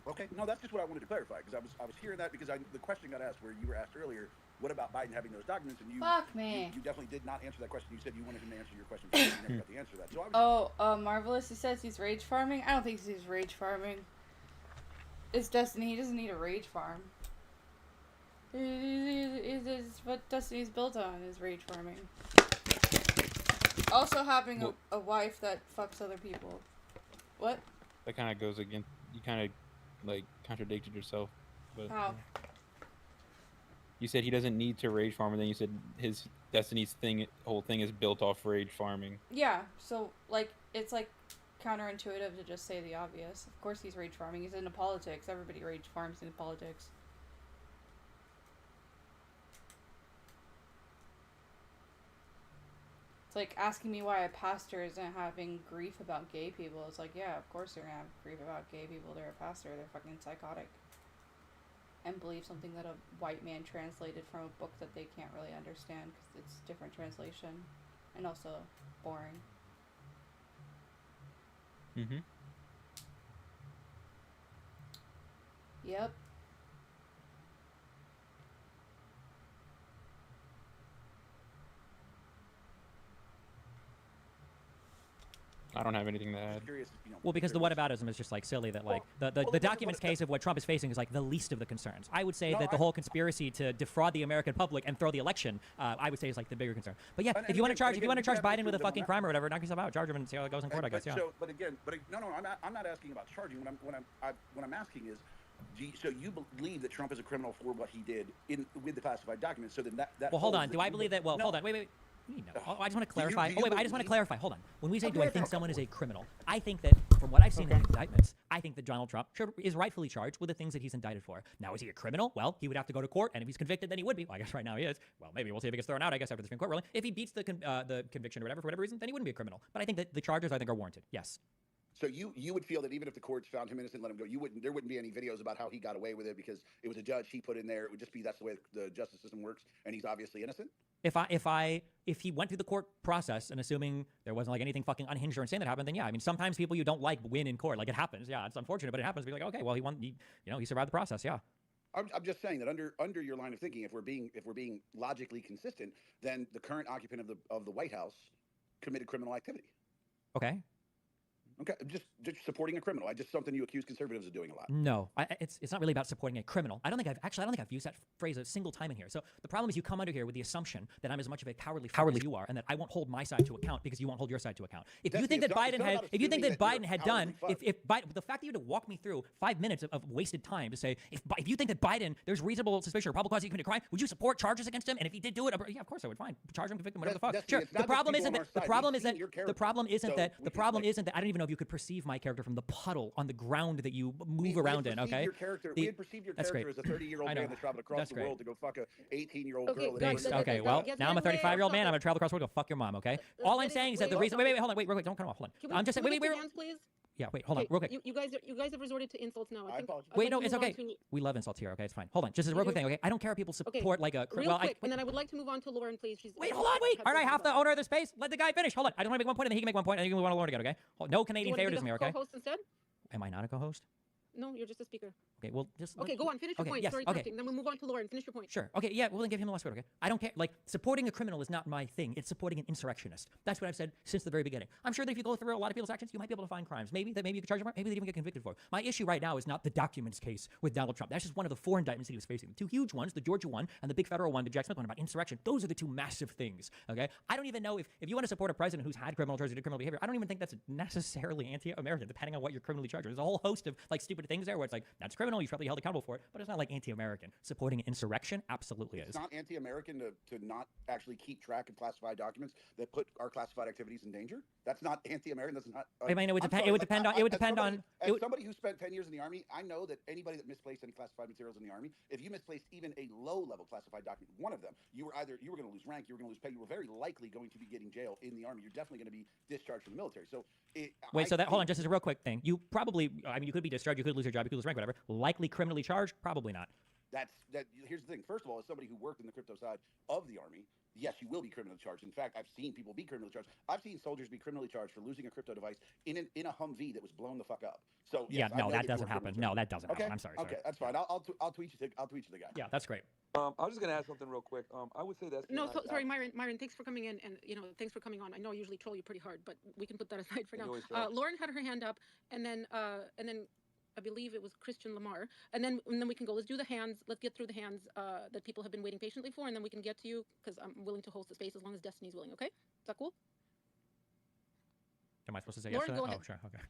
Okay. No, that's just what I wanted to clarify, because I was hearing that because the question got asked where you were asked earlier, what about Biden having those documents? And you definitely did not answer that question. You said you wanted him to answer your question, but you never got the answer to that. So Marvelous, he says he's rage farming. I don't think he's rage farming. It's Destiny. He doesn't need a rage farm. It's what Destiny's built on is rage farming. Also having a wife that fucks other people. What? That kind of goes against, you kind of like contradicted yourself. But how? You said he doesn't need to rage farm, and then you said his Destiny's whole thing is built off rage farming. Yeah, so like it's like counterintuitive to just say the obvious. Of course he's rage farming. He's into politics. Everybody rage farms into politics. It's like asking me why a pastor isn't having grief about gay people. It's like, yeah, of course they're gonna have grief about gay people. They're a pastor. They're fucking psychotic. And believe something that a white man translated from a book that they can't really understand because it's different translation. And also boring. Mm-hmm. Yep. I don't have anything to add. Well, because the whataboutism is just like silly that like the documents case of what Trump is facing is like the least of the concerns. I would say that the whole conspiracy to defraud the American public and throw the election, I would say is like the bigger concern. But yeah, if you want to charge Biden with a fucking crime or whatever, knock yourself out, charge him and see how it goes in court. I guess. Yeah. So, I'm not asking about charging. What I'm asking is, so you believe that Trump is a criminal for what he did with the classified documents? So then that. Well, hold on. Do I believe that? Well, hold on. Wait. No. I just want to clarify. I just want to clarify. Hold on. When we say, do I think someone is a criminal? I think that, from what I've seen in the indictments, I think that Donald Trump is rightfully charged with the things that he's indicted for. Now, is he a criminal? Well, he would have to go to court, and if he's convicted, then he would be. Well, I guess right now he is. Well, maybe we'll see if he gets thrown out, I guess, after the Supreme Court ruling. If he beats the conviction or whatever, for whatever reason, then he wouldn't be a criminal. But I think that the charges, I think, are warranted. Yes. So you would feel that even if the courts found him innocent, let him go, there wouldn't be any videos about how he got away with it because it was a judge he put in there. It would just be that's the way the justice system works, and he's obviously innocent. If he went through the court process and assuming there wasn't like anything fucking unhinged or insane that happened, then yeah, I mean sometimes people you don't like win in court, like it happens. Yeah, it's unfortunate, but it happens. Be like, okay, well he won, he survived the process. Yeah. I'm just saying that under your line of thinking, if we're being logically consistent, then the current occupant of the White House committed criminal activity. Okay. Okay, just supporting a criminal. Just something you accuse conservatives of doing a lot. No, it's not really about supporting a criminal. I don't think I've used that phrase a single time in here. So the problem is you come under here with the assumption that I'm as much of a cowardly as you are, and that I won't hold my side to account because you won't hold your side to account. If you think that Biden the fact that you had to walk me through 5 minutes of wasted time to say if you think that Biden there's reasonable suspicion or probable cause he committed a crime, would you support charges against him? And if he did do it, yeah, of course I would. Fine, charge him, convict him, whatever the fuck. Sure. The problem isn't that I don't even know if you could perceive my character from the puddle on the ground that you move around in, okay? We had perceived your character as a 30-year-old man that traveled across the world to go fuck a 18-year-old girl. Okay, well, now I'm a 35-year-old man. I'm gonna travel across the world to go fuck your mom, okay? All I'm saying is that the reason... Wait, hold on. Wait, don't cut him off. Hold on. I'm just saying... Wait. Please? Yeah, wait, hold on, Okay, real quick. you guys have resorted to insults now. I think. I'd Wait, like no, to it's move on okay. to- We love insults here, okay? It's fine. Hold on, just as a real quick thing, okay? I don't care if people support like a... Real well, quick, and then I would like to move on to Lauren, please. Wait, hold on, wait. Aren't I half the owner of the space? Let the guy finish. Hold on. I just want to make one point, and then he can make one point, and then you can move on to Lauren again, okay? No Canadian favoritism here, okay? Co-host instead? Am I not a co-host? No, you're just a speaker. Okay, well, just... Okay, go on. Finish your point. Yes, Sorry, okay. then we'll move on to Lauren. Finish your point. Sure. Okay, yeah, well, then give him the last word, okay? I don't care. Like, supporting a criminal is not my thing. It's supporting an insurrectionist. That's what I've said since the very beginning. I'm sure that if you go through a lot of people's actions, you might be able to find crimes. Maybe you could charge them, maybe they'd even get convicted for it. My issue right now is not the documents case with Donald Trump. That's just one of the 4 indictments that he was facing. The 2 huge ones, the Georgia one and the big federal one, the Jack Smith one about insurrection. Those are the 2 massive things, okay? I don't even know if you want to support a president who's had criminal charges or did criminal behavior, I don't even think that's necessarily anti-American, depending on what you're criminally charged with. There's a whole host of, like, stupid things there where it's like, that's criminal, you should be held accountable for it, but it's not like anti-American. Supporting an insurrection absolutely is. It's not anti-American to not actually keep track of classified documents that put our classified activities in danger. That's not anti-American. That's not. I mean, it would depend. It would depend on. As somebody who spent 10 years in the Army, I know that anybody that misplaced any classified materials in the Army, if you misplaced even a low-level classified document, one of them, you were going to lose rank, you were going to lose pay, you were very likely going to be getting jail in the Army. You're definitely going to be discharged from the military. So, hold on, just as a real quick thing, you probably, I mean, you could be discharged, you could lose your job, you could lose rank, whatever. Likely criminally charged, probably not. Here's the thing. First of all, as somebody who worked in the crypto side of the Army, yes, you will be criminally charged. In fact, I've seen people be criminally charged. I've seen soldiers be criminally charged for losing a crypto device in a Humvee that was blown the fuck up. So yes, yeah, no, that doesn't happen. No, that doesn't happen. I'm sorry. Okay, that's fine. I'll tweet you. I'll tweet you the guy. Yeah, that's great. I was just gonna add something real quick. I would say that. Sorry, Myron. Thanks for coming in, and thanks for coming on. I know I usually troll you pretty hard, but we can put that aside for now. Lauren had her hand up, and then I believe it was Christian Lamar, and then we can go. Let's do the hands. Let's get through the hands that people have been waiting patiently for, and then we can get to you because I'm willing to host the space as long as Destiny's willing. Okay, is that cool? Am I supposed to say Lauren, yes to that? go ahead. Oh, sure. Okay.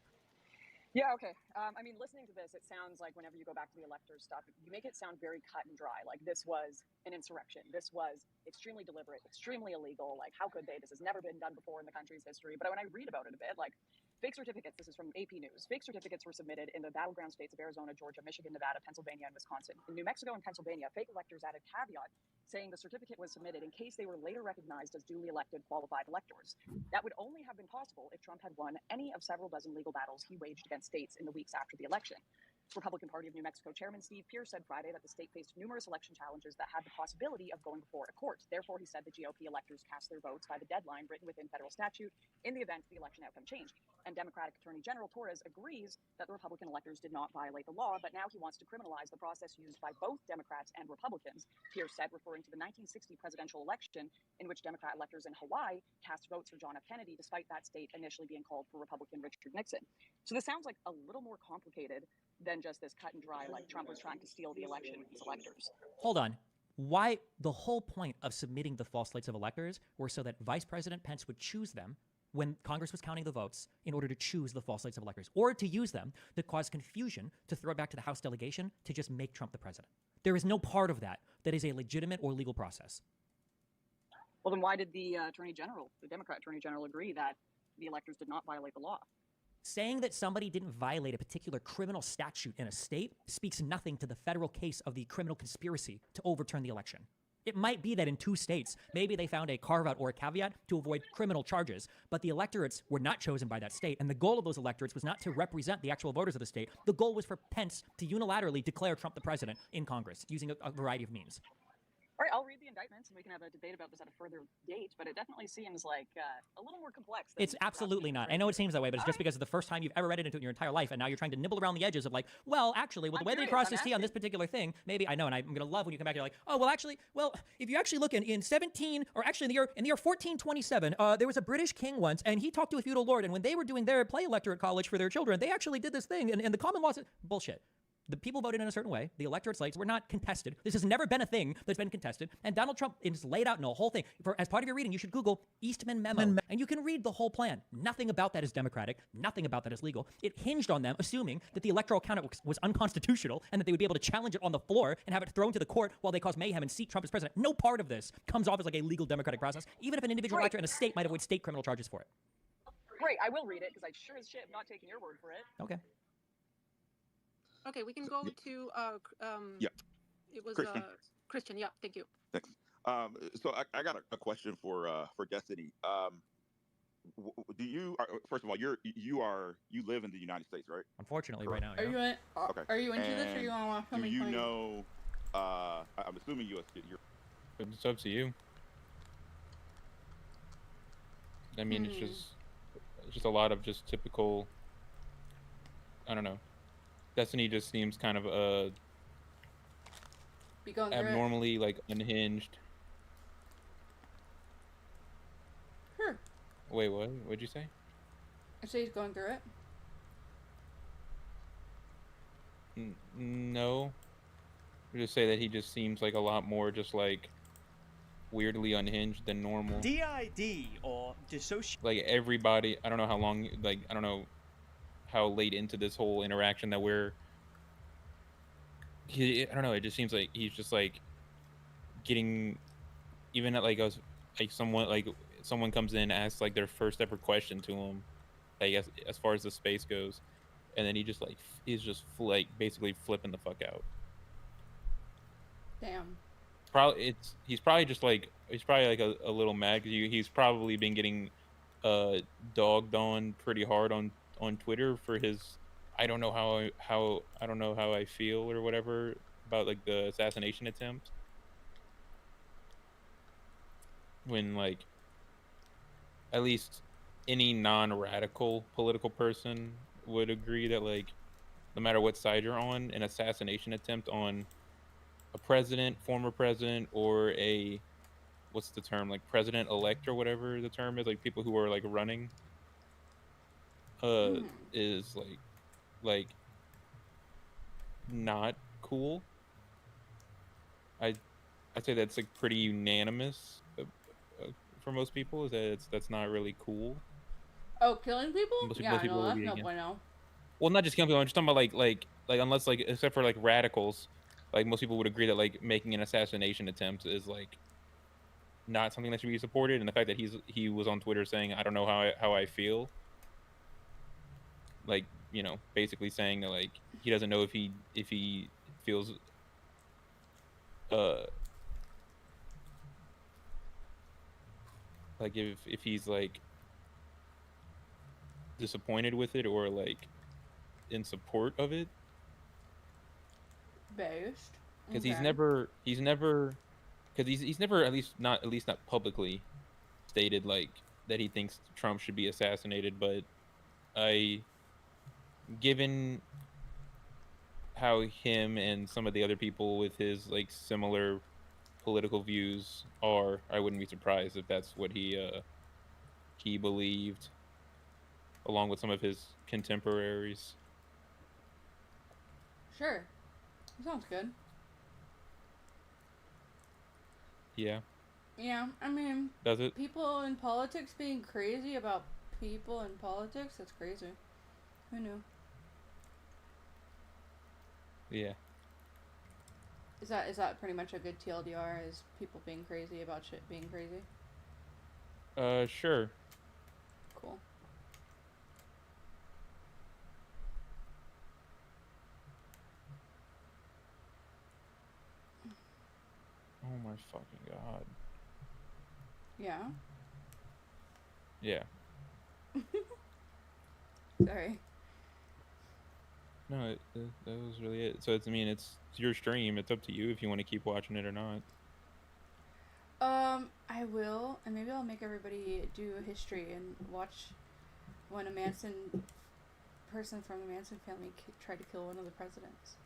Yeah, okay. I mean, listening to this, it sounds like whenever you go back to the electors stuff, you make it sound very cut and dry. Like this was an insurrection. This was extremely deliberate, extremely illegal. Like, how could they? This has never been done before in the country's history. But when I read about it a bit, like fake certificates, this is from AP News, fake certificates were submitted in the battleground states of Arizona, Georgia, Michigan, Nevada, Pennsylvania, and Wisconsin. In New Mexico and Pennsylvania, fake electors added caveat saying the certificate was submitted in case they were later recognized as duly elected qualified electors. That would only have been possible if Trump had won any of several dozen legal battles he waged against states in the weeks after the election. Republican Party of New Mexico Chairman Steve Pierce said Friday that the state faced numerous election challenges that had the possibility of going before a court. Therefore, he said the GOP electors cast their votes by the deadline written within federal statute in the event the election outcome changed. And Democratic Attorney General Torres agrees that the Republican electors did not violate the law, but now he wants to criminalize the process used by both Democrats and Republicans. Pierce said, referring to the 1960 presidential election in which Democrat electors in Hawaii cast votes for John F. Kennedy, despite that state initially being called for Republican Richard Nixon. So this sounds like a little more complicated than just this cut and dry, like Trump was trying to steal the election with his electors. Hold on. Why the whole point of submitting the false slates of electors were so that Vice President Pence would choose them when Congress was counting the votes in order to choose the false slates of electors, or to use them to cause confusion, to throw it back to the House delegation, to just make Trump the president. There is no part of that that is a legitimate or legal process. Well, then why did the Democrat Attorney General, agree that the electors did not violate the law? Saying that somebody didn't violate a particular criminal statute in a state speaks nothing to the federal case of the criminal conspiracy to overturn the election. It might be that in 2 states, maybe they found a carve-out or a caveat to avoid criminal charges, but the electorates were not chosen by that state, and the goal of those electorates was not to represent the actual voters of the state. The goal was for Pence to unilaterally declare Trump the president in Congress, using a variety of means. All right, I'll read the indictments and we can have a debate about this at a further date, but it definitely seems like a little more complex. It's absolutely not. I know it seems that way, but it's just because it's the first time you've ever read it in your entire life, and now you're trying to nibble around the edges of like, well, actually, the way they crossed this T on this particular thing, maybe, I know, and I'm going to love when you come back and you're like, oh, well, if you actually look in 17, or actually in the year 1427, there was a British king once, and he talked to a feudal lord, and when they were doing their play electorate college for their children, they actually did this thing, and the common law said, bullshit. The people voted in a certain way. The electorate slates were not contested. This has never been a thing that's been contested. And Donald Trump is laid out in a whole thing. As part of your reading, you should Google Eastman Memo, and you can read the whole plan. Nothing about that is democratic. Nothing about that is legal. It hinged on them assuming that the electoral count was unconstitutional and that they would be able to challenge it on the floor and have it thrown to the court while they cause mayhem and seat Trump as president. No part of this comes off as like a legal democratic process, even if an individual elector in a state might avoid state criminal charges for it. Great, I will read it because I sure as shit am not taking your word for it. Okay. Okay, we can go to Yeah. It was Christian. Christian. Yeah, thank you. Thanks. So I got a question for Destiny. do you? First of all, you live in the United States, right? Unfortunately, right now. Are you in? Okay. Are you into this, or And you want to watch do something you funny? know? I'm assuming you're. It's up to you. I mean, it's just a lot of just typical. I don't know. Destiny just seems kind of Be going through it? abnormally like unhinged. Sure. Wait, what? What'd you say? I say he's going through it. No. I just say that he just seems like a lot more just like weirdly unhinged than normal. DID or dissociate. Like everybody, I don't know how long, like I don't know how late into this whole interaction that I don't know, it just seems like he's just like getting, even at like someone comes in, asks like their first ever question to him, like as far as the space goes, and then he's just like basically flipping the fuck out. Damn. He's probably like a little mad because he's probably been getting dogged on pretty hard on Twitter for his I don't know how I feel or whatever about like the assassination attempt, when like at least any non-radical political person would agree that like no matter what side you're on, an assassination attempt on a president, former president, or a what's the term, like president-elect or whatever the term is, like people who are like running is like not cool. I'd say that's like pretty unanimous for most people, is that that's not really cool. Oh, killing people? Most Yeah, people no, will that's be no against. bueno. Well, not just killing people. I'm just talking about like unless like except for like radicals, like most people would agree that like making an assassination attempt is like not something that should be supported. And the fact that he was on Twitter saying I don't know how I feel, like, you know, basically saying that like he doesn't know if he feels like if he's like disappointed with it or like in support of it, Based. because Okay. he's never at least not publicly stated like that he thinks Trump should be assassinated. But given how him and some of the other people with his like similar political views are, I wouldn't be surprised if that's what he believed, along with some of his contemporaries. Sure. Sounds good. Yeah. Yeah, I mean, Does it? people in politics being crazy about people in politics, that's crazy. Who knew? Yeah. Is that pretty much a good TLDR, is people being crazy about shit being crazy? Sure. Cool. Oh my fucking god. Yeah. Yeah. Sorry. No, that was really it. So it's your stream. It's up to you if you want to keep watching it or not. I will, and maybe I'll make everybody do a history and watch when a Manson person from the Manson family tried to kill one of the presidents.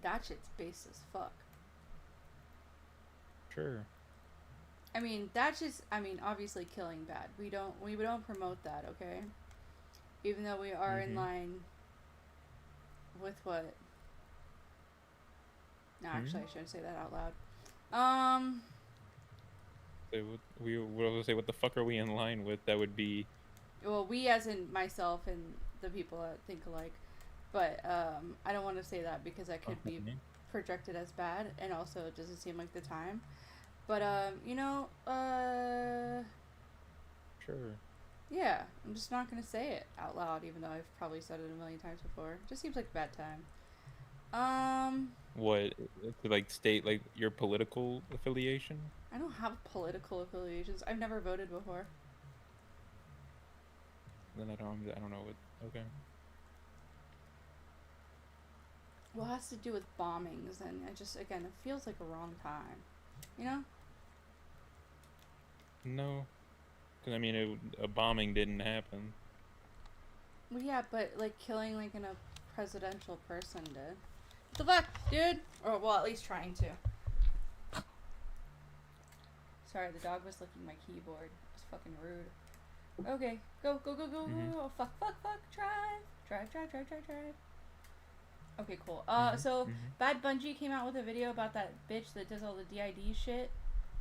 That shit's base as fuck. Sure. I mean, obviously killing bad. We don't promote that, okay? Even though we are in line with what? No, actually, I shouldn't say that out loud. We will say, what the fuck are we in line with? That would be. Well, we as in myself and the people that think alike, but I don't want to say that because that could be projected as bad, and also it doesn't seem like the time. But Sure. Yeah, I'm just not gonna say it out loud, even though I've probably said it a million times before. It just seems like a bad time. What, to like state like your political affiliation? I don't have political affiliations. I've never voted before. Then I don't know what. Okay. Well, it has to do with bombings, and it just, again, it feels like a wrong time. You know? No. Because, I mean, a bombing didn't happen. Well, yeah, but, like, killing, like, a presidential person did. What the fuck, dude? Or, well, at least trying to. Sorry, the dog was licking my keyboard. It's fucking rude. Okay, go, go, go, go, go. Oh, fuck, fuck, fuck. Drive. Okay, cool. So Bad Bungie came out with a video about that bitch that does all the DID shit,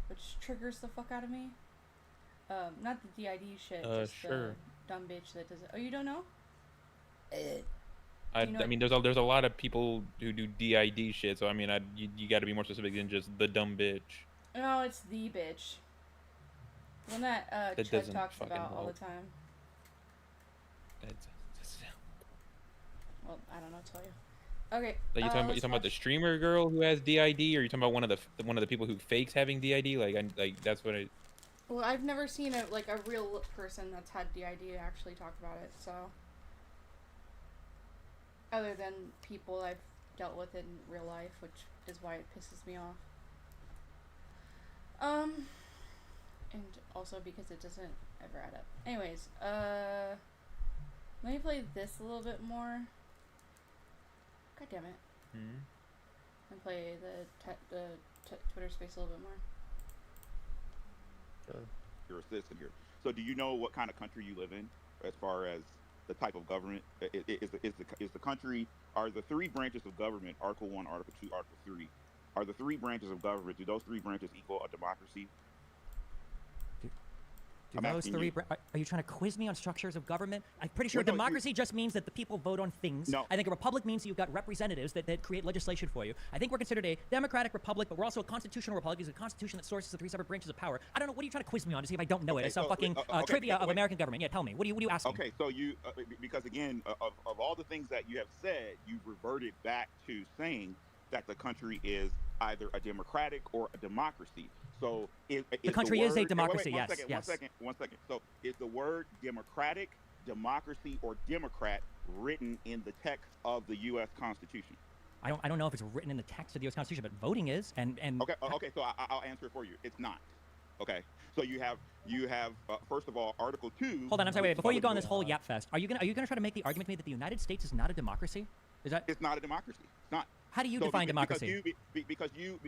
which triggers the fuck out of me. Not the DID shit, just sure. the dumb bitch that does it. Oh, you don't know? I mean, there's a lot of people who do DID shit, so I mean, you got to be more specific than just the dumb bitch. No, it's the bitch. One that Chud talks about all the time. Well, I don't know what to tell you. Okay. Like you talking about the streamer girl who has DID, or you talking about one of the people who fakes having DID? Like that's what I. Well, I've never seen a real person that's had DID actually talk about it. So, other than people I've dealt with in real life, which is why it pisses me off. And also because it doesn't ever add up. Anyways, let me play this a little bit more. God damn it. And play the Twitter space a little bit more. Sure. You're a citizen here. So do you know what kind of country you live in as far as the type of government? Is the country, are the three branches of government, Article 1, Article 2, Article 3, are the three branches of government, do those three branches equal a democracy? Do those three? Are you trying to quiz me on structures of government? I'm pretty sure democracy just means that the people vote on things. No. I think a republic means that you've got representatives that create legislation for you. I think we're considered a democratic republic, but we're also a constitutional republic. It's a constitution that sources the three separate branches of power. I don't know. What are you trying to quiz me on to see if I don't know it? It's some fucking trivia of American government. Yeah, tell me. What are you asking? Okay, so you because again of all the things that you have said, you've reverted back to saying that the country is either a democratic or a democracy. So the country is a democracy. Wait, yes. One second. So is the word democratic, democracy, or Democrat written in the text of the U.S. Constitution? I don't know if it's written in the text of the U.S. Constitution, but voting is. And okay. So I'll answer it for you. It's not. Okay. So you have first of all Article 2. Hold on. I'm sorry. Wait. Before you go on this whole yap fest, are you gonna try to make the argument to me that the United States is not a democracy? Is that? It's not a democracy. It's not. How do you define democracy? Because you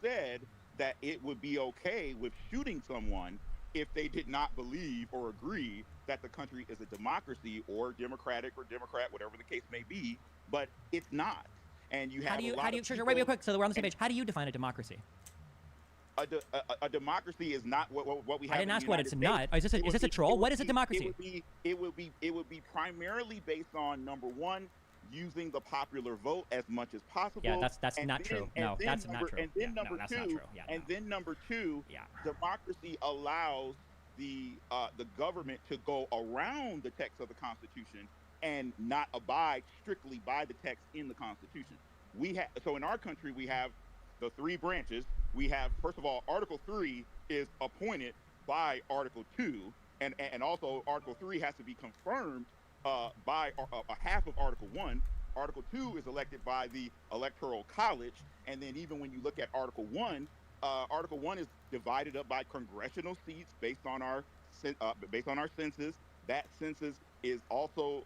said that it would be okay with shooting someone if they did not believe or agree that the country is a democracy or democratic or Democrat, whatever the case may be, but it's not. And you have sure, wait real quick, so we're on the same page. How do you define a democracy? A democracy is not what we have. I didn't ask what it's not. Is this a troll? What is a democracy? It would be primarily based on, number one, using the popular vote as much as possible. Yeah, that's not true. No, that's not true. And then number two, democracy allows the government to go around the text of the Constitution and not abide strictly by the text in the Constitution. So in our country we have the three branches. We have, first of all, Article 3 is appointed by Article 2, and also Article 3 has to be confirmed by a half of Article 1. Article 2 is elected by the Electoral College, and then even when you look at Article 1 is divided up by congressional seats based on our census. That census is also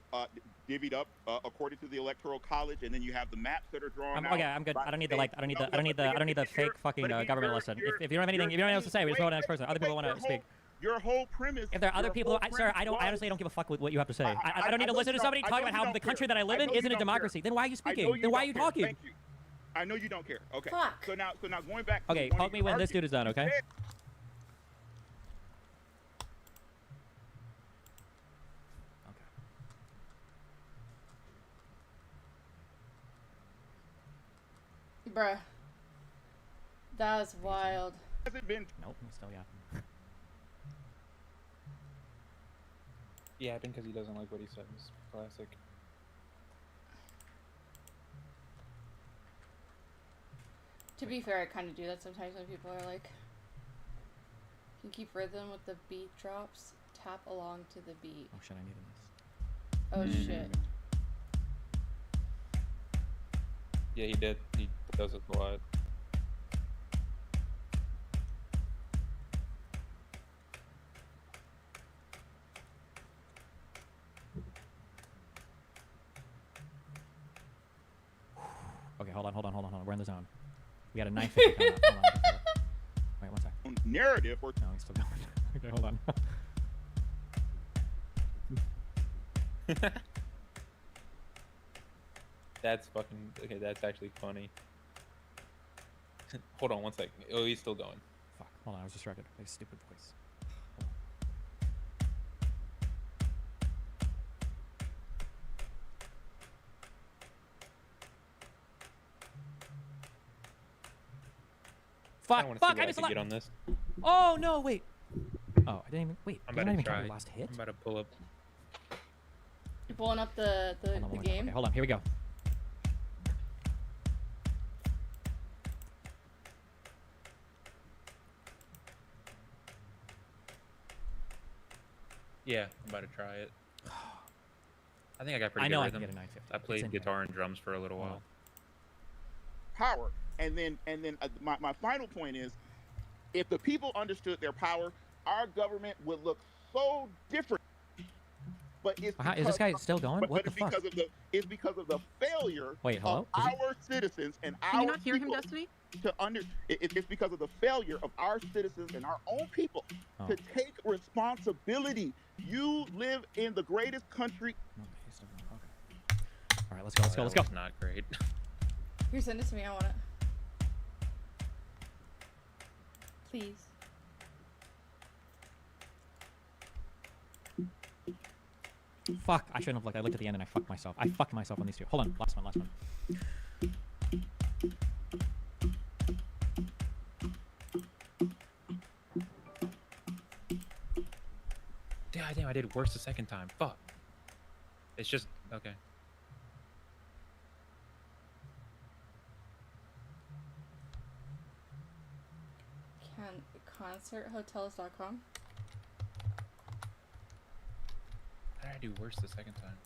divvied up according to the Electoral College, and then you have the maps that are drawn out. Okay, I'm good. I don't need the fake fucking government listen. If you don't have anything else to say, we just go to the next person. Other people want to speak. Your whole premise. If there are other people, sir, I honestly don't give a fuck with what you have to say. I don't need to listen to somebody talk about how the country that I live in isn't a democracy. Then why are you speaking? Then why are you talking? Thank you. I know you don't care. Okay. Fuck. So now going back. Okay, poke me when this dude is done. Okay. Bruh. That was wild. Has it been? Nope, I'm still yapping. Yapping because he doesn't like what he says. Classic. To be fair, I kind of do that sometimes when people are like, can keep rhythm with the beat drops. tap along to the beat. Oh shit, I needed this. Oh shit. Yeah, he did. He does it a lot. Okay, hold on. We're in the zone. We got a 950 coming up. Hold on. Wait, one sec. Narrative or no, he's still going. Okay, hold on. That's fucking okay. That's actually funny. Hold on one second. Oh, he's still going. Fuck. Hold on. I was distracted by his stupid voice. Fuck! I missed a lot. Get on this. Oh no! Wait. Oh, I didn't even wait. I'm Did I about to even try. count the last hit? I'm about to pull up. You're pulling up the game. Okay, hold on. Here we go. Yeah, I'm about to try it. I think I got pretty I good know rhythm. I can get a 950. I played guitar and drums for a little while. Power. And then my final point is, if the people understood their power, our government would look so different. But it's Is this guy still going? But, What but the fuck? it's because of the failure Wait, hello? of our citizens and Can our you not hear him, people Destiny? it's because of the failure of our citizens and our own people to take responsibility. You live in the greatest country. All right, let's go. That was not great. Here, send it to me. I want it. Please. Fuck! I shouldn't have looked. I looked at the end and I fucked myself. I fucked myself on these two. Hold on. Last one. Damn, I did worse the second time. Fuck. It's just okay. Concerthotels.com. How did I do worse the second time?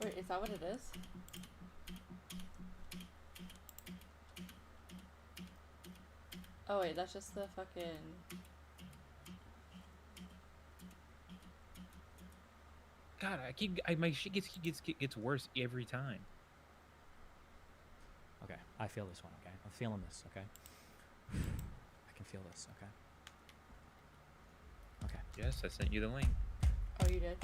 Wait, is that what it is? Oh wait, that's just the fucking... God, my shit gets worse every time. Okay, I feel this one. Okay, I'm feeling this. Okay, I can feel this. Okay. Okay. Yes, I sent you the link. Oh, you did?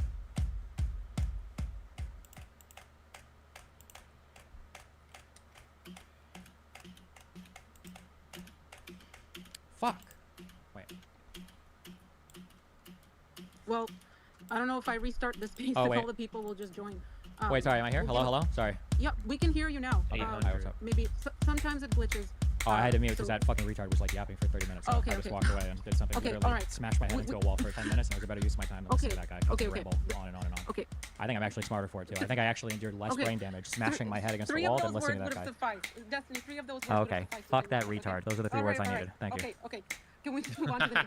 Fuck. Wait. Well, I don't know if I restart the space, Oh, if wait. all the people will just join. Wait, sorry, am I here? we'll Hello? Sorry. Yep, we can hear you now. Okay, hi, what's up? Maybe sometimes it glitches. Oh, I had to mute because that fucking retard was like yapping for 30 minutes. So Okay, I just okay. walked away and did something. Okay, Literally alright. smashed my head into a wall for 10 minutes, and it was a better use of my time than listening to that guy. Okay, Ramble on and on and on. Okay. I think I'm actually smarter for it too. I think I actually endured less Okay. brain damage smashing my head against the Three wall of than those listening to words that would guy. have sufficed. Destiny, 3 of those words Oh, would have okay. sufficed. Fuck that retard. Those are the 3 words I needed. Thank you. Okay. Can we move on to the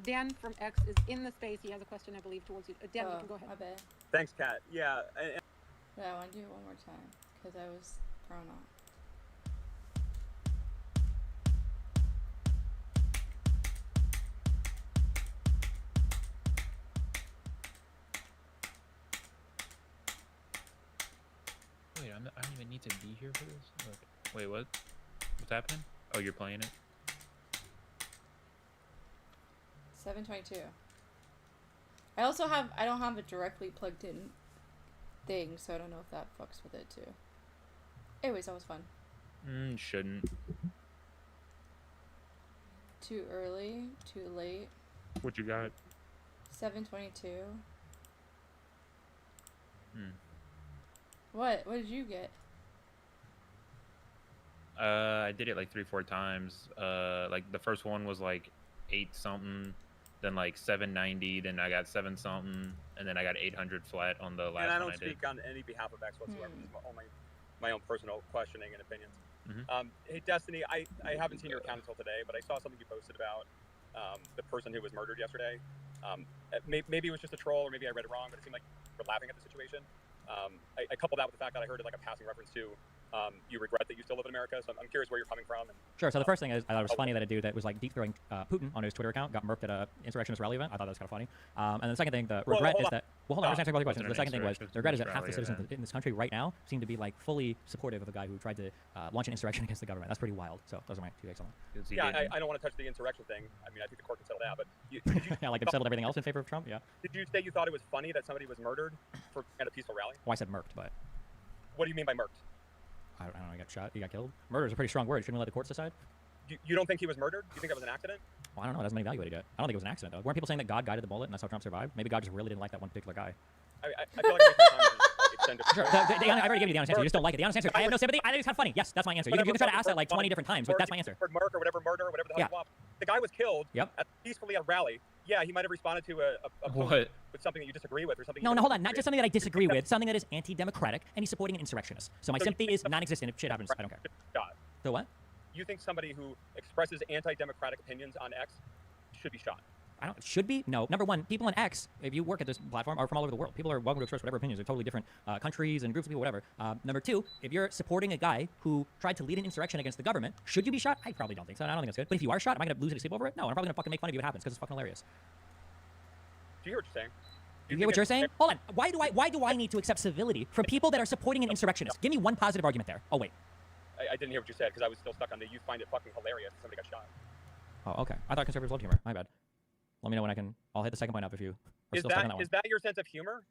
Dan from X is in the space. He has a question, I believe, towards you. Dan, you can go ahead. My bad. Thanks, Kat. Yeah. Yeah, I want to do it one more time because I was thrown off. Wait, I don't even need to be here for this? Okay. Wait, what? What's happening? Oh, you're playing it? 722. I don't have a directly plugged in thing, so I don't know if that fucks with it too. Anyways, that was fun. Shouldn't. Too early, too late. What you got? 722. Hmm. What did you get? I did it like 3-4 times. Like the first one was like 8 something, then like 790, then I got 7 something, and then I got 800 flat on the last one. And I don't I did. speak on any behalf of X whatsoever. Just all my own personal questioning and opinions. Hey, Destiny, I haven't seen your account until today, but I saw something you posted about the person who was murdered yesterday. Maybe it was just a troll, or maybe I read it wrong, but it seemed like you were laughing at the situation. I coupled that with the fact that I heard it like a passing reference to you regret that you still live in America, so I'm curious where you're coming from. And, sure, so the first thing is, I thought it was funny that a dude that was like deep throwing Putin on his Twitter account got murked at a insurrectionist rally event. I thought that was kind of funny. And the second thing, the regret is that, well, hold on, I was answering all the questions. The second thing was, the regret is that half the citizens in this country right now seem to be like fully supportive of a guy who tried to launch an insurrection against the government. That's pretty wild. So those are my 2 takes on that. yeah, I don't want to touch the insurrection thing. I mean, I think the court can settle that, but yeah, like it settled everything else in favor of Trump. Yeah. Did you say you thought it was funny that somebody was murdered at a peaceful rally? Well, I said murked, but what do you mean by murked? I don't know. He got shot. He got killed. Murder is a pretty strong word. Shouldn't we let the courts decide? You don't think he was murdered? You think that was an accident? Well, I don't know. It doesn't evaluate it yet. I don't think it was an accident, though. Weren't people saying that God guided the bullet and that's how Trump survived? Maybe God just really didn't like that one particular guy. I feel like extended. Sure. I already gave you the honest answer. You just don't like it. The honest answer. I have no sympathy. I think it's kind of funny. Yes, that's my answer. You can try to ask that like 20 different times, but that's my answer. Murder or whatever the hell you want. The guy was killed. Yep. Peacefully at a rally. Yeah, he might have responded to a what? With something that you disagree with or something. No, hold on. Not just something that I disagree with. Something that is anti-democratic, and he's supporting an insurrectionist. So my sympathy is non-existent. If shit happens, I don't care. Shot. So what? You think somebody who expresses anti-democratic opinions on X should be shot? Should be? No. Number one, people on X, if you work at this platform, are from all over the world. People are welcome to express whatever opinions. They're totally different countries and groups of people, whatever. Number two, if you're supporting a guy who tried to lead an insurrection against the government, should you be shot? I probably don't think so. I don't think that's good. But if you are shot, am I going to lose any sleep over it? No, I'm probably going to fucking make fun of you if it happens because it's fucking hilarious. Do you hear what you're saying? You hear what you're saying? Hold on. Why do I need to accept civility from people that are supporting an insurrectionist? Give me one positive argument there. Oh, wait. I didn't hear what you said because I was still stuck on the you find it fucking hilarious that somebody got shot. Oh, okay. I thought conservatives loved humor. My bad. Let me know when I can. I'll hit the second point up if you are still stuck on that one. Is that your sense of humor?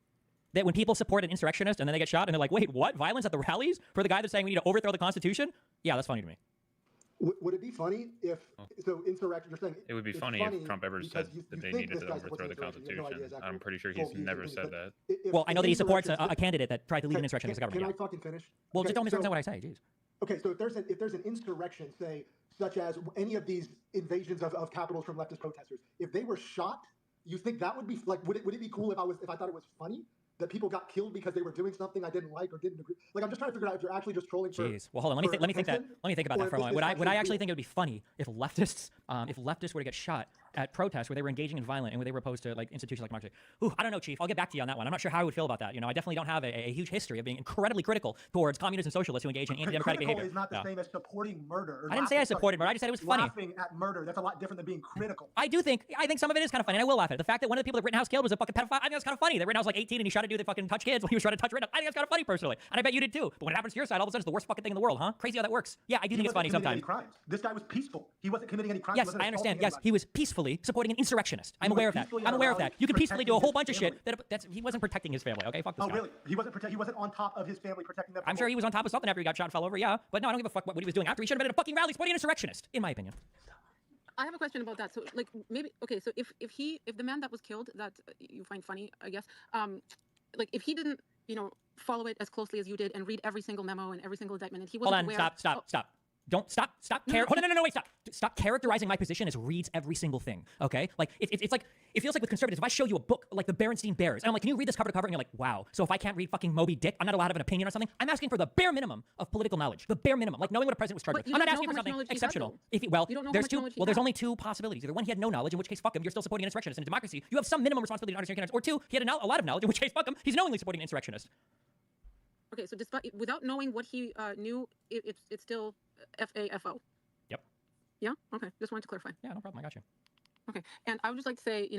That when people support an insurrectionist and then they get shot and they're like, wait, what? Violence at the rallies for the guy that's saying we need to overthrow the Constitution? Yeah, that's funny to me. Would it be funny if insurrection? You're saying it would be funny if Trump ever said that they needed to overthrow the Constitution. I'm pretty sure he's never said that. Well, I know that he supports a candidate that tried to lead an insurrection against the government. Can I fucking finish? Well, just don't misrepresent what I say. Jeez. Okay, so if there's an insurrection, say, such as any of these invasions of capitals from leftist protesters, if they were shot, you think that would be like? Would it be cool if I thought it was funny that people got killed because they were doing something I didn't like or didn't agree? Like, I'm just trying to figure out if you're actually just trolling for. Jeez. Well, hold on. Let me think about that for a moment. Would I actually think it would be funny if leftists were to get shot at protests where they were engaging in violence and where they were opposed to like institutions like democracy? Ooh, I don't know, Chief. I'll get back to you on that one. I'm not sure how I would feel about that. You know, I definitely don't have a huge history of being incredibly critical towards communists and socialists who engage in anti-democratic behavior. Is not the same as supporting murder. I didn't say I supported murder. I just said it was funny. Laughing at murder, that's a lot different than being critical. I think some of it is kind of funny, and I will laugh at it. The fact that one of the people that Rittenhouse killed was a fucking pedophile, I think that's kind of funny. That Rittenhouse was like 18 and he shot a dude that fucking touched kids when he was trying to touch Rittenhouse. I think that's kind of funny personally, and I bet you did too. But when it happens to your side, all of a sudden it's the worst fucking thing in the world, huh? Crazy how that works. Yeah, I do think it's funny sometimes. This guy was peaceful. He wasn't committing any crimes. Yes, I understand. Yes, he was peacefully supporting an insurrectionist. I'm aware of that. I'm aware of that. You can peacefully do a whole bunch of shit. He wasn't protecting his family. Okay, fuck this guy. Oh really? He wasn't on top of his family protecting them. I'm sure he was on top of something after he got shot and fell over. Yeah, but no, I don't give a fuck what he was doing after. He should have been at a fucking rally supporting an insurrectionist, in my opinion. I have a question about that. So, like, maybe so if the man that was killed that you find funny, I guess, like if he didn't, follow it as closely as you did and read every single memo and every single indictment, and he wasn't aware. Hold on, stop. Don't stop. Hold on, no, wait, stop. Stop characterizing my position as reads every single thing. Okay, like it's like it feels like with conservatives. If I show you a book like the Berenstain Bears, and I'm like, can you read this cover to cover? And you're like, wow. So if I can't read fucking Moby Dick, I'm not allowed to have an opinion on something. I'm asking for the bare minimum of political knowledge. The bare minimum, like knowing what a president was charged with. I'm not asking for something exceptional. There's only two possibilities. Either one, he had no knowledge, in which case fuck him. You're still supporting an insurrectionist. In a democracy, you have some minimum responsibility to understand candidates. Or two, he had a lot of knowledge, in which case fuck him. He's knowingly supporting an insurrectionist. Okay, so without knowing what he knew, it's still FAFO. Yep. Yeah? Okay, just wanted to clarify. Yeah, no problem, I got you. Okay, and I would just like to say,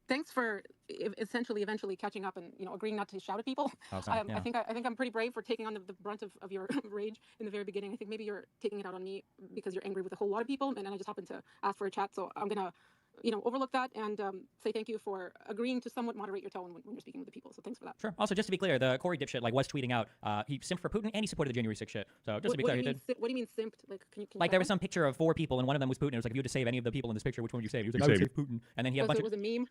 thanks for eventually catching up and, agreeing not to shout at people. Yeah. I think I'm pretty brave for taking on the brunt of your rage in the very beginning. I think maybe you're taking it out on me because you're angry with a whole lot of people, and then I just happened to ask for a chat, so I'm gonna overlook that and say thank you for agreeing to somewhat moderate your tone when you're speaking with the people. So thanks for that. Sure. Also, just to be clear, the Corey dipshit was tweeting out he simped for Putin and he supported the January 6th shit. So just to be clear, he did. What do you mean simped? Like, can you there was some picture of 4 people and one of them was Putin. It was like, if you had to save any of the people in this picture, which one would you save? He was like, I would save Putin. And then he had a bunch of. It was a meme.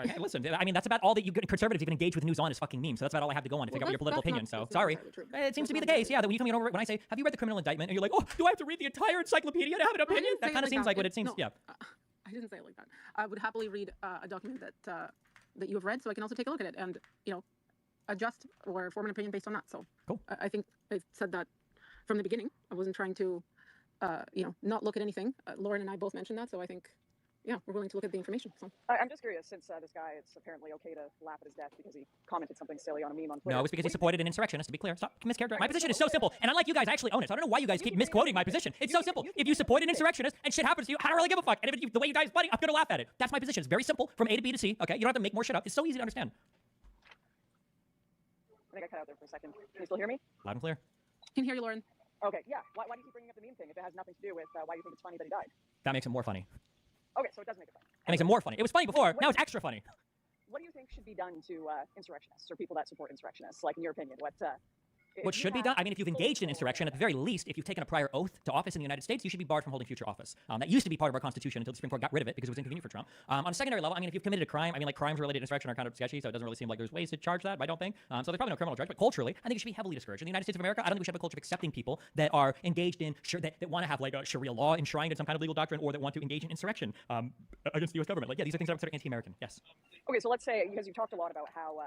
Hey, listen, I mean, that's about all that you conservatives even engage with news on is fucking memes. So that's about all I have to go on to figure out your political opinion. So sorry. It seems to be the case, yeah, that when you come in over when I say, have you read the criminal indictment? And you're like, oh, do I have to read the entire encyclopedia to have an opinion? That kind of seems like what it seems, yeah. I didn't say it like that. I would happily read a document that you have read, so I can also take a look at it and adjust or form an opinion based on that. So cool. I think I said that from the beginning. I wasn't trying to, not look at anything. Lauren and I both mentioned that, so I think, yeah, we're willing to look at the information. So. I'm just curious, since this guy, it's apparently okay to laugh at his death because he commented something silly on a meme on Twitter. No, it's because he supported an insurrectionist, to be clear. Stop mischaracterizing. My position is so simple, and unlike you guys, I actually own it. So I don't know why you guys keep misquoting my position. It's so simple. If you support an insurrectionist and shit happens to you, I don't really give a fuck. And if the way you die is bloody, I'm gonna laugh at it. That's my position. It's very simple, from A to B to C. Okay, you don't have to make more shit up. It's so easy to understand. I think I cut out there for a second. Can you still hear me? Loud and clear. Can hear you, Lauren. Okay, yeah. Why do you keep bringing up the meme thing if it has nothing to do with why you think it's funny that he died? That makes it more funny. Okay, so it does make it funny. It makes it more funny. It was funny before. Now it's extra funny. What do you think should be done to insurrectionists or people that support insurrectionists? Like, in your opinion, What should be done? I mean, if you've engaged in insurrection, at the very least, if you've taken a prior oath to office in the United States, you should be barred from holding future office. That used to be part of our Constitution until the Supreme Court got rid of it because it was inconvenient for Trump. On a secondary level, I mean, if you've committed a crime, I mean, like crimes related to insurrection are kind of sketchy, so it doesn't really seem like there's ways to charge that. I don't think. So there's probably no criminal charge. But culturally, I think it should be heavily discouraged. In the United States of America, I don't think we should have a culture of accepting people that are engaged in that want to have like a Sharia law enshrined in some kind of legal doctrine, or that want to engage in insurrection against the U.S. government. Like, yeah, these are things that are considered anti-American. Yes. Okay, so let's say, because you've talked a lot about how.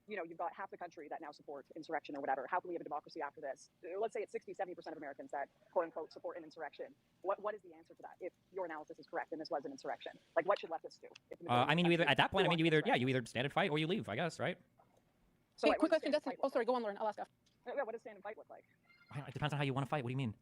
You've got half the country that now supports insurrection or whatever. How can we have a democracy after this? Let's say it's 60-70% of Americans that, quote unquote, support an insurrection. What is the answer to that? If your analysis is correct and this was an insurrection, like what should leftists do? I mean, you either at that point, I mean, you either stand and fight or you leave, I guess, right? So, quick question, Dustin. Oh, sorry, go on, Lauren. I'll ask after. Yeah, what does stand and fight look like? It depends on how you want to fight. What do you mean?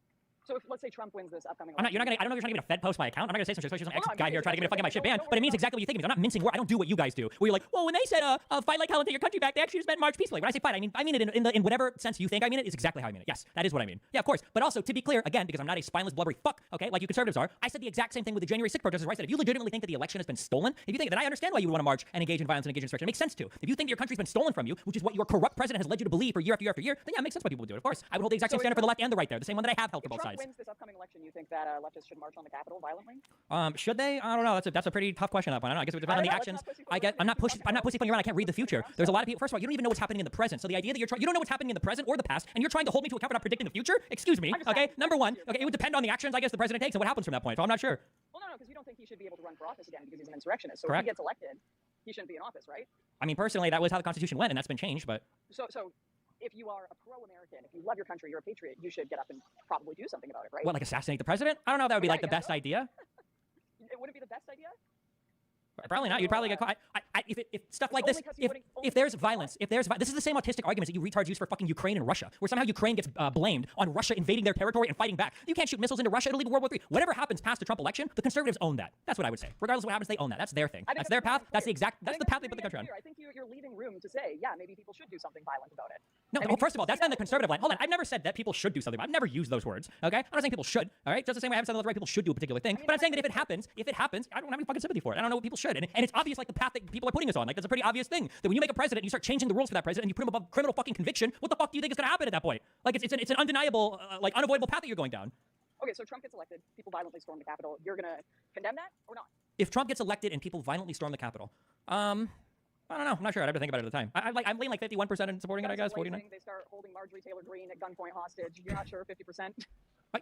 So if, let's say, Trump wins this upcoming I don't know if you're trying to get a Fed post my account. I'm not gonna say some ex-guy here trying to get me to fucking my shit banned, but it means exactly what you think it means. I'm not mincing words. I don't do what you guys do. Where you're like, well, when they said fight like hell and take your country back, they actually just meant march peacefully. When I say fight, I mean it in whatever sense you think I mean it. Is exactly how I mean it. Yes, that is what I mean. Yeah, of course. But also, to be clear, again, because I'm not a spineless, blubbery fuck, okay, like you conservatives are, I said the exact same thing with the January 6th protesters. Where I said, if you legitimately think that the election has been stolen, if you think that, I understand why you would want to march and engage in violence and engage in insurrection. It makes sense too. If you think that your country's been stolen from you, which is what your corrupt president has led you to believe for year after year after year, then yeah, it makes sense why people would do it. Of course, I would hold the exact same standard for the left and the right there, the same one that I have held for both sides. If Trump wins this upcoming election, you think that leftists should march on the Capitol violently? Should they? I don't know. That's a pretty tough question. That one. I don't know. I guess it would depend on the actions. I'm not pussyfooting around. I can't read the future. There's a lot of people. First of all, you don't even know what's happening in the present. So the idea that you don't know what's happening in the present or the past, and you're trying to hold me to account for not predicting the future. Excuse me. Okay. Number one. Okay. It would depend on the actions I guess the president takes and what happens from that point. So I'm not sure. Well, no, because you don't think he should be able to run for office again because he's an insurrectionist. So Correct. if he gets elected, he shouldn't be in office, right? I mean, personally, that was how the Constitution went, and that's been changed. But so if you are a pro-American, if you love your country, you're a patriot, you should get up and probably do something about it, right? What, like assassinate the president? I don't know if that would be like the best idea. It wouldn't be the best idea? Probably not. You'd probably get caught. If stuff like this, if there's violence, this is the same autistic arguments that you retards use for fucking Ukraine and Russia, where somehow Ukraine gets blamed on Russia invading their territory and fighting back. You can't shoot missiles into Russia. It'll lead to World War III. Whatever happens past the Trump election, the conservatives own that. That's what I would say. Regardless of what happens, they own that. That's their thing. That's their path. That's the path they put the country on. I think you're leaving room to say, yeah, maybe people should do something violent about it. No, well, first of all, that's not the conservative line. Hold on, I've never said that people should do something. I've never used those words. Okay, I'm not saying people should. All right, just the same way I haven't said that right people should do a particular thing. But I'm saying that if it happens, I don't have any fucking sympathy for it. I don't know what people should, and it's obvious like the path that people are putting us on. Like that's a pretty obvious thing. That when you make a president, and you start changing the rules for that president, and you put him above criminal fucking conviction. What the fuck do you think is going to happen at that point? Like it's an undeniable, like unavoidable path that you're going down. Okay, so Trump gets elected, people violently storm the Capitol. You're going to condemn that or not? If Trump gets elected and people violently storm the Capitol, I don't know. I'm not sure. I'd have to think about it at the time. I'm leaning like 51% in supporting it, I guess. 49. They start holding Marjorie Taylor Greene at gunpoint hostage. You're not sure 50%?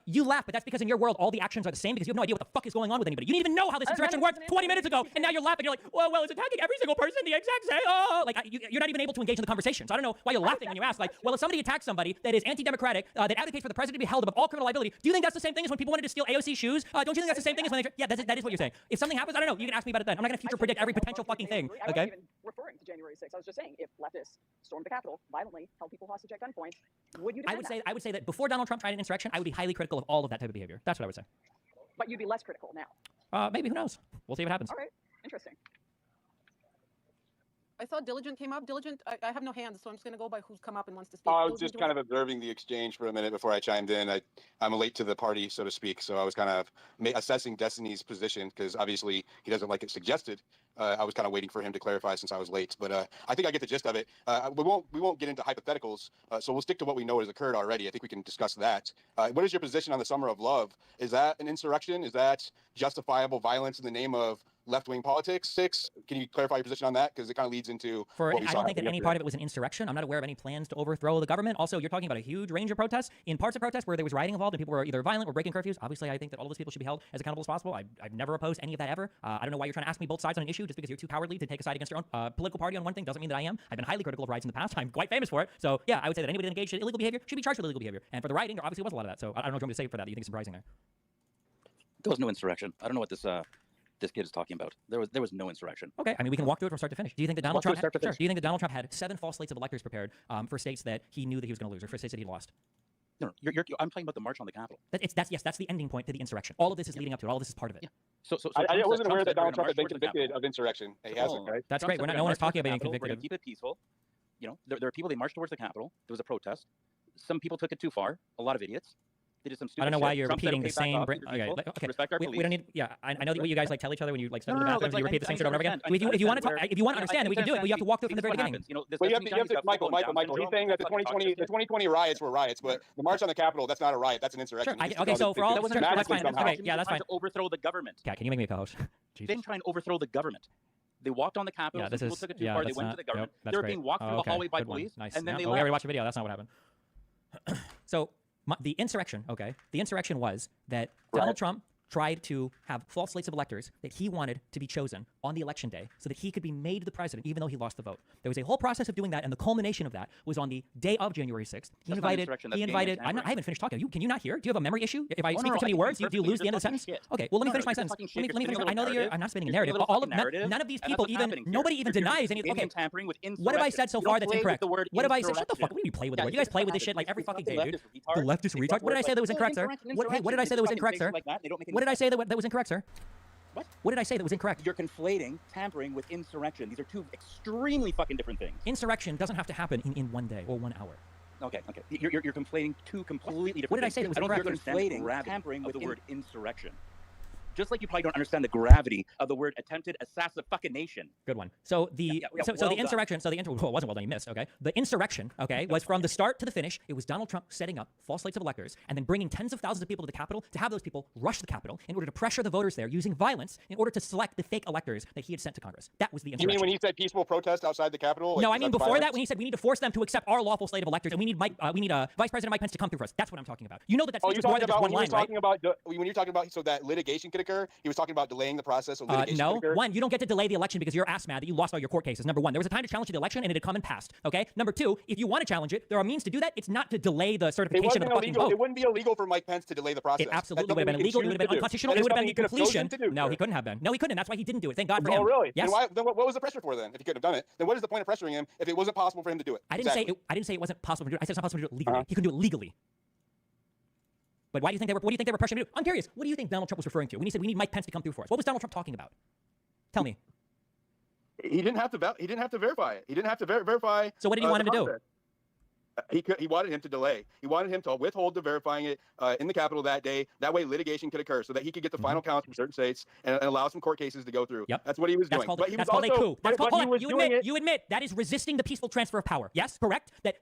You laugh, but that's because in your world all the actions are the same because you have no idea what the fuck is going on with anybody. You didn't even know how this insurrection worked 20 minutes ago, and now you're laughing. You're like, well, it's attacking every single person the exact same. Oh, like you're not even able to engage in the conversation. So I don't know why you're laughing when you ask. Like, well, if somebody attacks somebody that is anti-democratic, that advocates for the president to be held above all criminal liability, do you think that's the same thing as when people wanted to steal AOC shoes? Don't you think that's the same thing as when they? Yeah, that is what you're saying. If something happens, I don't know. You can ask me about it then. I'm not going to future predict every potential fucking thing. I wasn't even referring to January 6th. I was just saying, if leftists stormed the Capitol violently, held people hostage at gunpoint, would you? I would say that before Donald Trump tried an insurrection, I would be highly critical of all of that type of behavior. That's what I would say. But you'd be less critical now. Maybe, who knows? We'll see what happens. All right, interesting. I saw Diligent came up. Diligent, I have no hands, so I'm just going to go by who's come up and wants to speak. I was just kind of observing the exchange for a minute before I chimed in. I'm late to the party, so to speak, so I was kind of assessing Destiny's position because obviously he doesn't like it suggested. I was kind of waiting for him to clarify since I was late, but I think I get the gist of it. We won't get into hypotheticals, so we'll stick to what we know has occurred already. I think we can discuss that. What is your position on the Summer of Love? Is that an insurrection? Is that justifiable violence in the name of left-wing politics. Can you clarify your position on that? Because it kind of leads into what we I saw don't think that any yesterday. part of it was an insurrection. I'm not aware of any plans to overthrow the government. Also, you're talking about a huge range of protests. In parts of protests where there was rioting involved and people were either violent or breaking curfews, obviously I think that all those people should be held as accountable as possible. I've never opposed any of that ever. I don't know why you're trying to ask me both sides on an issue just because you're too cowardly to take a side against your own political party on one thing doesn't mean that I am. I've been highly critical of riots in the past. I'm quite famous for it. So yeah, I would say that anybody that engaged in illegal behavior should be charged with illegal behavior. And for the rioting, there obviously was a lot of that. So I don't know what you want me to say for that you think is surprising there. There was no insurrection. I don't know what this kid is talking about. There was no insurrection. Okay, I mean we can walk through it from start to finish. Do you think that Donald Trump? Do you think that Donald Trump had 7 false slates of electors prepared for states that he knew that he was going to lose, or for states that he lost? No, I'm talking about the march on the Capitol. That's the ending point to the insurrection. All of this is leading up to it. All of this is part of it. Yeah. So I wasn't aware that Donald Trump had been convicted of insurrection. He hasn't, right? That's great. No one is talking about being convicted. We're going to keep it peaceful. You know, there are people, they marched towards the Capitol. There was a protest. Some people took it too far. A lot of idiots. They did some stupid I don't know shit. why you're Trump said, repeating the "Okay, back same. off, these are people. Okay. Respect our police." We don't need. Yeah, I know that what you guys like tell each other when you like step No, into the no, bathroom and you repeat the same shit over and over again. If you want to understand, then we can do it. But you have to walk through it from the very beginning. You know, Well, you have to, Michael. He's saying that the 2020 riots were riots, but the march on the Capitol, that's not a riot. That's an insurrection. Okay, so for all that's fine. Okay, yeah, that's fine. To overthrow the government. Yeah, can you make me a co-host? They didn't try and overthrow the government. They walked on the Capitol. Yeah, People took it too far. They went to the government. They were being walked through the hallway by police, and then they left. We already watched the video. That's not what happened. So the insurrection, the insurrection was that Donald Trump tried to have false slates of electors that he wanted to be chosen on the election day so that he could be made the president even though he lost the vote. There was a whole process of doing that, and the culmination of that was on the day of January 6th. He invited. I haven't finished talking. Can you not hear? Do you have a memory issue? If I speak for too many words, do you lose the end of the sentence? Okay, well let me finish my sentence. Let me finish. I know that I'm not spinning a narrative. None of these people nobody even denies any. Okay, what have I said so far that's incorrect? What have I said? Shut the fuck up. What do you play with the word? You guys play with this shit like every fucking day, dude. The leftist retard. What did I say that was incorrect, sir? What did I say that was incorrect, sir? What did I say that was incorrect, sir? What did I say that was incorrect? You're conflating tampering with insurrection. These are two extremely fucking different things. Insurrection doesn't have to happen in 1 day or 1 hour. Okay. You're conflating two completely different things. What did I say that was incorrect? You're conflating tampering with the word insurrection. Just like you probably don't understand the gravity of the word attempted assassination. Good one. So the insurrection. Well, it wasn't well done. You missed. Okay. The insurrection. Okay, was from the start to the finish. It was Donald Trump setting up false slates of electors and then bringing tens of thousands of people to the Capitol to have those people rush the Capitol in order to pressure the voters there using violence in order to select the fake electors that he had sent to Congress. That was the insurrection. You mean when he said peaceful protest outside the Capitol? No, I mean before that when he said we need to force them to accept our lawful slate of electors and we need Vice President Mike Pence to come through for us. That's what I'm talking about. You know that's more than just one line, right? When you're talking about so that litigation could occur, he was talking about delaying the process of litigation. No, one, you don't get to delay the election because you're ass mad that you lost all your court cases. Number one, there was a time to challenge the election and it had come and passed. Okay. Number two, if you want to challenge it, there are means to do that. It's not to delay the certification of the fucking vote. It wouldn't be illegal for Mike Pence to delay the process. It absolutely would have been illegal. It would have been unconstitutional. It would have been the completion. No, he couldn't have been. No, he couldn't. That's why he didn't do it. Thank God for him. Oh, really? Yes. Then what was the pressure for then? If he couldn't have done it, then what is the point of pressuring him if it wasn't possible for him to do it? I didn't say it wasn't possible to do it. I said it's not possible to do it legally. He couldn't do it legally. But why do you think what do you think they were pressuring him to do? I'm curious. What do you think Donald Trump was referring to when he said we need Mike Pence to come through for us? What was Donald Trump talking about? Tell me. He didn't have to verify it. He didn't have to verify. So what did he want him to do? He wanted him to delay. He wanted him to withhold the verifying it in the Capitol that day. That way litigation could occur so that he could get the final counts from certain states and allow some court cases to go through. Yep. That's what he was doing. That's called a coup. You admit that is resisting the peaceful transfer of power. Yes, correct? That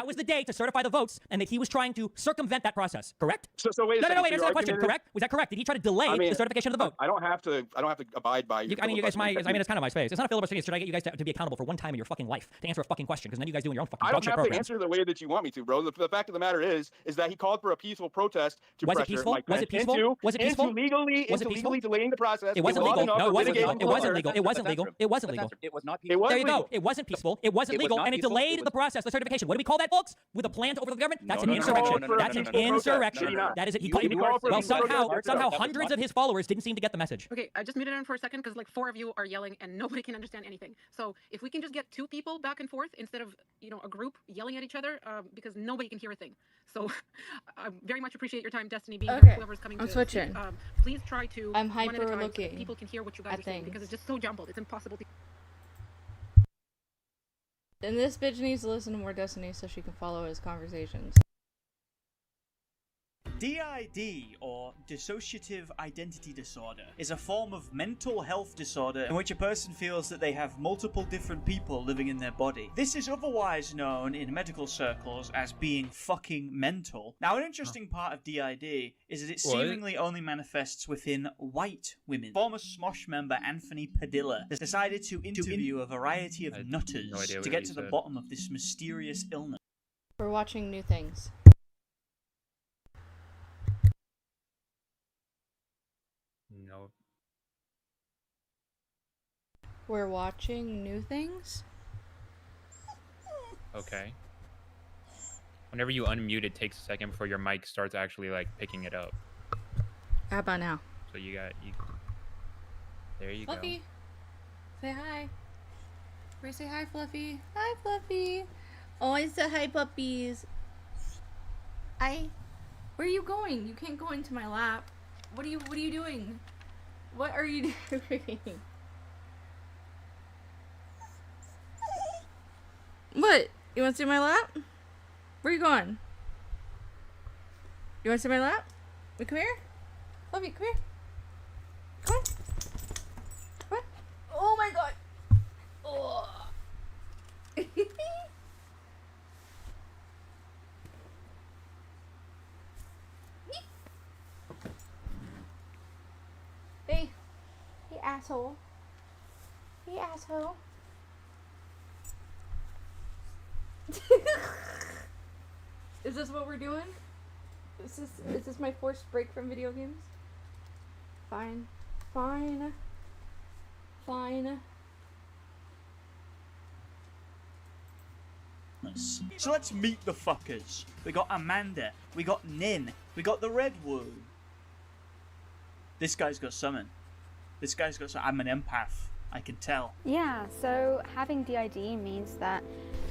was the day to certify the votes and that he was trying to circumvent that process. Correct? So wait a second. No, answer that question. Correct? Was that correct? Did he try to delay the certification of the vote? I don't have to abide by you. It's kind of my space. It's not a filibuster. Should I get you guys to be accountable for one time in your fucking life to answer a fucking question? Because then you guys doing your own fucking dog shit programs. I don't have to answer the way that you want me to, bro. The fact of the matter is that he called for a peaceful protest to pressure Mike Pence into legally delaying the process. It wasn't legal. No, it wasn't legal. It wasn't legal. It wasn't legal. It wasn't legal. It was not peaceful. There you go. It wasn't peaceful. It wasn't legal, and it delayed the process, the certification. What do we call that, folks? With a plan to overthrow the government? That's an insurrection. That's an insurrection. That is it. Well, somehow hundreds of his followers didn't seem to get the message. Okay, I just muted him for a second because like 4 of you are yelling and nobody can understand anything. So if we can just get 2 people back and forth instead of a group yelling at each other because nobody can hear a thing. So I very much appreciate your time, Destiny, being here, whoever's coming I'm to switching. Please try to I'm hyper looking. So people can hear what you guys are saying because it's just so jumbled. It's impossible to. And this bitch needs to listen to more Destiny so she can follow his conversations. DID, or dissociative identity disorder, is a form of mental health disorder in which a person feels that they have multiple different people living in their body. This is otherwise known in medical circles as being fucking mental. Now, an interesting part of DID is that it seemingly only manifests within white women. Former Smosh member Anthony Padilla has decided to interview a variety of nutters to get to the bottom of this mysterious illness. We're watching new things. No. We're watching new things? Okay. Whenever you unmute, it takes a second before your mic starts actually like picking it up. How about now? So you got you. There you Fluffy, say hi. Ray, say hi, Fluffy. Hi, Fluffy. Oh, I said hi, puppies. Where are you going? You can't go into my lap. What are you doing? What are you doing? What? You want to sit in my lap? Where are you going? You want to sit in my lap? Come here. Fluffy, come here. Come on. Come on. Oh my god. Oh. Hey. Hey, asshole. Hey, asshole. Is this what we're doing? Is this my forced break from video games? Fine. Fine. Fine. So let's meet the fuckers. We got Amanda, we got Nin, we got the Redwood. This guy's got summon. This guy's got I'm an empath. I can tell. Yeah, so having DID means that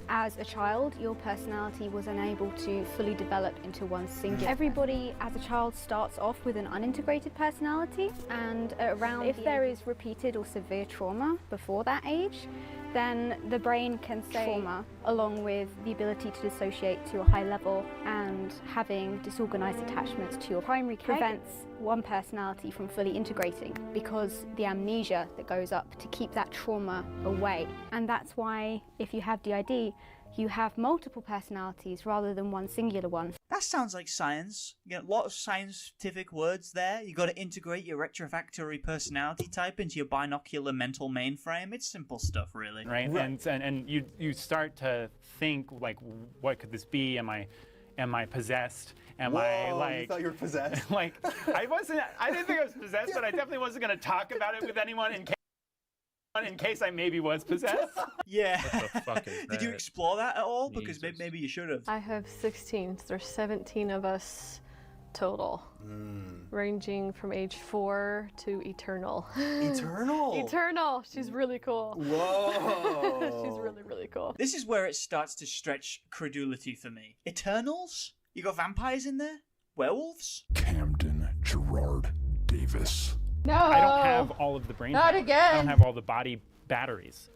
as a child, your personality was unable to fully develop into one singular. Everybody as a child starts off with an unintegrated personality, and around if there is repeated or severe trauma before that age, then the brain can say trauma along with the ability to dissociate to a high level, and having disorganized attachments to your primary prevents one personality from fully integrating, because the amnesia that goes up to keep that trauma away. And that's why if you have DID, you have multiple personalities rather than one singular one. That sounds like science. You get a lot of scientific words there. You got to integrate your retrofactory personality type into your binocular mental mainframe. It's simple stuff, really. Right. And you start to think like, what could this be? Am I possessed? Am I like? You thought you were possessed? Like I didn't think I was possessed, but I definitely wasn't going to talk about it with anyone in case I maybe was possessed. Yeah. What the fuck is that? Did you explore that at all? Because maybe you should have. I have 16. So there's 17 of us total, ranging from age 4 to eternal. Eternal? Eternal. She's really cool. Whoa. She's really, really cool. This is where it starts to stretch credulity for me. Eternals? You got vampires in there? Werewolves? Camden Gerard Davis. No! I don't have all of the brain Not power. again! I don't have all the body batteries.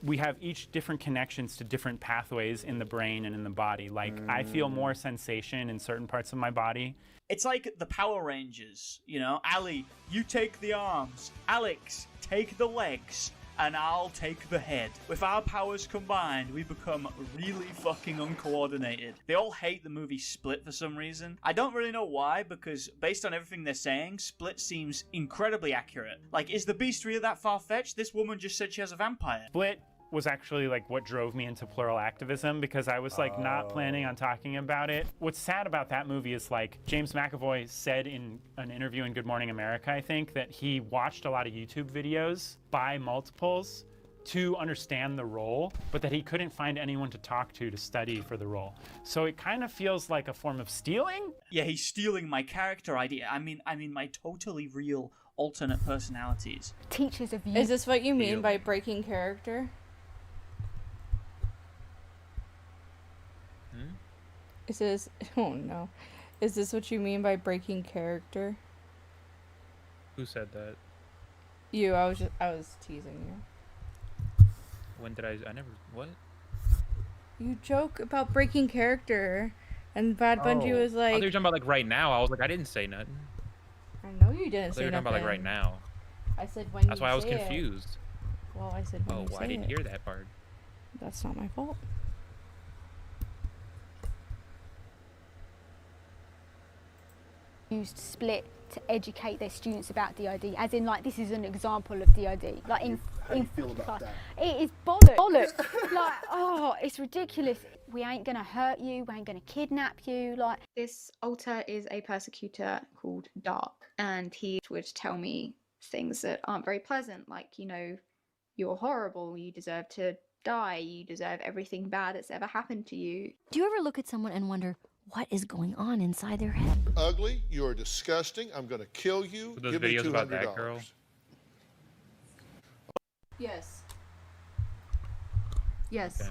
We have each different connections to different pathways in the brain and in the body. Like, I feel more sensation in certain parts of my body. It's like the Power Rangers, you know? Ali, you take the arms. Alex, take the legs. And I'll take the head. With our powers combined, we become really fucking uncoordinated. They all hate the movie Split for some reason. I don't really know why, because based on everything they're saying, Split seems incredibly accurate. Like, is the beast really that far-fetched? This woman just said she has a vampire. Split was actually like what drove me into plural activism, because I was like not planning on talking about it. What's sad about that movie is like James McAvoy said in an interview in Good Morning America, I think, that he watched a lot of YouTube videos by multiples to understand the role, but that he couldn't find anyone to talk to study for the role. So it kind of feels like a form of stealing. Yeah, he's stealing my character idea. I mean my totally real alternate personalities. Teachers of you. Is this what you mean by breaking character? Is this, oh no. Is this what you mean by breaking character? Who said that? You, I was teasing you. When did I never, what? You joke about breaking character And Bad Bungie was I like, thought you were talking about like right now. I was like, I didn't say nothing. I know you didn't I thought say you were talking about like nothing. right now. I said when That's you why I was say it. confused. Well, I said when Oh, you well, say I didn't it. hear that part. That's not my fault. Used split to educate their students about DID, as in like this is an example of DID. Like How do you feel about that? It is bollocks. Like, oh, it's ridiculous. We ain't gonna hurt you. We ain't gonna kidnap you. Like, this alter is a persecutor called Dark, and he would tell me things that aren't very pleasant, like, you know, you're horrible, you deserve to die, you deserve everything bad that's ever happened to you. Do you ever look at someone and wonder what is going on inside their head? Ugly, you're disgusting, I'm gonna kill you. So those Give me videos about that $200. girl. Yes. Yes. Okay.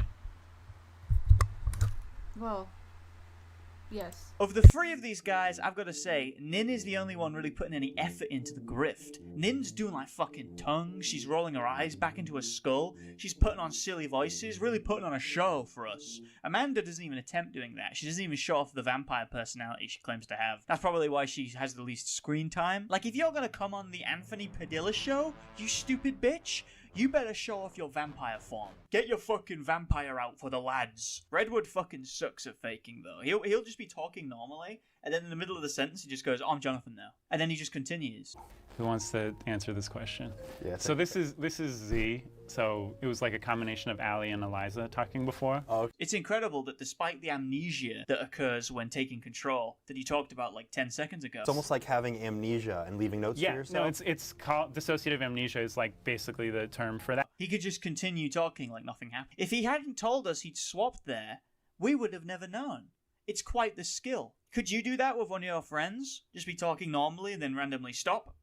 Well, yes. Of the three of these guys, I've got to say, Nin is the only one really putting any effort into the grift. Nin's doing like fucking tongues, she's rolling her eyes back into her skull, she's putting on silly voices, really putting on a show for us. Amanda doesn't even attempt doing that. She doesn't even show off the vampire personality she claims to have. That's probably why she has the least screen time. Like, if you're gonna come on the Anthony Padilla show, you stupid bitch, you better show off your vampire form. Get your fucking vampire out for the lads. Redwood fucking sucks at faking though. He'll just be talking normally, and then in the middle of the sentence he just goes, "I'm Jonathan now," and then he just continues. Who wants to answer this question? Yeah. So this is Z. So it was like a combination of Allie and Eliza talking before. Oh. It's incredible that despite the amnesia that occurs when taking control that he talked about like 10 seconds ago. It's almost like having amnesia and leaving notes for Yeah, yourself. no, it's called dissociative amnesia is like basically the term for that. He could just continue talking like nothing happened. If he hadn't told us he'd swapped there, we would have never known. It's quite the skill. Could you do that with one of your friends? Just be talking normally and then randomly stop?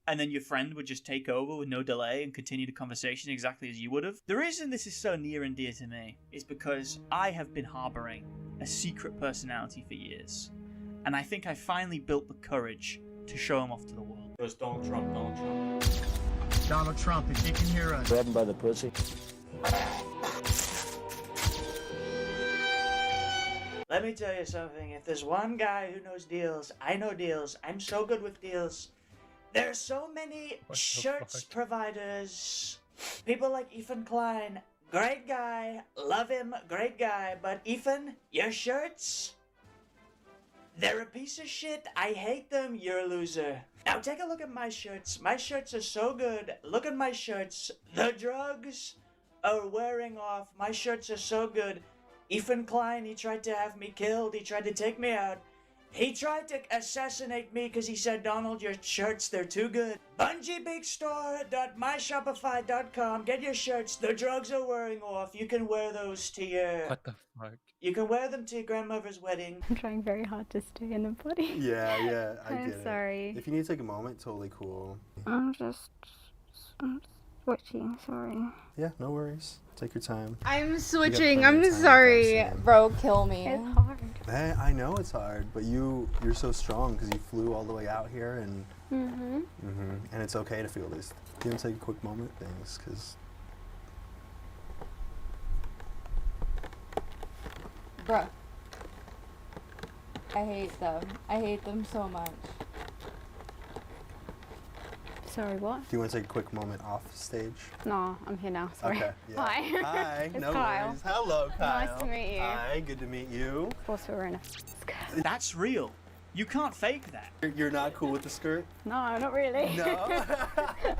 And then your friend would just take over with no delay and continue the conversation exactly as you would have? The reason this is so near and dear to me is because I have been harboring a secret personality for years. And I think I finally built the courage to show him off to the world. It was Donald Trump, Donald Trump. Donald Trump, if you can hear us. Grab him by the pussy. Let me tell you something. If there's one guy who knows deals, I know deals. I'm so good with deals. There's so many shirts providers. People like Ethan Klein. Great guy. Love him. Great guy. But Ethan, your shirts? They're a piece of shit. I hate them. You're a loser. Now take a look at my shirts. My shirts are so good. Look at my shirts. The drugs are wearing off. My shirts are so good. Ethan Klein, he tried to have me killed. He tried to take me out. He tried to assassinate me because he said, Donald, your shirts, they're too good. BungieBigStore.myshopify.com. Get your shirts. The drugs are wearing off. You can wear those to your... What the fuck? You can wear them to your grandmother's wedding. I'm trying very hard to stay in the body. Yeah, I I'm get it. sorry. If you need to take a moment, totally cool. I'm switching, sorry. Yeah, no worries. Take your time. I'm switching. I'm sorry. Bro, kill me. It's hard. I know it's hard, but you're so strong because you flew all the way out here and and it's okay to feel this. You can take a quick moment, things, because Bruh. I hate them. I hate them so much. Sorry, what? do you want to take a quick moment off stage? No, I'm here now, sorry. Okay. Yeah. Hi. Hi. It's No Kyle. worries. Hello, Kyle. Nice to meet you. Hi. Good to meet you. Of course, we're in a skirt. That's real. You can't fake that. You're not cool with the skirt? No, not really. No.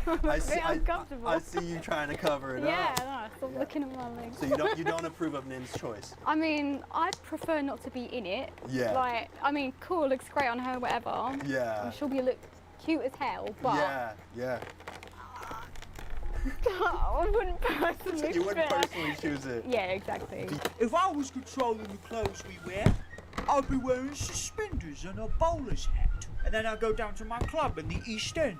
I'm I a see. bit uncomfortable. I see you trying to cover it Yeah, up. no, stop looking at my legs. So you don't approve of Nin's choice? I mean, I'd prefer not to be in it. Yeah. Like, I mean, cool, looks great on her, whatever. Yeah. I'm sure you look cute as hell, but Yeah. I wouldn't personally. You wouldn't fit. personally choose it. Yeah, exactly. If I was controlling the clothes we wear, I'd be wearing suspenders and a bowler's hat. And then I'd go down to my club in the East End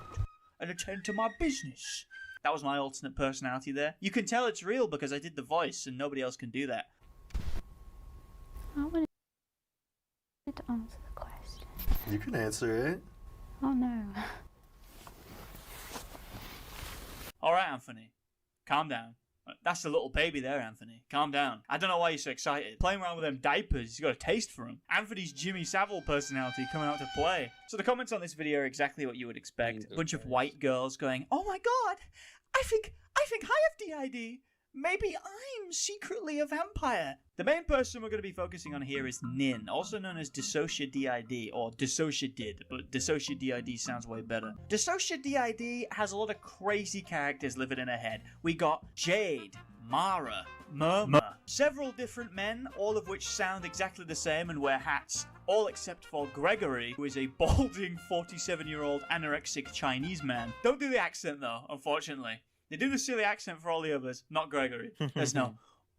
and attend to my business. That was my alternate personality there. You can tell it's real because I did the voice and nobody else can do that. I wanted to answer the question. You can answer it. Oh no. Alright, Anthony. Calm down. That's the little baby there, Anthony. Calm down. I don't know why you're so excited. Playing around with them diapers, you got a taste for them. Anthony's Jimmy Savile personality coming out to play. So the comments on this video are exactly what you would expect. A bunch of white girls going, "Oh my god, I think I have DID. Maybe I'm secretly a vampire." The main person we're going to be focusing on here is Nin, also known as Dissocia DID, or Dissocia Did, but Dissocia DID sounds way better. Dissocia DID has a lot of crazy characters living in her head. We got Jade, Mara, Murmur, several different men, all of which sound exactly the same and wear hats, all except for Gregory, who is a balding 47-year-old anorexic Chinese man. Don't do the accent though, unfortunately. They do the silly accent for all the others, not Gregory. There's no,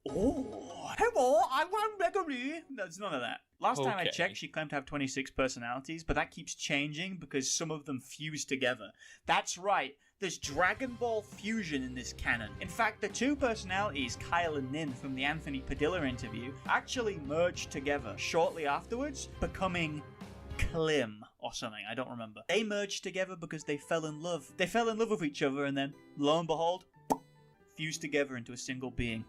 "Oh, hello, I'm Gregory." There's none of that. Last time I checked, she claimed to have 26 personalities, but that keeps changing because some of them fuse together. That's right, there's Dragon Ball fusion in this canon. In fact, the two personalities, Kyle and Nin from the Anthony Padilla interview, actually merged together shortly afterwards, becoming Klim or something, I don't remember. They merged together because they fell in love. They fell in love with each other and then, lo and behold, fused together into a single being.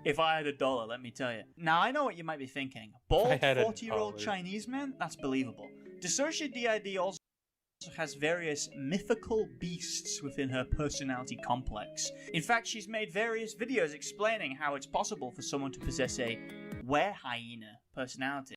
If I had $1, let me tell you. Now, I know what you might be thinking. Bald 40-year-old Chinese man? That's believable. Dissocia DID also has various mythical beasts within her personality complex. In fact, she's made various videos explaining how it's possible for someone to possess a were-hyena personality.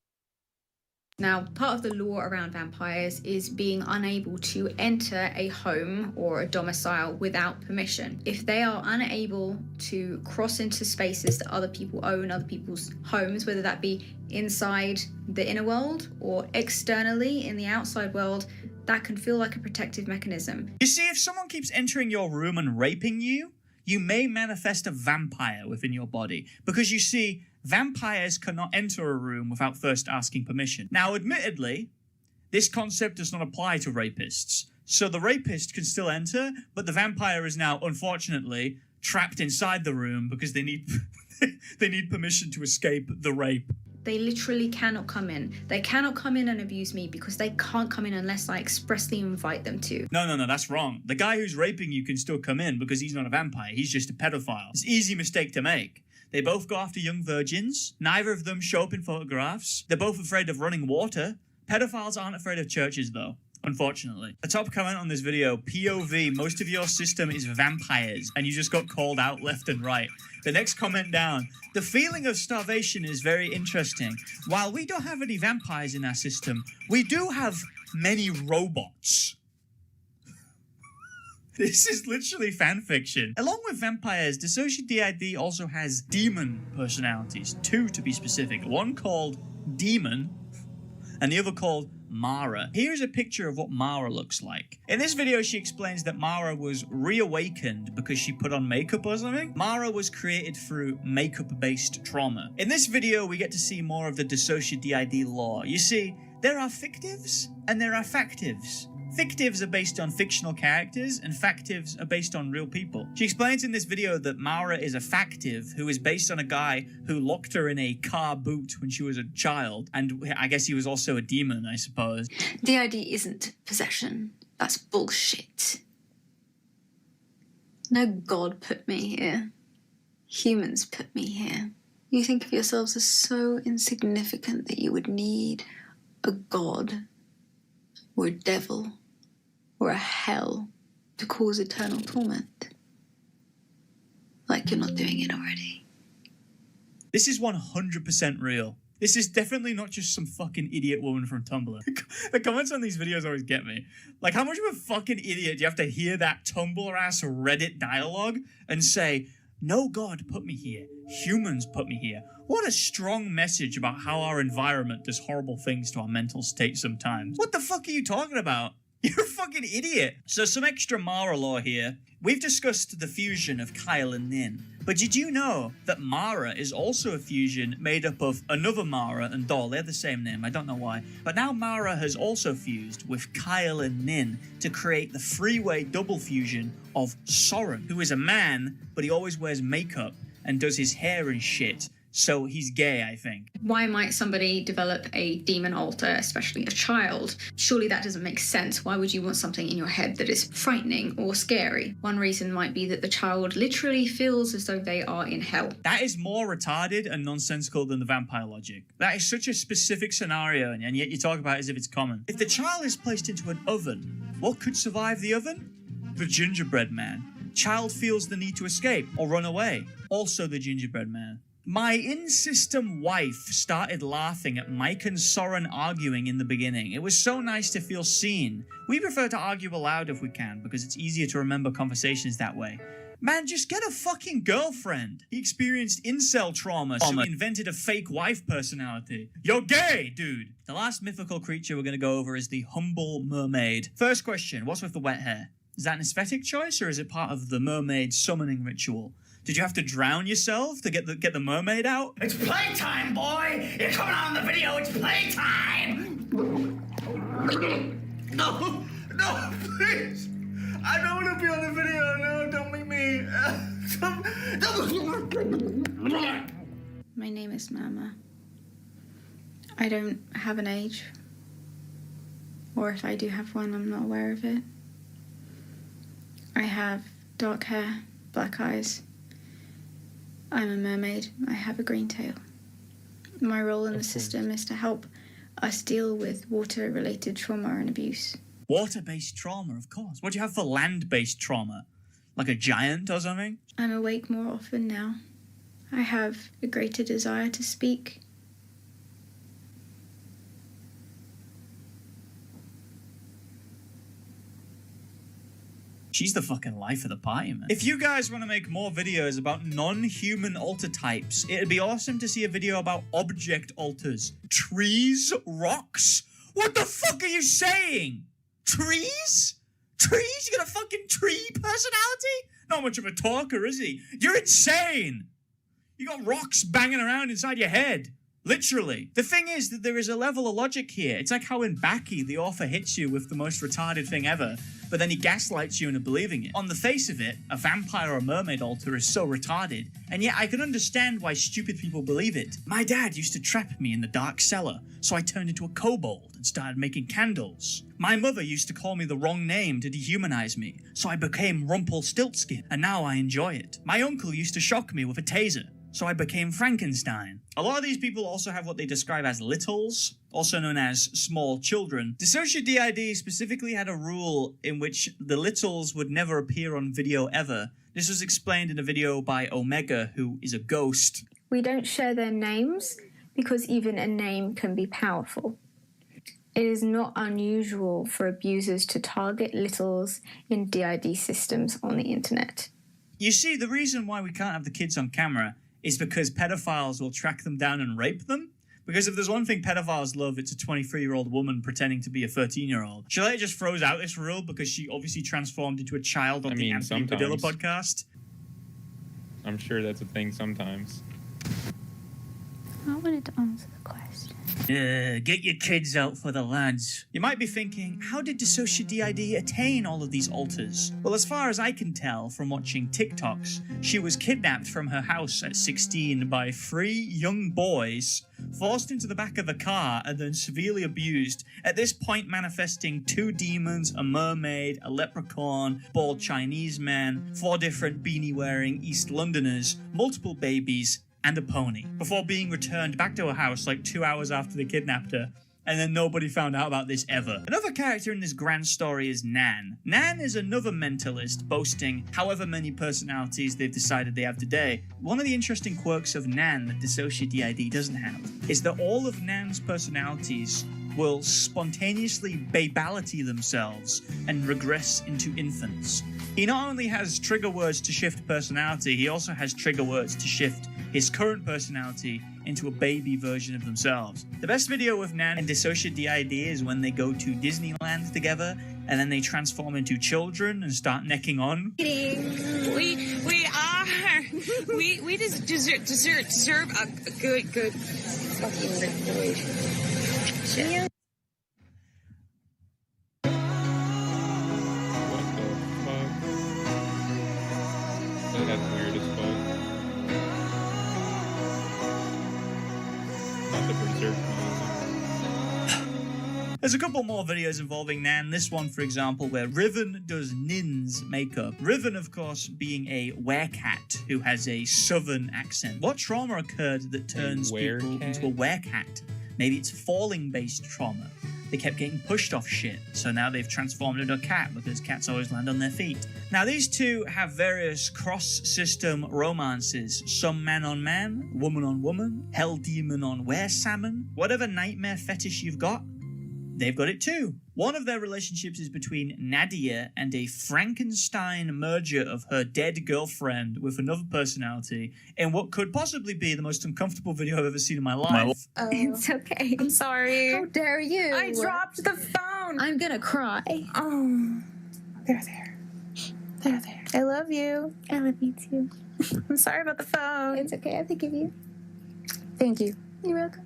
Now, part of the lore around vampires is being unable to enter a home or a domicile without permission. If they are unable to cross into spaces that other people own, other people's homes, whether that be inside the inner world or externally in the outside world, that can feel like a protective mechanism. You see, if someone keeps entering your room and raping you, you may manifest a vampire within your body. Because you see, vampires cannot enter a room without first asking permission. Now, admittedly, this concept does not apply to rapists. So the rapist can still enter, but the vampire is now, unfortunately, trapped inside the room because they need they need permission to escape the rape. They literally cannot come in. They cannot come in and abuse me because they can't come in unless I expressly invite them to. No, that's wrong. The guy who's raping you can still come in because he's not a vampire. He's just a pedophile. It's an easy mistake to make. They both go after young virgins. Neither of them show up in photographs. They're both afraid of running water. Pedophiles aren't afraid of churches, though, unfortunately. The top comment on this video, POV, most of your system is vampires, and you just got called out left and right. The next comment down, the feeling of starvation is very interesting. While we don't have any vampires in our system, we do have many robots. This is literally fanfiction. Along with vampires, Dissocia DID also has demon personalities, 2 to be specific. One called Demon, and the other called Mara. Here's a picture of what Mara looks like. In this video, she explains that Mara was reawakened because she put on makeup or something. Mara was created through makeup-based trauma. In this video, we get to see more of the Dissocia DID lore. You see, there are fictives and there are factives. Fictives are based on fictional characters, and factives are based on real people. She explains in this video that Mara is a factive who is based on a guy who locked her in a car boot when she was a child, and I guess he was also a demon, I suppose. DID isn't possession. That's bullshit. No god put me here. Humans put me here. You think of yourselves as so insignificant that you would need a god or a devil or a hell to cause eternal torment. Like you're not doing it already. This is 100% real. This is definitely not just some fucking idiot woman from Tumblr. The comments on these videos always get me. Like, how much of a fucking idiot do you have to hear that Tumblr-ass Reddit dialogue and say, no god put me here, humans put me here? What a strong message about how our environment does horrible things to our mental state sometimes. What the fuck are you talking about? You're a fucking idiot. So some extra Mara lore here. We've discussed the fusion of Kyle and Nin, but did you know that Mara is also a fusion made up of another Mara and Doll? They're the same name, I don't know why. But now Mara has also fused with Kyle and Nin to create the three-way double fusion of Soren, who is a man, but he always wears makeup and does his hair and shit so he's gay, I think. Why might somebody develop a demon alter, especially a child? Surely that doesn't make sense. Why would you want something in your head that is frightening or scary? One reason might be that the child literally feels as though they are in hell. That is more retarded and nonsensical than the vampire logic. That is such a specific scenario, and yet you talk about it as if it's common. If the child is placed into an oven, what could survive the oven? The gingerbread man. Child feels the need to escape or run away. Also the gingerbread man. My in-system wife started laughing at Mike and Soren arguing in the beginning. It was so nice to feel seen. We prefer to argue aloud if we can, because it's easier to remember conversations that way. Man, just get a fucking girlfriend. He experienced incel trauma, so he invented a fake wife personality. You're gay, dude. The last mythical creature we're going to go over is the humble mermaid. First question, what's with the wet hair? Is that an aesthetic choice, or is it part of the mermaid summoning ritual? Did you have to drown yourself to get the mermaid out? It's playtime, boy! You're coming on the video, it's playtime! No, please! I don't want to be on the video, no, don't make me... My name is Mama. I don't have an age. Or if I do have one, I'm not aware of it. I have dark hair, black eyes. I'm a mermaid. I have a green tail. My role in the system is to help us deal with water-related trauma and abuse. Water-based trauma, of course. What do you have for land-based trauma? Like a giant or something? I'm awake more often now. I have a greater desire to speak. She's the fucking life of the party, man. If you guys want to make more videos about non-human alter types, it'd be awesome to see a video about object alters. Trees? Rocks? What the fuck are you saying? Trees? Trees? You got a fucking tree personality? Not much of a talker, is he? You're insane! You got rocks banging around inside your head. Literally. The thing is that there is a level of logic here. It's like how in Baki, the author hits you with the most retarded thing ever, but then he gaslights you into believing it. On the face of it, a vampire or mermaid alter is so retarded, and yet I can understand why stupid people believe it. My dad used to trap me in the dark cellar, so I turned into a kobold and started making candles. My mother used to call me the wrong name to dehumanize me, so I became Rumpelstiltskin, and now I enjoy it. My uncle used to shock me with a taser, so I became Frankenstein. A lot of these people also have what they describe as littles, also known as small children. Dissociate DID specifically had a rule in which the littles would never appear on video ever. This was explained in a video by Omega, who is a ghost. We don't share their names because even a name can be powerful. It is not unusual for abusers to target littles in DID systems on the internet. You see, the reason why we can't have the kids on camera is because pedophiles will track them down and rape them. Because if there's one thing pedophiles love, it's a 23-year-old woman pretending to be a 13-year-old. Shaleia just froze out this rule because she obviously transformed into a child on the Anthony Padilla podcast. I'm sure that's a thing sometimes. I wanted to answer the question. Get your kids out for the lads. You might be thinking, how did Dissociate DID attain all of these alters? Well, as far as I can tell from watching TikToks, she was kidnapped from her house at 16 by 3 young boys, forced into the back of a car, and then severely abused, at this point manifesting 2 demons, a mermaid, a leprechaun, bald Chinese man, 4 different beanie-wearing East Londoners, multiple babies, and a pony, before being returned back to her house like 2 hours after they kidnapped her, and then nobody found out about this ever. Another character in this grand story is Nan. Nan is another mentalist boasting however many personalities they've decided they have today. One of the interesting quirks of Nan that Dissociate DID doesn't have is that all of Nan's personalities will spontaneously babality themselves and regress into infants. He not only has trigger words to shift personality, he also has trigger words to shift his current personality into a baby version of themselves. The best video with Nan and Dissociate DID is when they go to Disneyland together and then they transform into children and start necking on. We just deserve a good fucking relationship. That's weird as fuck. deserve There's a couple more videos involving Nan. This one, for example, where Riven does Nin's makeup. Riven, of course, being a werecat who has a southern accent. What trauma occurred that turns people into a werecat? Maybe it's falling-based trauma. They kept getting pushed off shit, so now they've transformed into a cat because cats always land on their feet. Now, these two have various cross-system romances. Some man on man, woman on woman, hell demon on were salmon. Whatever nightmare fetish you've got, they've got it too. One of their relationships is between Nadia and a Frankenstein merger of her dead girlfriend with another personality in what could possibly be the most uncomfortable video I've ever seen in my life. It's okay. I'm sorry. How dare you? I dropped the phone. I'm gonna cry. Oh, there. I love you. I love you too. I'm sorry about the phone. It's okay. I think of you. Thank you. You're welcome.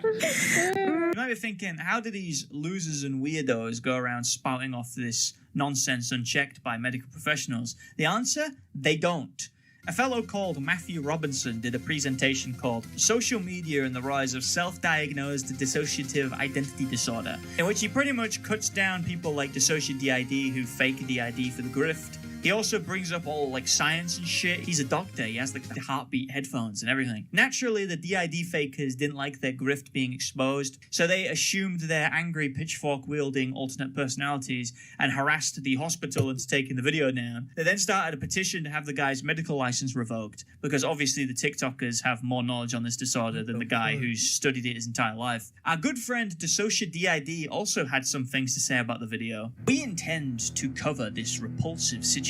You might be thinking, how do these losers and weirdos go around spouting off this nonsense unchecked by medical professionals? The answer? They don't. A fellow called Matthew Robinson did a presentation called Social Media and the Rise of Self-Diagnosed Dissociative Identity Disorder, in which he pretty much cuts down people like Dissociate DID who fake DID for the grift. He also brings up all like science and shit. He's a doctor. He has like the heartbeat headphones and everything. Naturally, the DID fakers didn't like their grift being exposed, so they assumed their angry pitchfork-wielding alternate personalities and harassed the hospital into taking the video down. They then started a petition to have the guy's medical license revoked, because obviously the TikTokers have more knowledge on this disorder than the guy who's studied it his entire life. Our good friend Dissociate DID also had some things to say about the video. We intend to cover this repulsive situation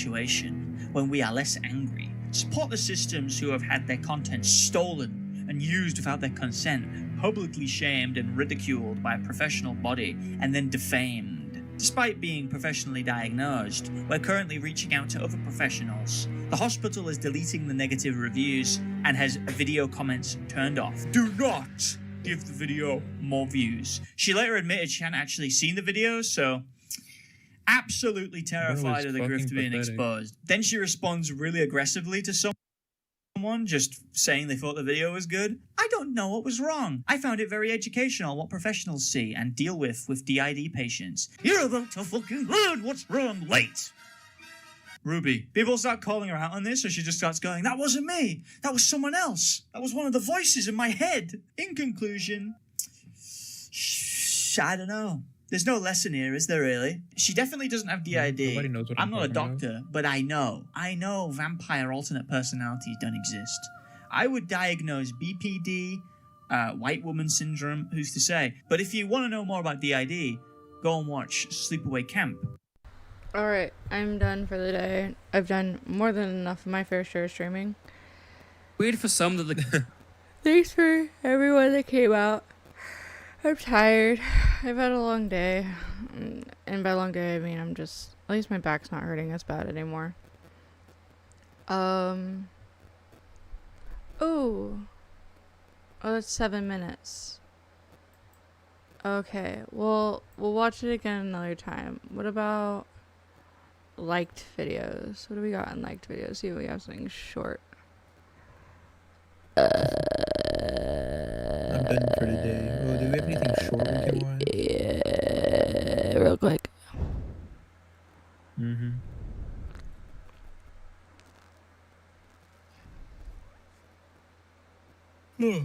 when we are less angry, support the systems who have had their content stolen and used without their consent, publicly shamed and ridiculed by a professional body, and then defamed. Despite being professionally diagnosed, we're currently reaching out to other professionals. The hospital is deleting the negative reviews and has video comments turned off. Do not give the video more views. She later admitted she hadn't actually seen the video, so absolutely terrified of the grift being exposed. Then she responds really aggressively to someone just saying they thought the video was good. I don't know what was wrong. I found it very educational what professionals see and deal with DID patients. You're about to fucking learn what's wrong. Wait. Ruby. People start calling her out on this, so she just starts going, that wasn't me. That was someone else. That was one of the voices in my head. In conclusion, I don't know. There's no lesson here, is there really? She definitely doesn't have DID. Nobody knows what I'm not a doctor, but I know vampire alternate personalities don't exist. I would diagnose BPD, white woman syndrome, who's to say? But if you want to know more about DID, go and watch Sleepaway Camp. Alright, I'm done for the day. I've done more than enough of my fair share of streaming. Weird for some that the... Thanks for everyone that came out. I'm tired. I've had a long day. And by long day, I mean I'm just... At least my back's not hurting as bad anymore. Oh, that's 7 minutes. Okay, well, we'll watch it again another time. What about liked videos? What do we got in liked videos? See if we have something short. I'm done for today. Oh, do we have anything short we can watch? Yeah, real quick. Mm-hmm. Yeah.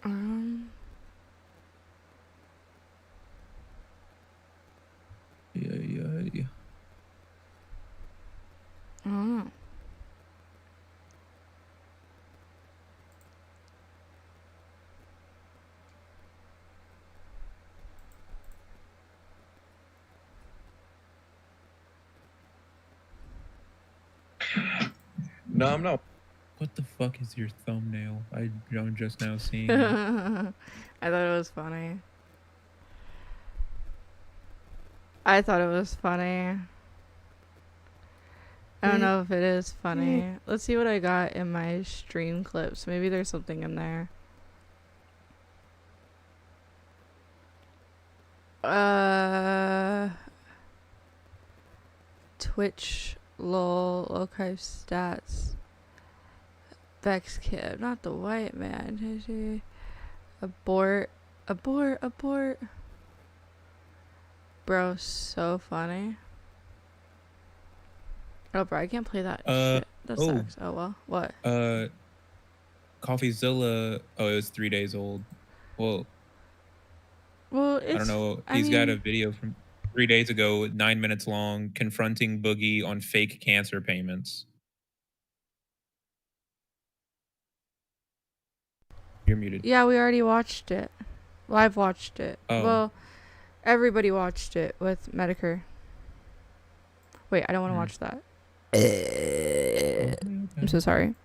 Oh. No, I'm not. What the fuck is your thumbnail? I'm just now seeing it. I thought it was funny. I thought it was funny. I don't know if it is funny. Let's see what I got in my stream clips. Maybe there's something in there. Twitch, lol, archive stats. Vex kid, not the white man. Abort. Abort. Abort. Bro, so funny. Oh, bro, I can't play that shit. That sucks. Oh, well. What? CoffeeZilla. Oh, it was 3 days old. Well, it's, I don't know. He's got a video from 3 days ago, 9 minutes long, confronting Boogie on fake cancer payments. You're muted. Yeah, we already watched it. Well, I've watched it. Oh. Well, everybody watched it with Medicare. Wait, I don't want to watch that. I'm so sorry.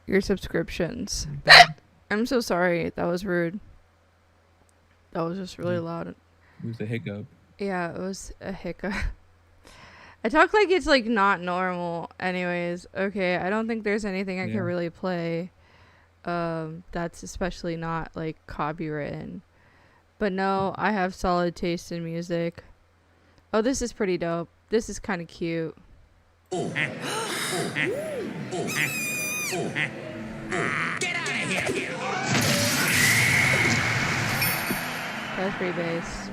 Your subscriptions. I'm so sorry. That was rude. That was just really loud. It was a hiccup. Yeah, it was a hiccup. I talk like it's like not normal. Anyways, okay. I don't think there's anything I can really play. That's especially not like copywritten. But no, I have solid taste in music. Oh, this is pretty dope. This is kind of cute. Get out of here! That's pretty bass.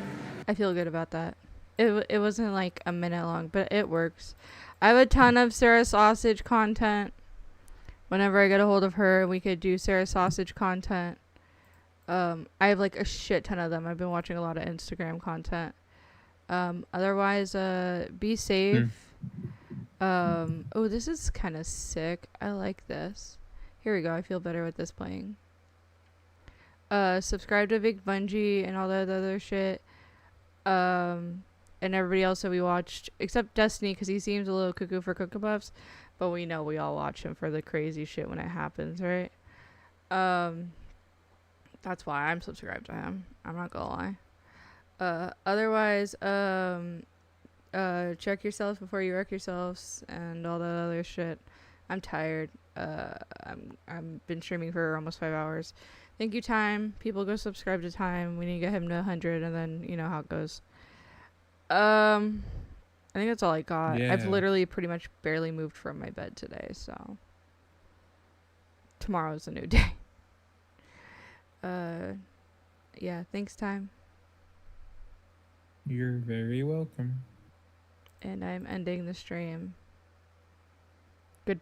I feel good about that. It wasn't like a minute long, but it works. I have a ton of Sarah Sausage content. Whenever I get a hold of her, we could do Sarah Sausage content. I have like a shit ton of them. I've been watching a lot of Instagram content. Otherwise, be safe. Oh, this is kind of sick. I like this. Here we go. I feel better with this playing. Subscribe to Bigbunjeeeeee and all that other shit. And everybody else that we watched, except Destiny, because he seems a little cuckoo for Cocoa Puffs. But we know we all watch him for the crazy shit when it happens, right? That's why I'm subscribed to him. I'm not gonna lie. Otherwise, check yourselves before you wreck yourselves and all that other shit. I'm tired. I've been streaming for almost 5 hours. Thank you, Time. People go subscribe to Time. We need to get him to 100, and then you know how it goes. I think that's all I got. Yeah. I've literally pretty much barely moved from my bed today, so tomorrow's a new day. Yeah, thanks, Time. You're very welcome. And I'm ending the stream.